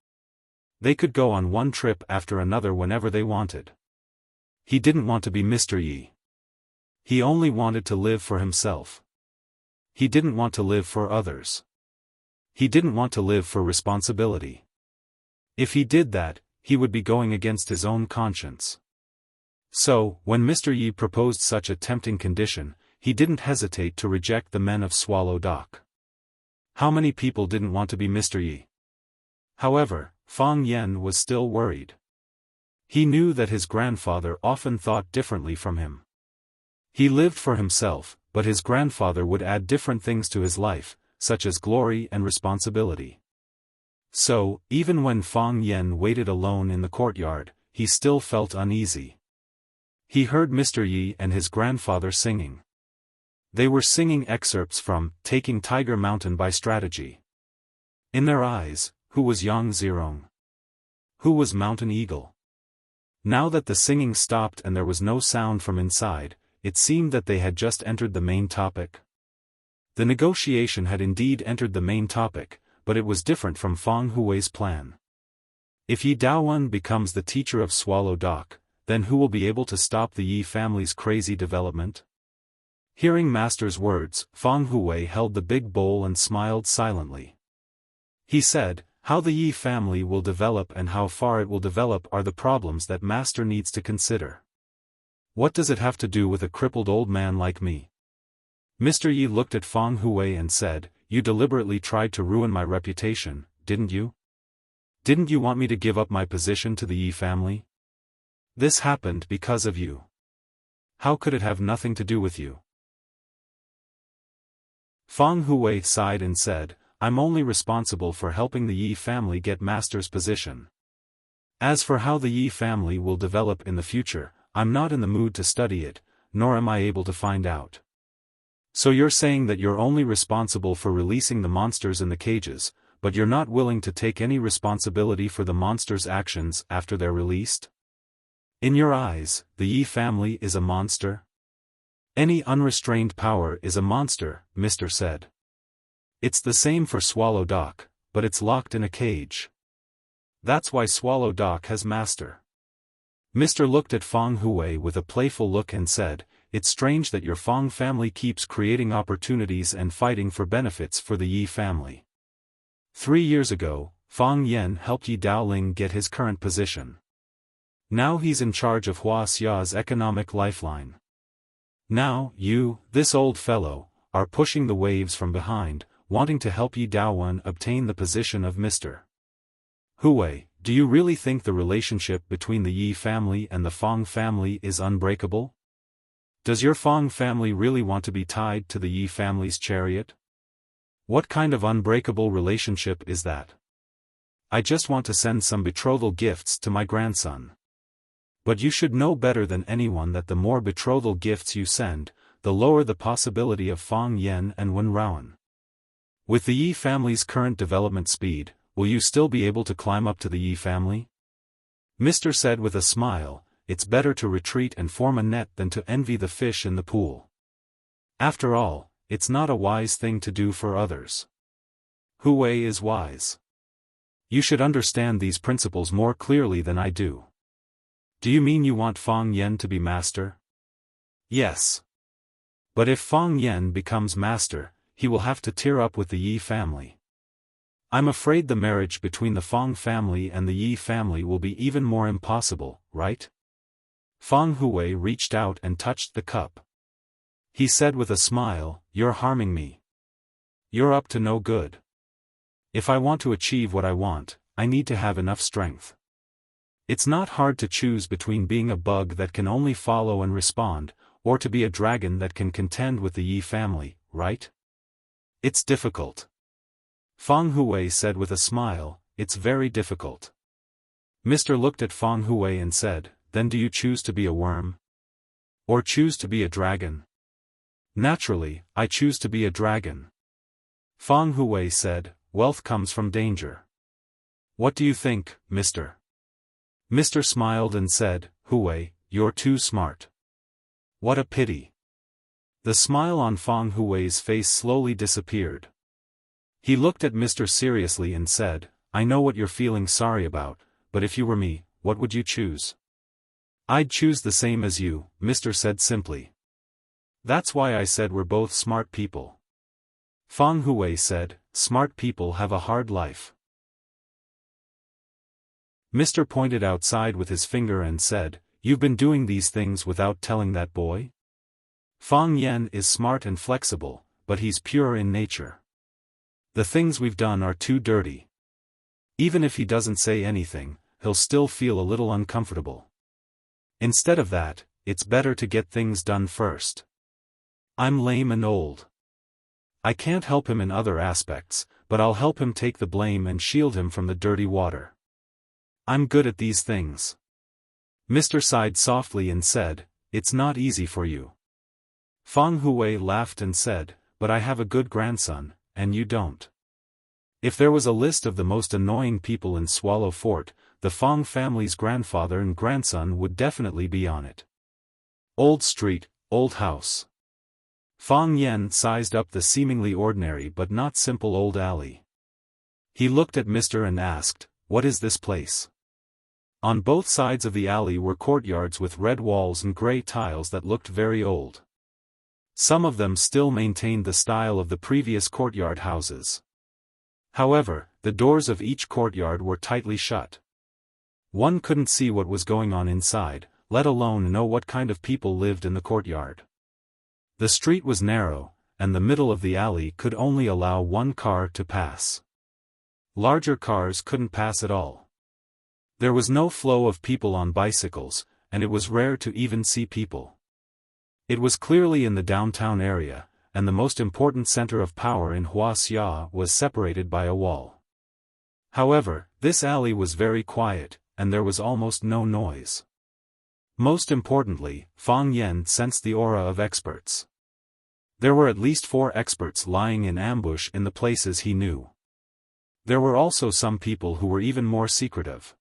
S1: They could go on one trip after another whenever they wanted. He didn't want to be Mr. Yi. He only wanted to live for himself. He didn't want to live for others. He didn't want to live for responsibility. If he did that, he would be going against his own conscience. So, when Mr. Yi proposed such a tempting condition, he didn't hesitate to reject the men of Swallow Dock. How many people didn't want to be Mr. Yi? However, Fang Yan was still worried. He knew that his grandfather often thought differently from him. He lived for himself, but his grandfather would add different things to his life, such as glory and responsibility. So, even when Fang Yan waited alone in the courtyard, he still felt uneasy. He heard Mr. Yi and his grandfather singing. They were singing excerpts from Taking Tiger Mountain by Strategy. In their eyes, who was Yang Zirong? Who was Mountain Eagle? Now that the singing stopped and there was no sound from inside, it seemed that they had just entered the main topic. The negotiation had indeed entered the main topic, but it was different from Fang Hui's plan. If Yi Daowen becomes the teacher of Swallow Dock, then who will be able to stop the Yi family's crazy development? Hearing Master's words, Fang Hui held the big bowl and smiled silently. He said, how the Yi family will develop and how far it will develop are the problems that Master needs to consider. What does it have to do with a crippled old man like me? Mr. Yi looked at Fang Hui and said, you deliberately tried to ruin my reputation, didn't you? Didn't you want me to give up my position to the Yi family? This happened because of you. How could it have nothing to do with you? Fang Hui sighed and said, I'm only responsible for helping the Yi family get Master's position. As for how the Yi family will develop in the future, I'm not in the mood to study it, nor am I able to find out. So you're saying that you're only responsible for releasing the monsters in the cages, but you're not willing to take any responsibility for the monsters' actions after they're released? In your eyes, the Yi family is a monster? Any unrestrained power is a monster, Mr. said. It's the same for Swallow Dock, but it's locked in a cage. That's why Swallow Dock has Master. Mr. looked at Fang Hui with a playful look and said, it's strange that your Fang family keeps creating opportunities and fighting for benefits for the Yi family. 3 years ago, Fang Yan helped Yi Daoling get his current position. Now he's in charge of Huaxia's economic lifeline. Now, you, this old fellow, are pushing the waves from behind, wanting to help Yi Daowen obtain the position of Mr. Hui. Do you really think the relationship between the Yi family and the Fang family is unbreakable? Does your Fang family really want to be tied to the Yi family's chariot? What kind of unbreakable relationship is that? I just want to send some betrothal gifts to my grandson. But you should know better than anyone that the more betrothal gifts you send, the lower the possibility of Fang Yen and Wen Raoan. With the Yi family's current development speed, will you still be able to climb up to the Yi family? Mr. said with a smile, it's better to retreat and form a net than to envy the fish in the pool. After all, it's not a wise thing to do for others. Hu Wei is wise. You should understand these principles more clearly than I do. Do you mean you want Fang Yen to be master? Yes. But if Fang Yen becomes master, he will have to tear up with the Yi family. I'm afraid the marriage between the Fang family and the Yi family will be even more impossible, right? Fang Hui reached out and touched the cup. He said with a smile, "You're harming me. You're up to no good. If I want to achieve what I want, I need to have enough strength. It's not hard to choose between being a bug that can only follow and respond, or to be a dragon that can contend with the Yi family, right? It's difficult." Fang Hui said with a smile, "It's very difficult." Mr. looked at Fang Hui and said, "Then do you choose to be a worm? Or choose to be a dragon?" "Naturally, I choose to be a dragon." Fang Hui said, "Wealth comes from danger. What do you think, Mr.?" Mr. smiled and said, "Hui, you're too smart." "What a pity." The smile on Fang Hui's face slowly disappeared. He looked at Mr. seriously and said, "I know what you're feeling sorry about, but if you were me, what would you choose?" "I'd choose the same as you," Mr. said simply. "That's why I said we're both smart people." Fang Hui said, "Smart people have a hard life." Mr. pointed outside with his finger and said, "You've been doing these things without telling that boy? Fang Yen is smart and flexible, but he's pure in nature. The things we've done are too dirty. Even if he doesn't say anything, he'll still feel a little uncomfortable. Instead of that, it's better to get things done first. I'm lame and old. I can't help him in other aspects, but I'll help him take the blame and shield him from the dirty water. I'm good at these things." Mr. sighed softly and said, "It's not easy for you." Fang Hui laughed and said, "But I have a good grandson, and you don't." If there was a list of the most annoying people in Swallow Fort, the Fang family's grandfather and grandson would definitely be on it. Old street, old house. Fang Yen sized up the seemingly ordinary but not simple old alley. He looked at Mr. and asked, "What is this place?" On both sides of the alley were courtyards with red walls and gray tiles that looked very old. Some of them still maintained the style of the previous courtyard houses. However, the doors of each courtyard were tightly shut. One couldn't see what was going on inside, let alone know what kind of people lived in the courtyard. The street was narrow, and the middle of the alley could only allow one car to pass. Larger cars couldn't pass at all. There was no flow of people on bicycles, and it was rare to even see people. It was clearly in the downtown area, and the most important center of power in Wuxia was separated by a wall. However, this alley was very quiet, and there was almost no noise. Most importantly, Fang Yen sensed the aura of experts. There were at least 4 experts lying in ambush in the places he knew. There were also some people who were even more secretive.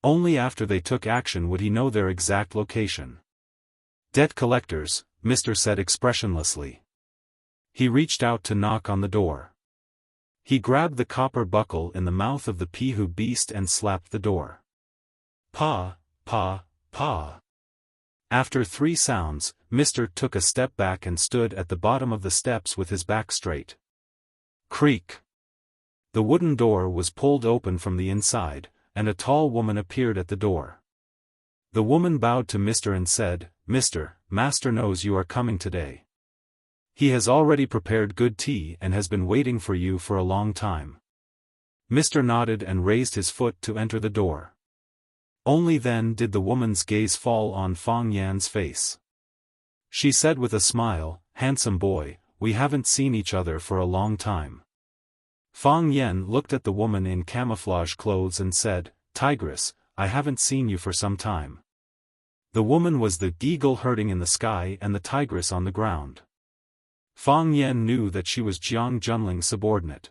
S1: Only after they took action would he know their exact location. "Debt collectors," Mr. said expressionlessly. He reached out to knock on the door. He grabbed the copper buckle in the mouth of the Pihu beast and slapped the door. Pa, pa, pa. After 3 sounds, Mr. took a step back and stood at the bottom of the steps with his back straight. Creak. The wooden door was pulled open from the inside, and a tall woman appeared at the door. The woman bowed to Mr. and said, "Mr. Master knows you are coming today. He has already prepared good tea and has been waiting for you for a long time." Mr. nodded and raised his foot to enter the door. Only then did the woman's gaze fall on Fang Yan's face. She said with a smile, "Handsome boy, we haven't seen each other for a long time." Fang Yan looked at the woman in camouflage clothes and said, "Tigress, I haven't seen you for some time. The woman was the eagle herding in the sky and the tigress on the ground. Fang Yan knew that she was Jiang Junling's subordinate.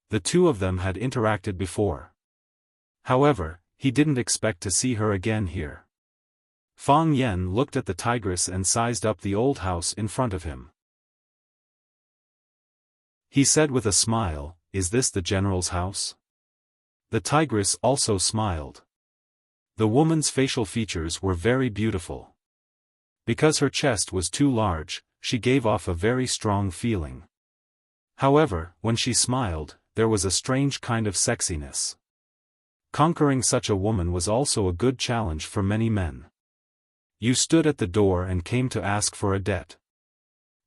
S1: The two of them had interacted before. However, he didn't expect to see her again here. Fang Yan looked at the tigress and sized up the old house in front of him. He said with a smile, "Is this the general's house?" The tigress also smiled. The woman's facial features were very beautiful. Because her chest was too large, she gave off a very strong feeling. However, when she smiled, there was a strange kind of sexiness. Conquering such a woman was also a good challenge for many men. You stood at the door and came to ask for a debt.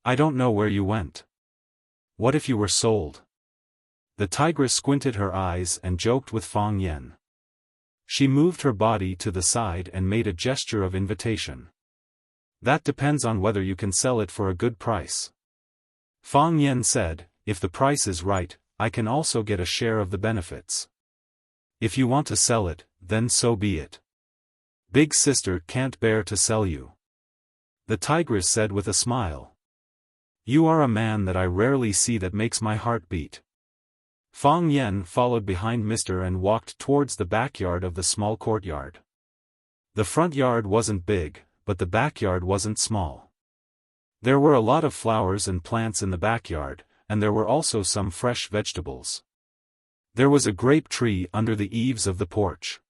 S1: I don't know where you went. What if you were sold? The tigress squinted her eyes and joked with Fang Yan. She moved her body to the side and made a gesture of invitation. That depends on whether you can sell it for a good price. Fang Yan said, if the price is right, I can also get a share of the benefits. If you want to sell it, then so be it. Big sister can't bear to sell you. The tigress said with a smile. You are a man that I rarely see that makes my heart beat. Fang Yan followed behind Mr. and walked towards the backyard of the small courtyard. The front yard wasn't big, but the backyard wasn't small. There were a lot of flowers and plants in the backyard, and there were also some fresh vegetables. There was a grape tree under the eaves of the porch.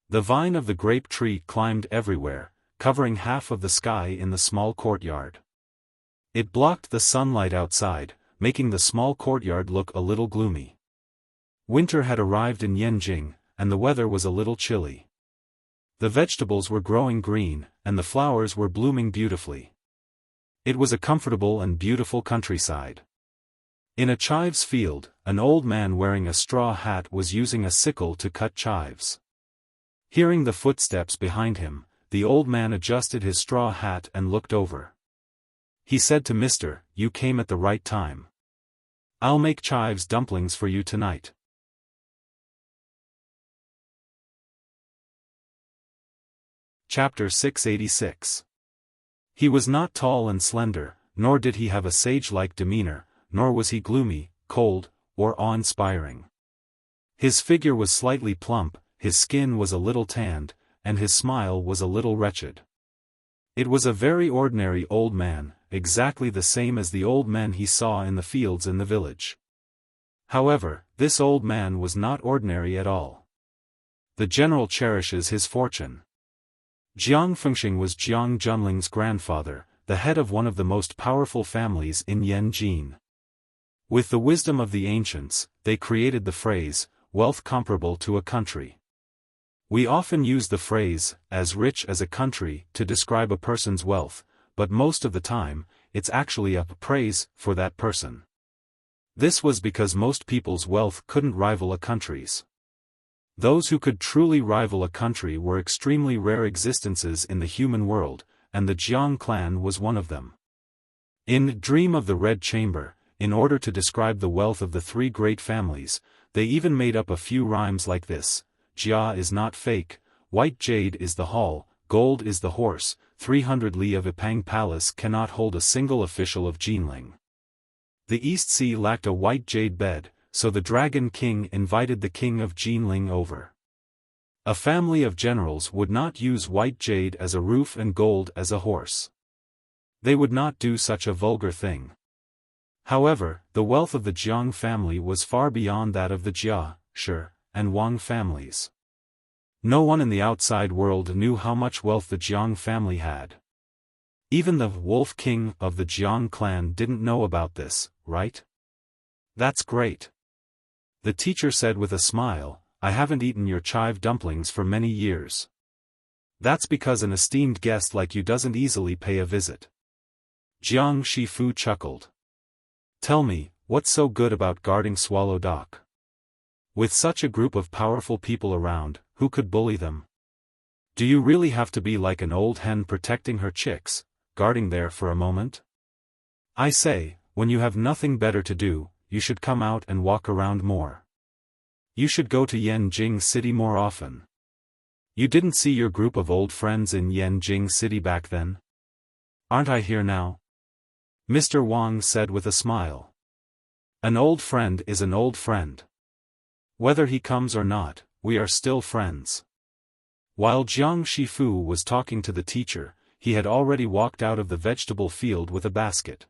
S1: The vine of the grape tree climbed everywhere, covering half of the sky in the small courtyard. It blocked the sunlight outside, making the small courtyard look a little gloomy. Winter had arrived in Yanjing, and the weather was a little chilly. The vegetables were growing green, and the flowers were blooming beautifully. It was a comfortable and beautiful countryside. In a chives field, an old man wearing a straw hat was using a sickle to cut chives. Hearing the footsteps behind him, the old man adjusted his straw hat and looked over. He said to Mr., "You came at the right time. I'll make chives dumplings for you tonight." Chapter 686. He was not tall and slender, nor did he have a sage-like demeanor, nor was he gloomy, cold, or awe-inspiring. His figure was slightly plump, his skin was a little tanned, and his smile was a little wretched. It was a very ordinary old man, exactly the same as the old men he saw in the fields in the village. However, this old man was not ordinary at all. The general cherishes his fortune. Jiang Fengxing was Jiang Junling's grandfather, the head of one of the most powerful families in Yanjin. With the wisdom of the ancients, they created the phrase, wealth comparable to a country. We often use the phrase, as rich as a country, to describe a person's wealth, but most of the time, it's actually a praise for that person. This was because most people's wealth couldn't rival a country's. Those who could truly rival a country were extremely rare existences in the human world, and the Jiang clan was one of them. In Dream of the Red Chamber, in order to describe the wealth of the three great families, they even made up a few rhymes like this: Jia is not fake, white jade is the hall, gold is the horse, 300 li of Ipang Palace cannot hold a single official of Jinling. The East Sea lacked a white jade bed, so the Dragon King invited the king of Jinling over. A family of generals would not use white jade as a roof and gold as a horse. They would not do such a vulgar thing. However, the wealth of the Jiang family was far beyond that of the Jia, Shi, and Wang families. No one in the outside world knew how much wealth the Jiang family had. Even the Wolf King of the Jiang clan didn't know about this, right? That's great. The teacher said with a smile, I haven't eaten your chive dumplings for many years. That's because an esteemed guest like you doesn't easily pay a visit. Jiang Shifu chuckled. Tell me, what's so good about guarding Swallow Dock? With such a group of powerful people around, who could bully them? Do you really have to be like an old hen protecting her chicks, guarding there for a moment? I say, when you have nothing better to do, you should come out and walk around more. You should go to Yanjing City more often. You didn't see your group of old friends in Yanjing City back then? Aren't I here now? Mr. Wang said with a smile. An old friend is an old friend. Whether he comes or not, we are still friends. While Jiang Shifu was talking to the teacher, he had already walked out of the vegetable field with a basket.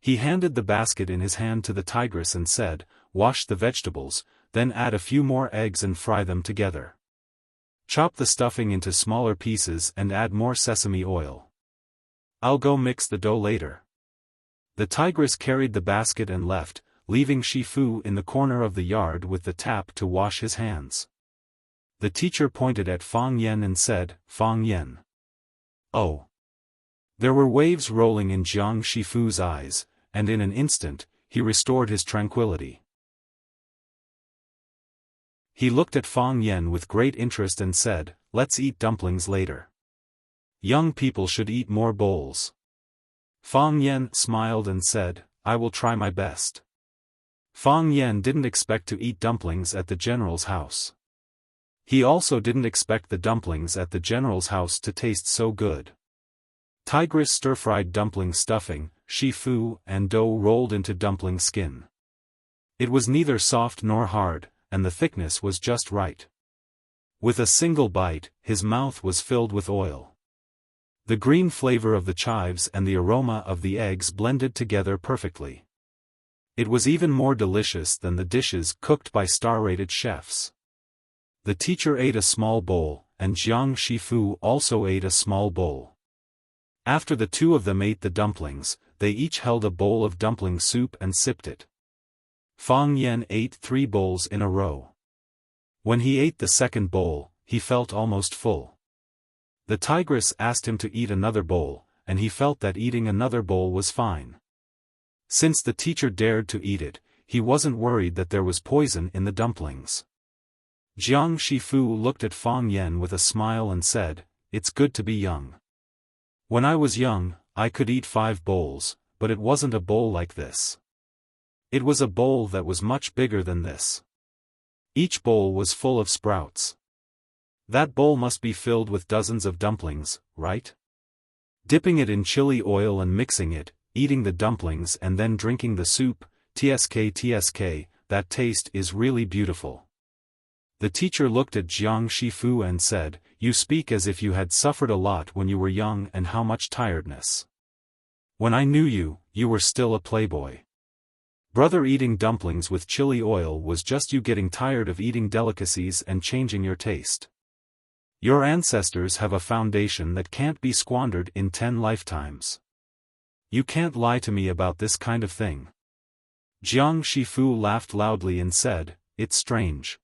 S1: He handed the basket in his hand to the tigress and said, "Wash the vegetables, then add a few more eggs and fry them together. Chop the stuffing into smaller pieces and add more sesame oil. I'll go mix the dough later." The tigress carried the basket and left, leaving Shifu in the corner of the yard with the tap to wash his hands. The teacher pointed at Fang Yan and said, "Fang Yan." Oh. There were waves rolling in Jiang Shifu's eyes, and in an instant, he restored his tranquility. He looked at Fang Yan with great interest and said, "Let's eat dumplings later. Young people should eat more bowls." Fang Yan smiled and said, "I will try my best." Fang Yan didn't expect to eat dumplings at the general's house. He also didn't expect the dumplings at the general's house to taste so good. Tigress stir-fried dumpling stuffing, Shifu and dough rolled into dumpling skin. It was neither soft nor hard, and the thickness was just right. With a single bite, his mouth was filled with oil. The green flavor of the chives and the aroma of the eggs blended together perfectly. It was even more delicious than the dishes cooked by star-rated chefs. The teacher ate a small bowl, and Jiang Shifu also ate a small bowl. After the two of them ate the dumplings, they each held a bowl of dumpling soup and sipped it. Fang Yan ate 3 bowls in a row. When he ate the second bowl, he felt almost full. The tigress asked him to eat another bowl, and he felt that eating another bowl was fine. Since the teacher dared to eat it, he wasn't worried that there was poison in the dumplings. Jiang Shifu looked at Fang Yan with a smile and said, "It's good to be young. When I was young, I could eat 5 bowls, but it wasn't a bowl like this. It was a bowl that was much bigger than this. Each bowl was full of sprouts. That bowl must be filled with dozens of dumplings, right? Dipping it in chili oil and mixing it, eating the dumplings and then drinking the soup, tsk, that taste is really beautiful." The teacher looked at Jiang Shifu and said, "You speak as if you had suffered a lot when you were young and how much tiredness. When I knew you, you were still a playboy. Brother, eating dumplings with chili oil was just you getting tired of eating delicacies and changing your taste. Your ancestors have a foundation that can't be squandered in 10 lifetimes. You can't lie to me about this kind of thing." Jiang Shifu laughed loudly and said, "It's strange.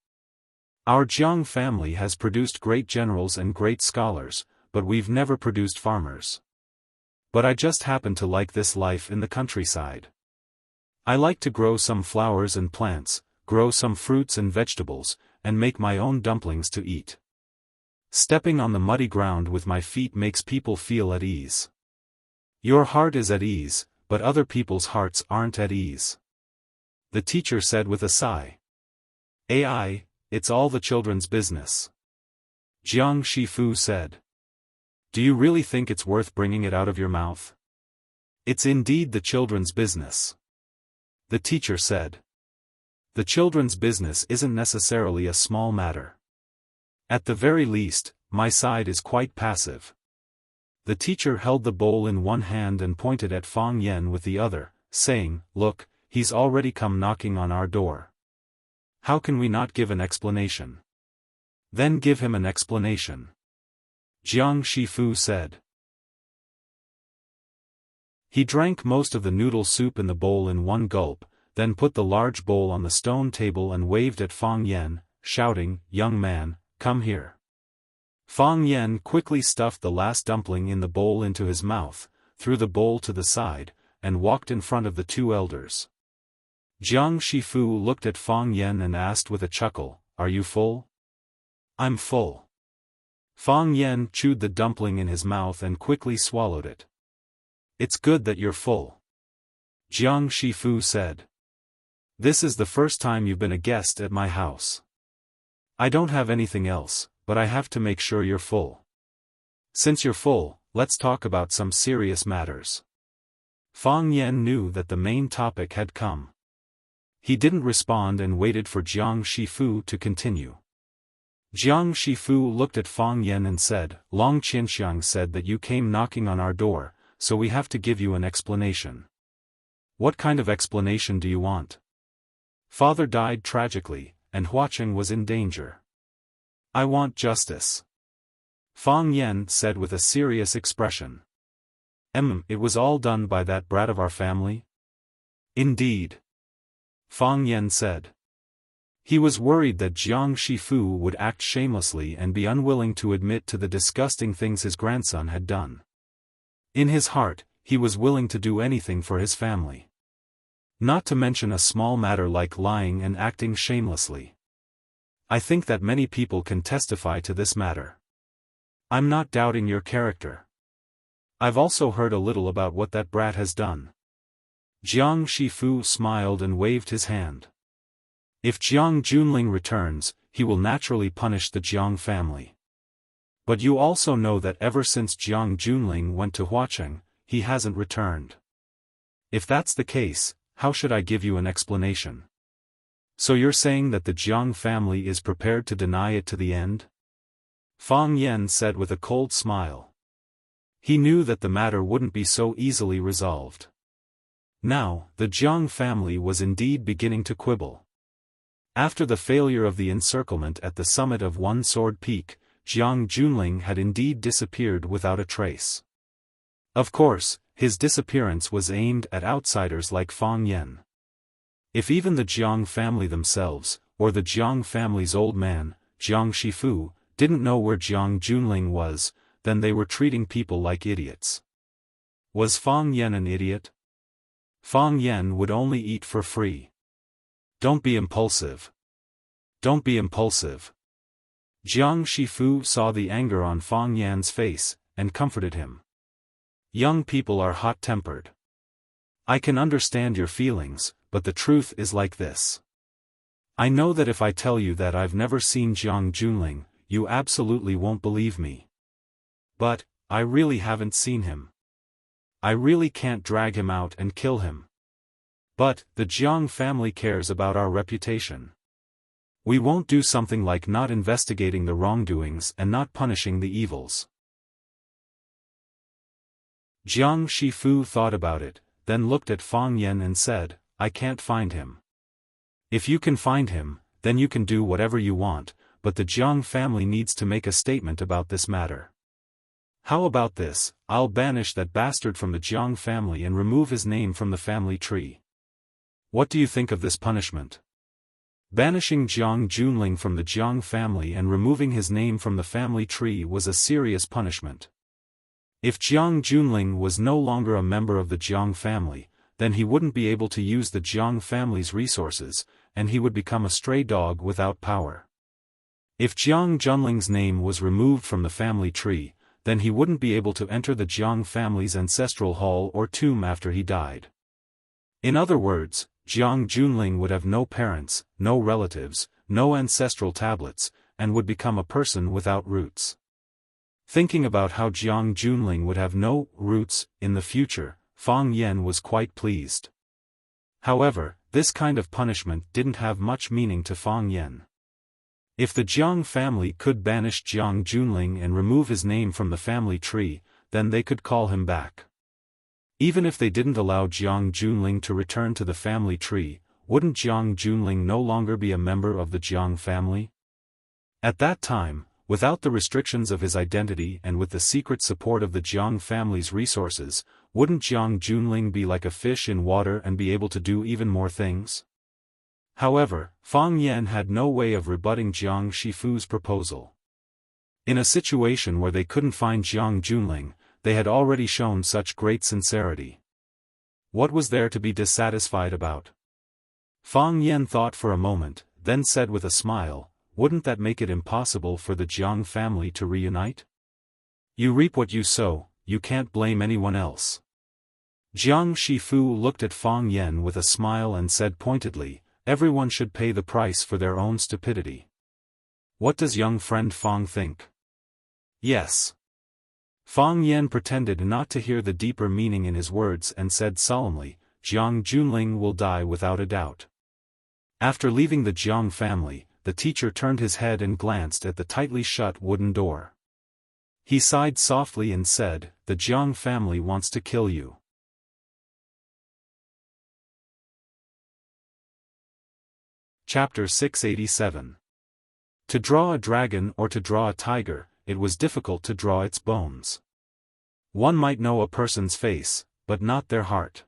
S1: Our Jiang family has produced great generals and great scholars, but we've never produced farmers. But I just happen to like this life in the countryside. I like to grow some flowers and plants, grow some fruits and vegetables, and make my own dumplings to eat. Stepping on the muddy ground with my feet makes people feel at ease. Your heart is at ease, but other people's hearts aren't at ease." The teacher said with a sigh. "AI, it's all the children's business." Jiang Shifu said. "Do you really think it's worth bringing it out of your mouth?" "It's indeed the children's business." The teacher said. "The children's business isn't necessarily a small matter. At the very least, my side is quite passive." The teacher held the bowl in one hand and pointed at Fang Yan with the other, saying, "Look, he's already come knocking on our door. How can we not give an explanation?" "Then give him an explanation," Jiang Shifu said. He drank most of the noodle soup in the bowl in one gulp, then put the large bowl on the stone table and waved at Fang Yan, shouting, "Young man, come here." Fang Yan quickly stuffed the last dumpling in the bowl into his mouth, threw the bowl to the side, and walked in front of the 2 elders. Jiang Shifu looked at Fang Yan and asked with a chuckle, "Are you full?" "I'm full." Fang Yan chewed the dumpling in his mouth and quickly swallowed it. "It's good that you're full," Jiang Shifu said. "This is the first time you've been a guest at my house. I don't have anything else, but I have to make sure you're full. Since you're full, let's talk about some serious matters. Fang Yan knew that the main topic had come. He didn't respond and waited for Jiang Shifu to continue. Jiang Shifu looked at Fang Yan and said, Long Qianxiang said that you came knocking on our door, so we have to give you an explanation. What kind of explanation do you want? Father died tragically, and Huacheng was in danger. I want justice. Fang Yan said with a serious expression. It was all done by that brat of our family? Indeed. Fang Yan said. He was worried that Jiang Shifu would act shamelessly and be unwilling to admit to the disgusting things his grandson had done. In his heart, he was willing to do anything for his family. Not to mention a small matter like lying and acting shamelessly. I think that many people can testify to this matter. I'm not doubting your character. I've also heard a little about what that brat has done. Jiang Shifu smiled and waved his hand. If Jiang Junling returns, he will naturally punish the Jiang family. But you also know that ever since Jiang Junling went to Huacheng, he hasn't returned. If that's the case, how should I give you an explanation? So you're saying that the Jiang family is prepared to deny it to the end? Fang Yan said with a cold smile. He knew that the matter wouldn't be so easily resolved. Now, the Jiang family was indeed beginning to quibble. After the failure of the encirclement at the summit of One Sword Peak, Jiang Junling had indeed disappeared without a trace. Of course, his disappearance was aimed at outsiders like Fang Yan. If even the Jiang family themselves, or the Jiang family's old man, Jiang Shifu, didn't know where Jiang Junling was, then they were treating people like idiots. Was Fang Yan an idiot? Fang Yan would only eat for free. Don't be impulsive. Don't be impulsive. Jiang Shifu saw the anger on Fang Yan's face, and comforted him. Young people are hot-tempered. I can understand your feelings, but the truth is like this. I know that if I tell you that I've never seen Jiang Junling, you absolutely won't believe me. But, I really haven't seen him. I really can't drag him out and kill him. But, the Jiang family cares about our reputation. We won't do something like not investigating the wrongdoings and not punishing the evils. Jiang Shifu thought about it, then looked at Fang Yan and said, I can't find him. If you can find him, then you can do whatever you want, but the Jiang family needs to make a statement about this matter. How about this, I'll banish that bastard from the Jiang family and remove his name from the family tree. What do you think of this punishment? Banishing Jiang Junling from the Jiang family and removing his name from the family tree was a serious punishment. If Jiang Junling was no longer a member of the Jiang family, then he wouldn't be able to use the Jiang family's resources, and he would become a stray dog without power. If Jiang Junling's name was removed from the family tree, then he wouldn't be able to enter the Jiang family's ancestral hall or tomb after he died. In other words, Jiang Junling would have no parents, no relatives, no ancestral tablets, and would become a person without roots. Thinking about how Jiang Junling would have no roots in the future, Fang Yan was quite pleased. However, this kind of punishment didn't have much meaning to Fang Yan. If the Jiang family could banish Jiang Junling and remove his name from the family tree, then they could call him back. Even if they didn't allow Jiang Junling to return to the family tree, wouldn't Jiang Junling no longer be a member of the Jiang family? At that time, without the restrictions of his identity and with the secret support of the Jiang family's resources, wouldn't Jiang Junling be like a fish in water and be able to do even more things? However, Fang Yan had no way of rebutting Jiang Shifu's proposal. In a situation where they couldn't find Jiang Junling, they had already shown such great sincerity. What was there to be dissatisfied about? Fang Yan thought for a moment, then said with a smile, wouldn't that make it impossible for the Jiang family to reunite? You reap what you sow, you can't blame anyone else. Jiang Shifu looked at Fang Yan with a smile and said pointedly, everyone should pay the price for their own stupidity. What does young friend Fang think? Yes. Fang Yan pretended not to hear the deeper meaning in his words and said solemnly, Jiang Junling will die without a doubt. After leaving the Jiang family, the teacher turned his head and glanced at the tightly shut wooden door. He sighed softly and said, the Jiang family wants to kill you. Chapter 687. To draw a dragon or to draw a tiger, it was difficult to draw its bones. One might know a person's face, but not their heart.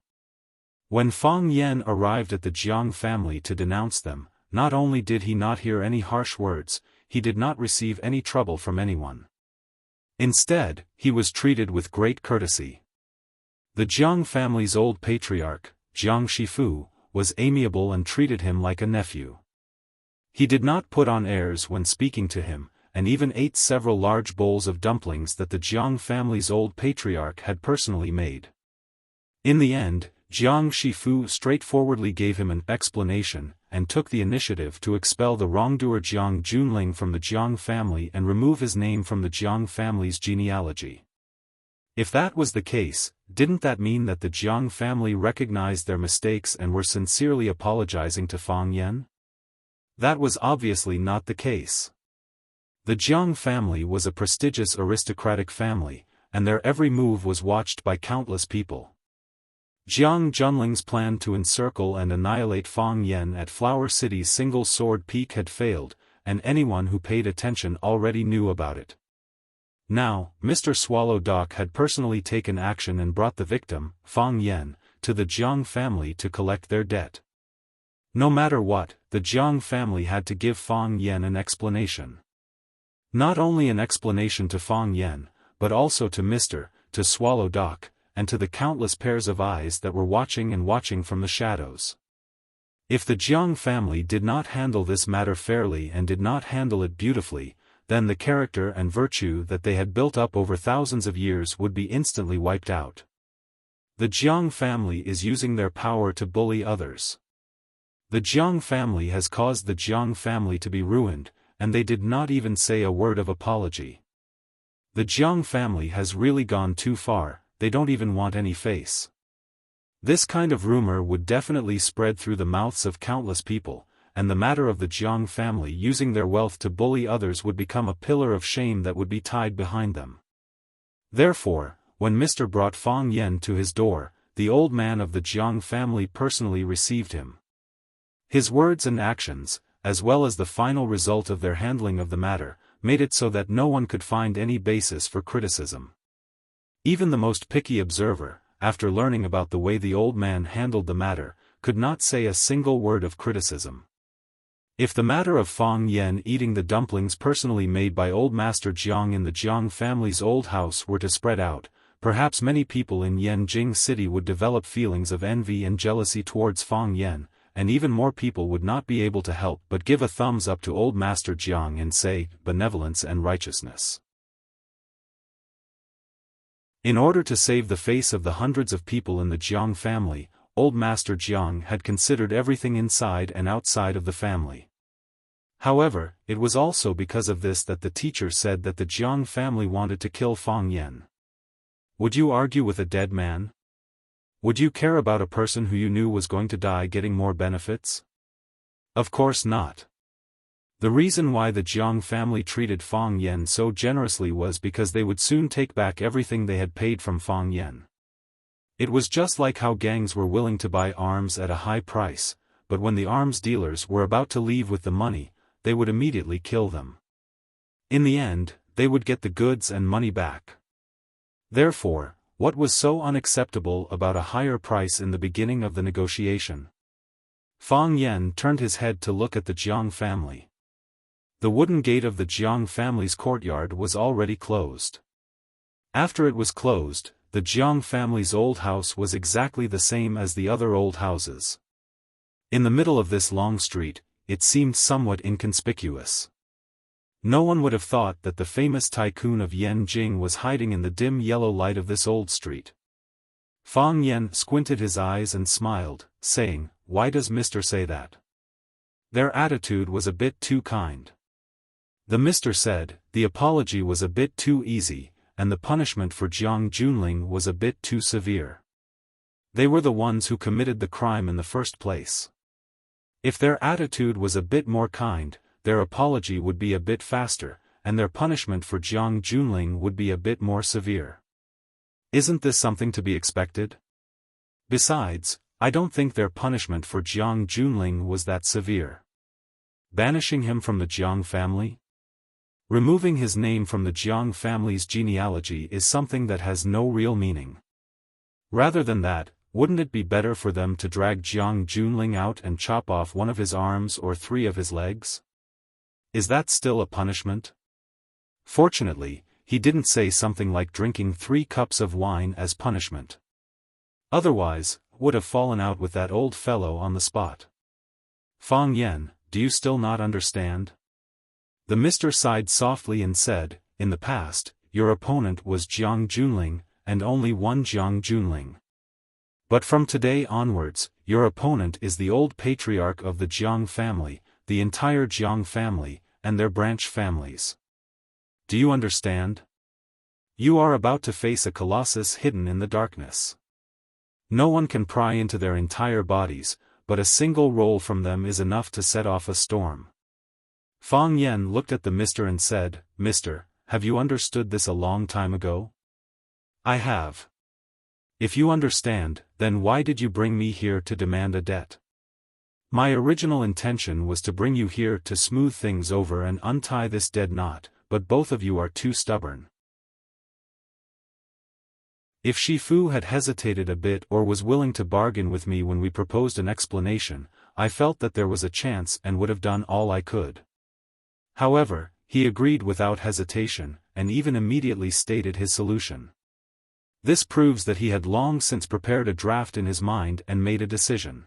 S1: When Fang Yan arrived at the Jiang family to denounce them, not only did he not hear any harsh words, he did not receive any trouble from anyone. Instead, he was treated with great courtesy. The Jiang family's old patriarch, Jiang Shifu, was amiable and treated him like a nephew. He did not put on airs when speaking to him, and even ate several large bowls of dumplings that the Jiang family's old patriarch had personally made. In the end, Jiang Shifu straightforwardly gave him an explanation, and took the initiative to expel the wrongdoer Jiang Junling from the Jiang family and remove his name from the Jiang family's genealogy. If that was the case, didn't that mean that the Jiang family recognized their mistakes and were sincerely apologizing to Fang Yan? That was obviously not the case. The Jiang family was a prestigious aristocratic family, and their every move was watched by countless people. Jiang Junling's plan to encircle and annihilate Fang Yan at Flower City's Single Sword Peak had failed, and anyone who paid attention already knew about it. Now, Mr. Swallow Dock had personally taken action and brought the victim, Fang Yan, to the Jiang family to collect their debt. No matter what, the Jiang family had to give Fang Yan an explanation. Not only an explanation to Fang Yan, but also to Swallow Dock, and to the countless pairs of eyes that were watching and watching from the shadows. If the Jiang family did not handle this matter fairly and did not handle it beautifully, then the character and virtue that they had built up over thousands of years would be instantly wiped out. The Jiang family is using their power to bully others. The Jiang family has caused the Jiang family to be ruined, and they did not even say a word of apology. The Jiang family has really gone too far. They don't even want any face. This kind of rumor would definitely spread through the mouths of countless people, and the matter of the Jiang family using their wealth to bully others would become a pillar of shame that would be tied behind them. Therefore, when Mr. brought Fang Yan to his door, the old man of the Jiang family personally received him. His words and actions, as well as the final result of their handling of the matter, made it so that no one could find any basis for criticism. Even the most picky observer, after learning about the way the old man handled the matter, could not say a single word of criticism. If the matter of Fang Yan eating the dumplings personally made by old Master Jiang in the Jiang family's old house were to spread out, perhaps many people in Yanjing City would develop feelings of envy and jealousy towards Fang Yan, and even more people would not be able to help but give a thumbs up to old Master Jiang and say, benevolence and righteousness. In order to save the face of the hundreds of people in the Jiang family, old Master Jiang had considered everything inside and outside of the family. However, it was also because of this that the teacher said that the Jiang family wanted to kill Fang Yan. Would you argue with a dead man? Would you care about a person who you knew was going to die getting more benefits? Of course not. The reason why the Jiang family treated Fang Yan so generously was because they would soon take back everything they had paid from Fang Yan. It was just like how gangs were willing to buy arms at a high price, but when the arms dealers were about to leave with the money, they would immediately kill them. In the end, they would get the goods and money back. Therefore, what was so unacceptable about a higher price in the beginning of the negotiation? Fang Yan turned his head to look at the Jiang family. The wooden gate of the Jiang family's courtyard was already closed. After it was closed, the Jiang family's old house was exactly the same as the other old houses. In the middle of this long street, it seemed somewhat inconspicuous. No one would have thought that the famous tycoon of Yanjing was hiding in the dim yellow light of this old street. Fang Yan squinted his eyes and smiled, saying, "Why does Mr. say that?" Their attitude was a bit too kind. The mister said, the apology was a bit too easy, and the punishment for Jiang Junling was a bit too severe. They were the ones who committed the crime in the first place. If their attitude was a bit more kind, their apology would be a bit faster, and their punishment for Jiang Junling would be a bit more severe. Isn't this something to be expected? Besides, I don't think their punishment for Jiang Junling was that severe. Banishing him from the Jiang family? Removing his name from the Jiang family's genealogy is something that has no real meaning. Rather than that, wouldn't it be better for them to drag Jiang Junling out and chop off one of his arms or 3 of his legs? Is that still a punishment? Fortunately, he didn't say something like drinking 3 cups of wine as punishment. Otherwise, would have fallen out with that old fellow on the spot. Fang Yan, do you still not understand? The mister sighed softly and said, in the past, your opponent was Jiang Junling, and only one Jiang Junling. But from today onwards, your opponent is the old patriarch of the Jiang family, the entire Jiang family, and their branch families. Do you understand? You are about to face a colossus hidden in the darkness. No one can pry into their entire bodies, but a single roll from them is enough to set off a storm. Fang Yan looked at the mister and said, Mister, have you understood this a long time ago? I have. If you understand, then why did you bring me here to demand a debt? My original intention was to bring you here to smooth things over and untie this dead knot, but both of you are too stubborn. If Shifu had hesitated a bit or was willing to bargain with me when we proposed an explanation, I felt that there was a chance and would have done all I could. However, he agreed without hesitation, and even immediately stated his solution. This proves that he had long since prepared a draft in his mind and made a decision.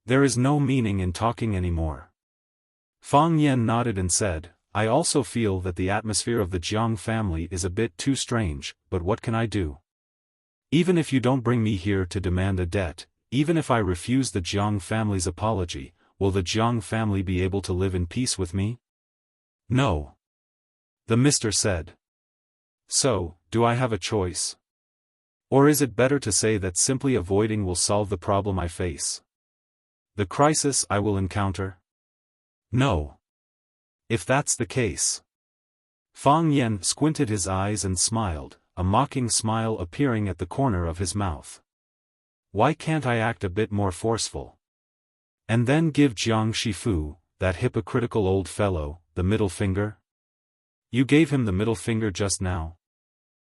S1: There is no meaning in talking anymore. Fang Yan nodded and said, I also feel that the atmosphere of the Jiang family is a bit too strange, but what can I do? Even if you don't bring me here to demand a debt, even if I refuse the Jiang family's apology, will the Jiang family be able to live in peace with me? No. The mister said. So, do I have a choice? Or is it better to say that simply avoiding will solve the problem I face? The crisis I will encounter? No. If that's the case. Fang Yan squinted his eyes and smiled, a mocking smile appearing at the corner of his mouth. Why can't I act a bit more forceful? And then give Jiang Shifu, that hypocritical old fellow, the middle finger? You gave him the middle finger just now?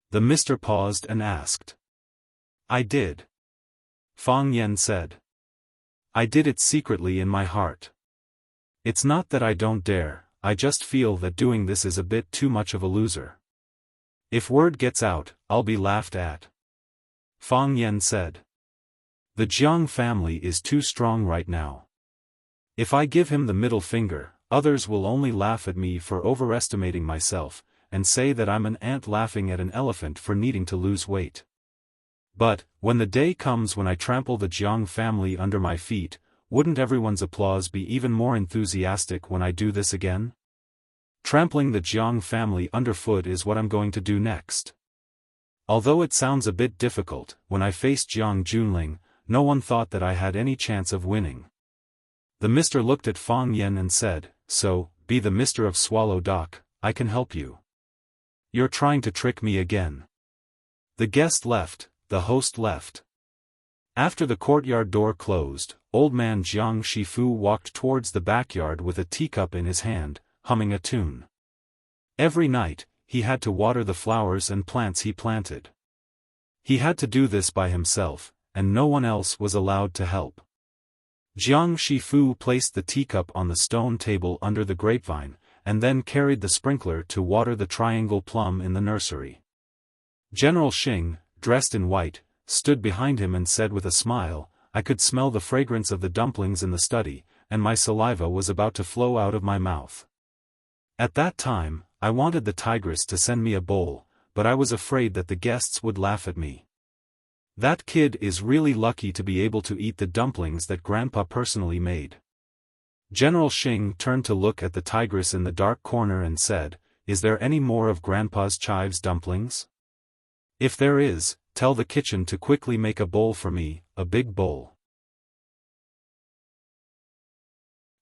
S1: The mister paused and asked. I did. Fang Yan said. I did it secretly in my heart. It's not that I don't dare, I just feel that doing this is a bit too much of a loser. If word gets out, I'll be laughed at. Fang Yan said. The Jiang family is too strong right now. If I give him the middle finger, others will only laugh at me for overestimating myself, and say that I'm an ant laughing at an elephant for needing to lose weight. But, when the day comes when I trample the Jiang family under my feet, wouldn't everyone's applause be even more enthusiastic when I do this again? Trampling the Jiang family underfoot is what I'm going to do next. Although it sounds a bit difficult, when I faced Jiang Junling, no one thought that I had any chance of winning. The mister looked at Fang Yan and said, so, be the mister of Swallow Dock, I can help you. You're trying to trick me again. The guest left, the host left. After the courtyard door closed, old man Jiang Shifu walked towards the backyard with a teacup in his hand, humming a tune. Every night, he had to water the flowers and plants he planted. He had to do this by himself, and no one else was allowed to help. Jiang Shifu placed the teacup on the stone table under the grapevine, and then carried the sprinkler to water the triangle plum in the nursery. General Xing, dressed in white, stood behind him and said with a smile, I could smell the fragrance of the dumplings in the study, and my saliva was about to flow out of my mouth. At that time, I wanted the tigress to send me a bowl, but I was afraid that the guests would laugh at me. That kid is really lucky to be able to eat the dumplings that Grandpa personally made. General Xing turned to look at the tigress in the dark corner and said, "Is there any more of Grandpa's chives dumplings? If there is, tell the kitchen to quickly make a bowl for me, a big bowl.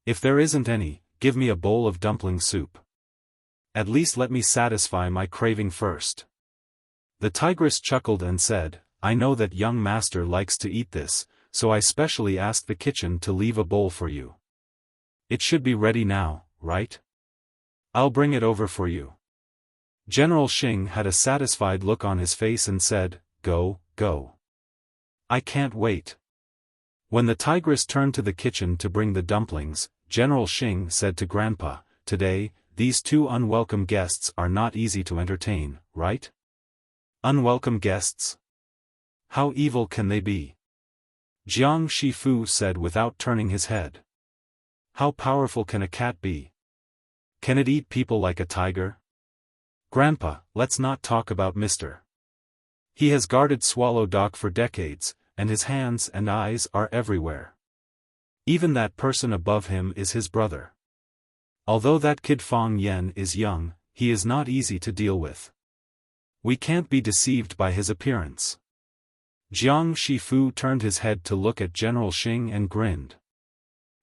S1: If there isn't any, give me a bowl of dumpling soup. At least let me satisfy my craving first." The tigress chuckled and said, "I know that young master likes to eat this, so I specially asked the kitchen to leave a bowl for you. It should be ready now, right? I'll bring it over for you." General Xing had a satisfied look on his face and said, "Go, go. I can't wait." When the tigress turned to the kitchen to bring the dumplings, General Xing said to Grandpa, "Today, these two unwelcome guests are not easy to entertain, right?" "Unwelcome guests? How evil can they be?" Jiang Shifu said without turning his head. "How powerful can a cat be? Can it eat people like a tiger?" "Grandpa, let's not talk about Mr. He has guarded Swallow Dog for decades, and his hands and eyes are everywhere. Even that person above him is his brother. Although that kid Fang Yen is young, he is not easy to deal with. We can't be deceived by his appearance." Jiang Shifu turned his head to look at General Xing and grinned.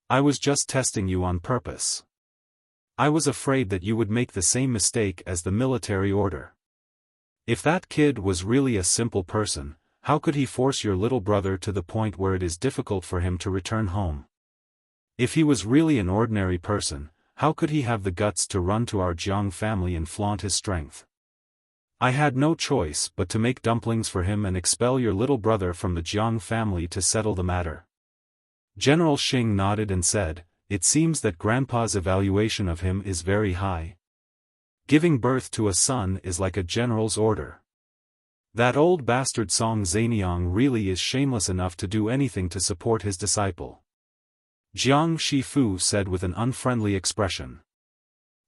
S1: "I was just testing you on purpose. I was afraid that you would make the same mistake as the military order. If that kid was really a simple person, how could he force your little brother to the point where it is difficult for him to return home? If he was really an ordinary person, how could he have the guts to run to our Jiang family and flaunt his strength? I had no choice but to make dumplings for him and expel your little brother from the Jiang family to settle the matter." General Xing nodded and said, "It seems that Grandpa's evaluation of him is very high. Giving birth to a son is like a general's order. That old bastard Song Zaniang really is shameless enough to do anything to support his disciple." Jiang Shifu said with an unfriendly expression.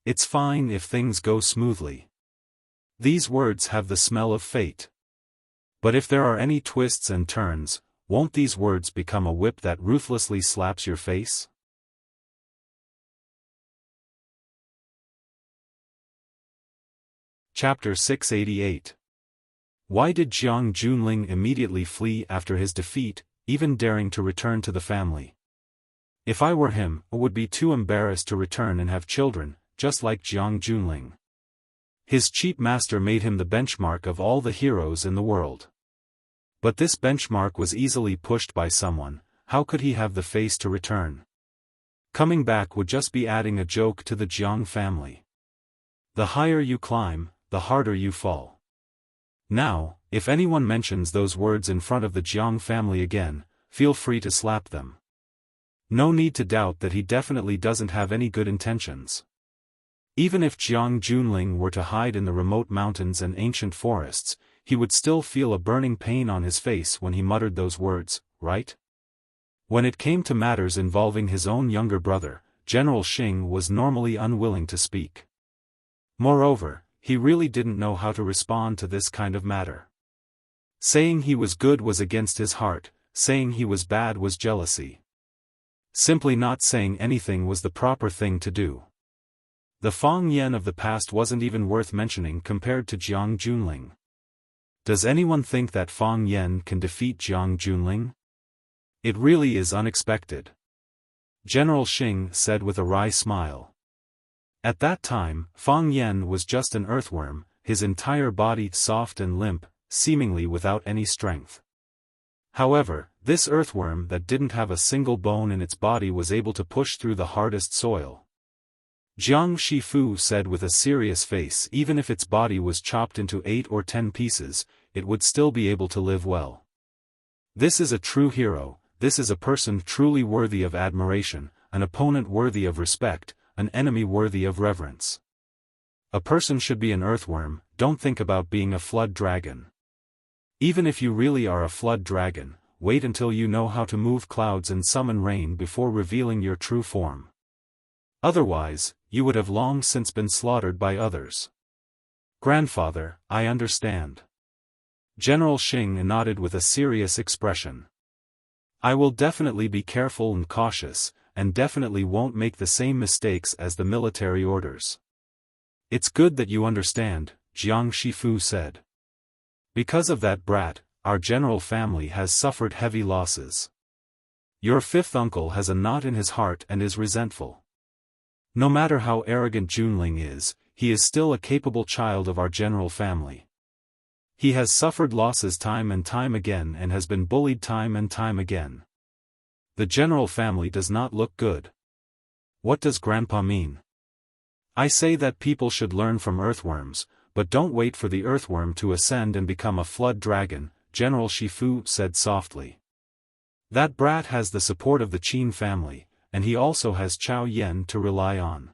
S1: "It's fine if things go smoothly. These words have the smell of fate. But if there are any twists and turns, won't these words become a whip that ruthlessly slaps your face?" Chapter 688. Why did Jiang Junling immediately flee after his defeat, even daring to return to the family? If I were him, I would be too embarrassed to return and have children, just like Jiang Junling. His cheap master made him the benchmark of all the heroes in the world. But this benchmark was easily pushed by someone. How could he have the face to return? Coming back would just be adding a joke to the Jiang family. The higher you climb, the harder you fall. Now, if anyone mentions those words in front of the Jiang family again, feel free to slap them. No need to doubt that he definitely doesn't have any good intentions. Even if Jiang Junling were to hide in the remote mountains and ancient forests, he would still feel a burning pain on his face when he muttered those words, right? When it came to matters involving his own younger brother, General Xing was normally unwilling to speak. Moreover, he really didn't know how to respond to this kind of matter. Saying he was good was against his heart, saying he was bad was jealousy. Simply not saying anything was the proper thing to do. The Fang Yen of the past wasn't even worth mentioning compared to Jiang Junling. Does anyone think that Fang Yen can defeat Jiang Junling? It really is unexpected. General Xing said with a wry smile. At that time, Fang Yen was just an earthworm, his entire body soft and limp, seemingly without any strength. However, this earthworm that didn't have a single bone in its body was able to push through the hardest soil. Jiang Shifu said with a serious face, even if its body was chopped into 8 or 10 pieces, it would still be able to live well. This is a true hero, this is a person truly worthy of admiration, an opponent worthy of respect, an enemy worthy of reverence. A person should be an earthworm, don't think about being a flood dragon. Even if you really are a flood dragon, wait until you know how to move clouds and summon rain before revealing your true form. Otherwise, you would have long since been slaughtered by others. Grandfather, I understand. General Xing nodded with a serious expression. I will definitely be careful and cautious, and definitely won't make the same mistakes as the military orders. It's good that you understand, Jiang Shifu said. Because of that brat, our general family has suffered heavy losses. Your fifth uncle has a knot in his heart and is resentful. No matter how arrogant Junling is, he is still a capable child of our general family. He has suffered losses time and time again and has been bullied time and time again. The general family does not look good. What does Grandpa mean? I say that people should learn from earthworms, but don't wait for the earthworm to ascend and become a flood dragon, General Shifu said softly. That brat has the support of the Qin family, and he also has Chao Yen to rely on.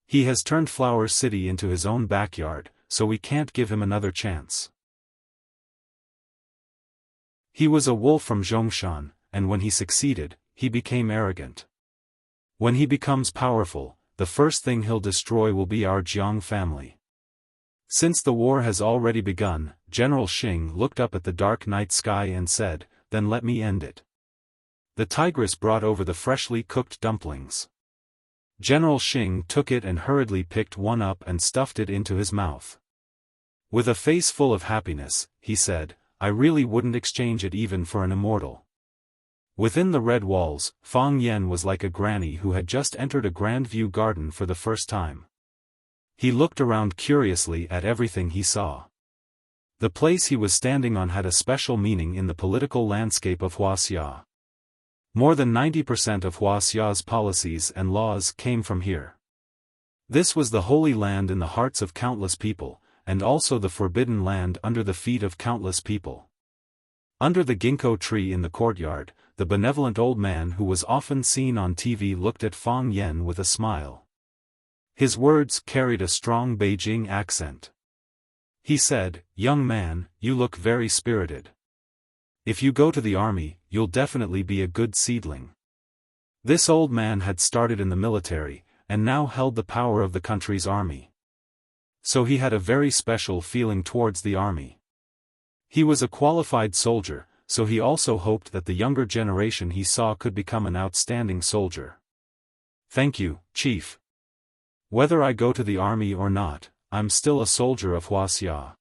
S1: He has turned Flower City into his own backyard, so we can't give him another chance. He was a wolf from Zhongshan, and when he succeeded, he became arrogant. When he becomes powerful, the first thing he'll destroy will be our Jiang family. Since the war has already begun, General Xing looked up at the dark night sky and said, "Then let me end it." The tigress brought over the freshly cooked dumplings. General Xing took it and hurriedly picked one up and stuffed it into his mouth. With a face full of happiness, he said, "I really wouldn't exchange it even for an immortal." Within the red walls, Fang Yen was like a granny who had just entered a grand view garden for the first time. He looked around curiously at everything he saw. The place he was standing on had a special meaning in the political landscape of Wuxia. More than 90% of Wuxia's policies and laws came from here. This was the holy land in the hearts of countless people, and also the forbidden land under the feet of countless people. Under the ginkgo tree in the courtyard, the benevolent old man who was often seen on TV looked at Fang Yen with a smile. His words carried a strong Beijing accent. He said, "Young man, you look very spirited. If you go to the army, you'll definitely be a good seedling." This old man had started in the military, and now held the power of the country's army. So he had a very special feeling towards the army. He was a qualified soldier, so he also hoped that the younger generation he saw could become an outstanding soldier. "Thank you, Chief. Whether I go to the army or not, I'm still a soldier of Wuxia.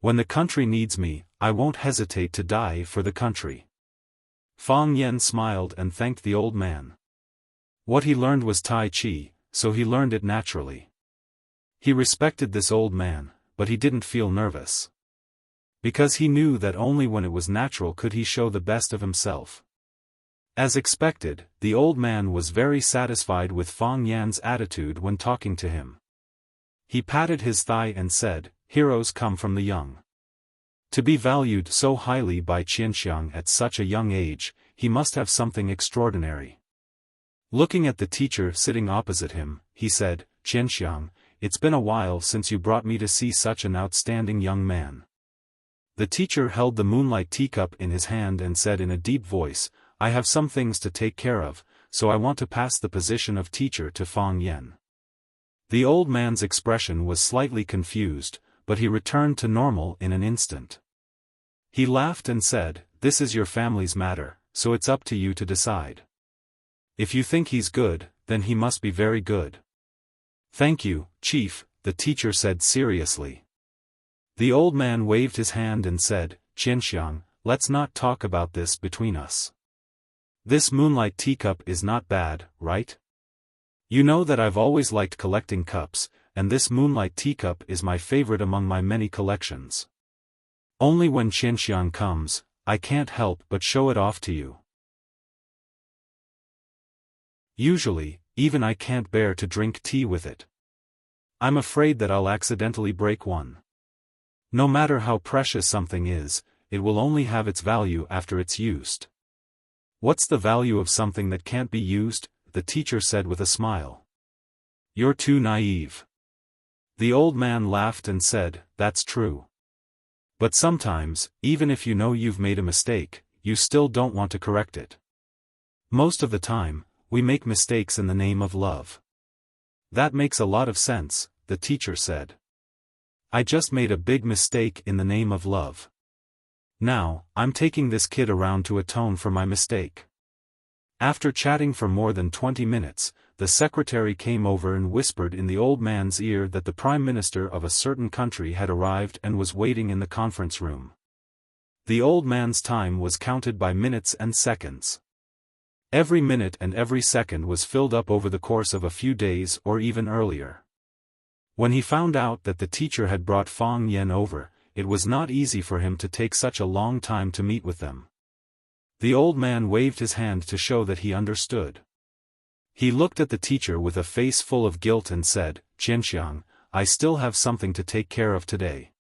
S1: When the country needs me, I won't hesitate to die for the country." Fang Yen smiled and thanked the old man. What he learned was Tai Chi, so he learned it naturally. He respected this old man, but he didn't feel nervous. Because he knew that only when it was natural could he show the best of himself. As expected, the old man was very satisfied with Fang Yan's attitude when talking to him. He patted his thigh and said, "Heroes come from the young." To be valued so highly by Qianxiang at such a young age, he must have something extraordinary. Looking at the teacher sitting opposite him, he said, "Qianxiang, it's been a while since you brought me to see such an outstanding young man." The teacher held the moonlight teacup in his hand and said in a deep voice, "I have some things to take care of, so I want to pass the position of teacher to Fang Yen." The old man's expression was slightly confused, but he returned to normal in an instant. He laughed and said, "This is your family's matter, so it's up to you to decide. If you think he's good, then he must be very good." "Thank you, Chief," the teacher said seriously. The old man waved his hand and said, "Qianxiang, let's not talk about this between us. This moonlight teacup is not bad, right? You know that I've always liked collecting cups, and this moonlight teacup is my favorite among my many collections. Only when Qianxiang comes, I can't help but show it off to you. Usually, even I can't bear to drink tea with it. I'm afraid that I'll accidentally break one. No matter how precious something is, it will only have its value after it's used." "What's the value of something that can't be used?" the teacher said with a smile. "You're too naive." The old man laughed and said, "That's true. But sometimes, even if you know you've made a mistake, you still don't want to correct it. Most of the time, we make mistakes in the name of love." "That makes a lot of sense," the teacher said. "I just made a big mistake in the name of love. Now, I'm taking this kid around to atone for my mistake. After chatting for more than 20 minutes, the secretary came over and whispered in the old man's ear that the prime minister of a certain country had arrived and was waiting in the conference room. The old man's time was counted by minutes and seconds. Every minute and every second was filled up over the course of a few days or even earlier. When he found out that the teacher had brought Fang Yan over, it was not easy for him to take such a long time to meet with them. The old man waved his hand to show that he understood. He looked at the teacher with a face full of guilt and said, "Qianxiang, I still have something to take care of today.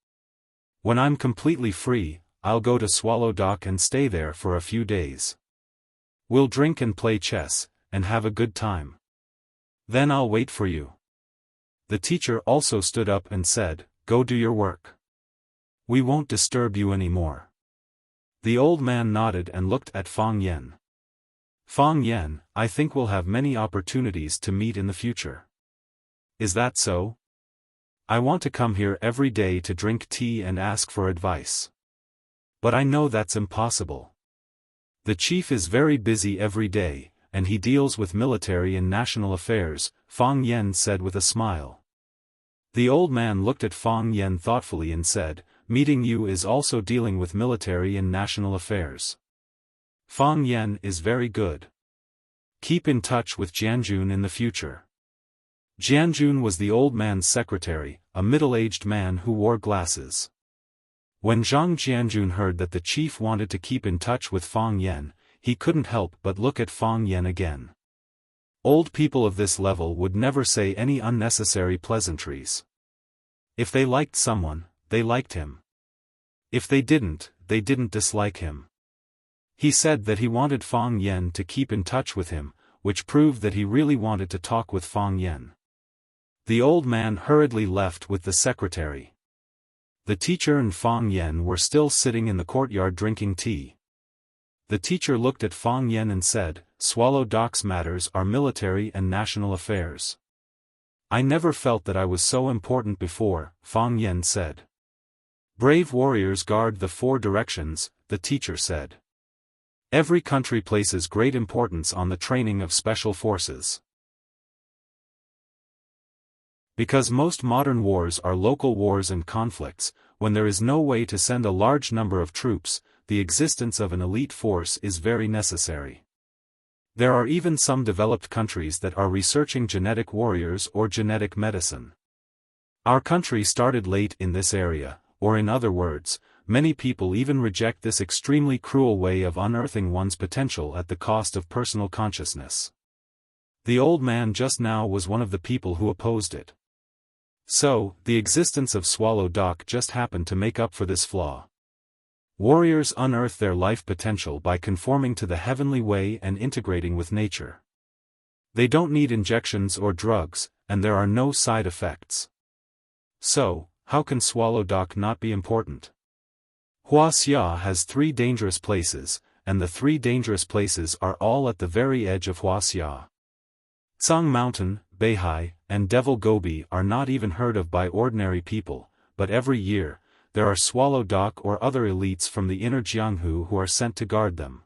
S1: When I'm completely free, I'll go to Swallow Dock and stay there for a few days. We'll drink and play chess, and have a good time. Then I'll wait for you." The teacher also stood up and said, "Go do your work. We won't disturb you anymore." The old man nodded and looked at Fang Yan. "Fang Yan, I think we'll have many opportunities to meet in the future. Is that so? I want to come here every day to drink tea and ask for advice. But I know that's impossible. The chief is very busy every day, and he deals with military and national affairs," Fang Yan said with a smile. The old man looked at Fang Yan thoughtfully and said, "Meeting you is also dealing with military and national affairs. Fang Yan is very good. Keep in touch with Jianjun in the future." Jianjun was the old man's secretary, a middle-aged man who wore glasses. When Zhang Jianjun heard that the chief wanted to keep in touch with Fang Yan, he couldn't help but look at Fang Yan again. Old people of this level would never say any unnecessary pleasantries. If they liked someone, they liked him. If they didn't dislike him. He said that he wanted Fang Yan to keep in touch with him, which proved that he really wanted to talk with Fang Yan. The old man hurriedly left with the secretary. The teacher and Fang Yan were still sitting in the courtyard drinking tea. The teacher looked at Fang Yan and said, "Swallow Dock's matters are military and national affairs. I never felt that I was so important before," Fang Yan said. "Brave warriors guard the 4 directions," the teacher said. "Every country places great importance on the training of special forces. Because most modern wars are local wars and conflicts, when there is no way to send a large number of troops, the existence of an elite force is very necessary. There are even some developed countries that are researching genetic warriors or genetic medicine. Our country started late in this area, or in other words, many people even reject this extremely cruel way of unearthing one's potential at the cost of personal consciousness. The old man just now was one of the people who opposed it. So, the existence of Swallow Dock just happened to make up for this flaw. Warriors unearth their life potential by conforming to the heavenly way and integrating with nature. They don't need injections or drugs, and there are no side effects. So, how can Swallow Dock not be important? Wuxia has 3 dangerous places, and the 3 dangerous places are all at the very edge of Wuxia. Tsang Mountain, Beihai, and Devil Gobi are not even heard of by ordinary people, but every year, there are Swallow Dock or other elites from the inner Jianghu who are sent to guard them.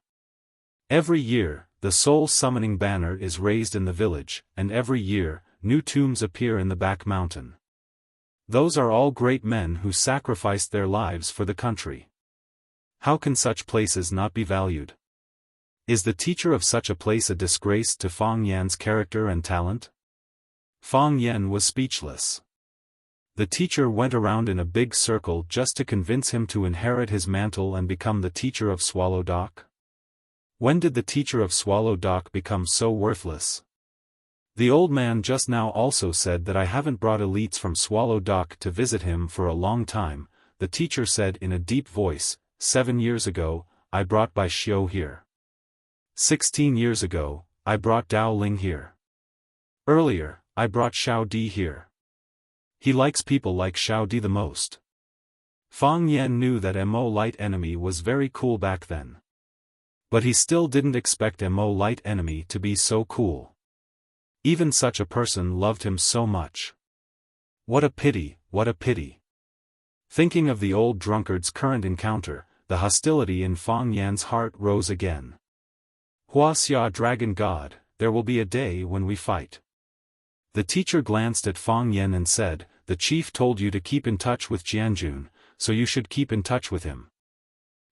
S1: Every year, the soul summoning banner is raised in the village, and every year, new tombs appear in the back mountain. Those are all great men who sacrificed their lives for the country. How can such places not be valued? Is the teacher of such a place a disgrace to Fang Yan's character and talent? Fang Yan was speechless. The teacher went around in a big circle just to convince him to inherit his mantle and become the teacher of Swallow Dock. When did the teacher of Swallow Dock become so worthless? The old man just now also said that I haven't brought elites from Swallow Dock to visit him for a long time, the teacher said in a deep voice. 7 years ago, I brought Bai Xiu here. 16 years ago, I brought Dao Ling here. Earlier, I brought Xiao Di here. He likes people like Xiao Di the most. Fang Yan knew that Mo Light Enemy was very cool back then. But he still didn't expect Mo Light Enemy to be so cool. Even such a person loved him so much. What a pity, what a pity. Thinking of the old drunkard's current encounter, the hostility in Fang Yan's heart rose again. Wuxia Dragon God, there will be a day when we fight. The teacher glanced at Fang Yan and said, the chief told you to keep in touch with Jianjun, so you should keep in touch with him.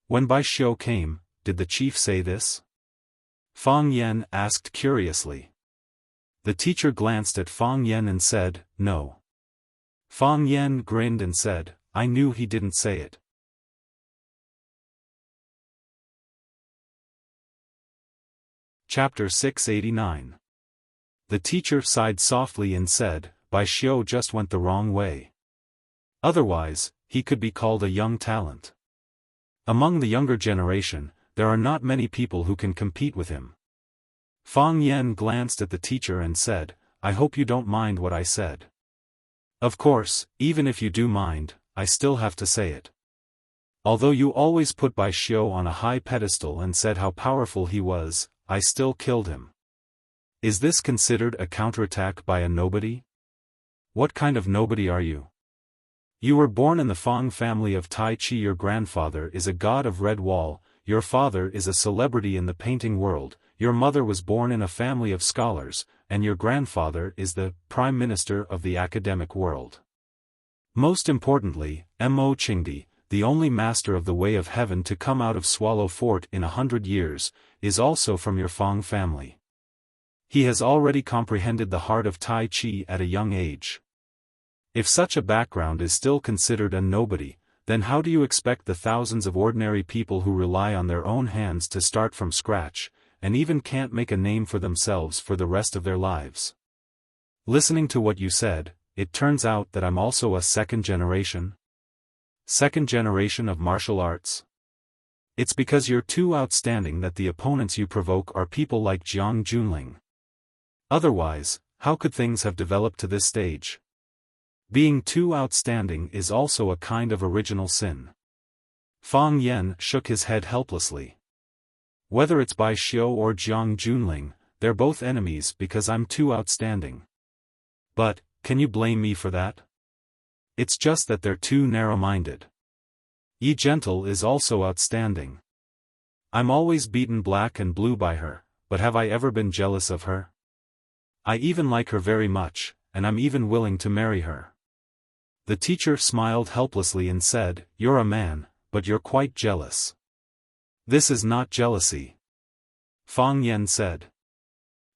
S1: When Bai Xiu came, did the chief say this? Fang Yan asked curiously. The teacher glanced at Fang Yan and said, no. Fang Yan grinned and said, I knew he didn't say it. Chapter 689. The teacher sighed softly and said, Bai Xiu just went the wrong way. Otherwise, he could be called a young talent. Among the younger generation, there are not many people who can compete with him. Fang Yan glanced at the teacher and said, I hope you don't mind what I said. Of course, even if you do mind, I still have to say it. Although you always put Bai Xiu on a high pedestal and said how powerful he was, I still killed him. Is this considered a counterattack by a nobody? What kind of nobody are you? You were born in the Fang family of Tai Chi. Your grandfather is a god of Red Wall, your father is a celebrity in the painting world, your mother was born in a family of scholars, and your grandfather is the prime minister of the academic world. Most importantly, Mo Qingdi, the only master of the way of heaven to come out of Swallow Fort in 100 years, is also from your Fang family. He has already comprehended the heart of Tai Chi at a young age. If such a background is still considered a nobody, then how do you expect the thousands of ordinary people who rely on their own hands to start from scratch, and even can't make a name for themselves for the rest of their lives? Listening to what you said, it turns out that I'm also a second generation? Second generation of martial arts? It's because you're too outstanding that the opponents you provoke are people like Jiang Junling. Otherwise, how could things have developed to this stage? Being too outstanding is also a kind of original sin. Fang Yan shook his head helplessly. Whether it's Bai Xiu or Jiang Junling, they're both enemies because I'm too outstanding. But, can you blame me for that? It's just that they're too narrow-minded. Yi Gentle is also outstanding. I'm always beaten black and blue by her, but have I ever been jealous of her? I even like her very much, and I'm even willing to marry her. The teacher smiled helplessly and said, You're a man, but you're quite jealous. This is not jealousy. Fang Yan said.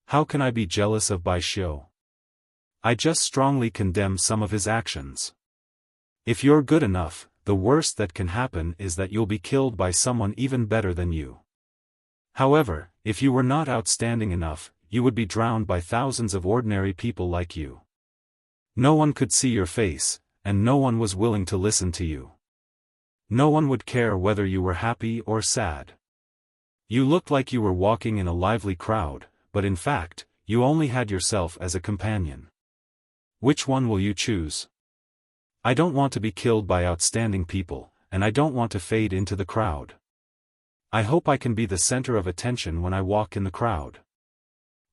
S1: How can I be jealous of Bai Xiu? I just strongly condemn some of his actions. If you're good enough, the worst that can happen is that you'll be killed by someone even better than you. However, if you were not outstanding enough, you would be drowned by thousands of ordinary people like you. No one could see your face, and no one was willing to listen to you. No one would care whether you were happy or sad. You looked like you were walking in a lively crowd, but in fact, you only had yourself as a companion. Which one will you choose? I don't want to be killed by outstanding people, and I don't want to fade into the crowd. I hope I can be the center of attention when I walk in the crowd.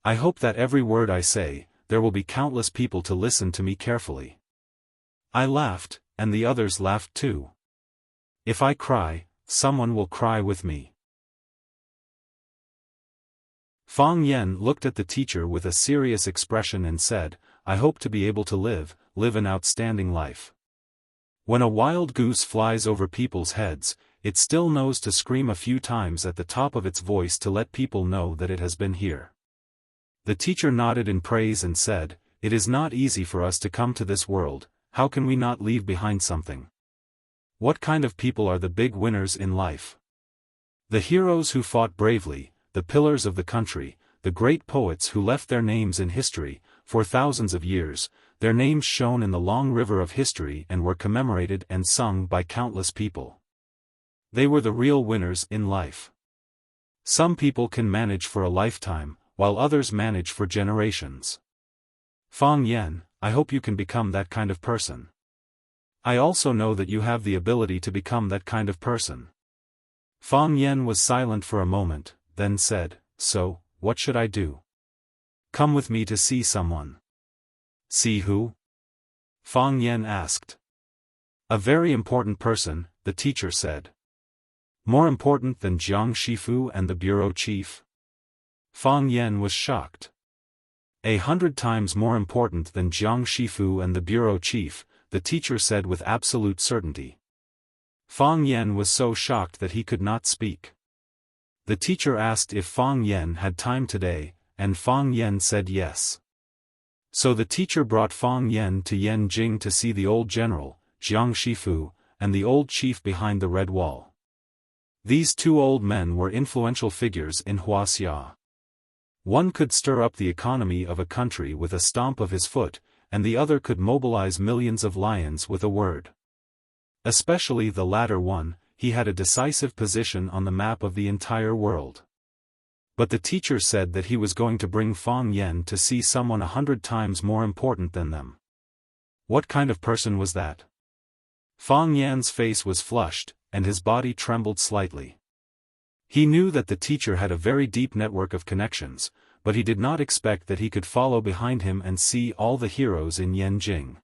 S1: I hope that every word I say, there will be countless people to listen to me carefully. I laughed, and the others laughed too. If I cry, someone will cry with me. Fang Yan looked at the teacher with a serious expression and said, I hope to be able to live an outstanding life. When a wild goose flies over people's heads, it still knows to scream a few times at the top of its voice to let people know that it has been here. The teacher nodded in praise and said, It is not easy for us to come to this world, how can we not leave behind something? What kind of people are the big winners in life? The heroes who fought bravely, the pillars of the country, the great poets who left their names in history, for thousands of years, their names shone in the long river of history and were commemorated and sung by countless people. They were the real winners in life. Some people can manage for a lifetime, while others manage for generations. Fang Yan, I hope you can become that kind of person. I also know that you have the ability to become that kind of person. Fang Yan was silent for a moment, then said, So, what should I do? Come with me to see someone. See who? Fang Yan asked. A very important person, the teacher said. More important than Jiang Shifu and the bureau chief? Fang Yan was shocked. 100 times more important than Jiang Shifu and the bureau chief, the teacher said with absolute certainty. Fang Yan was so shocked that he could not speak. The teacher asked if Fang Yan had time today, and Fang Yan said yes. So the teacher brought Fang Yan to Yanjing to see the old general, Jiang Shifu, and the old chief behind the red wall. These two old men were influential figures in Wuxia. One could stir up the economy of a country with a stomp of his foot, and the other could mobilize millions of lions with a word. Especially the latter one, he had a decisive position on the map of the entire world. But the teacher said that he was going to bring Fang Yan to see someone 100 times more important than them. What kind of person was that? Fang Yan's face was flushed, and his body trembled slightly. He knew that the teacher had a very deep network of connections, but he did not expect that he could follow behind him and see all the heroes in Yanjing.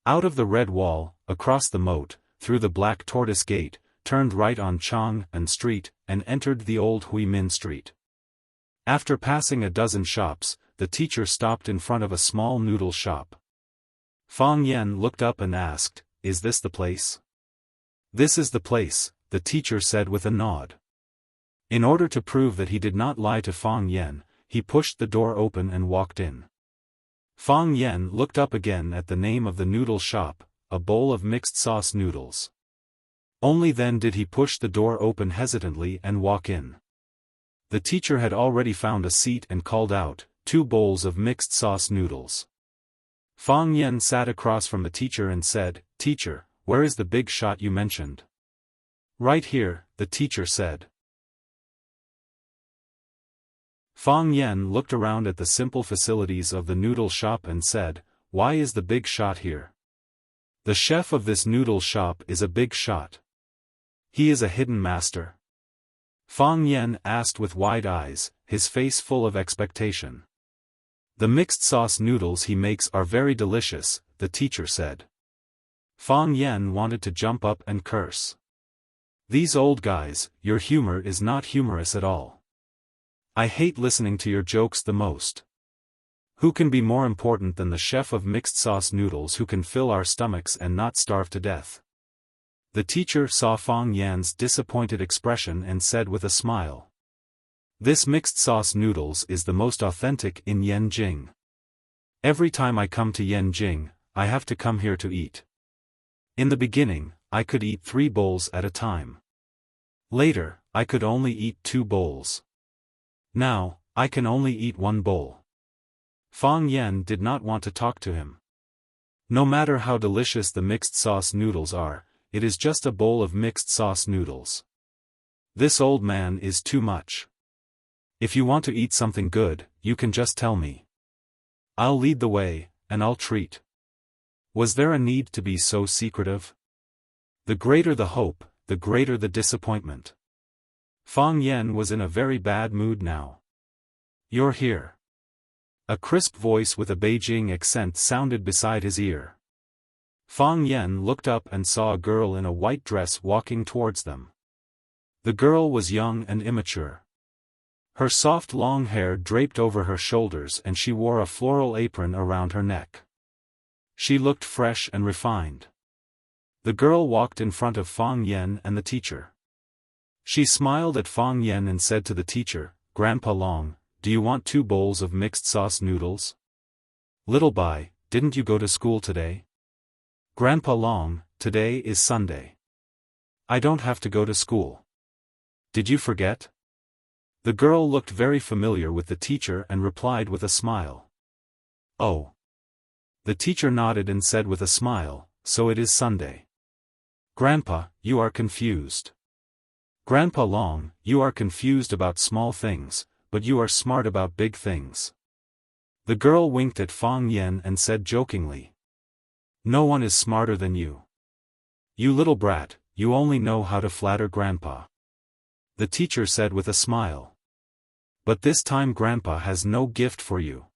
S1: Out of the red wall, across the moat, through the black tortoise gate, turned right on Chang'an Street, and entered the old Huimin Street. After passing a dozen shops, the teacher stopped in front of a small noodle shop. Fang Yan looked up and asked, "Is this the place?" "This is the place," the teacher said with a nod. In order to prove that he did not lie to Fang Yan, he pushed the door open and walked in. Fang Yan looked up again at the name of the noodle shop, a bowl of mixed sauce noodles. Only then did he push the door open hesitantly and walk in. The teacher had already found a seat and called out, "2 bowls of mixed sauce noodles." Fang Yan sat across from the teacher and said, "Teacher, where is the big shot you mentioned?" "Right here," the teacher said. Fang Yan looked around at the simple facilities of the noodle shop and said, "Why is the big shot here?" "The chef of this noodle shop is a big shot. He is a hidden master?" Fang Yan asked with wide eyes, his face full of expectation. "The mixed sauce noodles he makes are very delicious," the teacher said. Fang Yan wanted to jump up and curse. "These old guys, your humor is not humorous at all. I hate listening to your jokes the most. Who can be more important than the chef of mixed sauce noodles who can fill our stomachs and not starve to death?" The teacher saw Fang Yan's disappointed expression and said with a smile, "This mixed sauce noodles is the most authentic in Yanjing. Every time I come to Yanjing, I have to come here to eat. In the beginning, I could eat 3 bowls at a time. Later, I could only eat 2 bowls. Now, I can only eat 1 bowl." Fang Yan did not want to talk to him. No matter how delicious the mixed sauce noodles are, it is just a bowl of mixed sauce noodles. This old man is too much. If you want to eat something good, you can just tell me. I'll lead the way, and I'll treat. Was there a need to be so secretive? The greater the hope, the greater the disappointment. Fang Yan was in a very bad mood now. "You're here." A crisp voice with a Beijing accent sounded beside his ear. Fang Yan looked up and saw a girl in a white dress walking towards them. The girl was young and immature. Her soft long hair draped over her shoulders and she wore a floral apron around her neck. She looked fresh and refined. The girl walked in front of Fang Yan and the teacher. She smiled at Fang Yan and said to the teacher, "Grandpa Long, do you want 2 bowls of mixed sauce noodles?" "Little Bai, didn't you go to school today?" "Grandpa Long, today is Sunday. I don't have to go to school. Did you forget?" The girl looked very familiar with the teacher and replied with a smile. "Oh." The teacher nodded and said with a smile, "So it is Sunday. Grandpa, you are confused. Grandpa Long, you are confused about small things, but you are smart about big things." The girl winked at Fang Yan and said jokingly, "No one is smarter than you. You little brat, you only know how to flatter Grandpa." The teacher said with a smile. "But this time Grandpa has no gift for you."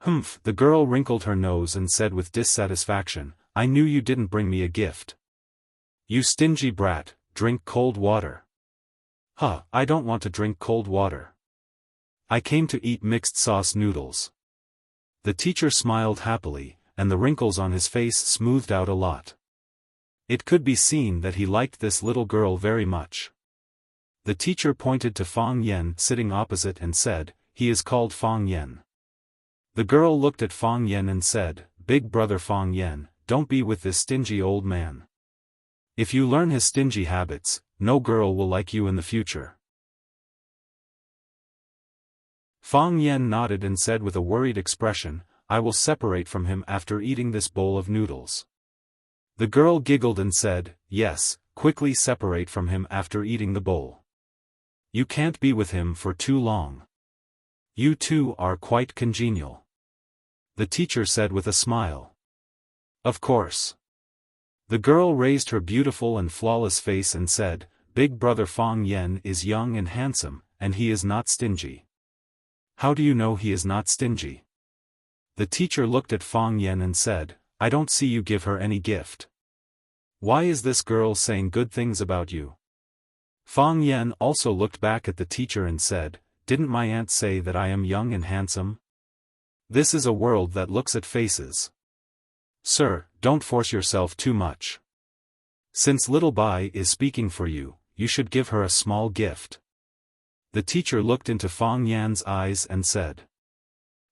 S1: "Humph," the girl wrinkled her nose and said with dissatisfaction, "I knew you didn't bring me a gift. You stingy brat, drink cold water." "Huh, I don't want to drink cold water." I came to eat mixed sauce noodles. The teacher smiled happily, and the wrinkles on his face smoothed out a lot. It could be seen that he liked this little girl very much. The teacher pointed to Fang Yan sitting opposite and said, "He is called Fang Yan." The girl looked at Fang Yan and said, "Big brother Fang Yan, don't be with this stingy old man. If you learn his stingy habits, no girl will like you in the future." Fang Yan nodded and said with a worried expression, "I will separate from him after eating this bowl of noodles." The girl giggled and said, "Yes, quickly separate from him after eating the bowl. You can't be with him for too long. You two are quite congenial." The teacher said with a smile. "Of course." The girl raised her beautiful and flawless face and said, "Big brother Fang Yan is young and handsome, and he is not stingy." "How do you know he is not stingy?" The teacher looked at Fang Yan and said, "I don't see you give her any gift. Why is this girl saying good things about you?" Fang Yan also looked back at the teacher and said, "Didn't my aunt say that I am young and handsome? This is a world that looks at faces. Sir, don't force yourself too much. Since little Bai is speaking for you, you should give her a small gift." The teacher looked into Fang Yan's eyes and said,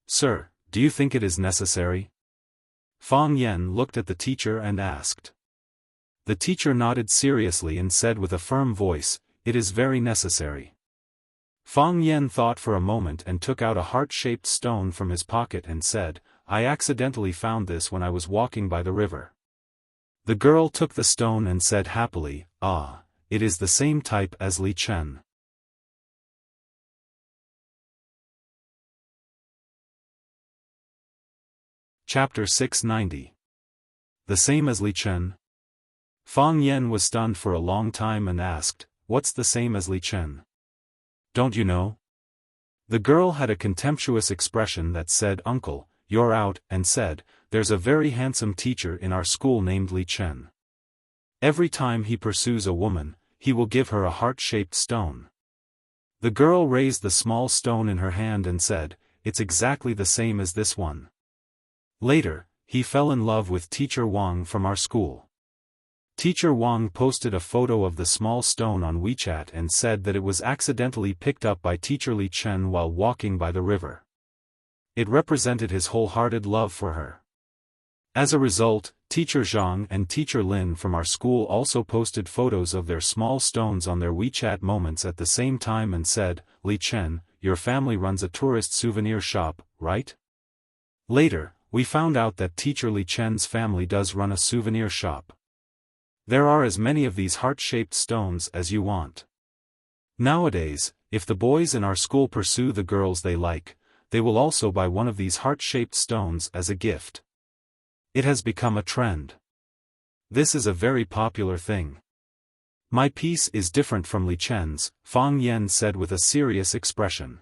S1: "Sir, do you think it is necessary?" Fang Yan looked at the teacher and asked. The teacher nodded seriously and said with a firm voice, "It is very necessary." Fang Yan thought for a moment and took out a heart-shaped stone from his pocket and said, "I accidentally found this when I was walking by the river." The girl took the stone and said happily, "Ah, it is the same type as Li Chen." Chapter 690. The same as Li Chen? Fang Yan was stunned for a long time and asked, "What's the same as Li Chen? Don't you know?" The girl had a contemptuous expression that said, "Uncle, you're out," and said, "There's a very handsome teacher in our school named Li Chen. Every time he pursues a woman, he will give her a heart-shaped stone." The girl raised the small stone in her hand and said, "It's exactly the same as this one. Later, he fell in love with Teacher Wang from our school." Teacher Wang posted a photo of the small stone on WeChat and said that it was accidentally picked up by Teacher Li Chen while walking by the river. It represented his wholehearted love for her. As a result, Teacher Zhang and Teacher Lin from our school also posted photos of their small stones on their WeChat moments at the same time and said, "Li Chen, your family runs a tourist souvenir shop, right?" Later, we found out that Teacher Li Chen's family does run a souvenir shop. There are as many of these heart-shaped stones as you want. Nowadays, if the boys in our school pursue the girls they like, they will also buy one of these heart-shaped stones as a gift. It has become a trend. This is a very popular thing. My piece is different from Li Chen's, Fang Yan said with a serious expression.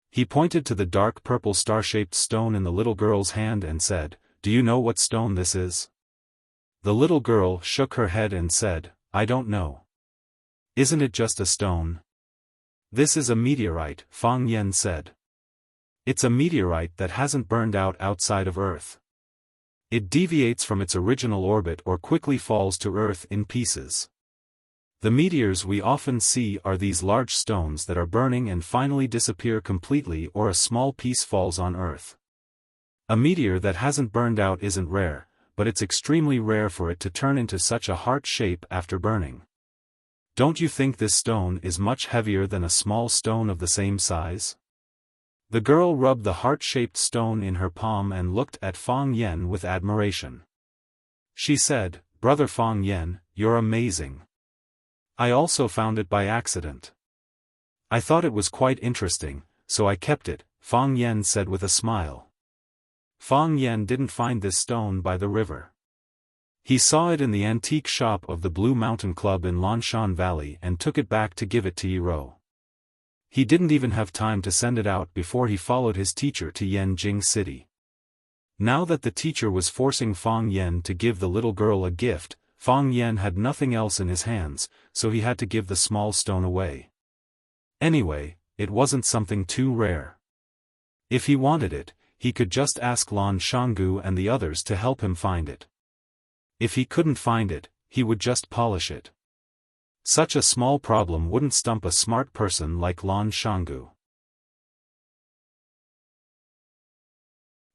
S1: He pointed to the dark purple star-shaped stone in the little girl's hand and said, "Do you know what stone this is?" The little girl shook her head and said, "I don't know." "Isn't it just a stone?" "This is a meteorite," Fang Yan said. "It's a meteorite that hasn't burned out outside of Earth. It deviates from its original orbit or quickly falls to Earth in pieces. The meteors we often see are these large stones that are burning and finally disappear completely, or a small piece falls on Earth. A meteor that hasn't burned out isn't rare, but it's extremely rare for it to turn into such a heart shape after burning. Don't you think this stone is much heavier than a small stone of the same size?" The girl rubbed the heart-shaped stone in her palm and looked at Fang Yan with admiration. She said, "Brother Fang Yan, you're amazing. I also found it by accident. I thought it was quite interesting, so I kept it," Fang Yan said with a smile. Fang Yan didn't find this stone by the river. He saw it in the antique shop of the Blue Mountain Club in Lanshan Valley and took it back to give it to Yiro. He didn't even have time to send it out before he followed his teacher to Yanjing City. Now that the teacher was forcing Fang Yan to give the little girl a gift, Fang Yan had nothing else in his hands, so he had to give the small stone away. Anyway, it wasn't something too rare. If he wanted it, he could just ask Lan Shanggu and the others to help him find it. If he couldn't find it, he would just polish it. Such a small problem wouldn't stump a smart person like Lan Shanggu.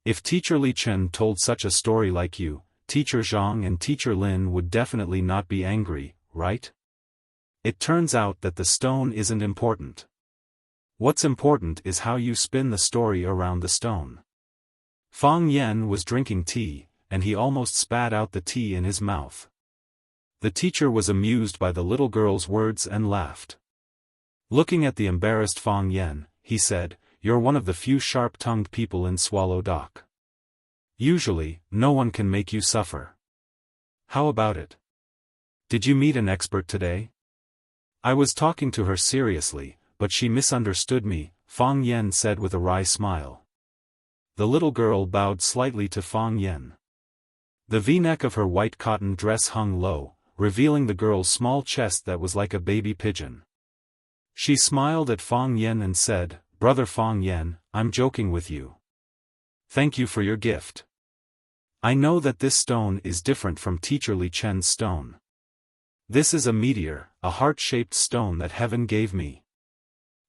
S1: If Teacher Li Chen told such a story like you, Teacher Zhang and Teacher Lin would definitely not be angry, right? It turns out that the stone isn't important. What's important is how you spin the story around the stone. Fang Yan was drinking tea, and he almost spat out the tea in his mouth. The teacher was amused by the little girl's words and laughed. Looking at the embarrassed Fang Yan, he said, "You're one of the few sharp-tongued people in Swallow Dock. Usually, no one can make you suffer. How about it? Did you meet an expert today?" "I was talking to her seriously, but she misunderstood me," Fang Yan said with a wry smile. The little girl bowed slightly to Fang Yan. The V-neck of her white cotton dress hung low, revealing the girl's small chest that was like a baby pigeon. She smiled at Fang Yan and said, "Brother Fang Yan, I'm joking with you. Thank you for your gift. I know that this stone is different from Teacher Li Chen's stone. This is a meteor, a heart-shaped stone that heaven gave me."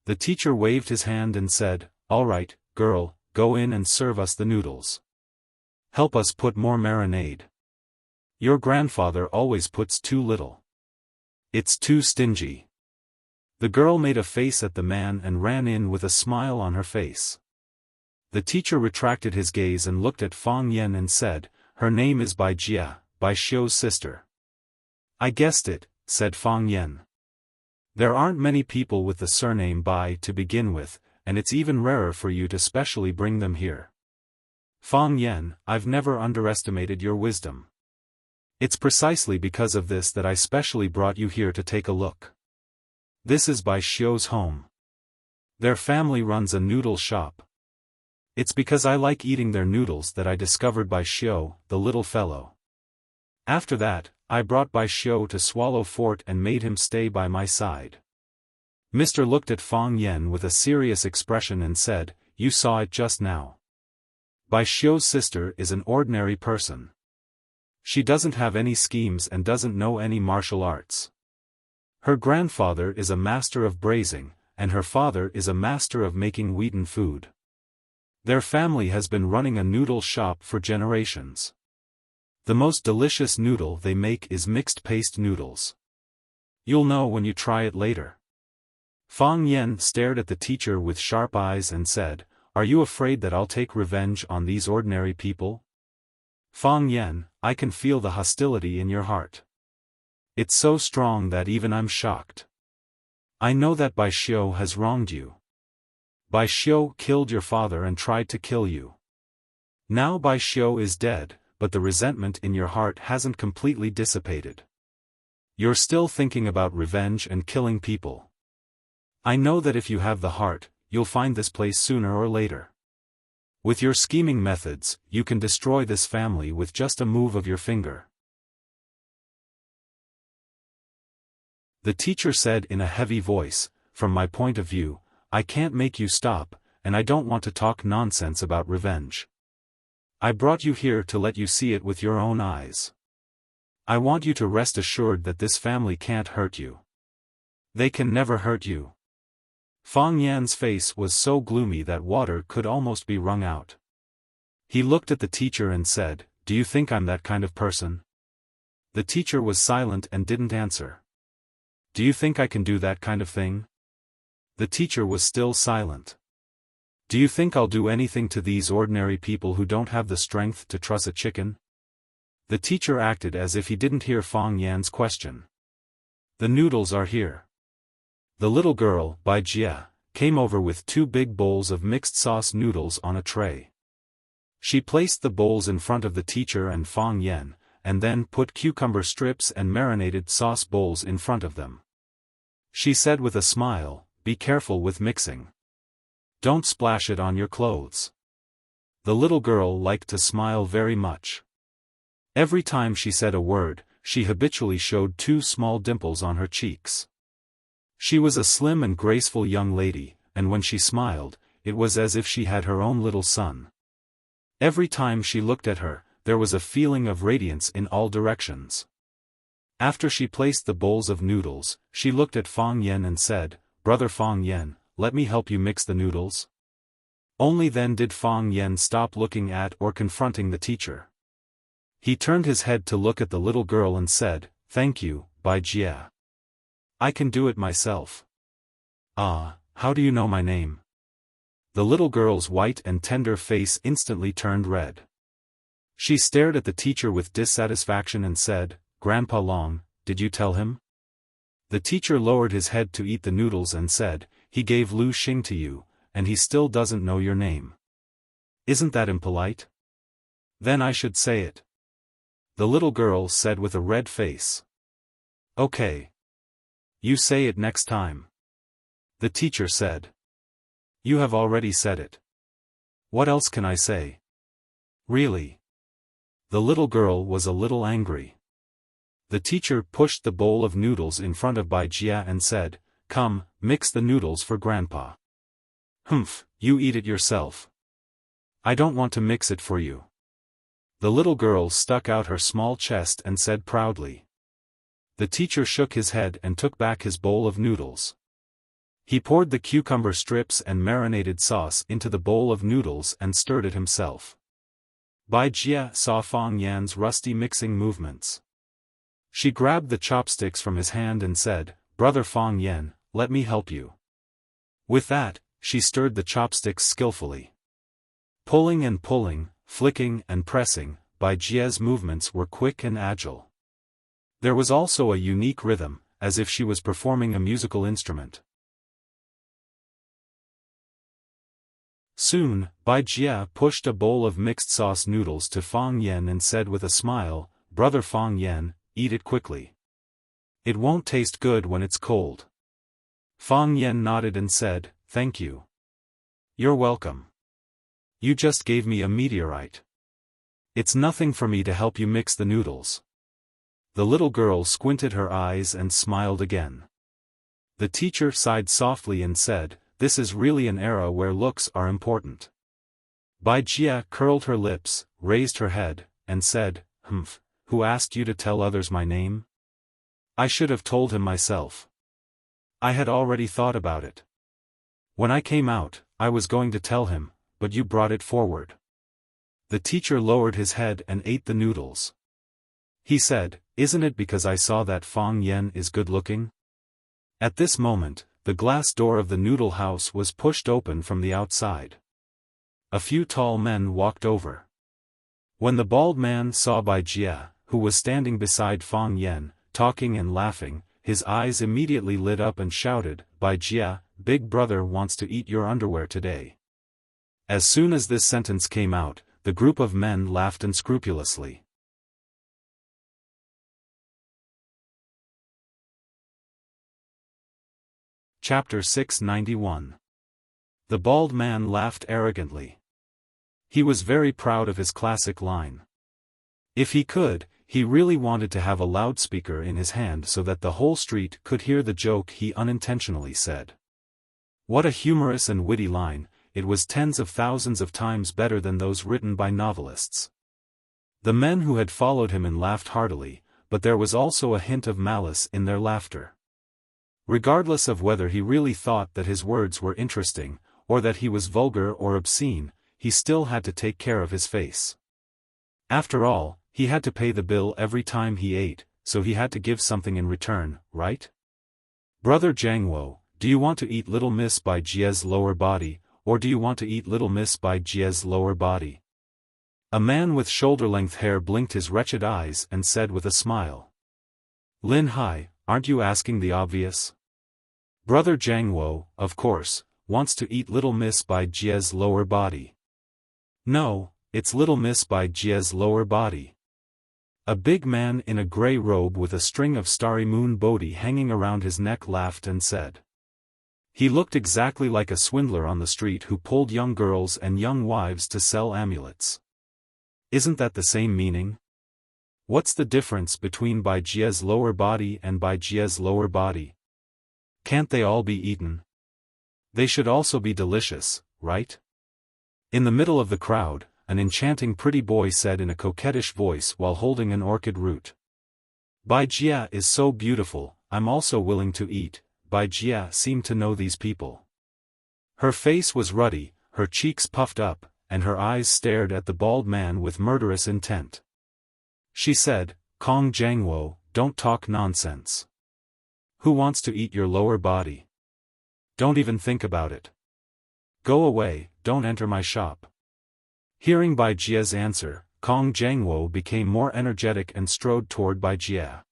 S1: The teacher waved his hand and said, "All right, girl, go in and serve us the noodles. Help us put more marinade. Your grandfather always puts too little. It's too stingy." The girl made a face at the man and ran in with a smile on her face. The teacher retracted his gaze and looked at Fang Yan and said, "Her name is Bai Jia, Bai Xiu's sister." "I guessed it," said Fang Yan. "There aren't many people with the surname Bai to begin with, and it's even rarer for you to specially bring them here. Fang Yan, I've never underestimated your wisdom. It's precisely because of this that I specially brought you here to take a look. This is Bai Xiu's home. Their family runs a noodle shop. It's because I like eating their noodles that I discovered Bai Xiu, the little fellow. After that, I brought Bai Xiu to Swallow Fort and made him stay by my side." Mr. looked at Fang Yan with a serious expression and said, "You saw it just now. Bai Xiu's sister is an ordinary person. She doesn't have any schemes and doesn't know any martial arts. Her grandfather is a master of braising, and her father is a master of making wheaten food. Their family has been running a noodle shop for generations. The most delicious noodle they make is mixed paste noodles. You'll know when you try it later." Fang Yan stared at the teacher with sharp eyes and said, "Are you afraid that I'll take revenge on these ordinary people? Fang Yan, I can feel the hostility in your heart. It's so strong that even I'm shocked. I know that Bai Xiu has wronged you. Bai Xiu killed your father and tried to kill you. Now Bai Xiu is dead, but the resentment in your heart hasn't completely dissipated. You're still thinking about revenge and killing people. I know that if you have the heart, you'll find this place sooner or later. With your scheming methods, you can destroy this family with just a move of your finger." The teacher said in a heavy voice, "From my point of view, I can't make you stop, and I don't want to talk nonsense about revenge. I brought you here to let you see it with your own eyes. I want you to rest assured that this family can't hurt you. They can never hurt you." Fang Yan's face was so gloomy that water could almost be wrung out. He looked at the teacher and said, "Do you think I'm that kind of person?" The teacher was silent and didn't answer. "Do you think I can do that kind of thing?" The teacher was still silent. "Do you think I'll do anything to these ordinary people who don't have the strength to truss a chicken?" The teacher acted as if he didn't hear Fang Yan's question. "The noodles are here." The little girl, Bai Jia, came over with 2 big bowls of mixed sauce noodles on a tray. She placed the bowls in front of the teacher and Fang Yan, and then put cucumber strips and marinated sauce bowls in front of them. She said with a smile, "Be careful with mixing. Don't splash it on your clothes." The little girl liked to smile very much. Every time she said a word, she habitually showed 2 small dimples on her cheeks. She was a slim and graceful young lady, and when she smiled, it was as if she had her own little son. Every time she looked at her, there was a feeling of radiance in all directions. After she placed the bowls of noodles, she looked at Fang Yen and said, "Brother Fang Yen, let me help you mix the noodles?" Only then did Fang Yen stop looking at or confronting the teacher. He turned his head to look at the little girl and said, "Thank you, Bai Jia. I can do it myself." "Ah, how do you know my name?" The little girl's white and tender face instantly turned red. She stared at the teacher with dissatisfaction and said, "Grandpa Long, did you tell him?" The teacher lowered his head to eat the noodles and said, "He gave Lu Xing to you, and he still doesn't know your name. Isn't that impolite?" "Then I should say it," the little girl said with a red face. "Okay. You say it next time," the teacher said. "You have already said it. What else can I say?" "Really?" The little girl was a little angry. The teacher pushed the bowl of noodles in front of Bai Jia and said, "Come, mix the noodles for Grandpa." "Humph, you eat it yourself. I don't want to mix it for you." The little girl stuck out her small chest and said proudly. The teacher shook his head and took back his bowl of noodles. He poured the cucumber strips and marinated sauce into the bowl of noodles and stirred it himself. Bai Jia saw Fang Yan's rusty mixing movements. She grabbed the chopsticks from his hand and said, "Brother Fang Yan, let me help you." With that, she stirred the chopsticks skillfully. Pulling and pulling, flicking and pressing, Bai Jia's movements were quick and agile. There was also a unique rhythm, as if she was performing a musical instrument. Soon, Bai Jia pushed a bowl of mixed sauce noodles to Fang Yan and said with a smile, "Brother Fang Yan, eat it quickly. It won't taste good when it's cold." Fang Yan nodded and said, "Thank you. You're welcome. You just gave me a meteorite. It's nothing for me to help you mix the noodles." The little girl squinted her eyes and smiled again. The teacher sighed softly and said, "This is really an era where looks are important." Bai Jia curled her lips, raised her head, and said, "Humph, who asked you to tell others my name? I should have told him myself. I had already thought about it. When I came out, I was going to tell him, but you brought it forward." The teacher lowered his head and ate the noodles. He said, "Isn't it because I saw that Fang Yan is good-looking?" At this moment, the glass door of the noodle house was pushed open from the outside. A few tall men walked over. When the bald man saw Bai Jia, who was standing beside Fang Yan, talking and laughing, his eyes immediately lit up and shouted, "Bai Jia, Big Brother wants to eat your underwear today." As soon as this sentence came out, the group of men laughed unscrupulously. Chapter 691. The bald man laughed arrogantly. He was very proud of his classic line. If he could, he really wanted to have a loudspeaker in his hand so that the whole street could hear the joke he unintentionally said. What a humorous and witty line, it was tens of thousands of times better than those written by novelists. The men who had followed him laughed heartily, but there was also a hint of malice in their laughter. Regardless of whether he really thought that his words were interesting, or that he was vulgar or obscene, he still had to take care of his face. After all, he had to pay the bill every time he ate, so he had to give something in return, right? "Brother Jiangwo, do you want to eat Little Miss Bai Jia's lower body, or do you want to eat Little Miss Bai Jia's lower body?" A man with shoulder-length hair blinked his wretched eyes and said with a smile. "Lin Hai, aren't you asking the obvious? Brother Jiangwo, of course, wants to eat Little Miss Bai Jia's lower body." "No, it's Little Miss Bai Jia's lower body." A big man in a gray robe with a string of starry moon bodhi hanging around his neck laughed and said. He looked exactly like a swindler on the street who pulled young girls and young wives to sell amulets. Isn't that the same meaning? What's the difference between Bai Jia's lower body and Bai Jia's lower body? Can't they all be eaten? They should also be delicious, right? In the middle of the crowd, an enchanting pretty boy said in a coquettish voice while holding an orchid root. Bai Jia is so beautiful, I'm also willing to eat. Bai Jia seemed to know these people. Her face was ruddy, her cheeks puffed up, and her eyes stared at the bald man with murderous intent. She said, Kong Jiangwo, don't talk nonsense. Who wants to eat your lower body? Don't even think about it. Go away, don't enter my shop. Hearing Bai Jia's answer, Kong Jiangwo became more energetic and strode toward Bai Jia.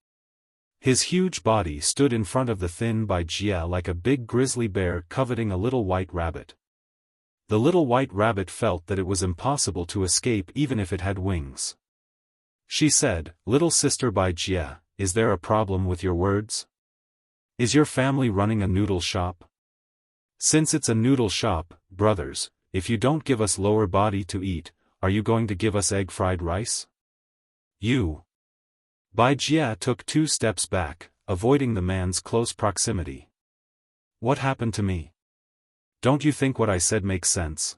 S1: His huge body stood in front of the thin Bai Jia like a big grizzly bear coveting a little white rabbit. The little white rabbit felt that it was impossible to escape even if it had wings. She said, Little sister Bai Jia, is there a problem with your words? Is your family running a noodle shop? Since it's a noodle shop, brothers, if you don't give us lower body to eat, are you going to give us egg fried rice? You. Bai Jia took 2 steps back, avoiding the man's close proximity. What happened to me? Don't you think what I said makes sense?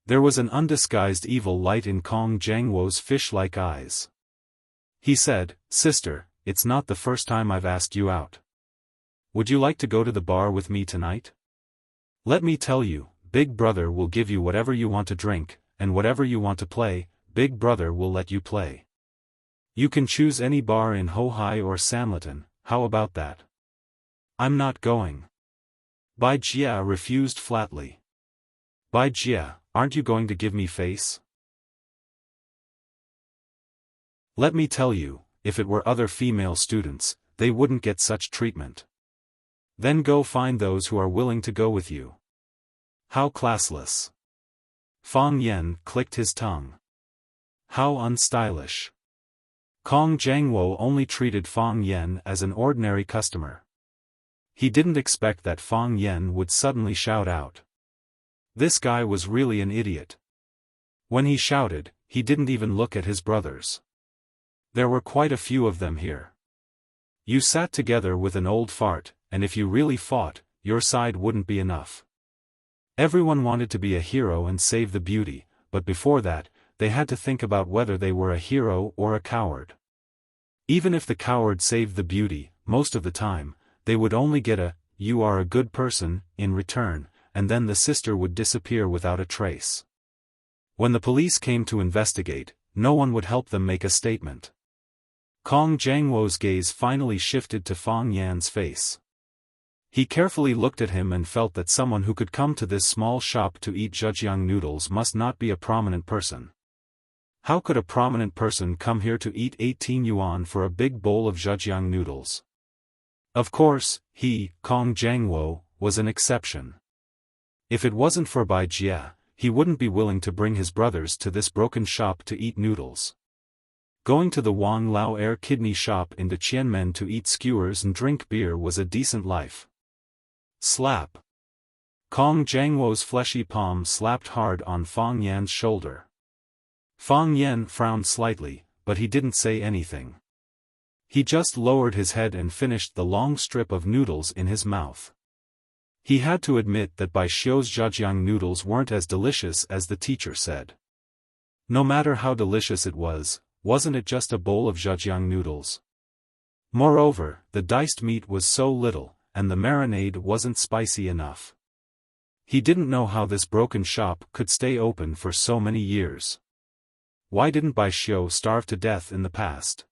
S1: There was an undisguised evil light in Kong Jiangwo's fish-like eyes. He said, Sister, it's not the first time I've asked you out. Would you like to go to the bar with me tonight? Let me tell you, Big Brother will give you whatever you want to drink, and whatever you want to play, Big Brother will let you play. You can choose any bar in Hohai or Sanlitun, how about that? I'm not going. Bai Jia refused flatly. Bai Jia, aren't you going to give me face? Let me tell you, if it were other female students, they wouldn't get such treatment. Then go find those who are willing to go with you. How classless. Fang Yan clicked his tongue. How unstylish. Kong Jiangwo only treated Fang Yan as an ordinary customer. He didn't expect that Fang Yan would suddenly shout out. This guy was really an idiot. When he shouted, he didn't even look at his brothers. There were quite a few of them here. You sat together with an old fart, and if you really fought, your side wouldn't be enough. Everyone wanted to be a hero and save the beauty, but before that, they had to think about whether they were a hero or a coward. Even if the coward saved the beauty, most of the time, they would only get a, "You are a good person," in return, and then the sister would disappear without a trace. When the police came to investigate, no one would help them make a statement. Kong Jiangwo's gaze finally shifted to Fang Yan's face. He carefully looked at him and felt that someone who could come to this small shop to eat zhejiang noodles must not be a prominent person. How could a prominent person come here to eat 18 yuan for a big bowl of zhejiang noodles? Of course, he, Kong Jiangwo, was an exception. If it wasn't for Bai Jia, he wouldn't be willing to bring his brothers to this broken shop to eat noodles. Going to the Wang Lao Air kidney shop in Tianmen to eat skewers and drink beer was a decent life. Slap. Kong Jiangwo's fleshy palm slapped hard on Fang Yan's shoulder. Fang Yan frowned slightly, but he didn't say anything. He just lowered his head and finished the long strip of noodles in his mouth. He had to admit that Bai Xiu's zhejiang noodles weren't as delicious as the teacher said. No matter how delicious it was, wasn't it just a bowl of zhejiang noodles? Moreover, the diced meat was so little, and the marinade wasn't spicy enough. He didn't know how this broken shop could stay open for so many years. Why didn't Bai Xiu starve to death in the past?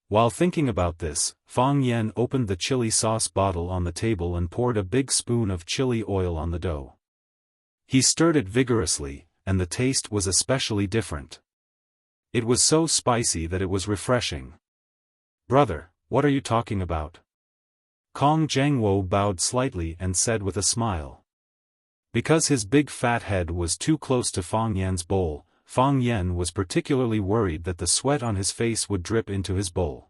S1: While thinking about this, Fang Yan opened the chili sauce bottle on the table and poured a big spoon of chili oil on the dough. He stirred it vigorously, and the taste was especially different. It was so spicy that it was refreshing. Brother, what are you talking about? Kong Jiangwo bowed slightly and said with a smile. Because his big fat head was too close to Fang Yan's bowl, Fang Yan was particularly worried that the sweat on his face would drip into his bowl.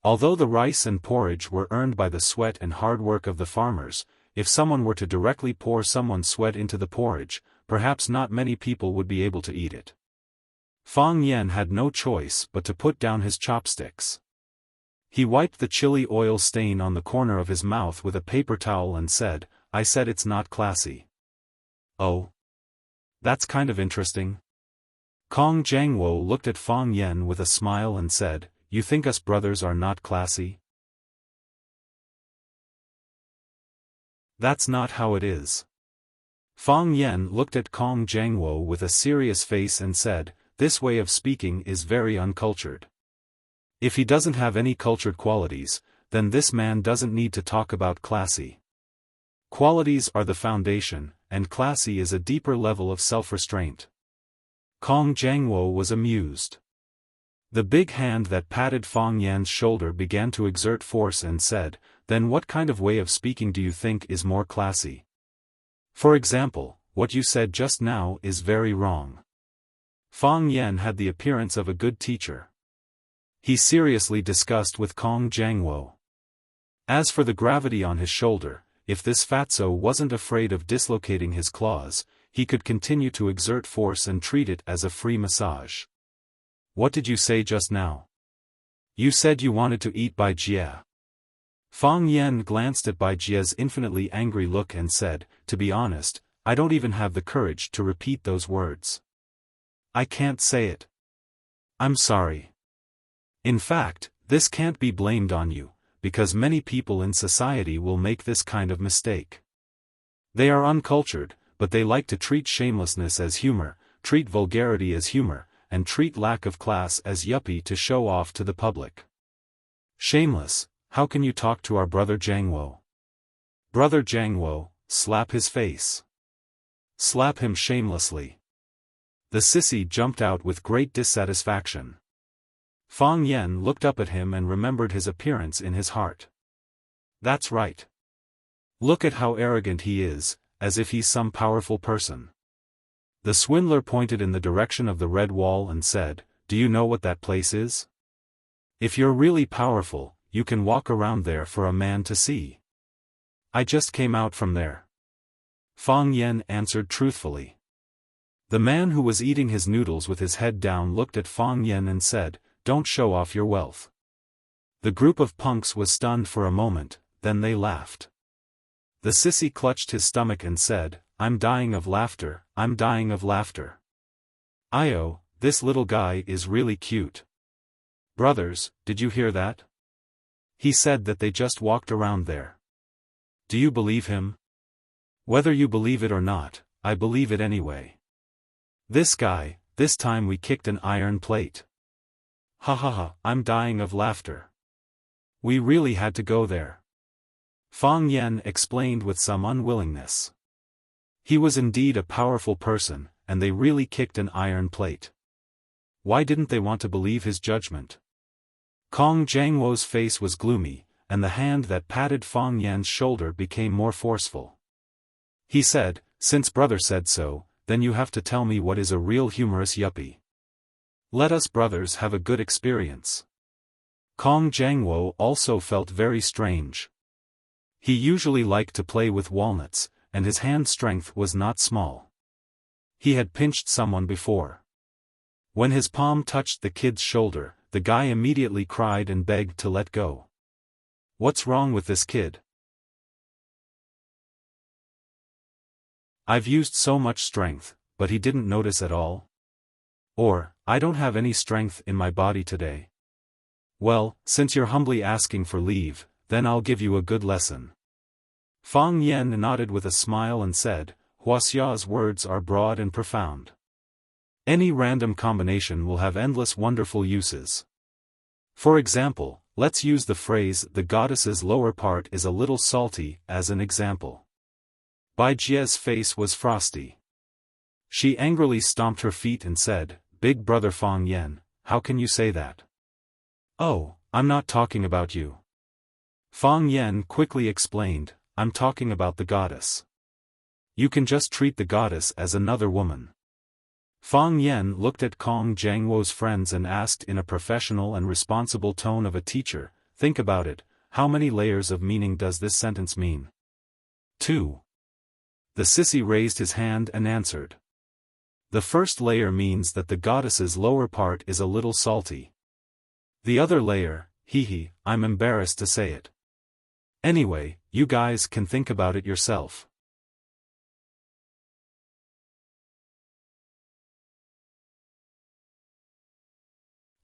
S1: Although the rice and porridge were earned by the sweat and hard work of the farmers, if someone were to directly pour someone's sweat into the porridge, perhaps not many people would be able to eat it. Fang Yan had no choice but to put down his chopsticks. He wiped the chili oil stain on the corner of his mouth with a paper towel and said, I said it's not classy. Oh? That's kind of interesting. Kong Jiangwo looked at Fang Yan with a smile and said, you think us brothers are not classy? That's not how it is. Fang Yan looked at Kong Jiangwo with a serious face and said, this way of speaking is very uncultured. If he doesn't have any cultured qualities, then this man doesn't need to talk about classy. Qualities are the foundation, and classy is a deeper level of self-restraint. Kong Jiangwo was amused. The big hand that patted Fang Yan's shoulder began to exert force and said, then what kind of way of speaking do you think is more classy? For example, what you said just now is very wrong. Fang Yan had the appearance of a good teacher. He seriously discussed with Kong Jiangwo. As for the gravity on his shoulder, if this fatso wasn't afraid of dislocating his claws, he could continue to exert force and treat it as a free massage. What did you say just now? You said you wanted to eat Bai Jie. Fang Yan glanced at Bai Jie's infinitely angry look and said, to be honest, I don't even have the courage to repeat those words. I can't say it. I'm sorry. In fact, this can't be blamed on you, because many people in society will make this kind of mistake. They are uncultured, but they like to treat shamelessness as humor, treat vulgarity as humor, and treat lack of class as yuppie to show off to the public. Shameless, how can you talk to our brother Jiangwo? Brother Jiangwo, slap his face. Slap him shamelessly. The sissy jumped out with great dissatisfaction. Fang Yan looked up at him and remembered his appearance in his heart. That's right. Look at how arrogant he is, as if he's some powerful person. The swindler pointed in the direction of the red wall and said, do you know what that place is? If you're really powerful, you can walk around there for a man to see. I just came out from there. Fang Yan answered truthfully. The man who was eating his noodles with his head down looked at Fang Yan and said, don't show off your wealth. The group of punks was stunned for a moment, then they laughed. The sissy clutched his stomach and said, I'm dying of laughter, I'm dying of laughter. Io, this little guy is really cute. Brothers, did you hear that? He said that they just walked around there. Do you believe him? Whether you believe it or not, I believe it anyway. This guy, this time we kicked an iron plate. Ha ha ha, I'm dying of laughter. We really had to go there. Fang Yan explained with some unwillingness. He was indeed a powerful person, and they really kicked an iron plate. Why didn't they want to believe his judgment? Kong Jiangwo's face was gloomy, and the hand that patted Fang Yan's shoulder became more forceful. He said, since brother said so, then you have to tell me what is a real humorous yuppie. Let us brothers have a good experience. Kong Jiangwo also felt very strange. He usually liked to play with walnuts, and his hand strength was not small. He had pinched someone before. When his palm touched the kid's shoulder, the guy immediately cried and begged to let go. What's wrong with this kid? I've used so much strength, but he didn't notice at all. Or, I don't have any strength in my body today. Well, since you're humbly asking for leave, then I'll give you a good lesson. Fang Yan nodded with a smile and said, Wuxia's words are broad and profound. Any random combination will have endless wonderful uses. For example, let's use the phrase the goddess's lower part is a little salty as an example. Bai Jie's face was frosty. She angrily stomped her feet and said, Big brother Fang Yan, how can you say that? Oh, I'm not talking about you. Fang Yan quickly explained, I'm talking about the goddess. You can just treat the goddess as another woman. Fang Yan looked at Kong Jiangwo's friends and asked in a professional and responsible tone of a teacher, think about it, how many layers of meaning does this sentence mean? 2. The sissy raised his hand and answered. The first layer means that the goddess's lower part is a little salty. The other layer, I'm embarrassed to say it. Anyway, you guys can think about it yourself.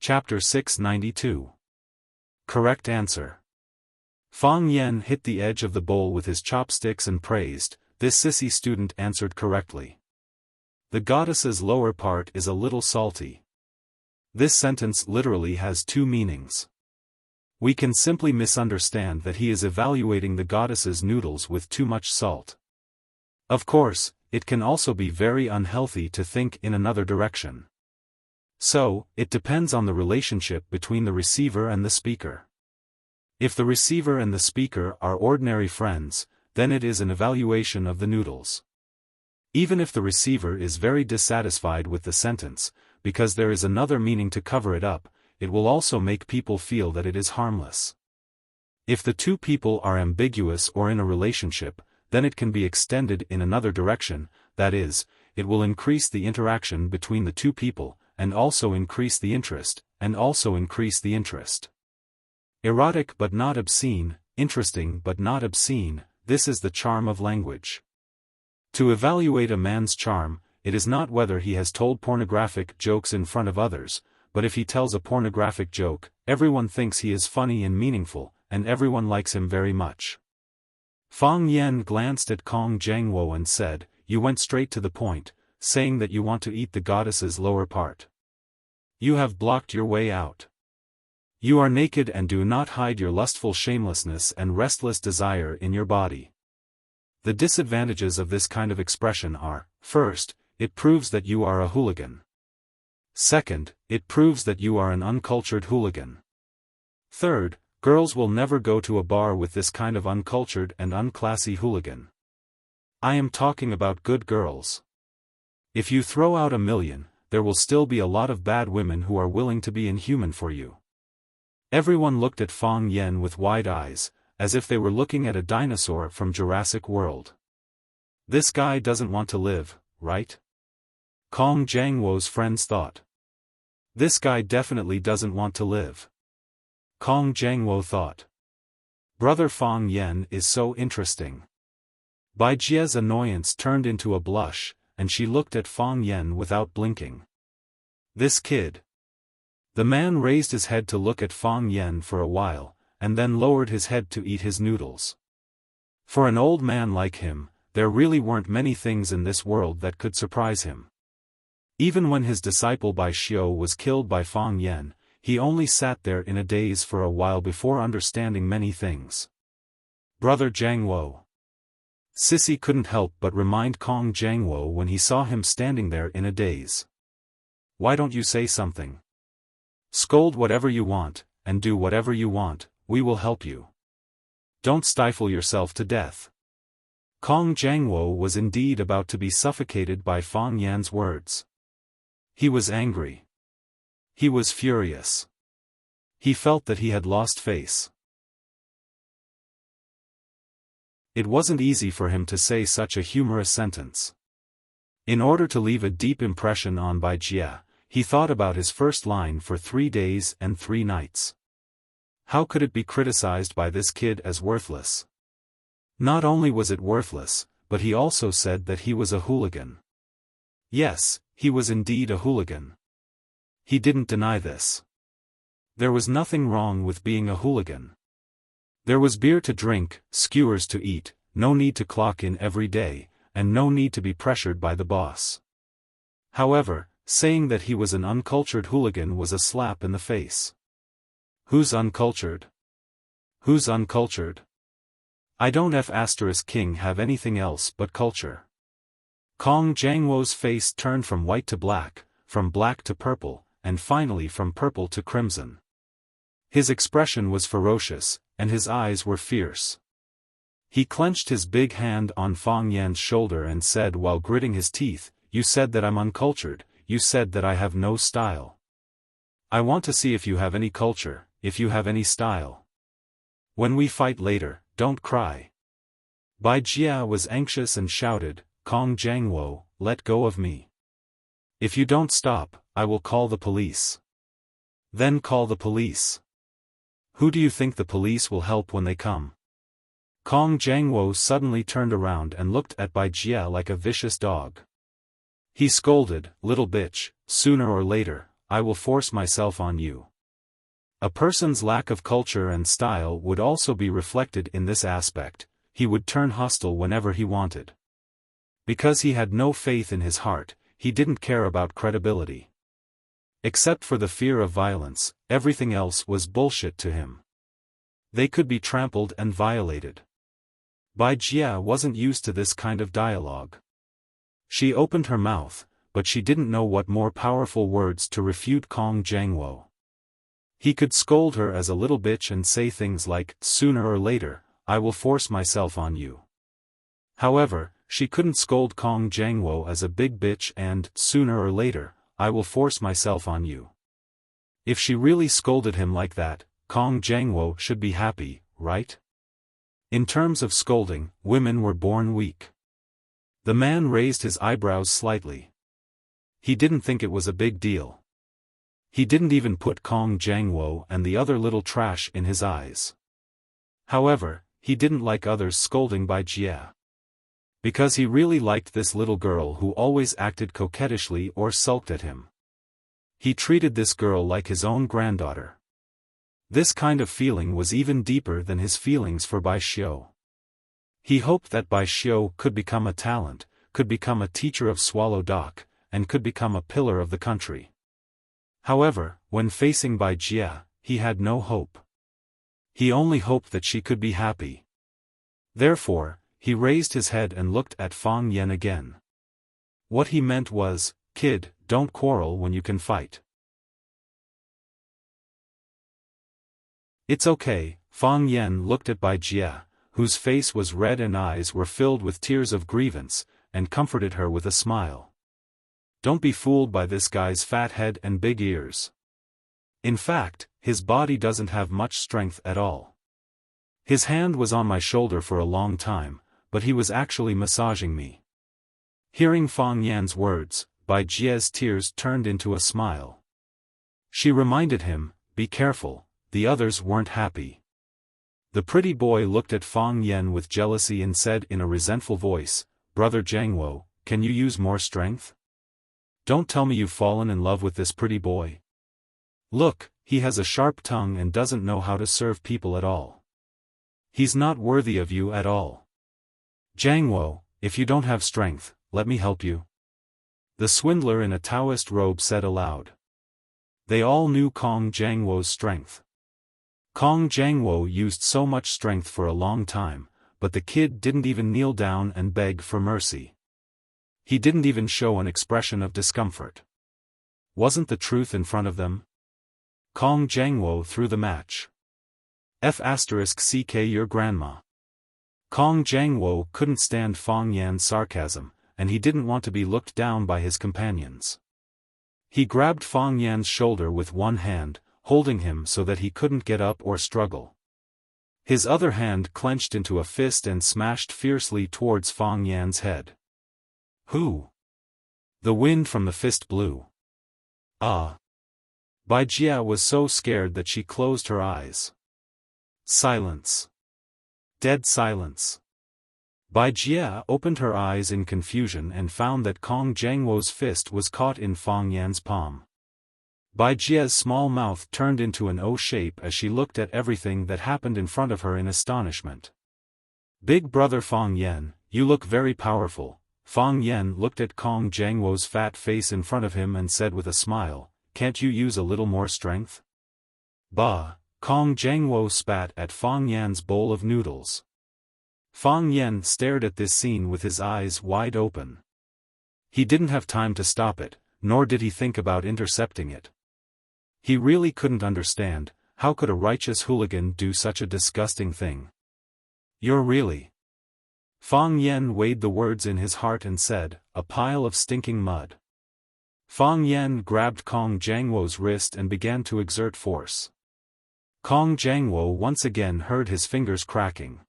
S1: Chapter 692. Correct answer. Fang Yan hit the edge of the bowl with his chopsticks and praised, "This sissy student answered correctly. The goddess's lower part is a little salty." This sentence literally has two meanings. We can simply misunderstand that he is evaluating the goddess's noodles with too much salt. Of course, it can also be very unhealthy to think in another direction. So, it depends on the relationship between the receiver and the speaker. If the receiver and the speaker are ordinary friends, then it is an evaluation of the noodles. Even if the receiver is very dissatisfied with the sentence, because there is another meaning to cover it up, it will also make people feel that it is harmless. If the two people are ambiguous or in a relationship, then it can be extended in another direction, that is, it will increase the interaction between the two people, and also increase the interest, Erotic but not obscene, interesting but not obscene, this is the charm of language. To evaluate a man's charm, it is not whether he has told pornographic jokes in front of others, but if he tells a pornographic joke, everyone thinks he is funny and meaningful, and everyone likes him very much. Fang Yan glanced at Kong Jiangwo and said, "You went straight to the point, saying that you want to eat the goddess's lower part. You have blocked your way out. You are naked and do not hide your lustful shamelessness and restless desire in your body." The disadvantages of this kind of expression are, first, it proves that you are a hooligan. Second, it proves that you are an uncultured hooligan. Third, girls will never go to a bar with this kind of uncultured and unclassy hooligan. I am talking about good girls. If you throw out 1,000,000, there will still be a lot of bad women who are willing to be inhuman for you. Everyone looked at Fang Yan with wide eyes, as if they were looking at a dinosaur from Jurassic World. This guy doesn't want to live, right? Kong Jiangwo's friends thought. This guy definitely doesn't want to live. Kong Jiangwo thought. Brother Fang Yan is so interesting. Bai Jie's annoyance turned into a blush, and she looked at Fang Yan without blinking. This kid. The man raised his head to look at Fang Yan for a while, and then lowered his head to eat his noodles. For an old man like him, there really weren't many things in this world that could surprise him. Even when his disciple Bai Xiao was killed by Fang Yan, he only sat there in a daze for a while before understanding many things. Brother Jiangwo. Sissy couldn't help but remind Kong Jiangwo when he saw him standing there in a daze. Why don't you say something? Scold whatever you want, and do whatever you want, we will help you. Don't stifle yourself to death. Kong Jiangwo was indeed about to be suffocated by Fang Yan's words. He was angry. He was furious. He felt that he had lost face. It wasn't easy for him to say such a humorous sentence. In order to leave a deep impression on Bai Jie, he thought about his first line for 3 days and 3 nights. How could it be criticized by this kid as worthless? Not only was it worthless, but he also said that he was a hooligan. Yes, he was indeed a hooligan. He didn't deny this. There was nothing wrong with being a hooligan. There was beer to drink, skewers to eat, no need to clock in every day, and no need to be pressured by the boss. However, saying that he was an uncultured hooligan was a slap in the face. Who's uncultured? Who's uncultured? I don't F***king have anything else but culture. Kong Jiangwo's face turned from white to black, from black to purple, and finally from purple to crimson. His expression was ferocious, and his eyes were fierce. He clenched his big hand on Fang Yan's shoulder and said while gritting his teeth, "You said that I'm uncultured, you said that I have no style. I want to see if you have any culture, if you have any style. When we fight later, don't cry." Bai Jie was anxious and shouted, "Kong Jiangwo, let go of me. If you don't stop, I will call the police." Then call the police. Who do you think the police will help when they come? Kong Jiangwo suddenly turned around and looked at Bai Jia like a vicious dog. He scolded, "Little bitch, sooner or later, I will force myself on you." A person's lack of culture and style would also be reflected in this aspect. He would turn hostile whenever he wanted. Because he had no faith in his heart, he didn't care about credibility. Except for the fear of violence, everything else was bullshit to him. They could be trampled and violated. Bai Jia wasn't used to this kind of dialogue. She opened her mouth, but she didn't know what more powerful words to refute Kong Jiangwo. He could scold her as a little bitch and say things like, "Sooner or later, I will force myself on you." However, she couldn't scold Kong Jiangwo as a big bitch and, "Sooner or later, I will force myself on you." If she really scolded him like that, Kong Jiangwo should be happy, right? In terms of scolding, women were born weak. The man raised his eyebrows slightly. He didn't think it was a big deal. He didn't even put Kong Jiangwo and the other little trash in his eyes. However, he didn't like others scolding Bai Jia. Because he really liked this little girl who always acted coquettishly or sulked at him. He treated this girl like his own granddaughter. This kind of feeling was even deeper than his feelings for Bai Xiu. He hoped that Bai Xiu could become a talent, could become a teacher of Swallow Dock, and could become a pillar of the country. However, when facing Bai Jia, he had no hope. He only hoped that she could be happy. Therefore, he raised his head and looked at Fang Yan again. What he meant was, "Kid, don't quarrel when you can fight." "It's okay," Fang Yan looked at Bai Jia, whose face was red and eyes were filled with tears of grievance, and comforted her with a smile. "Don't be fooled by this guy's fat head and big ears. In fact, his body doesn't have much strength at all. His hand was on my shoulder for a long time, but he was actually massaging me." Hearing Fang Yan's words, Bai Jia's tears turned into a smile. She reminded him, "Be careful, the others weren't happy." The pretty boy looked at Fang Yan with jealousy and said in a resentful voice, "Brother Jiangwo, can you use more strength? Don't tell me you've fallen in love with this pretty boy. Look, he has a sharp tongue and doesn't know how to serve people at all. He's not worthy of you at all. Jiangwo, if you don't have strength, let me help you." The swindler in a Taoist robe said aloud. They all knew Kong Jiangwo's strength. Kong Jiangwo used so much strength for a long time, but the kid didn't even kneel down and beg for mercy. He didn't even show an expression of discomfort. Wasn't the truth in front of them? Kong Jiangwo threw the match. F***ck your grandma. Kong Jiangwo couldn't stand Fang Yan's sarcasm, and he didn't want to be looked down by his companions. He grabbed Fang Yan's shoulder with one hand, holding him so that he couldn't get up or struggle. His other hand clenched into a fist and smashed fiercely towards Fang Yan's head. "Who?" The wind from the fist blew. "Ah!" Bai Jia was so scared that she closed her eyes. Silence. Dead silence. Bai Jia opened her eyes in confusion and found that Kong Jiangwo's fist was caught in Fang Yan's palm. Bai Jia's small mouth turned into an O shape as she looked at everything that happened in front of her in astonishment. "Big brother Fang Yan, you look very powerful." Fang Yan looked at Kong Jiangwo's fat face in front of him and said with a smile, "Can't you use a little more strength?" "Bah!" Kong Jiangwo spat at Fang Yan's bowl of noodles. Fang Yan stared at this scene with his eyes wide open. He didn't have time to stop it, nor did he think about intercepting it. He really couldn't understand, how could a righteous hooligan do such a disgusting thing? "You're really..." Fang Yan weighed the words in his heart and said, "A pile of stinking mud." Fang Yan grabbed Kong Jiangwo's wrist and began to exert force. Kong Jiangwo once again heard his fingers cracking.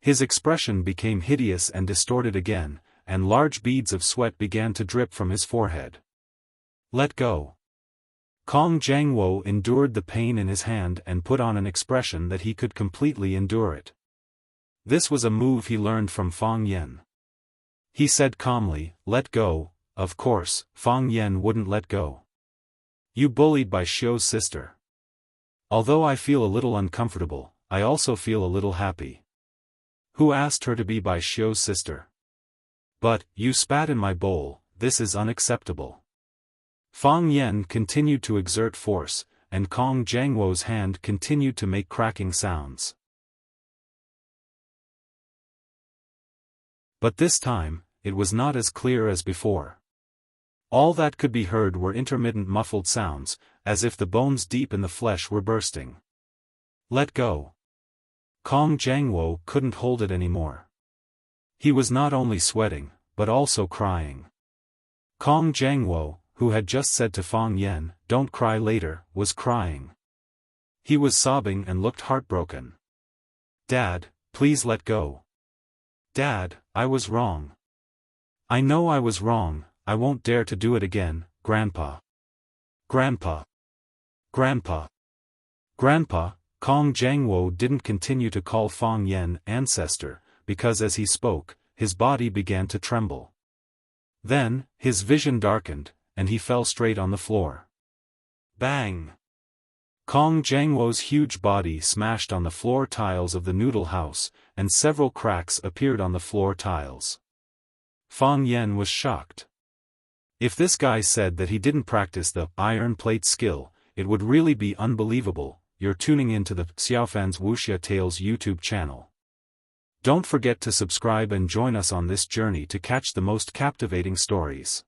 S1: His expression became hideous and distorted again, and large beads of sweat began to drip from his forehead. "Let go." Kong Jiangwo endured the pain in his hand and put on an expression that he could completely endure it. This was a move he learned from Fang Yen. He said calmly, "Let go." Of course, Fang Yen wouldn't let go. "You bullied by Xiu's sister. Although I feel a little uncomfortable, I also feel a little happy." "Who asked her to be by Xiu's sister?" "But, you spat in my bowl, this is unacceptable." Fang Yen continued to exert force, and Kong Jiangwo's hand continued to make cracking sounds. But this time, it was not as clear as before. All that could be heard were intermittent muffled sounds, as if the bones deep in the flesh were bursting. "Let go." Kong Jiangwo couldn't hold it anymore. He was not only sweating, but also crying. Kong Jiangwo, who had just said to Fang Yen, "Don't cry later," was crying. He was sobbing and looked heartbroken. "Dad, please let go. Dad, I was wrong. I know I was wrong, I won't dare to do it again, Grandpa. Grandpa. Grandpa. Grandpa." Kong Jiangwo didn't continue to call Fang Yen ancestor, because as he spoke, his body began to tremble. Then, his vision darkened, and he fell straight on the floor. Bang! Kong Jiangwo's huge body smashed on the floor tiles of the noodle house, and several cracks appeared on the floor tiles. Fang Yen was shocked. If this guy said that he didn't practice the iron plate skill, it would really be unbelievable. You're tuning into the Xiaofan's Wuxia Tales YouTube channel. Don't forget to subscribe and join us on this journey to catch the most captivating stories.